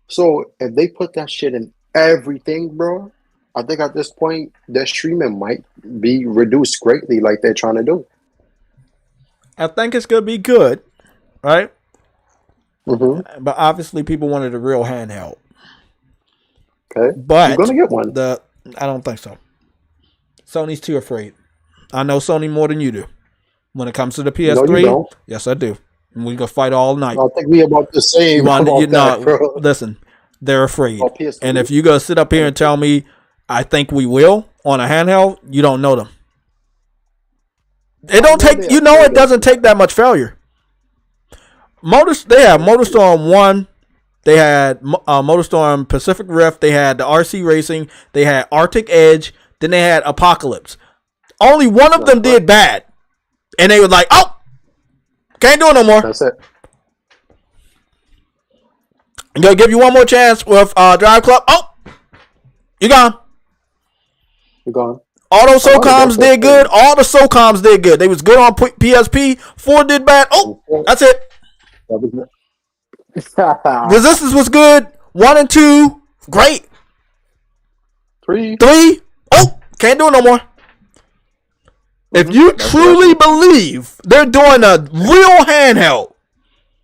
So if they put that shit in everything, bro, I think at this point, their streaming might be reduced greatly like they're trying to do. I think it's going to be good, right? Mm-hmm. But obviously people wanted a real handheld. Okay. But you're going to get one. I don't think so. Sony's too afraid. I know Sony more than you do. When it comes to the PS3, no, you don't. Yes, I do. And we can fight all night. I think we about the same. Listen, they're afraid. And if you go sit up here and tell me I think we will on a handheld, you don't know them. It don't take, it doesn't take that much failure. They have MotorStorm 1. They had MotorStorm Pacific Rift. They had the RC Racing. They had Arctic Edge. Then they had Apocalypse. Only one of them did bad. And they were like, oh, can't do it no more. That's it. I'm going to give you one more chance with Drive Club. Oh, you gone. You're gone. All those SOCOMs did good. All the SOCOMs did good. They was good on PSP. 4 did bad. Oh, that's it. Resistance was good. 1 and 2, great. 3. Oh, can't do it no more. If you truly believe they're doing a real handheld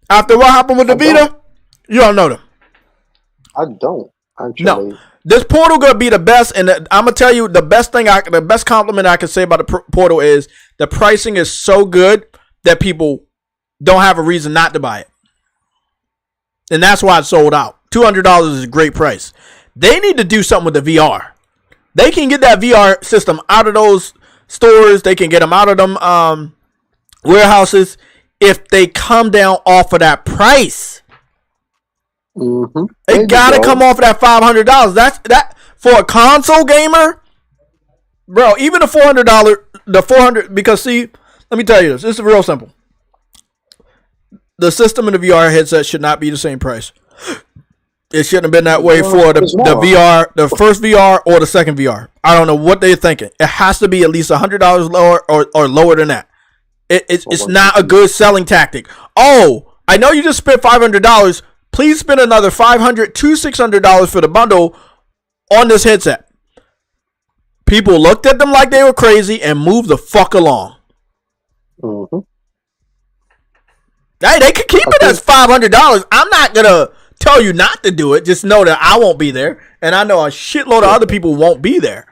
after what happened with the Vita, you don't know them. I don't. Actually. No. This Portal gonna be the best, and I'm gonna tell you the best compliment I can say about the Portal is the pricing is so good that people don't have a reason not to buy it, and that's why it's sold out. $200 is a great price. They need to do something with the VR. They can get that VR system out of those stores. They can get them out of them warehouses if they come down off of that price. Mm-hmm. They gotta come off of that $500. That for a console gamer, bro. Even the $400, because see, let me tell you this. This is real simple. The system and the VR headset should not be the same price. It shouldn't have been that way for the VR, the first VR or the second VR. I don't know what they're thinking. It has to be at least $100 lower or lower than that. It's not a good selling tactic. Oh, I know you just spent $500. Please spend another $500 to $600 for the bundle on this headset. People looked at them like they were crazy and moved the fuck along. Mm-hmm. Hey, they could keep it as $500. I'm not gonna tell you not to do it. Just know that I won't be there, and I know a shitload of other people won't be there.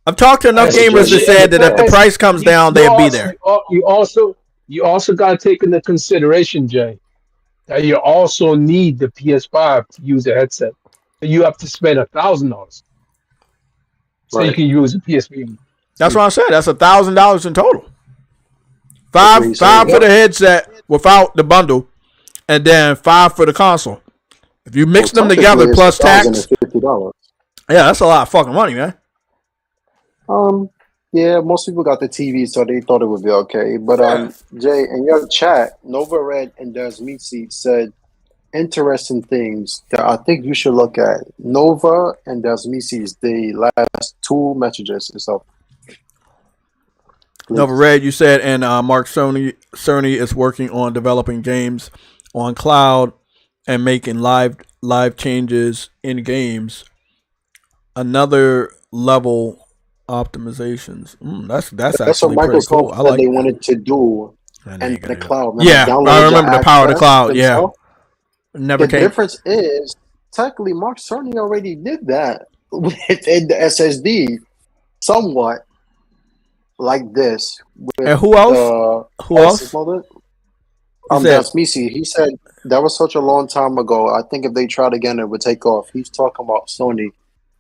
I've talked to enough gamers that said that if the price comes down, they'll be there. You also got to take into consideration, Jay, that you also need the PS5 to use a headset. So you have to spend $1,000 so you can use a PSP. That's what I said. That's $1,000 in total. Five for the headset without the bundle, and then $5 for the console. If you mix them together plus tax, $50. Yeah, that's a lot of fucking money, man. Yeah, most people got the TV, so they thought it would be okay. But Jay, in your chat, Nova Red and Desmisi said interesting things that I think you should look at. Nova and Desmisi's the last 2 messages and stuff. Nova Red, you said, and Mark Cerny is working on developing games on cloud and making live changes in games. Another level optimizations. That's actually what Microsoft cool. said they wanted to do in the cloud. Yeah, I remember the power of the cloud. Yeah, never came. The difference is technically Mark Cerny already did that within the SSD, somewhat like this. And who else? Who else? Desmisi. He said that was such a long time ago. I think if they tried again, it would take off. He's talking about Sony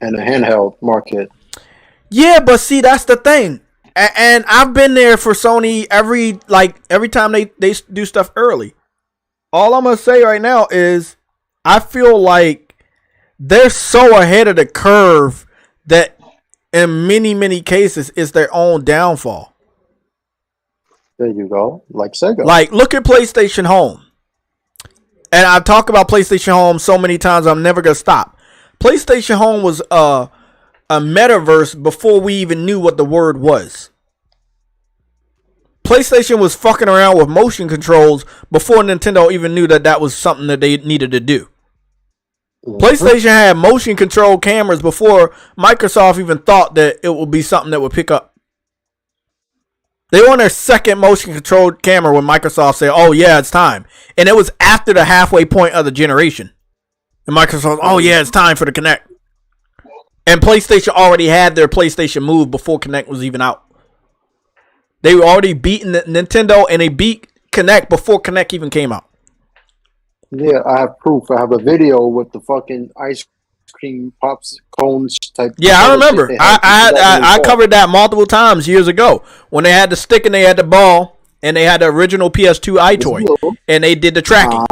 and the handheld market. Yeah, but see, that's the thing. And I've been there for Sony every time they do stuff early. All I'm going to say right now is I feel like they're so ahead of the curve that in many cases it's their own downfall. There you go. Like Sega. Like, look at PlayStation Home. And I've talked about PlayStation Home so many times I'm never going to stop. PlayStation Home was a metaverse before we even knew what the word was. PlayStation was fucking around with motion controls before Nintendo even knew that was something that they needed to do. PlayStation had motion control cameras before Microsoft even thought that it would be something that would pick up. They were on their second motion controlled camera when Microsoft said, oh yeah, it's time. And it was after the halfway point of the generation. And Microsoft, oh yeah, it's time for the Kinect. And PlayStation already had their PlayStation Move before Kinect was even out. They were already beating Nintendo, and they beat Kinect before Kinect even came out. Yeah, I have proof. I have a video with the fucking ice cream pops cones type. Yeah, I remember. Shit I covered that multiple times years ago when they had the stick and they had the ball and they had the original PS2 iToy and they did the tracking.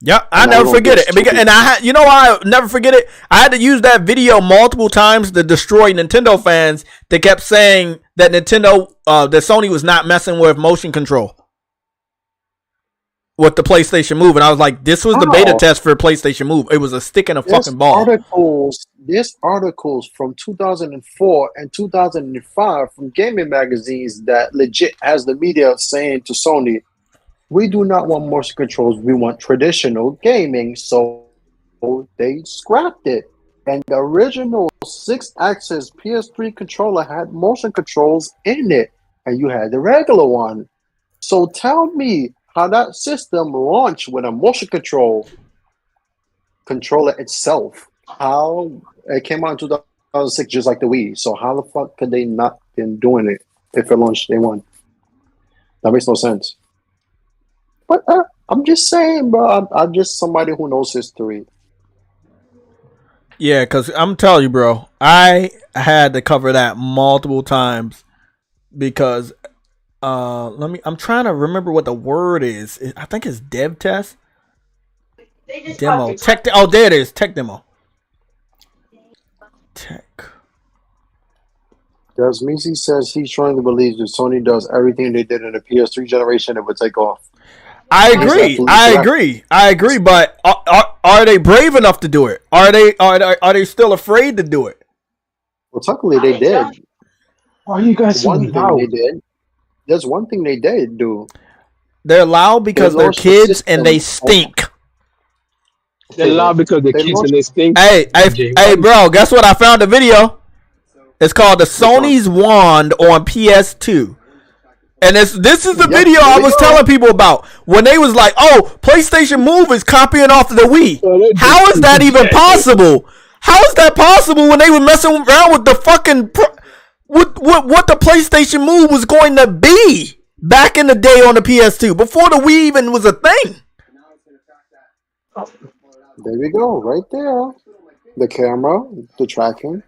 Yeah, I never forget it. And I had, you know why I never forget it? I had to use that video multiple times to destroy Nintendo fans that kept saying that Nintendo, that Sony was not messing with motion control with the PlayStation Move. And I was like, this was the beta test for PlayStation Move. It was a stick and a fucking ball. There's articles from 2004 and 2005 from gaming magazines that legit has the media saying to Sony, we do not want motion controls. We want traditional gaming. So they scrapped it. And the original 6-axis PS3 controller had motion controls in it. And you had the regular one. So tell me how that system launched with a motion controller itself. How it came out in 2006 just like the Wii. So how the fuck could they not been doing it if it launched day one? That makes no sense. But I'm just saying, bro. I'm just somebody who knows history. Yeah, because I'm telling you, bro, I had to cover that multiple times because I'm trying to remember what the word is. I think it's dev test. Demo. There it is. Tech demo. Tech. Desmisi says he's trying to believe that Sony does everything they did in the PS3 generation, it would take off. I agree. But are they brave enough to do it? Are they still afraid to do it? Well, technically they did. Are you guys one thing they did? There's one thing they did do. They're loud because they're kids and they stink. They're loud because they're kids and they stink. Hey, bro, guess what? I found a video. It's called the Sony's Wand on PS2. And this is the video I was telling people about when they was like, "Oh, PlayStation Move is copying off of the Wii." How is that even possible? How is that possible when they were messing around with the fucking what the PlayStation Move was going to be back in the day on the PS2 before the Wii even was a thing? There we go, right there. The camera, the tracking.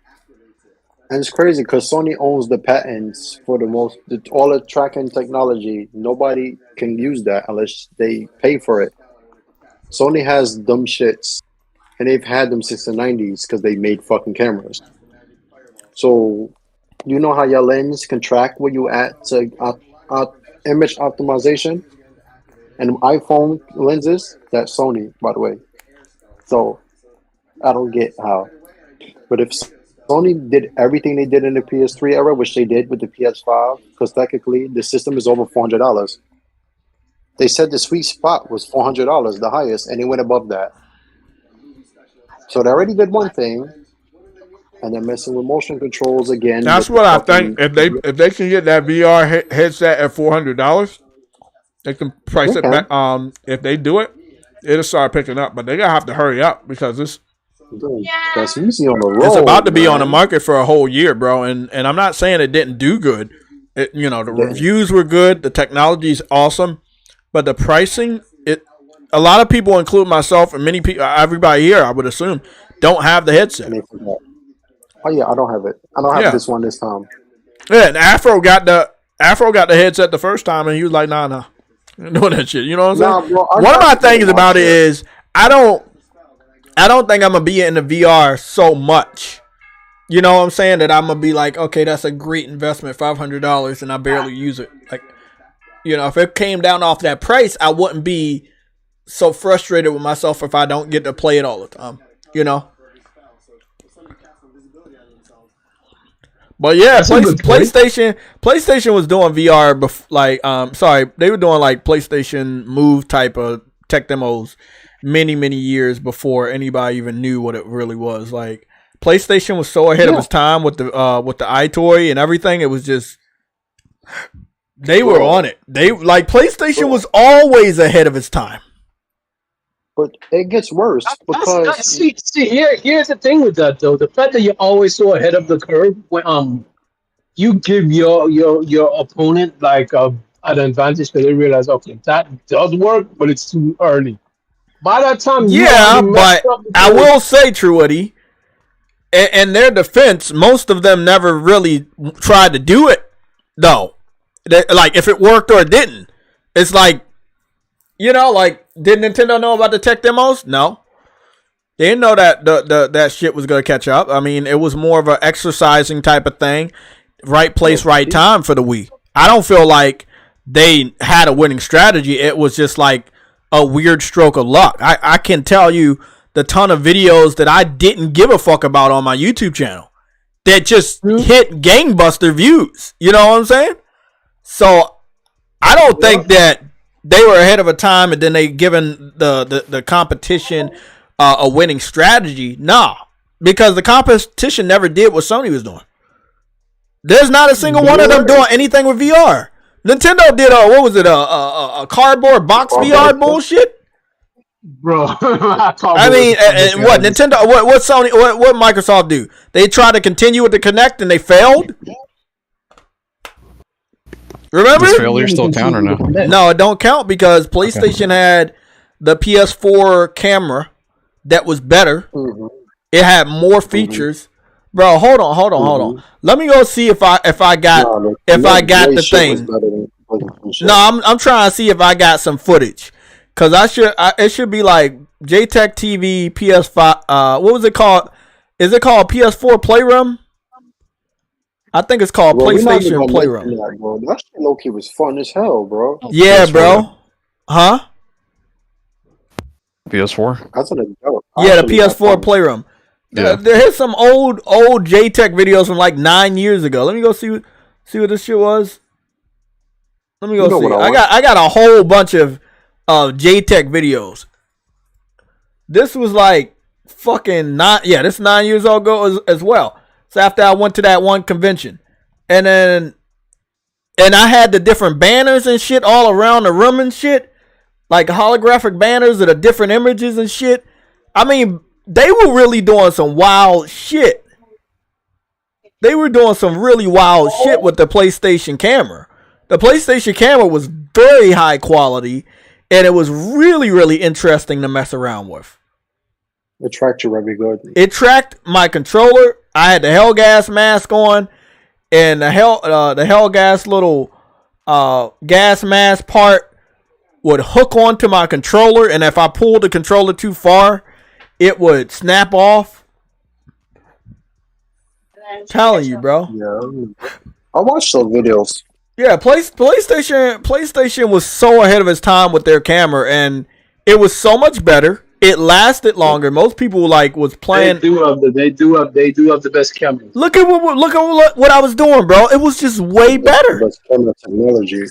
And it's crazy because Sony owns the patents for all the tracking technology. Nobody can use that unless they pay for it. Sony has dumb shits, and they've had them since the 90s because they made fucking cameras. So, you know how your lens can track where you at to image optimization? And iPhone lenses, that's Sony, by the way. So, I don't get how. But if Sony did everything they did in the PS3 era, which they did with the PS5, because technically the system is over $400. They said the sweet spot was $400, the highest, and they went above that. So they already did one thing, and they're messing with motion controls again. That's what I think. If they can get that VR headset at $400, they can price it back. If they do it, it'll start picking up, but they're gonna have to hurry up because it's. That's easy on the road. It's about to be on the market for a whole year, bro. And I'm not saying it didn't do good. The reviews were good. The technology is awesome, but the pricing, a lot of people, including myself and many people, everybody here, I would assume, don't have the headset. Oh yeah, I don't have it. I don't have this one this time. Yeah, and Afro got the headset the first time, and he was like, nah, I'm doing that shit. You know what I'm saying? Bro, one of my things about it is I don't think I'm gonna be in the VR so much. You know what I'm saying? That I'm gonna be like, okay, that's a great investment, $500, and I barely use it. Like, if it came down off that price, I wouldn't be so frustrated with myself if I don't get to play it all the time. But yeah, PlayStation was doing VR they were doing like PlayStation Move type of tech demos many years before anybody even knew what it really was. Like, PlayStation was so ahead of its time with the iToy and everything. It was just they were on it. PlayStation was always ahead of its time. But it gets worse because here's the thing with that though. The fact that you're always so ahead of the curve, when you give your opponent like an advantage because they realize, okay, that does work, but it's too early. By that time, you Yeah, already messed but up the I game. will say, Truity, in their defense, most of them never really tried to do it, though. Like, if it worked or it didn't. It's like, you know, like, did Nintendo know about the tech demos? No. They didn't know that that shit was going to catch up. I mean, it was more of an exercising type of thing. Right place, right time for the Wii. I don't feel like they had a winning strategy. It was just like a weird stroke of luck. I can tell you the ton of videos that I didn't give a fuck about on my YouTube channel that just hit gangbuster views. You know what I'm saying? So I don't think that they were ahead of a time and then they given the competition a winning strategy. Nah, because the competition never did what Sony was doing. There's not a single one of them doing anything with VR. Nintendo did a cardboard box VR bullshit, bro. I mean, and what Nintendo, what Sony, what Microsoft do? They tried to continue with the Kinect and they failed. Remember? Does failure still count or no? No, it don't count because PlayStation had the PS4 camera that was better. It had more features. Bro, hold on. Let me go see if I got the thing. No, I'm trying to see if I got some footage, cause it should be like JayTechTV PS5. What was it called? Is it called PS4 Playroom? I think it's called PlayStation Playroom. That shit low-key was fun as hell, bro. Yeah, bro. Huh? PS4. That's an adult. Yeah, the PS4 Playroom. Yeah. There's some old JTech videos from like 9 years ago. Let me go see what this shit was. Let me go see. I got a whole bunch of JTech videos. This was like fucking this 9 years ago as well. So after I went to that one convention, and I had the different banners and shit all around the room and shit, like holographic banners of the different images and shit. I mean, they were really doing some wild shit. They were doing some really wild shit with the PlayStation camera. The PlayStation camera was very high quality, and it was really, really interesting to mess around with. It tracked you very good. It tracked my controller. I had the Hellgas mask on, and the Hellgas little gas mask part would hook onto my controller, and if I pulled the controller too far, it would snap off. I'm telling you, bro. Yeah, I watched those videos. Yeah, PlayStation was so ahead of its time with their camera, and it was so much better. It lasted longer. Most people was playing. They do have the best camera. Look at what I was doing, bro. It was just way better. Best camera technology.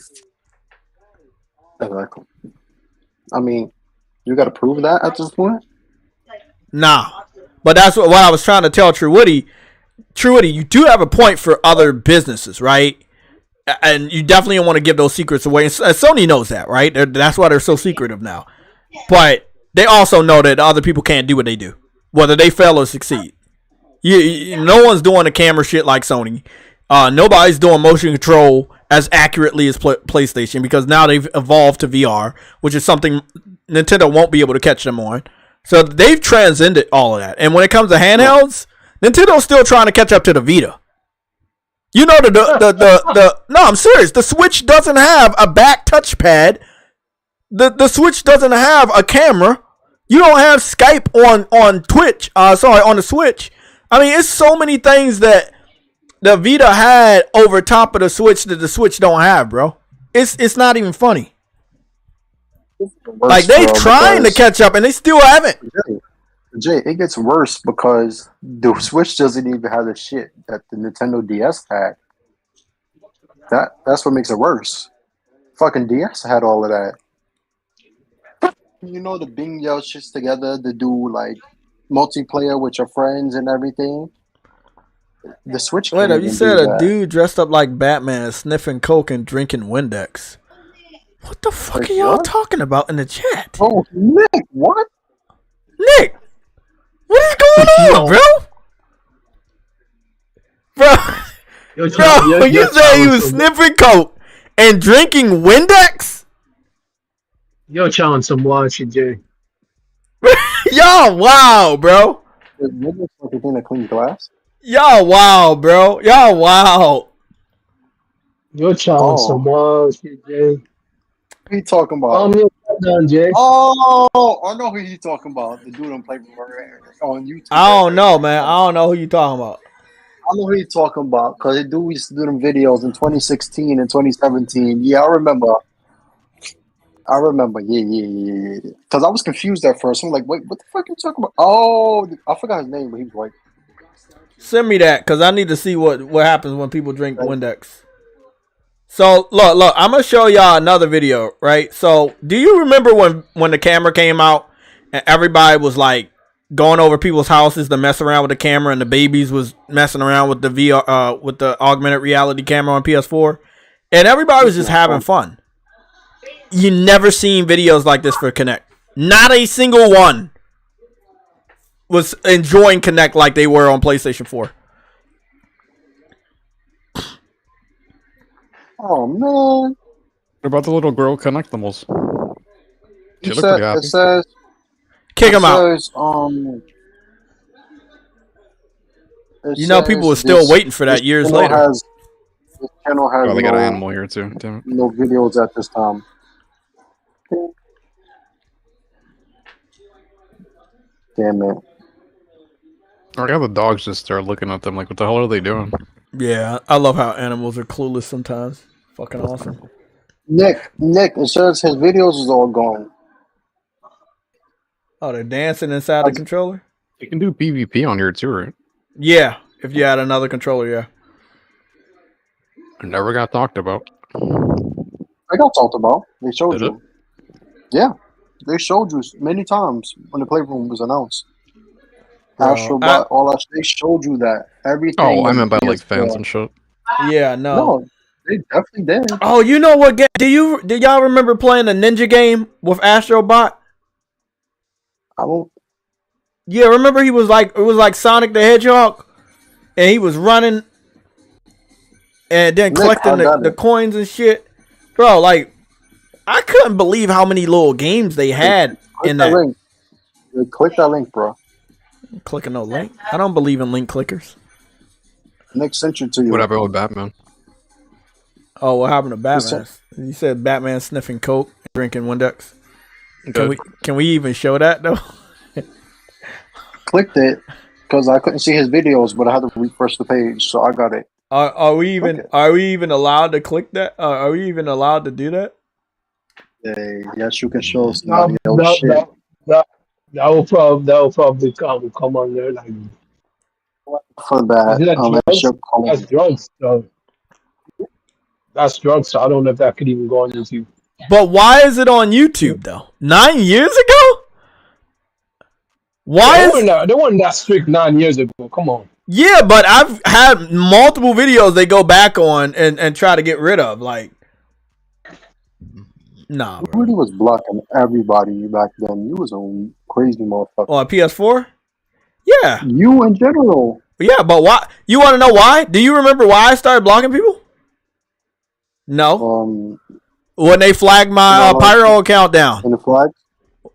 Exactly. I mean, you got to prove that at this point. Nah, but that's what I was trying to tell Truity. Truity, you do have a point for other businesses, right? And you definitely don't want to give those secrets away. And Sony knows that, right? That's why they're so secretive now. But they also know that other people can't do what they do, whether they fail or succeed. No one's doing the camera shit like Sony. Nobody's doing motion control as accurately as PlayStation, because now they've evolved to VR, which is something Nintendo won't be able to catch them on. So they've transcended all of that. And when it comes to handhelds, Nintendo's still trying to catch up to the Vita. You know, no, I'm serious. The Switch doesn't have a back touchpad. The Switch doesn't have a camera. You don't have Skype on Twitch. On the Switch. I mean, it's so many things that the Vita had over top of the Switch that the Switch don't have, bro. It's not even funny. Like, they trying to catch up and they still haven't. Jay, it gets worse because the Switch doesn't even have the shit that the Nintendo DS had. That's what makes it worse. Fucking DS had all of that. You know, the Bing yell shits together to do like multiplayer with your friends and everything. The Switch. Wait, you said a dude dressed up like Batman sniffing coke and drinking Windex. What the fuck are y'all talking about in the chat? Oh, Nick, what? Nick, what is going on, bro? Bro, you said you was sniffing coke and drinking Windex? You're challenging some wild shit, Jay. Y'all wow, bro. It looks like a thing that cleans glass. Y'all wow, bro. Y'all wow. You're trying so much, Jay. Who you talking about? Done, Jay. Oh, I know who you talking about. The dude on Play on YouTube. I don't know, man. I don't know who you talking about. I know who you talking about because the dude used to do them videos in 2016 and 2017. Yeah, I remember. Yeah. Because I was confused at first. I'm like, wait, what the fuck are you talking about? Oh, I forgot his name, but he was white. Send me that because I need to see what happens when people drink Windex. So look, I'm gonna show y'all another video, right? So do you remember when the camera came out and everybody was like going over people's houses to mess around with the camera, and the babies was messing around with the VR, with the augmented reality camera on PS4, and everybody was just having fun. You never seen videos like this for Kinect. Not a single one was enjoying Kinect like they were on PlayStation 4. Oh man! What about the little girl Connectimals? She looked pretty happy. It says, kick him out. You know, people were still waiting for that years later. This channel has they got an animal here too. Damn it. No videos at this time. Damn it. I got the dogs just start looking at them like, what the hell are they doing? Yeah, I love how animals are clueless sometimes. Fucking awesome. Nick, it says his videos is all gone. Oh, they're dancing inside the controller? You can do PvP on here too, right? Yeah, if you had another controller, yeah. It never got talked about. I got talked about. They showed you. Yeah, they showed you many times when the Playroom was announced. Astrobot, all that. They showed you that everything. Oh, I meant by like fans and shit. Yeah, no, they definitely did. Oh, you know what? Did y'all remember playing the Ninja game with Astrobot? I won't. Yeah, remember it was like Sonic the Hedgehog, and he was running, and then collecting the coins and shit, bro. Like, I couldn't believe how many little games they had in that. Link. Click that link, bro. Clicking no link. I don't believe in link clickers. Nick sent you to you. What happened with Batman? Oh, what happened to Batman? You said Batman sniffing coke, drinking Windex. Can we even show that though? Clicked it because I couldn't see his videos, but I had to refresh the page, so I got it. Are we even allowed to click that? Are we even allowed to do that? Yes, you can show somebody else shit. That will probably come on there like for that. That's drugs. So that's drugs. So I don't know if that could even go on YouTube. But why is it on YouTube though? 9 years ago? Why they weren't that strict 9 years ago. Come on. Yeah, but I've had multiple videos they go back on and try to get rid of. Like, nah, bro. Rudy was blocking everybody back then. You was a crazy motherfucker. On PS4? Yeah. You in general. Yeah, but why? You want to know why? Do you remember why I started blocking people? No. When they flagged my Pyro account down. In the flag?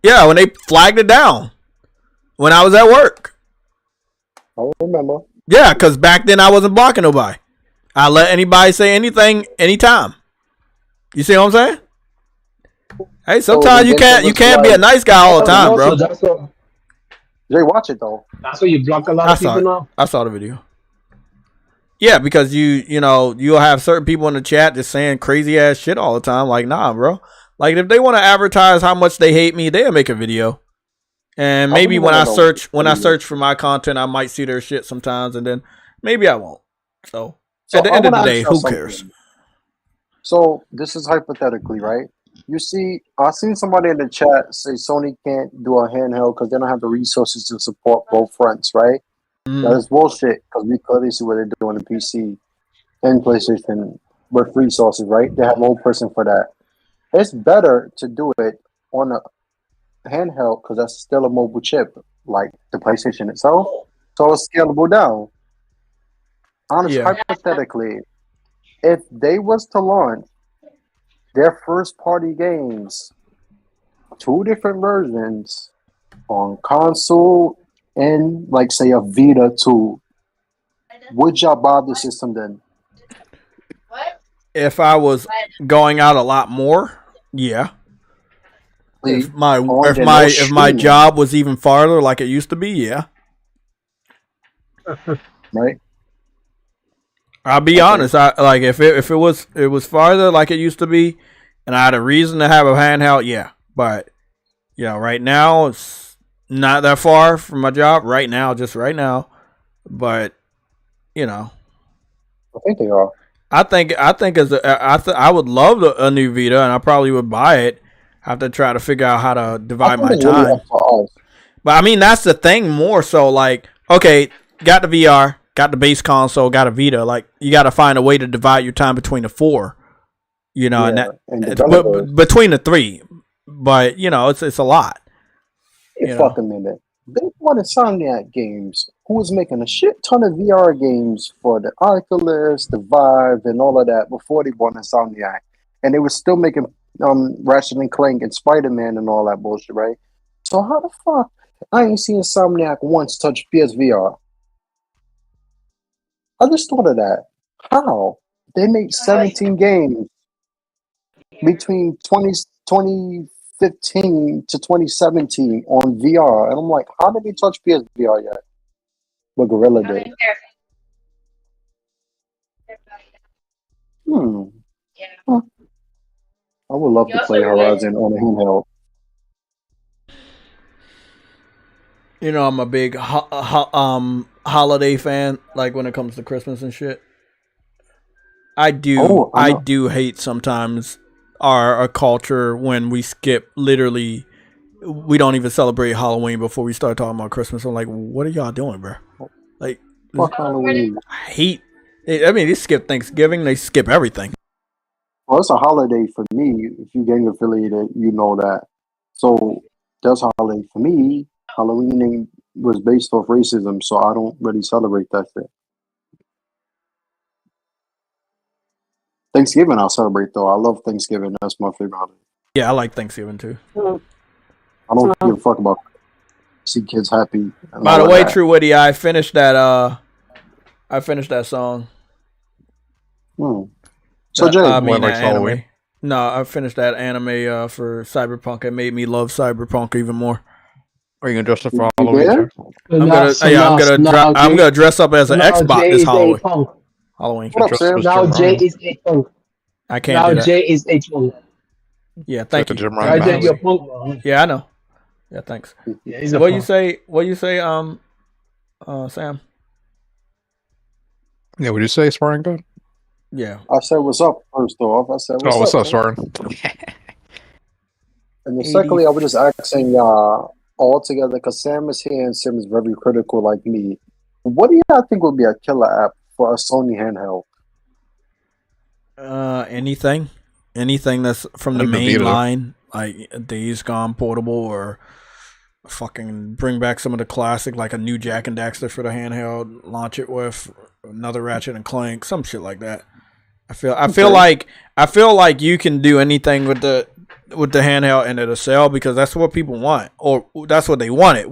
Yeah, when they flagged it down. When I was at work. I remember. Yeah, because back then I wasn't blocking nobody. I let anybody say anything anytime. You see what I'm saying? Hey, sometimes you can't be a nice guy all the time, bro. Jay, watch it though. That's why you block a lot of people now. I saw the video. Yeah, because you'll have certain people in the chat just saying crazy ass shit all the time. Like, nah, bro. Like, if they want to advertise how much they hate me, they'll make a video. And maybe when I search for my content, I might see their shit sometimes, and then maybe I won't. So at the end of the day, who cares? So this is hypothetically, right? You see, I seen somebody in the chat say Sony can't do a handheld because they don't have the resources to support both fronts, right? That is bullshit because we clearly see what they're doing in PC and PlayStation with resources, right? They have one person for that. It's better to do it on a handheld because that's still a mobile chip, like the PlayStation itself. So it's scalable down. Honestly, hypothetically, if they was to launch their first party games, 2 different versions on console and like say a Vita too, would y'all buy the system then? If I was going out a lot more, yeah. If my job was even farther like it used to be, yeah. Right. I'll be honest. I like if it was farther like it used to be, and I had a reason to have a handheld, yeah. But right now it's not that far from my job. Right now, just right now. But I think they are. I think I would love a new Vita, and I probably would buy it. I have to try to figure out how to divide my time. But I mean, that's the thing more so. Like, okay, got the VR, got the base console, got a Vita. Like, you got to find a way to divide your time between the four. And between the three. But it's a lot. Hey, fuck a minute. They bought Insomniac Games, who was making a shit ton of VR games for the Oculus, the Vive, and all of that before they bought Insomniac, and they were still making Ratchet and Clank and Spider-Man and all that bullshit, right? So how the fuck I ain't seen Insomniac once touch PSVR? I just thought of that. How? They made 17 games between 2015 to 2017 on VR, and I'm like, how did they touch PSVR yet? But Gorilla did. Huh. I would love to play Horizon on a handheld. I'm a big holiday fan. Like when it comes to Christmas and shit, I do hate sometimes our culture when we skip literally. We don't even celebrate Halloween before we start talking about Christmas. I'm like, what are y'all doing, bro? Like, fuck Halloween. I hate. I mean, they skip Thanksgiving. They skip everything. Well, it's a holiday for me. If you gang affiliated, you know that. So that's a holiday for me. Halloween was based off racism, so I don't really celebrate that shit. Thanksgiving I'll celebrate though. I love Thanksgiving. That's my favorite holiday. Yeah, I like Thanksgiving too. I don't give a fuck about see kids happy. By the way, True Witty, I finished that song. So Jay, anime. No, I finished that anime for Cyberpunk. It made me love Cyberpunk even more. Are you gonna dress up for Halloween? I'm gonna dress up as an XBOT this Halloween. Now Jay is a punk. I can't do that. Jay is a punk. Yeah, thank you. You're punk. Yeah, I know. Yeah, thanks. Yeah, what you say, Sam? Yeah, what you say, Sparring God? Yeah. I said what's up first off. I said what's up, Sparring? And then secondly, I was just asking y'all all together because Sam is here and Sam is very critical like me. What do y'all think would be a killer app for a Sony handheld? Anything that's from the main line, like Days Gone portable, or fucking bring back some of the classic, like a new Jack and Daxter for the handheld, launch it with another Ratchet and Clank, some shit like that. I feel like you can do anything with the handheld and it'll sell because that's what people want, or that's what they wanted.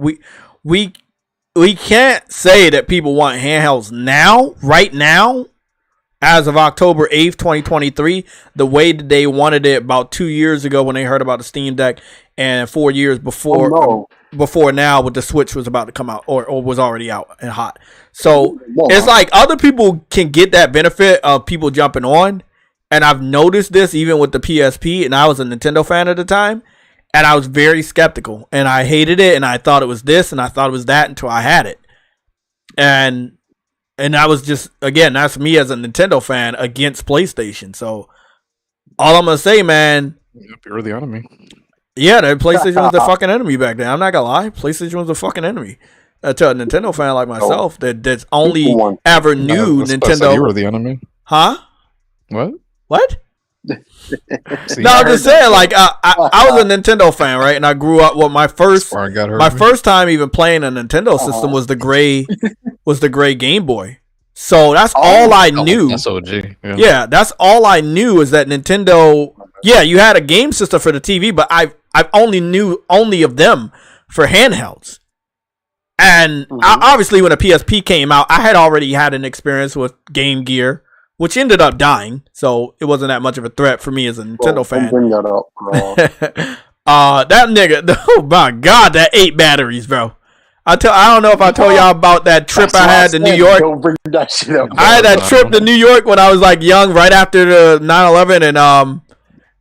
We can't say that people want handhelds now, right now, as of October 8th, 2023, the way that they wanted it about 2 years ago when they heard about the Steam Deck, and 4 years before now when the Switch was about to come out or was already out and hot. So it's like other people can get that benefit of people jumping on. And I've noticed this even with the PSP, and I was a Nintendo fan at the time, and I was very skeptical, and I hated it, and I thought it was this, and I thought it was that until I had it. And I was just, again, that's me as a Nintendo fan against PlayStation. So all I'm going to say, man. You're the enemy. Yeah, the PlayStation was the fucking enemy back then. I'm not going to lie. PlayStation was the fucking enemy. To a Nintendo fan like myself that's only ever knew Nintendo. You were the enemy. Huh? What? No, I'm just saying, like, I was a Nintendo fan, right? And I grew up with my first time even playing a Nintendo system was the gray Game Boy. So that's all I knew. That's OG. Yeah, that's all I knew is that Nintendo. Yeah, you had a game system for the TV, but I've only knew of them for handhelds. And obviously, when the PSP came out, I had already had an experience with Game Gear, which ended up dying. So it wasn't that much of a threat for me as a Nintendo fan. Bring that up, bro. That nigga, oh my God, that 8 batteries, bro. I don't know if I told y'all about that trip I had to New York. Don't bring that shit up. I had that trip to New York when I was like young, right after the 9/11,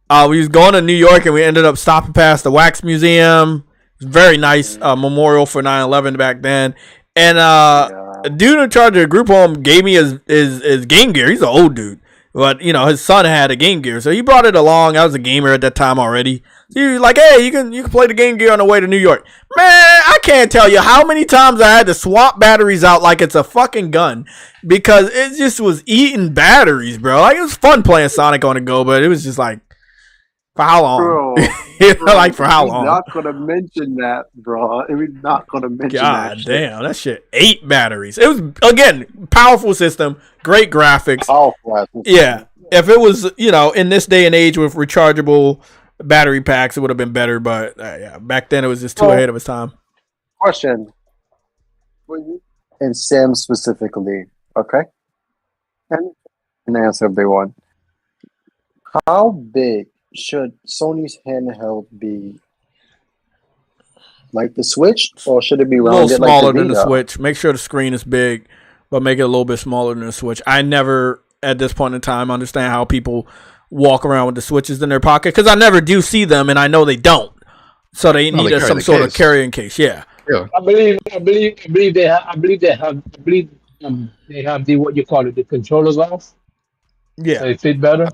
and we was going to New York, and we ended up stopping past the Wax Museum. It was very nice memorial for 9/11 back then. And a dude in charge of the group home gave me his Game Gear. He's an old dude, but you know his son had a Game Gear, so he brought it along. I was a gamer at that time already. So he was like, "Hey, you can play the Game Gear on the way to New York." Man, I can't tell you how many times I had to swap batteries out like it's a fucking gun because it just was eating batteries, bro. Like it was fun playing Sonic on the go, but it was just like, for how long? Bro, like for how long? We're not gonna mention that, bro. We're not gonna mention that. God damn, that shit. 8 batteries. It was again powerful system, great graphics. Powerful. Yeah, if it was in this day and age with rechargeable battery packs, it would have been better. But yeah, back then it was just too ahead of its time. Question. And Sam specifically, okay? And answer if they want. How big should Sony's handheld be? Like the Switch, or should it be A rounded little smaller like the than the Vita? Switch. Make sure the screen is big, but make it a little bit smaller than the Switch. I never, at this point in time, understand how people walk around with the Switches in their pocket because I never do see them, and I know they don't. So they need some sort of carrying case. Yeah. I believe they have the what you call it, the controllers off. Yeah. So they fit better.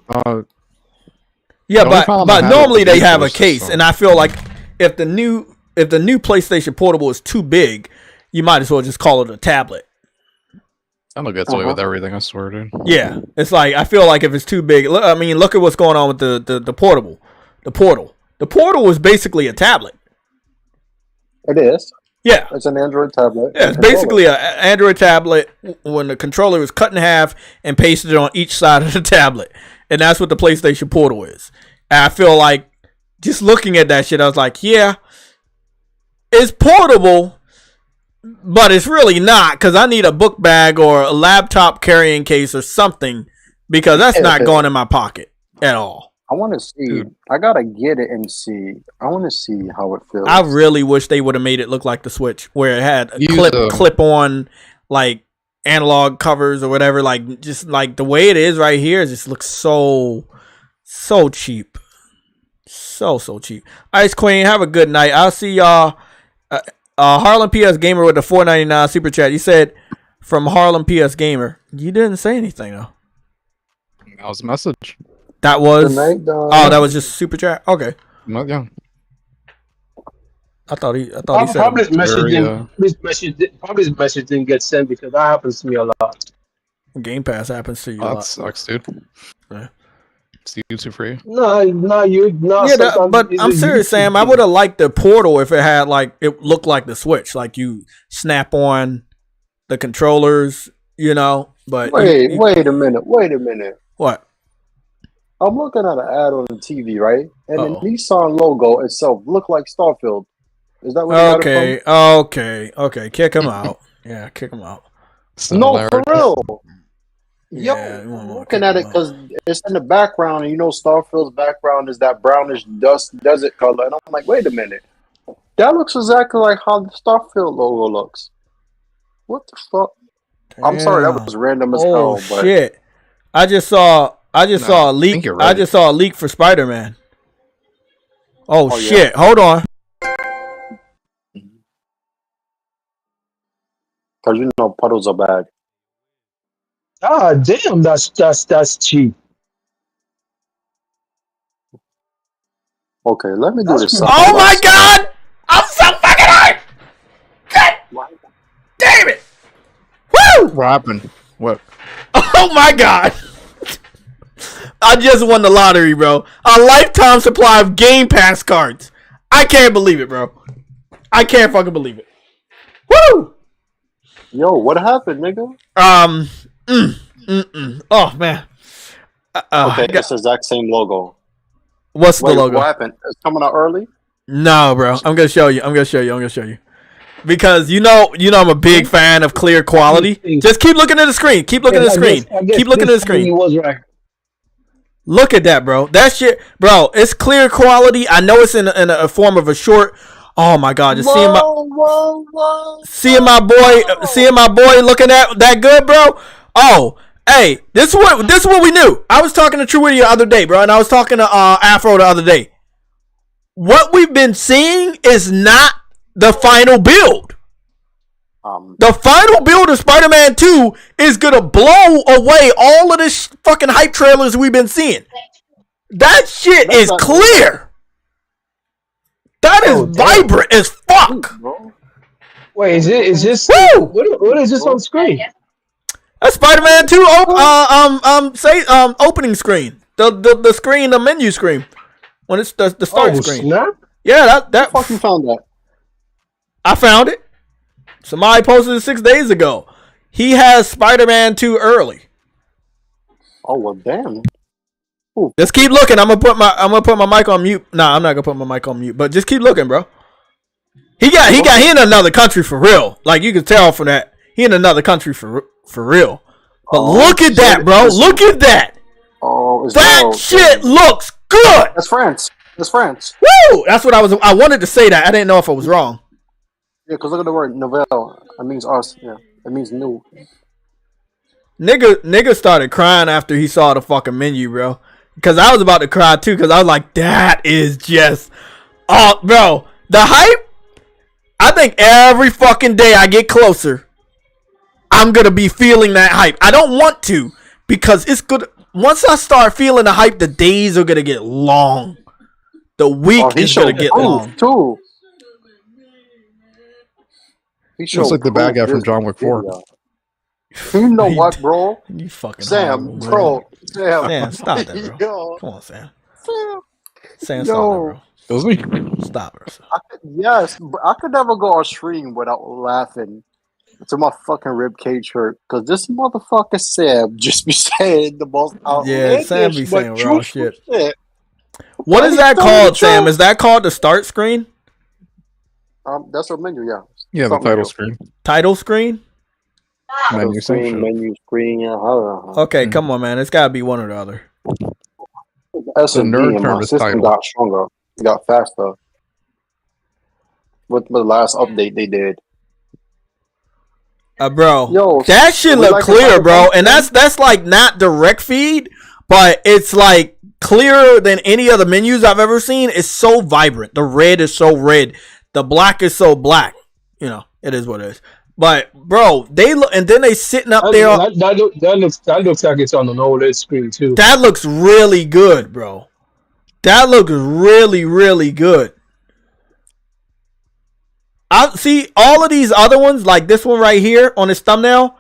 Yeah, but normally they have a case, and I feel like if the new PlayStation Portable is too big, you might as well just call it a tablet. I look gets away with everything, I swear, dude. Yeah, it's like I feel like if it's too big, I mean, look at what's going on with the Portable, the Portal. The Portal is basically a tablet. It is. Yeah, it's an Android tablet. Yeah, it's basically an Android tablet when the controller is cut in half and pasted on each side of the tablet, and that's what the PlayStation Portal is. And I feel like just looking at that shit, I was like, yeah, it's portable. But it's really not, because I need a book bag or a laptop carrying case or something, because that's not going in my pocket at all. I want to see. I gotta get it and see. I want to see how it feels. I really wish they would have made it look like the Switch, where it had a clip on like analog covers or whatever. Like just like the way it is right here, it just looks so cheap, so cheap. Ice Queen, have a good night. I'll see y'all. Harlem PS Gamer with the $4.99 super chat. You said from Harlem PS Gamer. You didn't say anything though. That was a message. That was that was just super chat. Okay. Yeah. I thought he said probably his message didn't get sent because that happens to me a lot. Game Pass happens to you. That sucks, dude. Yeah. It's YouTube for you. No. Yeah, but I'm serious, Sam. I would have liked the Portal if it had it looked like the Switch, like you snap on the controllers, But wait a minute. What? I'm looking at an ad on the TV, right? And the Nissan logo itself looked like Starfield. Is that what? Okay. Kick him out. Yeah, kick him out. No, for real. Yo, I'm looking at it because it's in the background, and Starfield's background is that brownish desert color, and I'm like, wait a minute, that looks exactly like how the Starfield logo looks. What the fuck? Damn. I'm sorry, that was random as hell. But shit! I just saw a leak. I just saw a leak for Spider-Man. Oh shit! Yeah. Hold on. Because puddles are bad. Ah, damn, that's cheap. Okay, let me do this. Oh my god! I'm so fucking hurt! God damn it! Woo! What happened? What? Oh my god! I just won the lottery, bro. A lifetime supply of Game Pass cards. I can't believe it, bro. I can't fucking believe it. Woo! Yo, what happened, nigga? Oh man. Okay, it's the exact same logo. What's the logo? What happened? It's coming out early. No, bro. I'm gonna show you. Because you know I'm a big fan of clear quality. Just keep looking at the screen. Keep looking at the screen. Keep looking at the screen. He was right. Look at that, bro. That shit, bro. It's clear quality. I know it's in a form of a short. Oh my god, just seeing my boy looking at that good, bro. Oh, hey, this is what we knew. I was talking to True the other day, bro, and I was talking to Afro the other day. What we've been seeing is not the final build. The final build of Spider-Man 2 is gonna blow away all of this fucking hype trailers we've been seeing. That shit is clear. That is vibrant as fuck. Wait, is this? What is this on screen? That's Spider-Man 2 opening screen. The screen, the menu screen. When it's the start screen. Snap? Yeah, that fuck you found that? I found it. Somebody posted it 6 days ago. He has Spider-Man 2 early. Oh well, damn. Just keep looking. I'm gonna put my mic on mute. Nah, I'm not gonna put my mic on mute. But just keep looking, bro. He in another country for real. Like you can tell from that. He in another country for real. But look at that, bro. Look at that. Oh, that shit looks good. That's France. Woo! That's what I wanted to say that. I didn't know if I was wrong. Yeah, because look at the word nouvelle. That means us. Yeah, it means new. Nigga started crying after he saw the fucking menu, bro. Because I was about to cry too. Because I was like, that is just, oh, bro, the hype. I think every fucking day I get closer, I'm gonna be feeling that hype. I don't want to because it's good. Once I start feeling the hype, the days are gonna get long. The week is gonna get long too. Looks like the bad guy from John Wick 4. You know what, bro? You fucking Sam, Sam, stop that, bro. Come on, Sam. Sam, stop that, bro. It was me. Stop, bro. Yes, but I could never go on stream without laughing to my fucking ribcage hurt because this motherfucker Sam just be saying the most outlandish. Yeah, Sam be saying raw shit. What is that called, Sam? Is that called the start screen? That's a menu, yeah. Yeah, the title screen. Title screen? Menu screen, yeah. Okay, come on, man. It's gotta be one or the other. That's the a nerd nerd term my is system title. got stronger. It got faster. With the last update they did. Bro, Yo, that shit look clear, bro. And that's like not direct feed, but it's like clearer than any other menus I've ever seen. It's so vibrant. The red is so red. The black is so black. You know, it is what it is. But bro, they look, and then they sitting up there. That looks like it's on an OLED screen too. That looks really good, bro. That looks really, really good. I see all of these other ones, like this one right here on his thumbnail.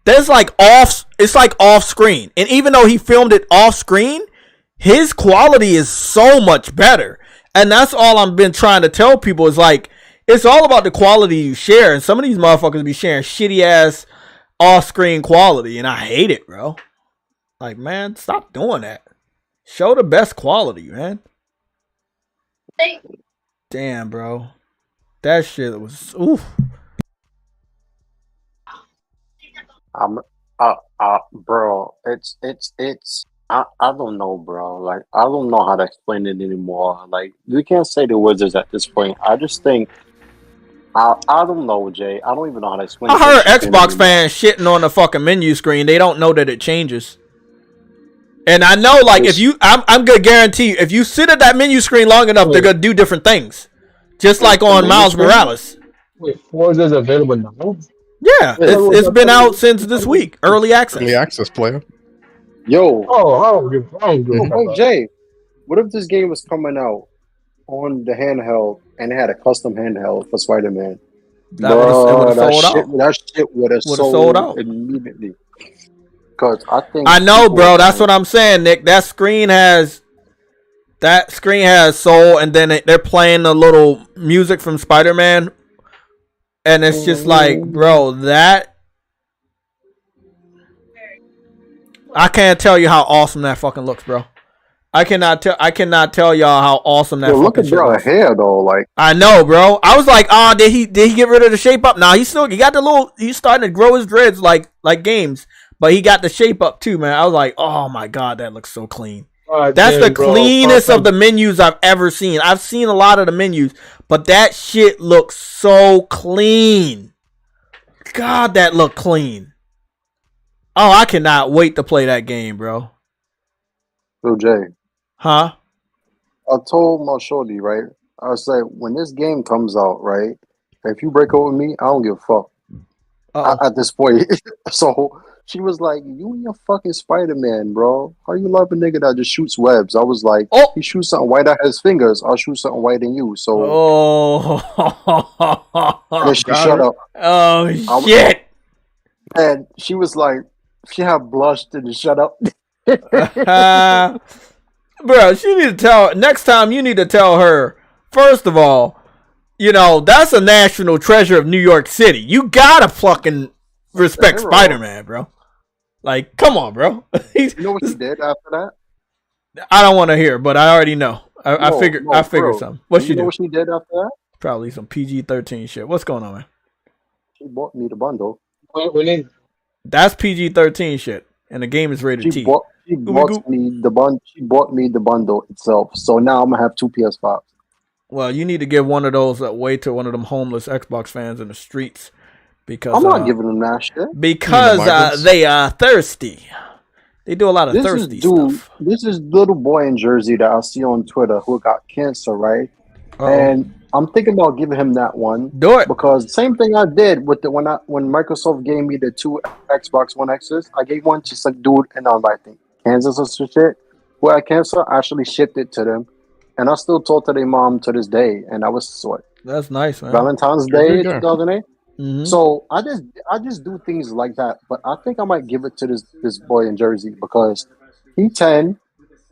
There's like it's like off screen, and even though he filmed it off screen, his quality is so much better. And that's all I've been trying to tell people is like, it's all about the quality you share. And some of these motherfuckers be sharing shitty ass off screen quality, and I hate it, bro. Like, man, stop doing that. Show the best quality, man. Damn, bro. That shit was oof. Bro, it's I don't know, bro. Like, I don't know how to explain it anymore. Like, we can't say the Wizards at this point. I just think I don't know, Jay. I don't even know how to explain. I heard Xbox fans shitting on the fucking menu screen. They don't know that it changes. And I know, like, if you, I'm gonna guarantee you, if you sit at that menu screen long enough, they're gonna do different things. Just like on Miles Morales. Wait, FORZA is available now? Yeah, it's been out since this week. Early access. Early access player. Yo. Oh, Jay, what if this game was coming out on the handheld and it had a custom handheld for Spider-Man? That shit would have sold out immediately. Because I know, bro. That's what I'm saying, Nick. That screen has soul, and then they're playing the little music from Spider-Man, and it's just like, bro, that I can't tell you how awesome that fucking looks, bro. I cannot tell y'all how awesome that. Yo, look fucking at shit bro was. hair though. Like I know, bro. I was like, oh, did he get rid of the shape up? Nah, he got the little. He's starting to grow his dreads like games, but he got the shape up too, man. I was like, oh my god, that looks so clean. That's the cleanest of the menus I've ever seen. I've seen a lot of the menus, but that shit looks so clean. God, that looked clean. Oh, I cannot wait to play that game, bro. Yo, Jay. Huh? I told my shorty, right? I said, when this game comes out, right? If you break up with me, I don't give a fuck. At this point. So she was like, you and your fucking Spider-Man, bro. How you love a nigga that just shoots webs? I was like, he shoots something white at his fingers. I'll shoot something white in you. So and then she shut up. Oh, shit. And she was like, she had blushed and shut up. Bro, she need to tell next time. You need to tell her, first of all, that's a national treasure of New York City. You gotta fucking respect Spider-Man, bro. Like, come on, bro. You know what she did after that? I don't want to hear, but I already know. I figured something. What she you do? know what she did after that? Probably some PG-13 shit. What's going on, man? She bought me the bundle. That's PG-13 shit, and the game is rated T. She bought me the bundle itself. So now I'm gonna have 2 PS5s. Well, you need to give one of those away to one of them homeless Xbox fans in the streets, because I'm not giving them that shit. Because they are thirsty. They do a lot of thirsty stuff. This is little boy in Jersey that I see on Twitter who got cancer, right? And I'm thinking about giving him that one. Do it. Because same thing I did with when Microsoft gave me the 2 Xbox One X's, I gave one to some dude in I think Kansas or some shit who had cancer. I actually shipped it to them. And I still talk to their mom to this day. And that was what? That's nice, man. Valentine's Day 2008. Mm-hmm. So I just do things like that. But I think I might give it to this boy in Jersey because he's 10.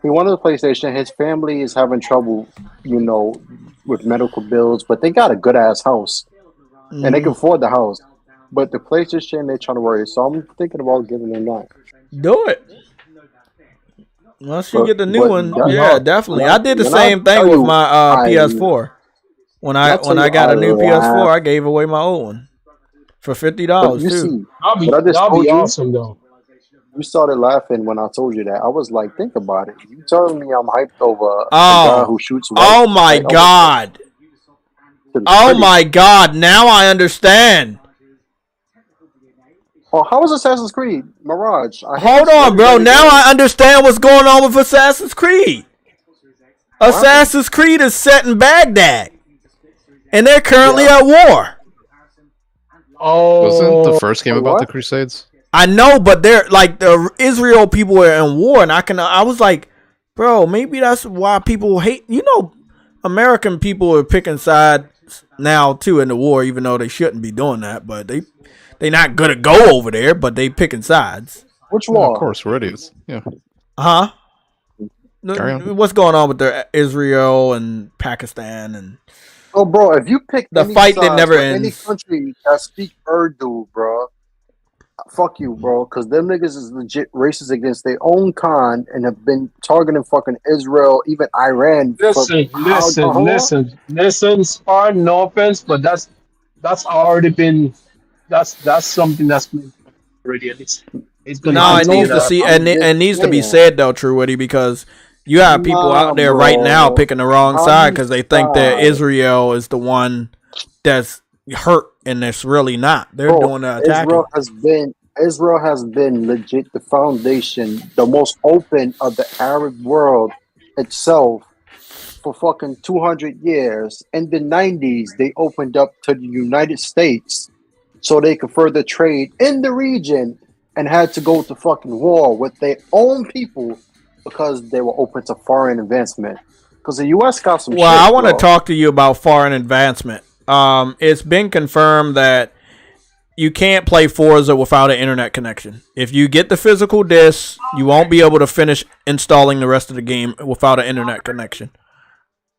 He wanted the PlayStation. His family is having trouble, with medical bills, but they got a good ass house, and they can afford the house. But the PlayStation, they're trying to worry. So I'm thinking about giving them that. Do it. Once you get the new one, definitely. I did the same thing with my PS4. When I got a new PS4, I gave away my old one for $50 too. That'll be awesome though. You started laughing when I told you that. I was like, think about it. You telling me I'm hyped over a guy who shoots white. Oh my god. Oh my god. Now I understand. Oh, how was Assassin's Creed? Mirage. Hold on, bro. Now I understand what's going on with Assassin's Creed. Assassin's Creed is set in Baghdad. And they're currently at war. Oh. Wasn't the first game about the Crusades? I know, but they're like the Israel people were in war, and I was like, bro, maybe that's why people hate. American people are picking sides now too in the war, even though they shouldn't be doing that. But they not gonna go over there, but they picking sides. Which war? Of course, we're idiots. Yeah. Huh? What's going on with the Israel and Pakistan and? Oh, bro, if you pick the fight that never ends, any country that speak Urdu, bro. Fuck you, bro, because them niggas is legit racist against their own kind and have been targeting fucking Israel, even Iran. Listen, Spartan, no offense, but that's already been that's something that's been already. It's gonna. No, it needs to see and it needs to be said though, True Witty, because you have people out there right now picking the wrong side because they think that Israel is the one that's hurt, and it's really not. They're doing the attacking. Israel has been legit the foundation, the most open of the Arab world itself for fucking 200 years. In the 90s, they opened up to the United States so they could further trade in the region and had to go to fucking war with their own people because they were open to foreign advancement. Because the U.S. got some shit, I want to talk to you about foreign advancement. It's been confirmed that you can't play Forza without an internet connection. If you get the physical disc, you won't be able to finish installing the rest of the game without an internet connection.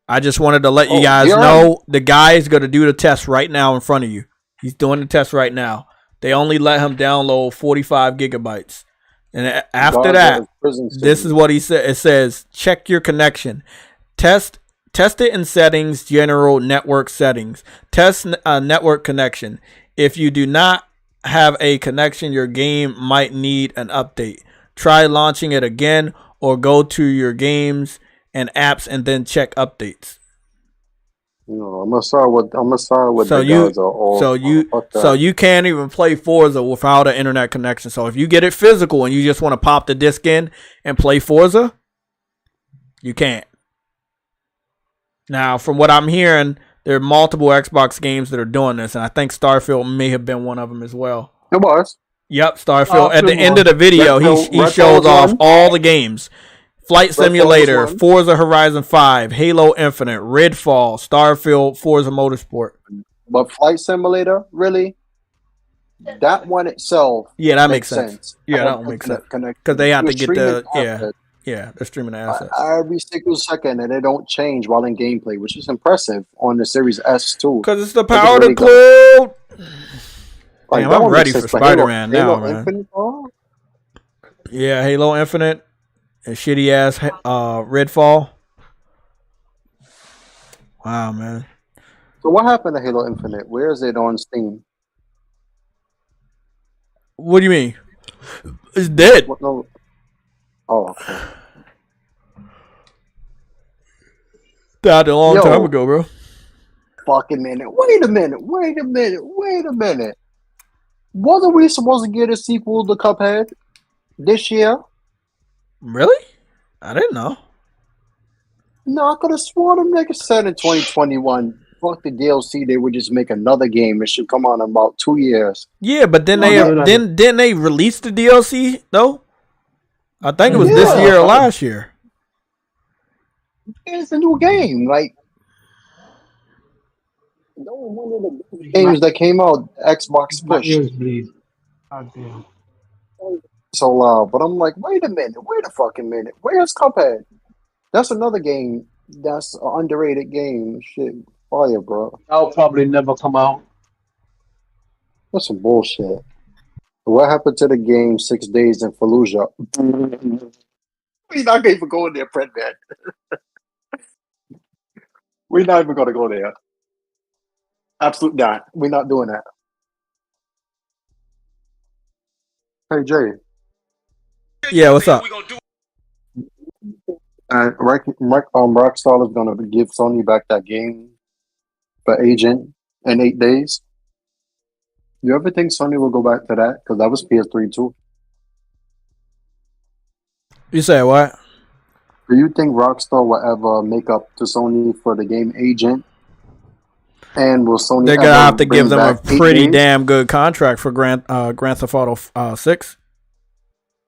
I just wanted to let you guys know the guy is going to do the test right now in front of you. He's doing the test right now. They only let him download 45 gigabytes. And after Gaza that, is prison this city. is what he said. It says, check your connection. Test it in settings, general network settings. Test network connection. If you do not have a connection, your game might need an update. Try launching it again or go to your games and apps and then check updates. No, I'm gonna start with So the you, Gaza. Or, so you can't even play Forza without an internet connection. So if you get it physical and you just want to pop the disc in and play Forza, you can't. Now, from what I'm hearing, there are multiple Xbox games that are doing this, and I think Starfield may have been one of them as well. It was. Yep, Starfield. At the end of the video, he shows off all the games. Flight Simulator, Forza Horizon 5, Halo Infinite, Redfall, Starfield, Forza Motorsport. But Flight Simulator, really? That one itself. Yeah, that makes sense. Yeah, that one makes sense. Because they have to get the assets. they're streaming the assets every single second, and they don't change while in gameplay, which is impressive on the Series S too. Because it's the power of the cloud. Like, Damn, I'm ready for Spider-Man now, man. Infinite, yeah, Halo Infinite and shitty ass Redfall. Wow, man. So what happened to Halo Infinite? Where is it on Steam? What do you mean? It's dead. What, no. Oh, okay. Died a long time ago, bro. Fucking minute. Wait a minute. Wasn't we supposed to get a sequel to Cuphead this year? Really? I didn't know. No, I could have sworn them niggas said in 2021. Fuck the DLC, they would just make another game. It should come out in about 2 years. Yeah, but then didn't they release the DLC though? I think it was this year or last year. It's a new game. Like, one of the games that came out, Xbox pushed. So loud, but I'm like, wait a fucking minute. Where's Cuphead? That's another game. That's an underrated game. Shit, fire, bro. That'll probably never come out. That's some bullshit. What happened to the game 6 Days in Fallujah? We're not even going there, Fred, man. We're not even going to go there. Absolutely not. We're not doing that. Hey, Jay. Yeah, what's up? Rockstar is going to give Sony back that game for Agent in 8 days. You ever think Sony will go back to that? Because that was PS3 too. You say what? Do you think Rockstar will ever make up to Sony for the game Agent? And will Sony? They're gonna have to give them a pretty damn good contract for Grand Theft Auto 6.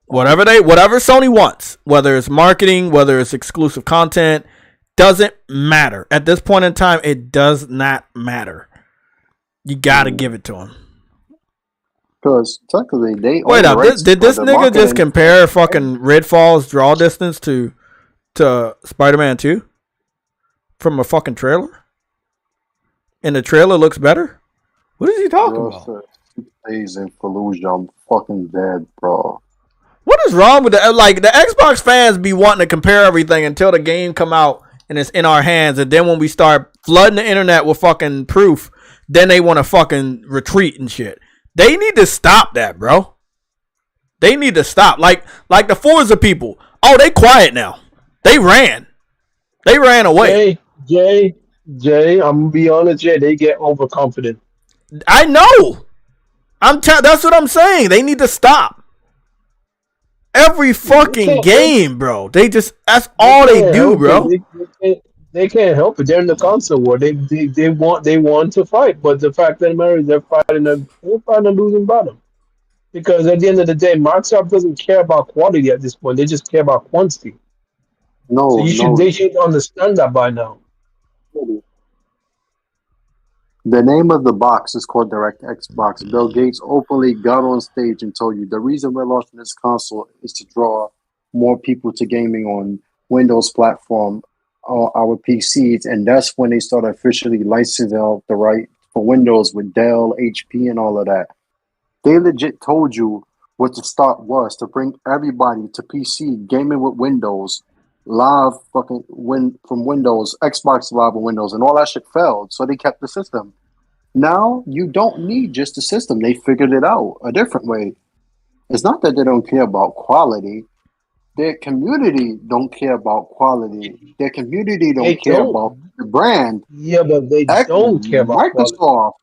Whatever Sony wants, whether it's marketing, whether it's exclusive content, doesn't matter. At this point in time, it does not matter. You gotta give it to them. Because technically, they wait up. Did this nigga just compare fucking Redfall's draw distance to Spider-Man 2 from a fucking trailer? And the trailer looks better? What is he talking about? 6 Days in Fallujah, I'm fucking dead, bro. What is wrong with the like the Xbox fans be wanting to compare everything until the game come out and it's in our hands, and then when we start flooding the internet with fucking proof, then they want to fucking retreat and shit. They need to stop that, bro. They need to stop. Like the Forza people. Oh, they quiet now. They ran away. Jay, I'm gonna be honest, Jay. They get overconfident. I know. That's what I'm saying. They need to stop. Every fucking game, bro. That's all they do, bro. They can't help it. They're in the console war. They want to fight, but the fact that they're fighting a losing battle. Because at the end of the day, Microsoft doesn't care about quality at this point. They just care about quantity. They should understand that by now. The name of the box is called DirectX Box. Bill Gates openly got on stage and told you the reason we're launching this console is to draw more people to gaming on Windows platform, our PCs, and that's when they started officially licensing out the right for Windows with Dell, HP, and all of that. They legit told you what the start was to bring everybody to PC gaming with Windows, live fucking from Windows, Xbox Live and Windows, and all that shit failed. So they kept the system. Now you don't need just the system. They figured it out a different way. It's not that they don't care about quality. Their community don't care about quality. Their community don't care about the brand. Yeah, but they don't care about quality.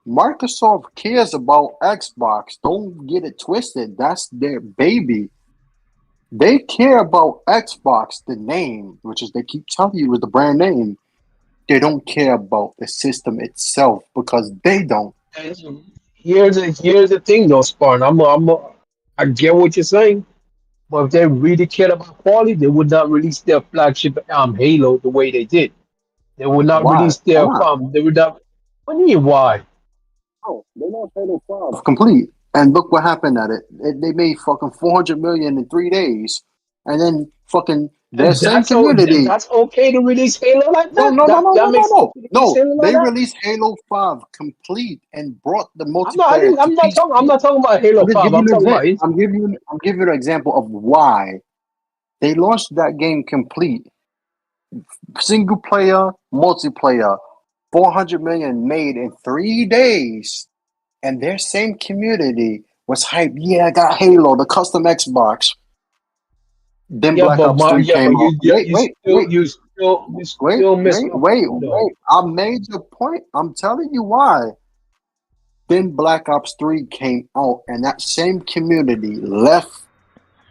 Microsoft cares about Xbox. Don't get it twisted. That's their baby. They care about Xbox, the name, which is they keep telling you is the brand name. They don't care about the system itself because they don't. Here's the thing, though, Spartan. I get what you're saying, but if they really cared about quality, they would not release their flagship Halo the way they did. They would not Why? release their Why? They would not. What do you mean why? Oh, they not Halo 5 complete. And look what happened at it. They made fucking 400 million in 3 days. And then fucking their same community. That's okay to release Halo like that? No. That makes sense to release Halo like They that? released Halo 5 complete and brought the I'm multiplayer not, I'm not talking. I'm not talking about Halo 5. I'm talking about. I'm giving you an example of why they launched that game complete. Single player, multiplayer, 400 million made in 3 days. And their same community was hyped. Yeah, I got Halo, the custom Xbox. Then Black Ops 3 came out. You still miss. Wait. I made your point. I'm telling you why. Then Black Ops 3 came out, and that same community left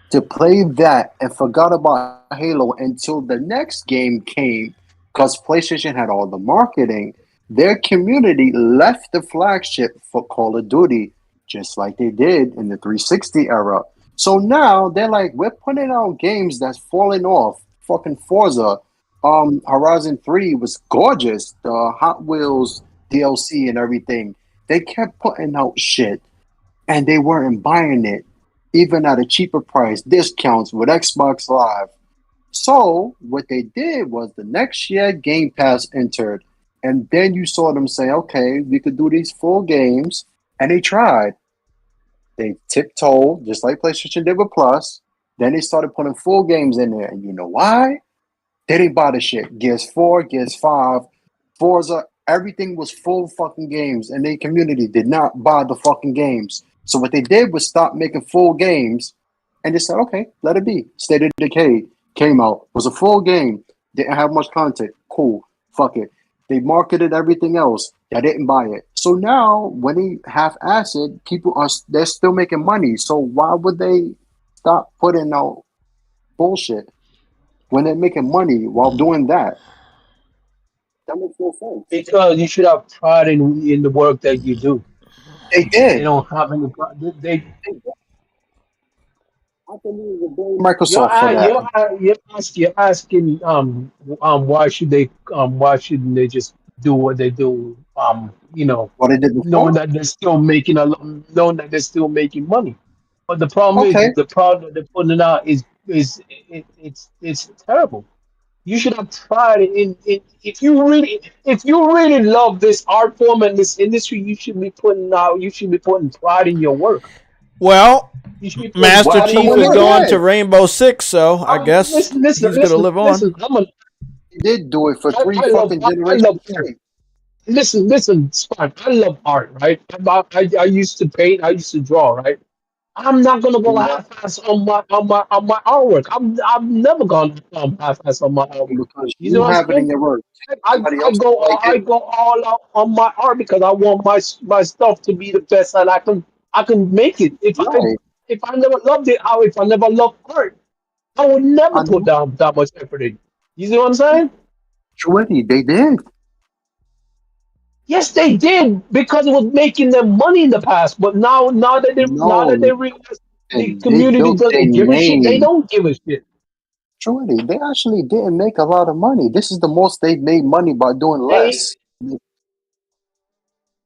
to play that and forgot about Halo until the next game came because PlayStation had all the marketing. Their community left the flagship for Call of Duty, just like they did in the 360 era. So now they're like, we're putting out games that's falling off. Fucking Forza, Horizon 3 was gorgeous. The Hot Wheels DLC and everything. They kept putting out shit, and they weren't buying it, even at a cheaper price, discounts with Xbox Live. So what they did was the next year Game Pass entered. And then you saw them say, okay, we could do these full games. And they tried. They tiptoed, just like PlayStation did with Plus. Then they started putting full games in there. And you know why? They didn't buy the shit. Gears 4, Gears 5, Forza, everything was full fucking games. And their community did not buy the fucking games. So what they did was stop making full games. And they said, okay, let it be. State of Decay came out. Was a full game. Didn't have much content. Cool. Fuck it. They marketed everything else. I didn't buy it. So now, when they half-assed, they're still making money. So why would they stop putting out bullshit when they're making money while doing that? That makes no sense. Because you should have pride in the work that you do. They did. They don't have any pride. Microsoft for that. You're asking why shouldn't they just do what they do what they did before? knowing that they're still making money. But the problem is the product that they're putting out is it's terrible. You should have pride in if you really love this art form and this industry, you should be putting pride in your work. Well, Master Chief is going to Rainbow Six, so I guess he's going to live on. He did do it for 3 fucking generations. Listen, Spike, I love art, right? I used to paint, I used to draw, right? I'm not gonna go half-ass on my artwork. I've never gone half-ass on my artwork. Because you have it in your work. I go all out on my art because I want my stuff to be the best that I can make it. If I never loved it, if I never loved art, I would never put down that much effort in. You see what I'm saying? Truly, they did. Yes, they did because it was making them money in the past. But now that they realize the community doesn't give a shit, they don't give a shit. Truly, they actually didn't make a lot of money. This is the most they've made money by doing less.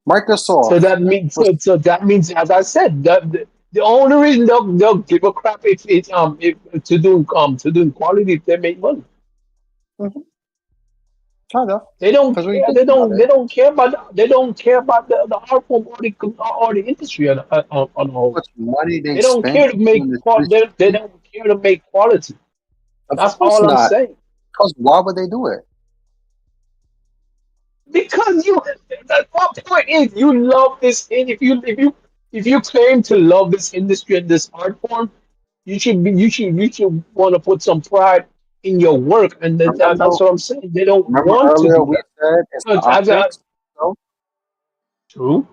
Microsoft. So that means, as I said, the only reason they'll give a crap if to doing quality if they make money. Mm-hmm. Kind of. They don't Because when you care. think about They it, don't care about. They don't care about the art form or the industry on the how whole. much money they They don't spent care to make on the they 360, don't care to make quality. of That's course all I'm not. saying. Because why would they do it? Because you, that my point is, you love this. And if you claim to love this industry and this art form, you should want to put some pride in your work, and Remember, that's what I'm saying. They don't remember want to earlier do we that. said it's the Because optics? So, true.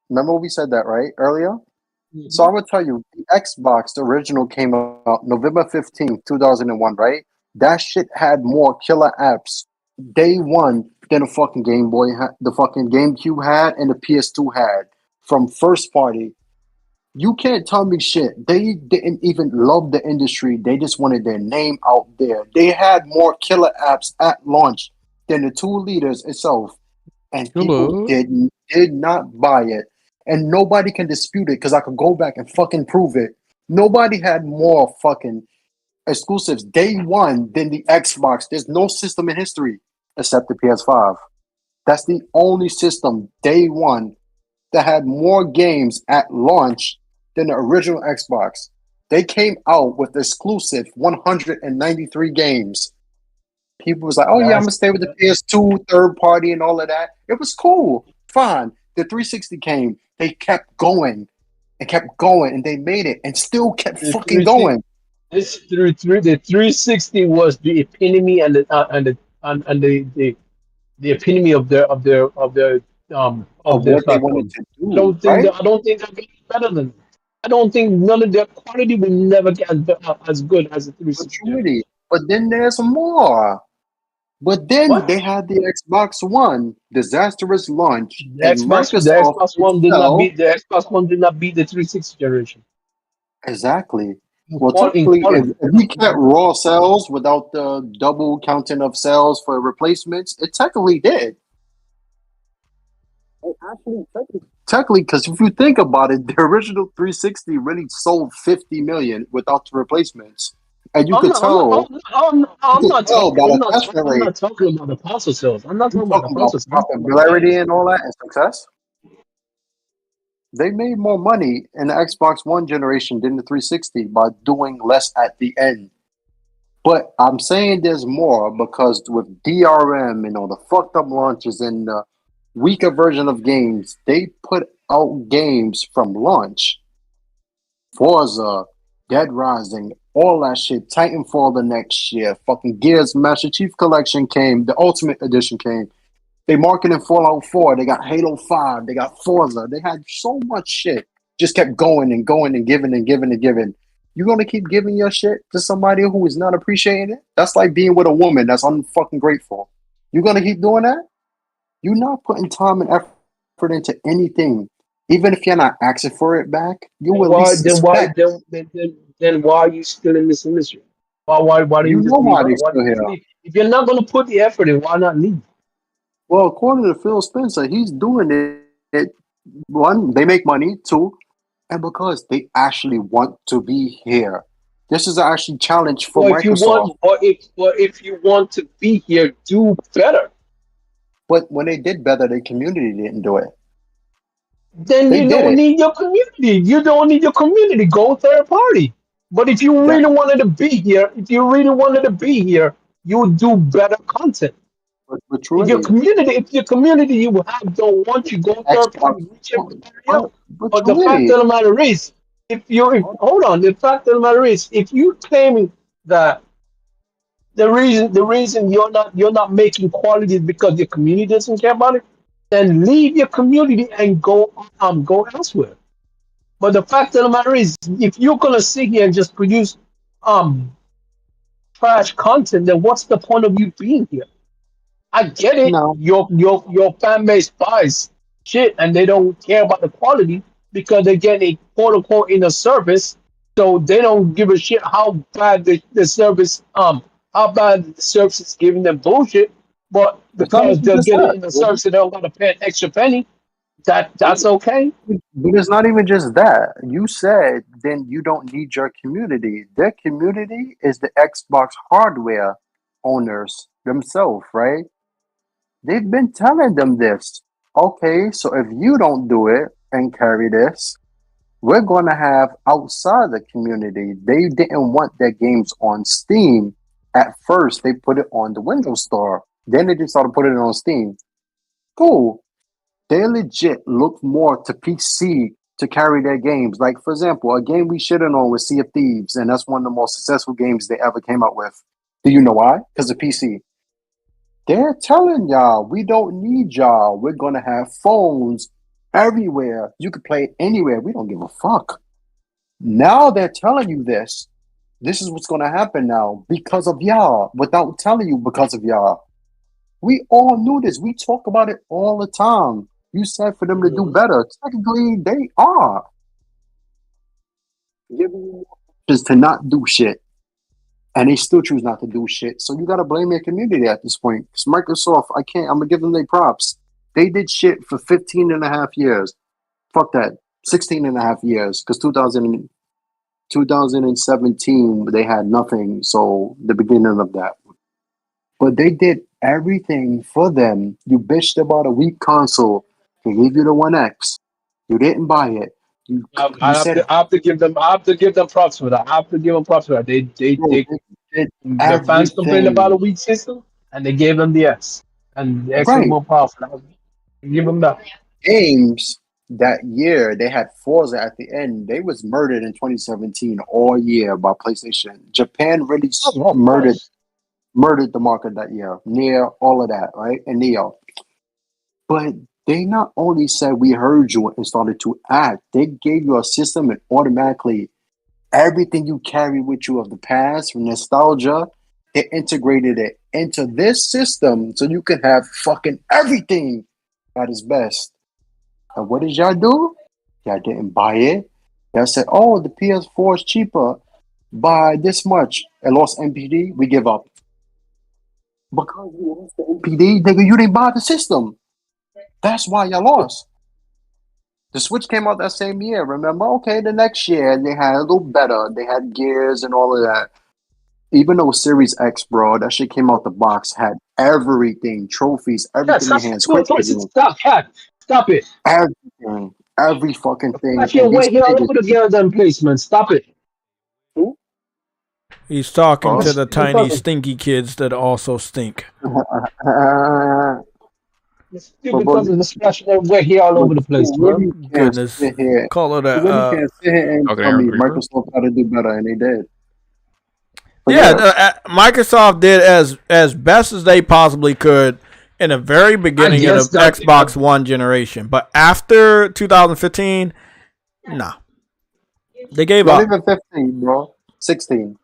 remember we said that, right? Earlier? So Mhm. I would tell you, the Xbox, the original, came out November 15th, 2001, right? That shit had more killer apps day one than the fucking Game Boy, the fucking GameCube had, and the PS2 had from first party. You can't tell me shit. They didn't even love the industry. They just wanted their name out there. They had more killer apps at launch than the two leaders itself, and people Hello. did not buy it, and nobody can dispute it because I could go back and fucking prove it. Nobody had more fucking exclusives day one than the Xbox. There's no system in history except the PS5. That's the only system day one that had more games at launch than the original Xbox. They came out with exclusive 193 games. People was like, "Oh yeah, I'm That's gonna stay with the PS2 third party and all of that." It was cool, fine. The 360 came. They kept going and kept going, and they made it, and still kept the fucking 360. going. This through the 360 was the epitome the epitome Of of their what they wanted platform. to do, right? I don't think they're getting better than it. I don't think none of their quality will never get as good as the But 360 truly, generation. but then there's more. But then they What? had the Xbox One disastrous launch, The and The Microsoft Xbox One did not itself. beat the Xbox One did not beat the 360 generation Exactly. in, Well, in technically, quality. if we count raw sales without the double counting of sales for replacements, it technically did. It actually technically, because if you think about it, the original 360 really sold 50 million without the replacements, and I'm not. I'm not. you I'm could not tell talking. by the attachment I'm rate. not talking about the console sales. I'm not You talking about the talking about console sales. I'm talking about the popularity games. and all that and success. They made more money in the Xbox One generation than the 360 by doing less at the end. But I'm saying there's more because with DRM and all the fucked up launches and the weaker version of games, they put out games from launch. Forza, Dead Rising, all that shit. Titanfall the next year. Fucking Gears Master Chief Collection came. The Ultimate Edition came. They marketed Fallout 4. They got Halo 5. They got Forza. They had so much shit. Just kept going and going and giving and giving and giving. You gonna keep giving your shit to somebody who is not appreciating it? That's like being with a woman that's unfucking grateful. You gonna keep doing that? You're not putting time and effort into anything. Even if you're not asking for it back, you Then will at why? least suspect. Then why are you still in this industry? Why don't You you know just leave why they out? Why still don't you here. just leave? If you're not gonna put the effort in, why not leave? Well, according to Phil Spencer, he's doing it. One, they make money. Two, and because they actually want to be here. This is actually challenge for Microsoft. Or if you want to be here, do better. But when they did better, their community didn't do it. Then They you did don't it. need your community. You don't need your community. Go third party. But if you That, really wanted to be here, you would do better content. but truly, If your community you have don't want you, go third Xbox. party, reach everybody But, else. but But the fact truly, of the matter is, if hold on, the fact of the matter is, if you claiming that the reason you're not making quality is because your community doesn't care about it, then leave your community and go elsewhere. But the fact of the matter is, if you're gonna sit here and just produce um trash content, then what's the point of you being here? I get it. no. Your fan base buys shit and they don't care about the quality because they get a quote unquote in a service, so they don't give a shit how bad the service how bad the service is giving them bullshit. But It's not because even they'll just get it that. in the service and they don't gotta pay an extra penny, that's okay. But it's not even just that. You said then you don't need your community. Their community is the Xbox hardware owners themselves, right? They've been telling them this. Okay, so if you don't do it and carry this, we're going to have outside the community. They didn't want their games on Steam. At first, they put it on the Windows Store. Then they just started putting it on Steam. Cool. They legit look more to PC to carry their games. Like, for example, a game we shitting on was Sea of Thieves, and that's one of the most successful games they ever came out with. Do you know why? Because of PC. They're telling y'all, we don't need y'all. We're going to have phones everywhere. You can play it anywhere. We don't give a fuck. Now they're telling you this. This is what's going to happen now because of y'all, without telling you because of y'all. We all knew this. We talk about it all the time. You said for them to do better. Technically, they are. Giving you options to not do shit. And they still choose not to do shit. So you got to blame your community at this point. Because Microsoft, I'm going to give them their props. They did shit for 15 and a half years. Fuck that. 16 and a half years. Because 2017, they had nothing. So the beginning of that. But they did everything for them. You bitched about a weak console. They gave you the One X. You didn't buy it. I have to give them props for that. I have to give them props for that. The fans complained about a weak system, and they gave them the S and the X was more powerful. Give them that. Games that year they had Forza at the end. They was murdered in 2017 all year by PlayStation. Japan really murdered the market that year. Near all of that, right? And Neo, but. They not only said we heard you and started to act, they gave you a system and automatically everything you carry with you of the past, from nostalgia, they integrated it into this system so you can have fucking everything at its best. And what did y'all do? Y'all didn't buy it. Y'all said, oh, the PS4 is cheaper by this much. And lost NPD, we give up. Because we lost the NPD, nigga, you didn't buy the system. That's why y'all lost. The Switch came out that same year, remember? Okay, the next year, they had a little better. They had gears and all of that. Even though Series X, bro, that shit came out the box, had everything, trophies, everything in hands. Stop it. Everything. Every fucking thing. I can't wait here all over the gears and placement. Stop it. He's talking to the tiny stinky kids that also stink. Stupid cousin is splashing everywhere here all over the place, man. Goodness. Call it a. You really can't sit here and tell me Microsoft got to do better, and they did. But Microsoft did as best as they possibly could in the very beginning of the Xbox One generation. But after 2015, nah. They gave up. Not even 15, bro. 16.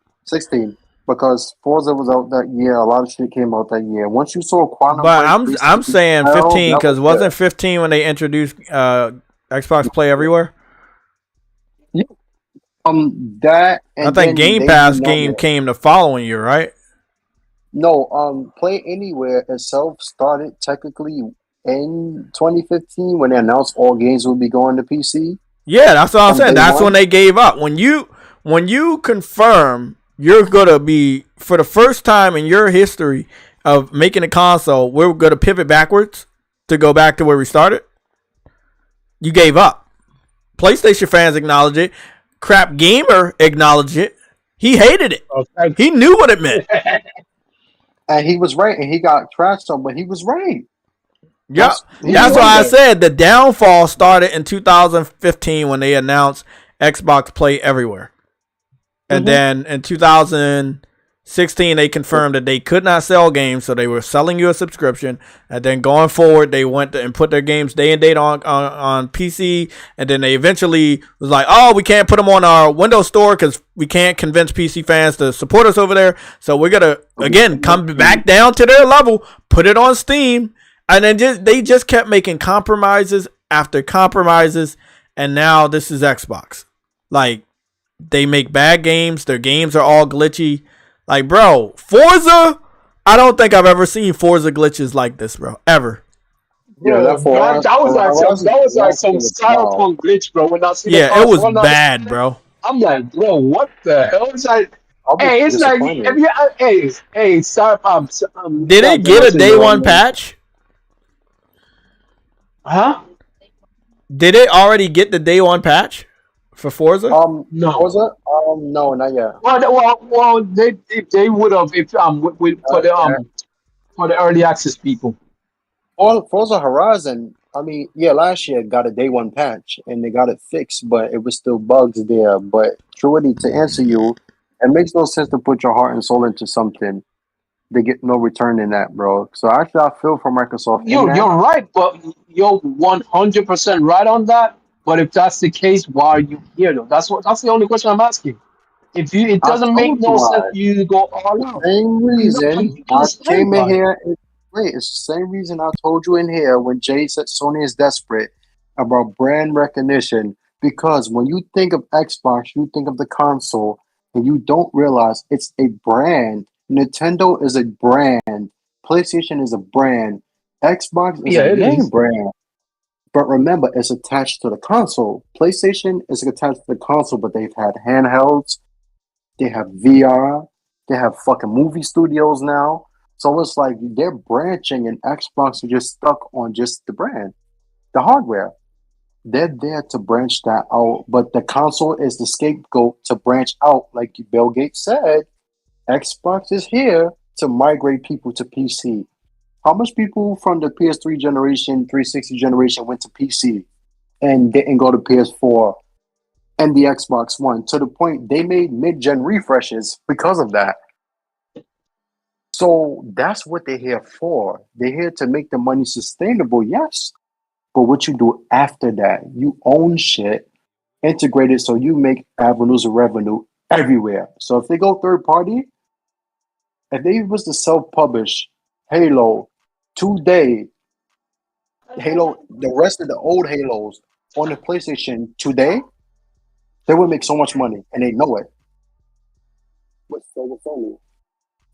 Because Forza was out that year. A lot of shit came out that year. Once you saw Quantum Break, I'm saying 15 because wasn't 15 when they introduced Xbox Play Everywhere? Yeah. That. And I think Game Pass game came the following year, right? No. Play Anywhere itself started technically in 2015 when they announced all games would be going to PC. Yeah, that's what I'm saying. That's when they gave up. When you confirm you're going to be, for the first time in your history of making a console, we're going to pivot backwards to go back to where we started. You gave up. PlayStation fans acknowledge it. Crap Gamer acknowledged it. He hated it. Okay. He knew what it meant. And he was right. And he got trashed on, but he was right. Yeah. That's why I said the downfall started in 2015 when they announced Xbox Play Everywhere. And then in 2016, they confirmed that they could not sell games, so they were selling you a subscription. And then going forward, they went and put their games day and date on PC. And then they eventually was like, oh, we can't put them on our Windows Store because we can't convince PC fans to support us over there. So we're going to, again, come back down to their level, put it on Steam. And then they just kept making compromises after compromises. And now this is Xbox. Like, they make bad games. Their games are all glitchy. Like, bro, Forza, I don't think I've ever seen Forza glitches like this, bro. Ever. Yeah, that was like some cyberpunk glitch, bro. When I see it was bad, bro. I'm like, bro, what the hell? It's like, hey, it's like, if you, hey, did it get a day one patch? Huh? Did it already get the day one patch for Forza? No. Forza? No, not yet. Well, they would have if for the early access people. Forza Horizon, I mean, yeah, last year got a day one patch and they got it fixed, but it was still bugs there. But truly, to answer you, it makes no sense to put your heart and soul into something. They get no return in that, bro. So actually, I feel for Microsoft. You're right, but you're 100% right on that. But if that's the case, why are you here though? That's the only question I'm asking. If it doesn't make no sense for you to go all out. Same reason You I understand came in why. here. Wait, it's the same reason I told you in here when Jay said Sony is desperate about brand recognition. Because when you think of Xbox, you think of the console, and you don't realize it's a brand. Nintendo is a brand. PlayStation is a brand. Xbox is a name brand. But remember, it's attached to the console. PlayStation is attached to the console, but they've had handhelds. They have VR. They have fucking movie studios now. So it's like they're branching, and Xbox are just stuck on just the brand, the hardware. They're there to branch that out, but the console is the scapegoat to branch out. Like Bill Gates said, Xbox is here to migrate people to PC. How much people from the PS3 generation, 360 generation went to PC and didn't go to PS4 and the Xbox One, to the point they made mid-gen refreshes because of that. So that's what they're here for. They're here to make the money sustainable, yes. But what you do after that, you own shit, integrate it so you make avenues of revenue everywhere. So if they go third party, if they was to self-publish Halo today, Halo, the rest of the old Halos on the PlayStation today, they would make so much money, and they know it. What's Sony?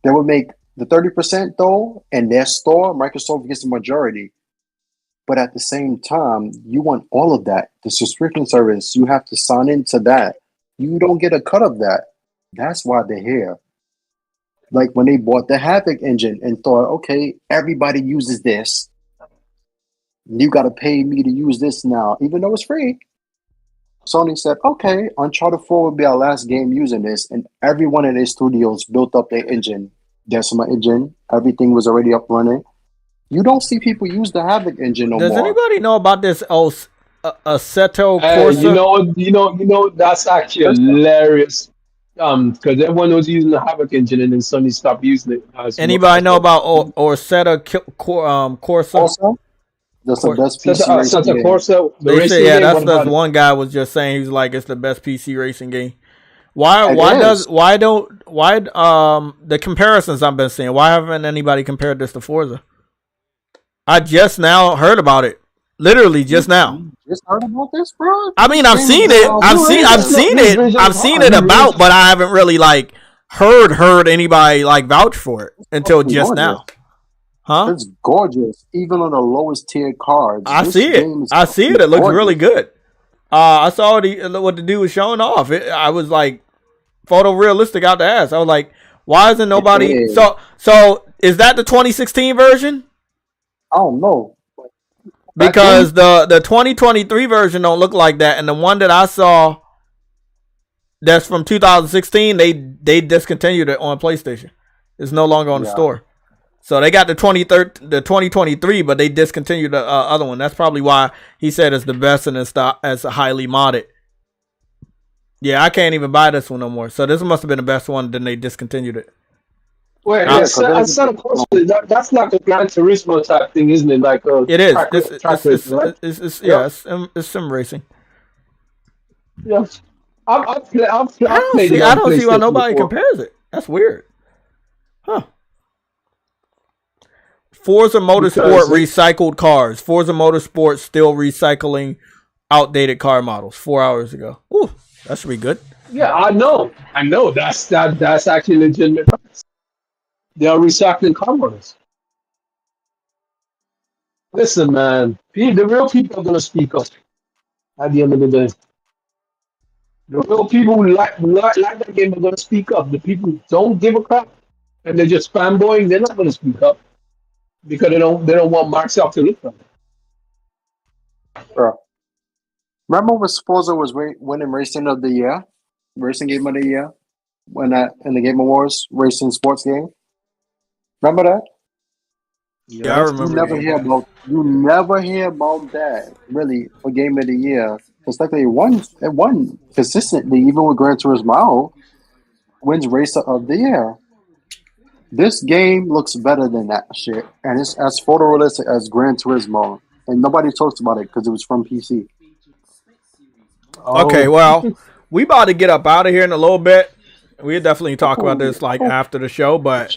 They would make the 30% though, and their store, Microsoft gets the majority. But at the same time, you want all of that. The subscription service, you have to sign into that. You don't get a cut of that. That's why they're here. Like when they bought the Havoc engine and thought, okay, everybody uses this. You got to pay me to use this now, even though it's free. Sony said, okay, Uncharted 4 will be our last game using this. And every one of their studios built up their engine. Decima engine. Everything was already up running. You don't see people use the Havoc engine no more. Does anybody know about this Assetto Corsa? You know, that's actually hilarious. Because everyone was using the Havoc engine and then Sony stopped using it. Anybody know about Assetto Corsa? That's the best PC racing game. Corsa, they say, yeah, that's one guy was just saying, he was like, it's the best PC racing game. Why don't the comparisons I've been seeing, why haven't anybody compared this to Forza? I just now heard about it. Literally just now. Just heard about this, bro? I mean, I've seen it. I've seen it about, but I haven't really like heard anybody like vouch for it until just now. Huh? It's gorgeous, even on the lowest tier cards. I see it. It looks really good. I saw what the dude was showing off. I was like, photorealistic out the ass. I was like, why isn't nobody? So is that the 2016 version? I don't know. Because the 2023 version don't look like that, and the one that I saw that's from 2016, they discontinued it on PlayStation. It's no longer on the store. So they got the 2023, but they discontinued the other one. That's probably why he said it's the best and it's highly modded. Yeah, I can't even buy this one no more. So this must have been the best one. Then they discontinued it. Wait, that's not the Gran Turismo type thing, isn't it? Like it is. It's sim racing. Yeah, I don't see why nobody compares it. That's weird. Huh. Forza Motorsport recycled cars. Forza Motorsport still recycling outdated car models 4 hours ago. Ooh, that should be good. Yeah, I know. That's actually legitimate. They are recycling car models. Listen, man, the real people are gonna speak up at the end of the day. The real people who like that game are gonna speak up. The people who don't give a crap and they're just fanboying, they're not gonna speak up because they don't want Microsoft to look at them. Bro. Remember when FORZA was winning Racing of the Year? Racing Game of the Year? When in the Game Awards, Racing Sports Game? Remember that? Yeah, I remember. You never hear about that really for Game of the Year. It's like it won consistently, even with Gran Turismo wins Racer of the Year. This game looks better than that shit, and it's as photorealistic as Gran Turismo, and nobody talks about it because it was from PC. Okay, well, we about to get up out of here in a little bit. We'll definitely talk about this like after the show, but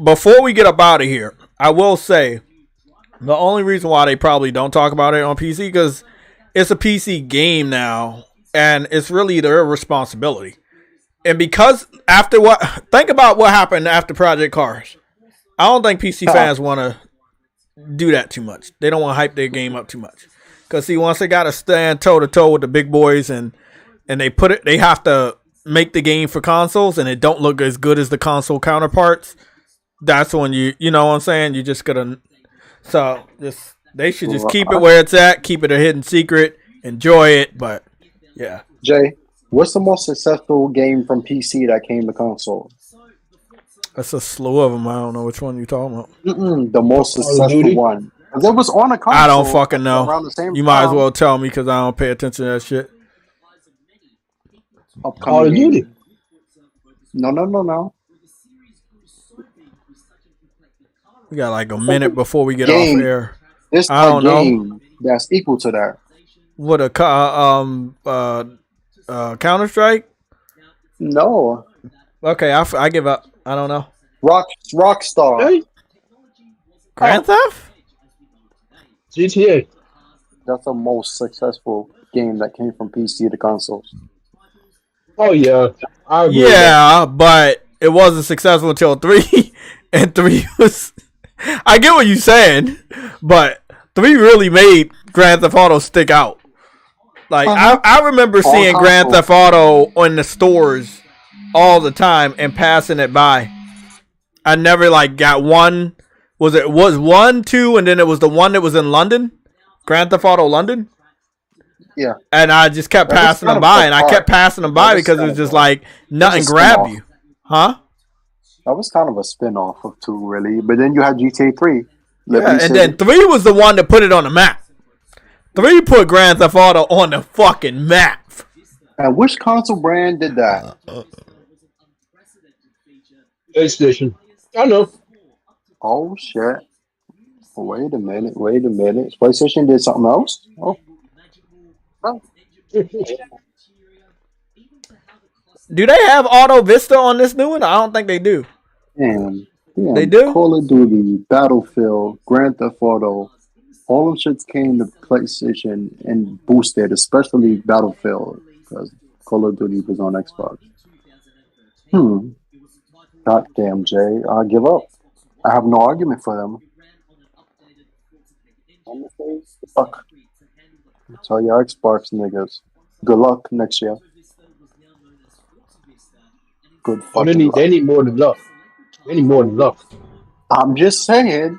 before we get up out of here, I will say the only reason why they probably don't talk about it on PC because it's a PC game now, and it's really their responsibility. And because think about what happened after Project Cars. I don't think PC fans want to do that too much. They don't want to hype their game up too much. Because see, once they got to stand toe to toe with the big boys, and they have to make the game for consoles, and it don't look as good as the console counterparts. That's when you know what I'm saying. You just gotta. So they should just keep it where it's at, keep it a hidden secret, enjoy it. But yeah, Jay, what's the most successful game from PC that came to console? That's a slew of them. I don't know which one you're talking about. The most successful one. That was on a console. I don't fucking know. Around the same you time. might as well tell me because I don't pay attention to that shit. Call of Duty. No. We got like a minute before we get off air. I don't know. That's equal to that. What a Counter-Strike? No. Okay, I give up. I don't know. Rockstar. Hey. Grand Theft? GTA. That's the most successful game that came from PC to consoles. Oh yeah, I agree but it wasn't successful until 3, and 3 was. I get what you're saying, but 3 really made Grand Theft Auto stick out. Like I remember seeing Grand Theft Auto on the stores all the time and passing it by. I never got one. Was 1, 2, and then it was the one that was in London, Grand Theft Auto London. Yeah. And I just kept passing them by, and I kept passing them by because it was just like nothing grabbed you. Huh? That was kind of a spin-off of 2, really. But then you had GTA 3. Yeah, and then 3 was the one that put it on the map. 3 put Grand Theft Auto on the fucking map. And which console brand did that? PlayStation. I know. Oh, shit. Wait a minute. PlayStation did something else? Oh. Do they have Auto Vista on this new one? I don't think they do. Damn. They do? Call of Duty, Battlefield, Grand Theft Auto, all them shits came to PlayStation and boosted, especially Battlefield, because Call of Duty was on Xbox. Goddamn, Jay. I give up. I have no argument for them. Fuck. Tell your Xbox niggas. Good luck next year. Good fucking luck. They need more than luck. I'm just saying,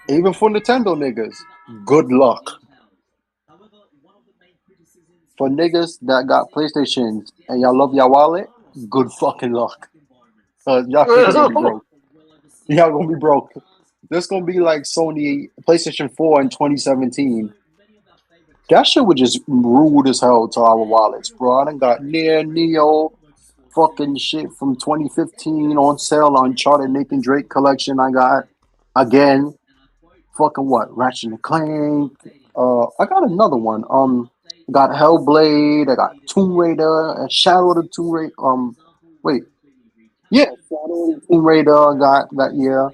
even for Nintendo niggas, good luck. For niggas that got PlayStations and y'all love your wallet, good fucking luck. Y'all gonna be broke. Y'all gonna be broke. This gonna be like Sony PlayStation 4 in 2017. That shit was just rude as hell to our wallets, bro. I done got Neo, fucking shit from 2015 on sale on Uncharted Nathan Drake collection. I got again, fucking what? Ratchet and Clank. I got another one. Got Hellblade. I got Tomb Raider. Shadow of the Tomb Raider. Shadow of the Tomb Raider. I got that year.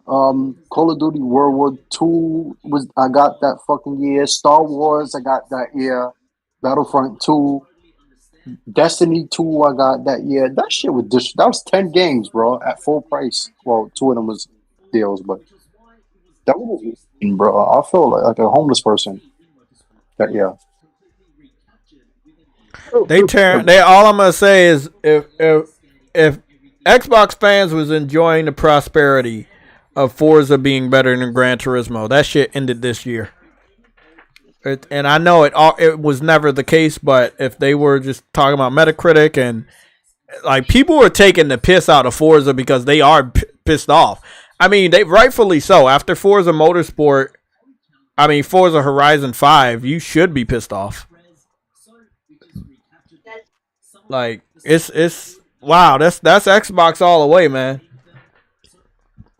Call of Duty World War II I got that fucking year. Star Wars I got that year. Battlefront 2, Destiny 2 I got that year. That shit was that was 10 games, bro, at full price. Well, 2 of them was deals, but that was insane, bro. I feel like a homeless person that year. All I'm gonna say is if Xbox fans was enjoying the prosperity of Forza being better than Gran Turismo, that shit ended this year. And I know it was never the case, but if they were just talking about Metacritic and like people were taking the piss out of Forza because they are pissed off. I mean, they rightfully so. After Forza Horizon 5, you should be pissed off. Like it's wow, that's Xbox all the way, man.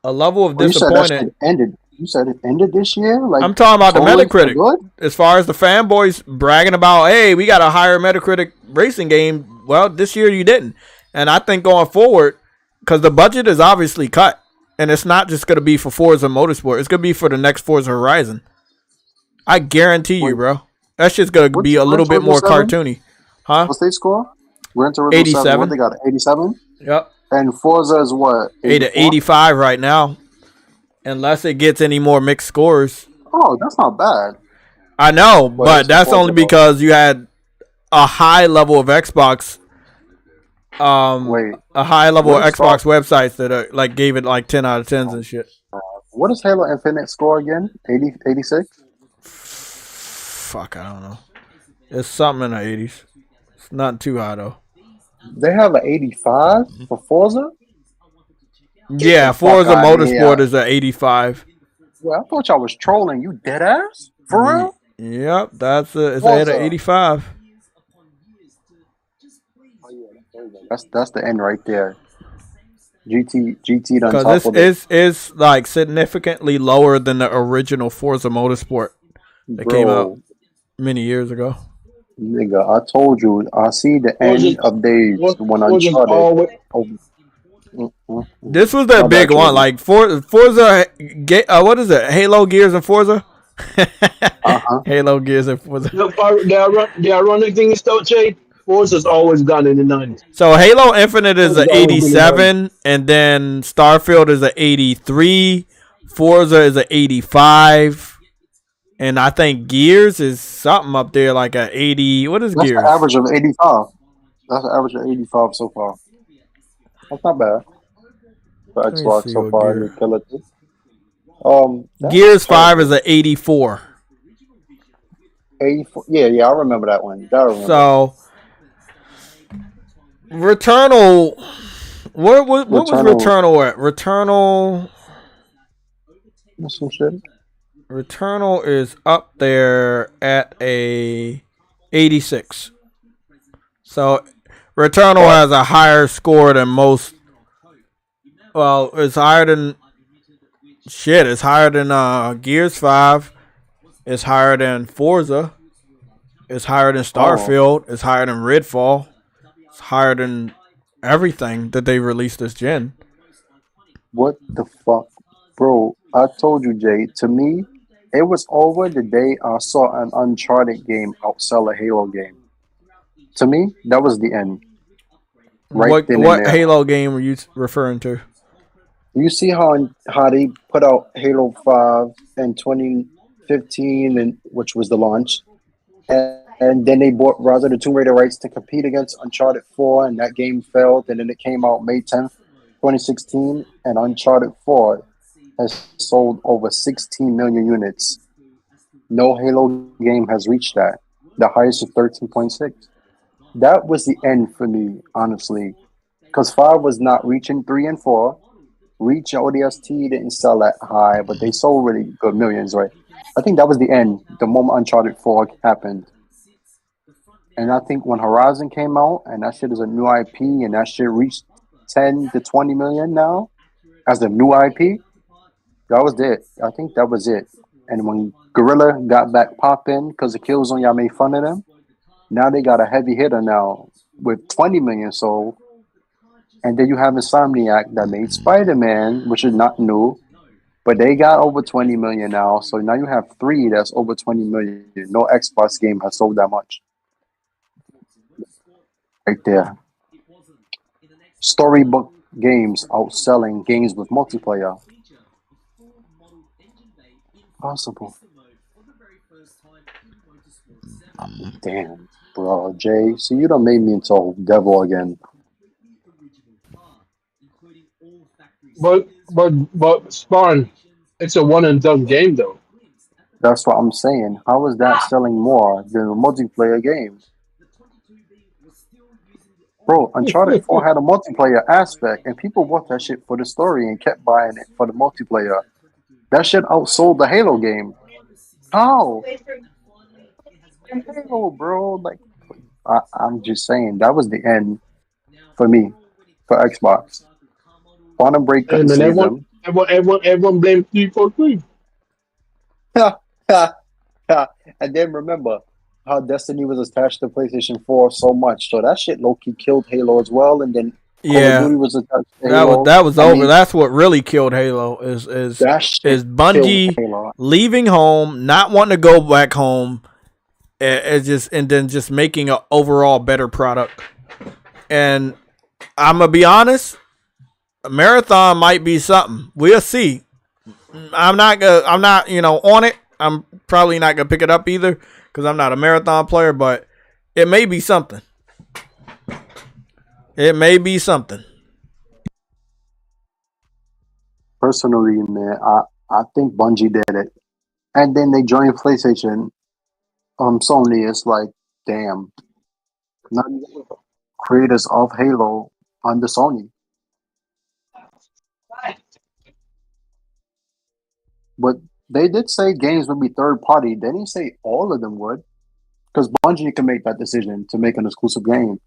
A level of disappointment. You said it ended this year? Like I'm talking about the Metacritic. As far as the fanboys bragging about, hey, we got a higher Metacritic racing game. Well, this year you didn't. And I think going forward, because the budget is obviously cut, and it's not just going to be for Forza Motorsport. It's going to be for the next Forza Horizon. I guarantee you, bro. That shit's going to be a little bit more cartoony. Huh? What's their score? 87. What they got? 87? Yep. And Forza is what? 85 right now. Unless it gets any more mixed scores. Oh, that's not bad. I know, but that's only because you had a high level of Xbox. A high level of Xbox websites that are like gave it like 10 out of 10s and shit. What is Halo Infinite score again? 80, 86? Fuck, I don't know. It's something in the 80s. It's not too high though. They have an 85 for Forza? Yeah, Forza Motorsport is at 85. Yeah, I thought y'all was trolling. You dead ass? For real? Yep, it's at 85. That's the end right there. GT done because this is like significantly lower than the original Forza Motorsport that came out many years ago. Nigga, I told you, I see the end of days when Uncharted. This was their big one, like Forza. What is it? Halo, Gears, and Forza. Halo, Gears, and Forza. The ironic thing is though, Jay, Forza's always gone in the 90s. So Halo Infinite is an 87, and then Starfield is an 83. Forza is an 85. And I think Gears is something up there like a 80. What is Gears? That's the average of 85. That's the average of 85 so far. That's not bad for Xbox so far. Gears 5 is an 84. 84. Yeah, I remember that one. So, Returnal. What was Returnal at? Returnal. That's some shit. Returnal is up there at a 86. So Returnal has a higher score than most. Well, it's higher than shit. It's higher than Gears 5. It's higher than Forza. It's higher than Starfield. It's higher than Redfall. It's higher than everything that they released this gen. What the fuck, bro? I told you, Jay. To me, it was over the day I saw an Uncharted game outsell a Halo game. To me, that was the end. What Halo game were you referring to? You see how they put out Halo 5 in 2015, which was the launch, and then they bought Rise of the Tomb Raider rights to compete against Uncharted 4, and that game failed, and then it came out May 10th, 2016, and Uncharted 4 has sold over 16 million units. No Halo game has reached that. The highest is 13.6. That was the end for me, honestly, because 5 was not reaching 3 and 4. Reach and ODST didn't sell that high, but they sold really good millions, right? I think that was the end, the moment Uncharted 4 happened. And I think when Horizon came out, and that shit is a new IP, and that shit reached 10 to 20 million now as a new IP, that was it. I think that was it. And when Guerrilla got back popping because the Killzone, y'all made fun of them, now they got a heavy hitter now with 20 million sold. And then you have Insomniac that made Spider-Man, which is not new, but they got over 20 million now. So now you have 3 that's over 20 million. No Xbox game has sold that much. Right there. Storybook games outselling games with multiplayer. Possible. Damn, bro, Jay. See, you done made me into a devil again. But Spawn, it's a one and done game though. That's what I'm saying. How is that selling more than a multiplayer game? Bro, Uncharted 4 had a multiplayer aspect, and people bought that shit for the story and kept buying it for the multiplayer. That shit outsold the Halo game. How? Halo, bro. Like, I'm just saying, that was the end for me, for Xbox. Quantum Break couldn't And then save them. everyone blamed 343. And then remember how Destiny was attached to PlayStation 4 so much. So that shit low-key killed Halo as well. And then Call of Duty was attached to Halo. That was I over. mean, That's what really killed Halo is that shit Bungie killed Halo. leaving home, not wanting to go back home, and then just making an overall better product. And I'm gonna be honest, a marathon might be something. We'll see. I'm not on it. I'm probably not gonna pick it up either because I'm not a marathon player, but it may be something. It may be something. Personally, man, I think Bungie did it. And then they joined PlayStation. Sony is like, damn. Not even creators of Halo under Sony. But they did say games would be third party. They didn't say all of them would. Because Bungie can make that decision to make an exclusive game.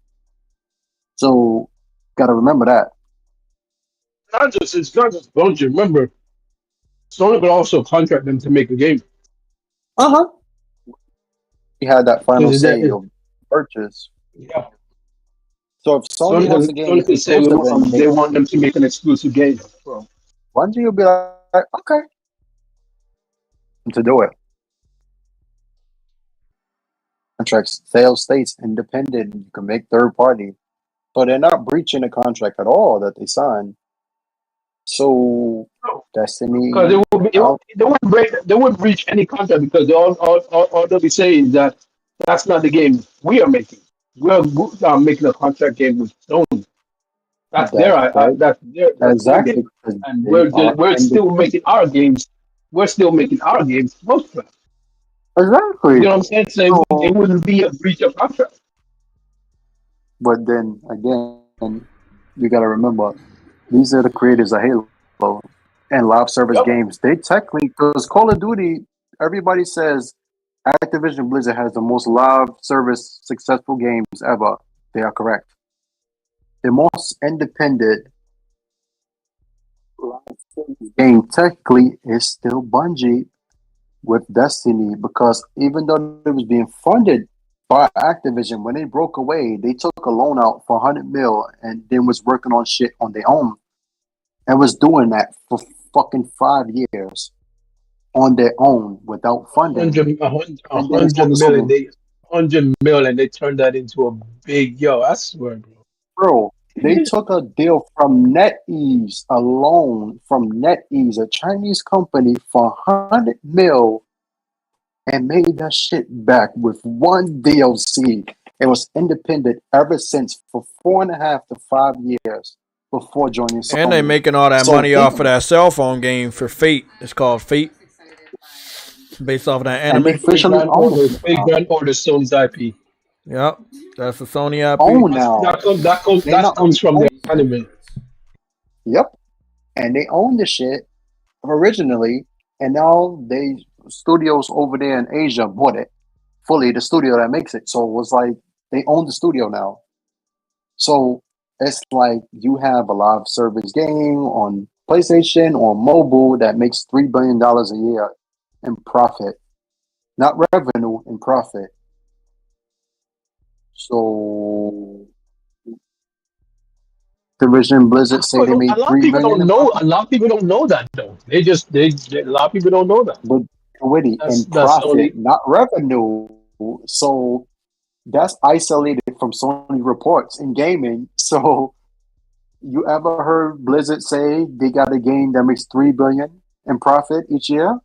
So, gotta remember that. It's not just Bungie. Remember, Sony could also contract them to make a game. Uh-huh. He had that final Is say that- of purchase. Yeah. So if Sony wants a game Sony could say exclusive, they want them to make an exclusive game. Bro. Bungie will be like, okay, to do it. Contract sales states independent. You can make third party, so they're not breaching the contract at all that they signed. So Destiny, Because they wouldn't breach any contract because all they'll be saying is that that's not the game we are making. We're making a contract game with Sony. That's their exactly. game. And we're still making our games. We're still making our games most of Exactly. You know what I'm saying? So it wouldn't be a breach of contract. But then again, you got to remember, these are the creators of Halo and live service games. They technically, because Call of Duty, everybody says Activision Blizzard has the most live service successful games ever. They are correct. The most independent live service game technically is still Bungie with Destiny, because even though it was being funded by Activision, when they broke away, they took a loan out for 100 mil and then was working on shit on their own and was doing that for fucking 5 years on their own without funding. 100 million, they turned that into a big, I swear, bro. They took a deal from NetEase alone, from NetEase, a Chinese company, for 100 mil and made that shit back with one DLC. It was independent ever since for 4.5 to 5 years before joining Sony. And they making all that money off of that cell phone game for Fate. It's called Fate. Based off of that anime. Big brand order Sony's IP. Yep, that's the Sony IP. Oh, now that comes from the anime. Yep, and they own the shit originally, and now they studios over there in Asia bought it fully. The studio that makes it, so it was like they own the studio now. So it's like you have a live service game on PlayStation or mobile that makes $3 billion a year in profit, not revenue, in profit. So Activision Blizzard say they made $3 billion. A lot of people don't know that though. A lot of people don't know that. But in profit, not revenue. So that's isolated from Sony reports in gaming. So you ever heard Blizzard say they got a game that makes $3 billion in profit each year?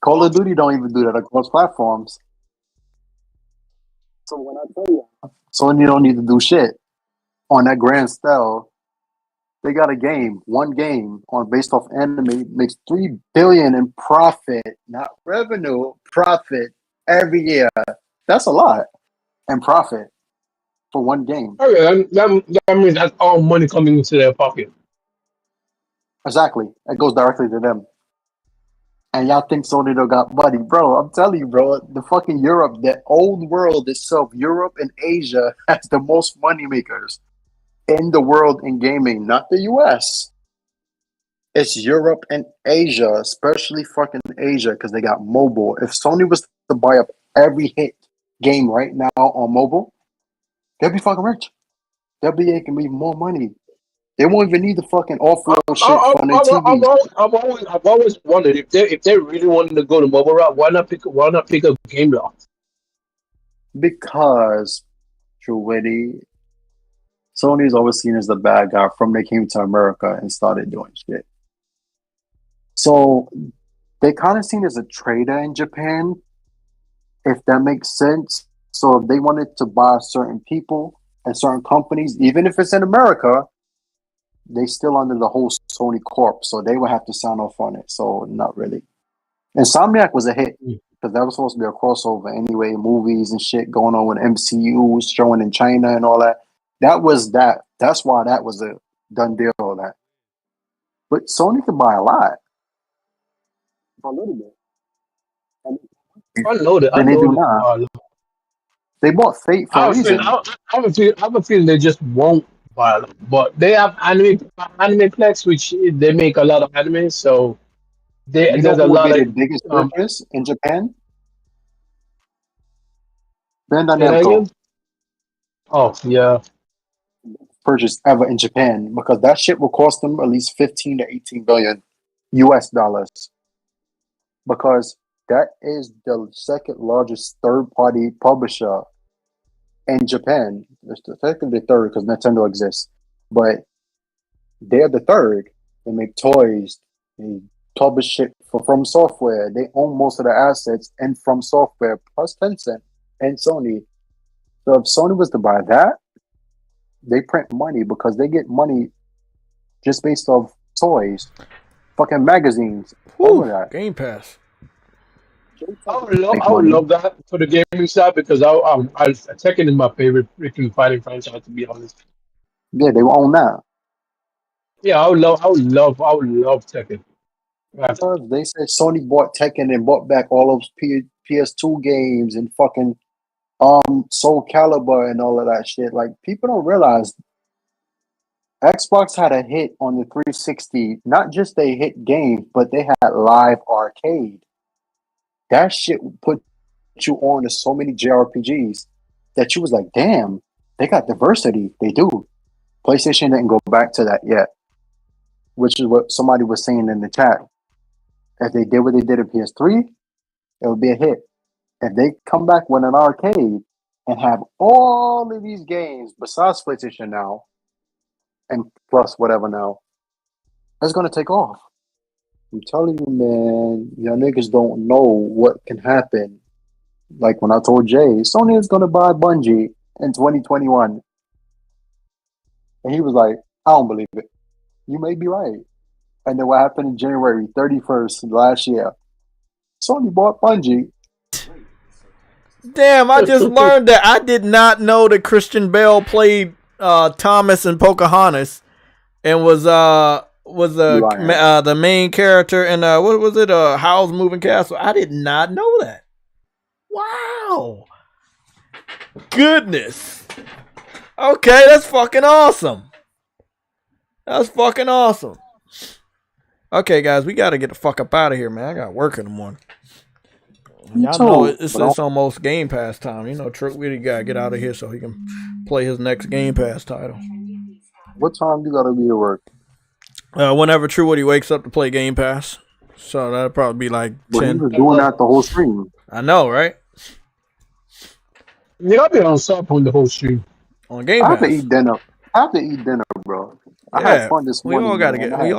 Call of Duty don't even do that across platforms. So when I tell you, Sony don't need to do shit on that grand scale They got a game, one game on based off anime makes $3 billion in profit, not revenue, profit every year. That's a lot in profit for one game. Okay, that means that's all money coming into their pocket. Exactly, it goes directly to them. And y'all think Sony don't got money, bro? I'm telling you, bro. The fucking Europe, the old world itself, Europe and Asia has the most money makers in the world in gaming, not the US. It's Europe and Asia, especially fucking Asia, because they got mobile. If Sony was to buy up every hit game right now on mobile, they'll be fucking rich. They'll be making me more money. They won't even need to fucking offload shit from their TV. I've always wondered if they really wanted to go to mobile route, why not pick up game lock? Because, True Witty, Sony's always seen as the bad guy from they came to America and started doing shit. So they kind of seen as a trader in Japan, if that makes sense. So if they wanted to buy certain people and certain companies, even if it's in America, they still under the whole Sony Corp, so they would have to sign off on it. So not really. Insomniac was a hit because that was supposed to be a crossover anyway, movies and shit going on with MCU showing in China and all that. That was that. That's why that was a done deal. All that, but Sony could buy a lot, a little bit. I know that. And they do not. They bought Fate for a reason. I have a feeling they just won't buy them. But they have Animeplex, which they make a lot of anime, so there's a lot of the biggest purchase in Japan. Bandai Namco. Oh yeah, purchase ever in Japan because that shit will cost them at least 15 to 18 billion US dollars. Because that is the second largest third-party publisher in Japan. It's the second or third because Nintendo exists. But they're the third. They make toys. They publish shit for From Software. They own most of the assets and From Software plus Tencent and Sony. So if Sony was to buy that, they print money because they get money just based off toys, fucking magazines, all of that. Game Pass. I would love that for the gaming side because Tekken is my favorite freaking fighting franchise, to be honest. Yeah, they will own that. Yeah, I would love Tekken. They said Sony bought Tekken and bought back all those PS2 games and fucking Soul Calibur and all of that shit. Like, people don't realize Xbox had a hit on the 360. Not just they hit games, but they had live arcade. That shit put you on to so many JRPGs that you was like, damn, they got diversity. They do. PlayStation didn't go back to that yet, which is what somebody was saying in the chat. If they did what they did at PS3, it would be a hit. If they come back with an arcade and have all of these games besides PlayStation now, and plus whatever now, it's going to take off. I'm telling you, man, y'all niggas don't know what can happen. Like when I told Jay, Sony is going to buy Bungie in 2021. And he was like, I don't believe it. You may be right. And then what happened in January 31st last year? Sony bought Bungie. Damn, I just learned that. I did not know that Christian Bale played Thomas in Pocahontas and was the main character in what was it? Howl's Moving Castle. I did not know that. Wow. Goodness. Okay, that's fucking awesome. That's fucking awesome. Okay, guys, we got to get the fuck up out of here, man. I got work in the morning. Y'all know it's almost Game Pass time. You know, Trick really got to get out of here so he can play his next Game Pass title. What time you got to be at work? Whenever True Woody wakes up to play Game Pass. So that'll probably be like 10. He was doing that the whole stream. I know, right? Yeah, I'll be on stop on the whole stream. On Game Pass. I have to eat dinner, bro. I had fun this morning. We all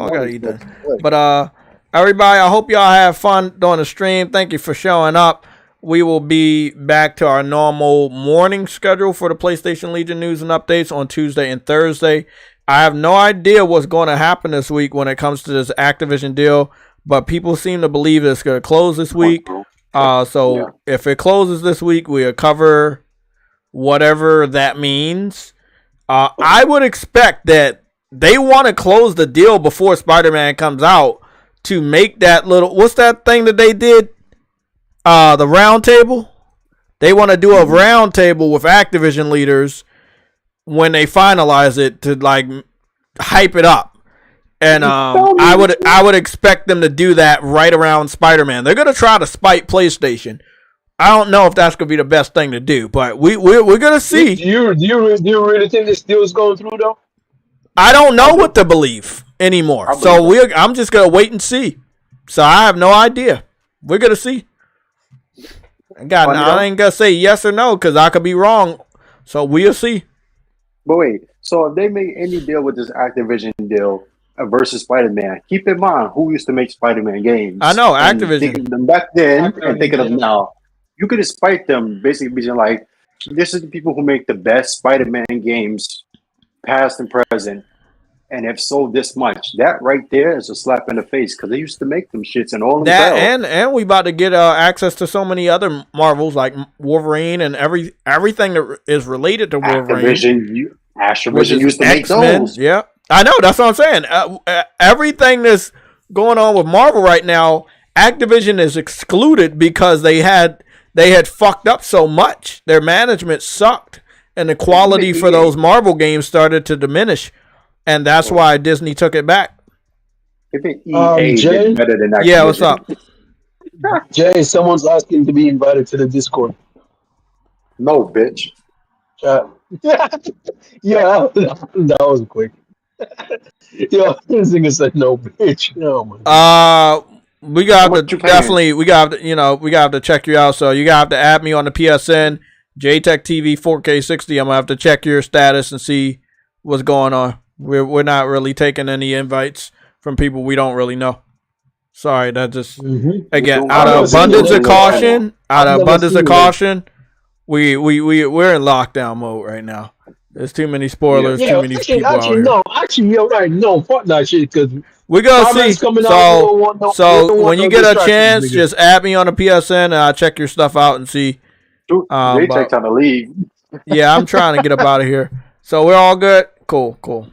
gotta eat dinner. But everybody, I hope y'all have fun during the stream. Thank you for showing up. We will be back to our normal morning schedule for the PlayStation Legion news and updates on Tuesday and Thursday. I have no idea what's going to happen this week when it comes to this Activision deal, but people seem to believe it's going to close this week. So if it closes this week, we'll cover whatever that means. I would expect that they want to close the deal before Spider-Man comes out to make that little, what's that thing that they did? The round table. They want to do a round table with Activision leaders when they finalize it to like hype it up. And I would expect them to do that right around Spider-Man. They're gonna try to spite PlayStation. I don't know if that's gonna be the best thing to do, but we're gonna see. Do you really think this deal is going through though? I don't know what to believe anymore. So I'm just gonna wait and see. So I have no idea. We're gonna see. I ain't gonna say yes or no because I could be wrong. So we'll see. But wait, so if they make any deal with this Activision deal versus Spider-Man, keep in mind who used to make Spider-Man games. I know, Activision. Think of them back then and think of them now. You could despite them basically being like, this is the people who make the best Spider-Man games, past and present, and have sold this much. That right there is a slap in the face because they used to make them shits and all that, and we about to get access to so many other Marvels like Wolverine and everything that is related to Wolverine. Activision used to make those. Yeah, I know. That's what I'm saying. Everything that's going on with Marvel right now, Activision is excluded because they had fucked up so much. Their management sucked, and the quality for those Marvel games started to diminish. And that's why Disney took it back. If it EA did better than Activision. Yeah, what's up? Jay, someone's asking to be invited to the Discord. No, bitch. Yeah, that was quick. Yo, this nigga said no, bitch. Oh my. We got to definitely. We got to check you out. So you got to add me on the PSN, JayTechTV 4K60. I'm gonna have to check your status and see what's going on. We're not really taking any invites from people we don't really know. Sorry, that just again out of abundance of caution. We're in lockdown mode right now. There's too many spoilers. Too many people out here. Actually, you're right. No, fuck that shit. Because we're gonna see. So when you get a chance, just add me on the PSN and I'll check your stuff out and see. They take time to leave. Yeah, I'm trying to get up out of here. So we're all good. Cool.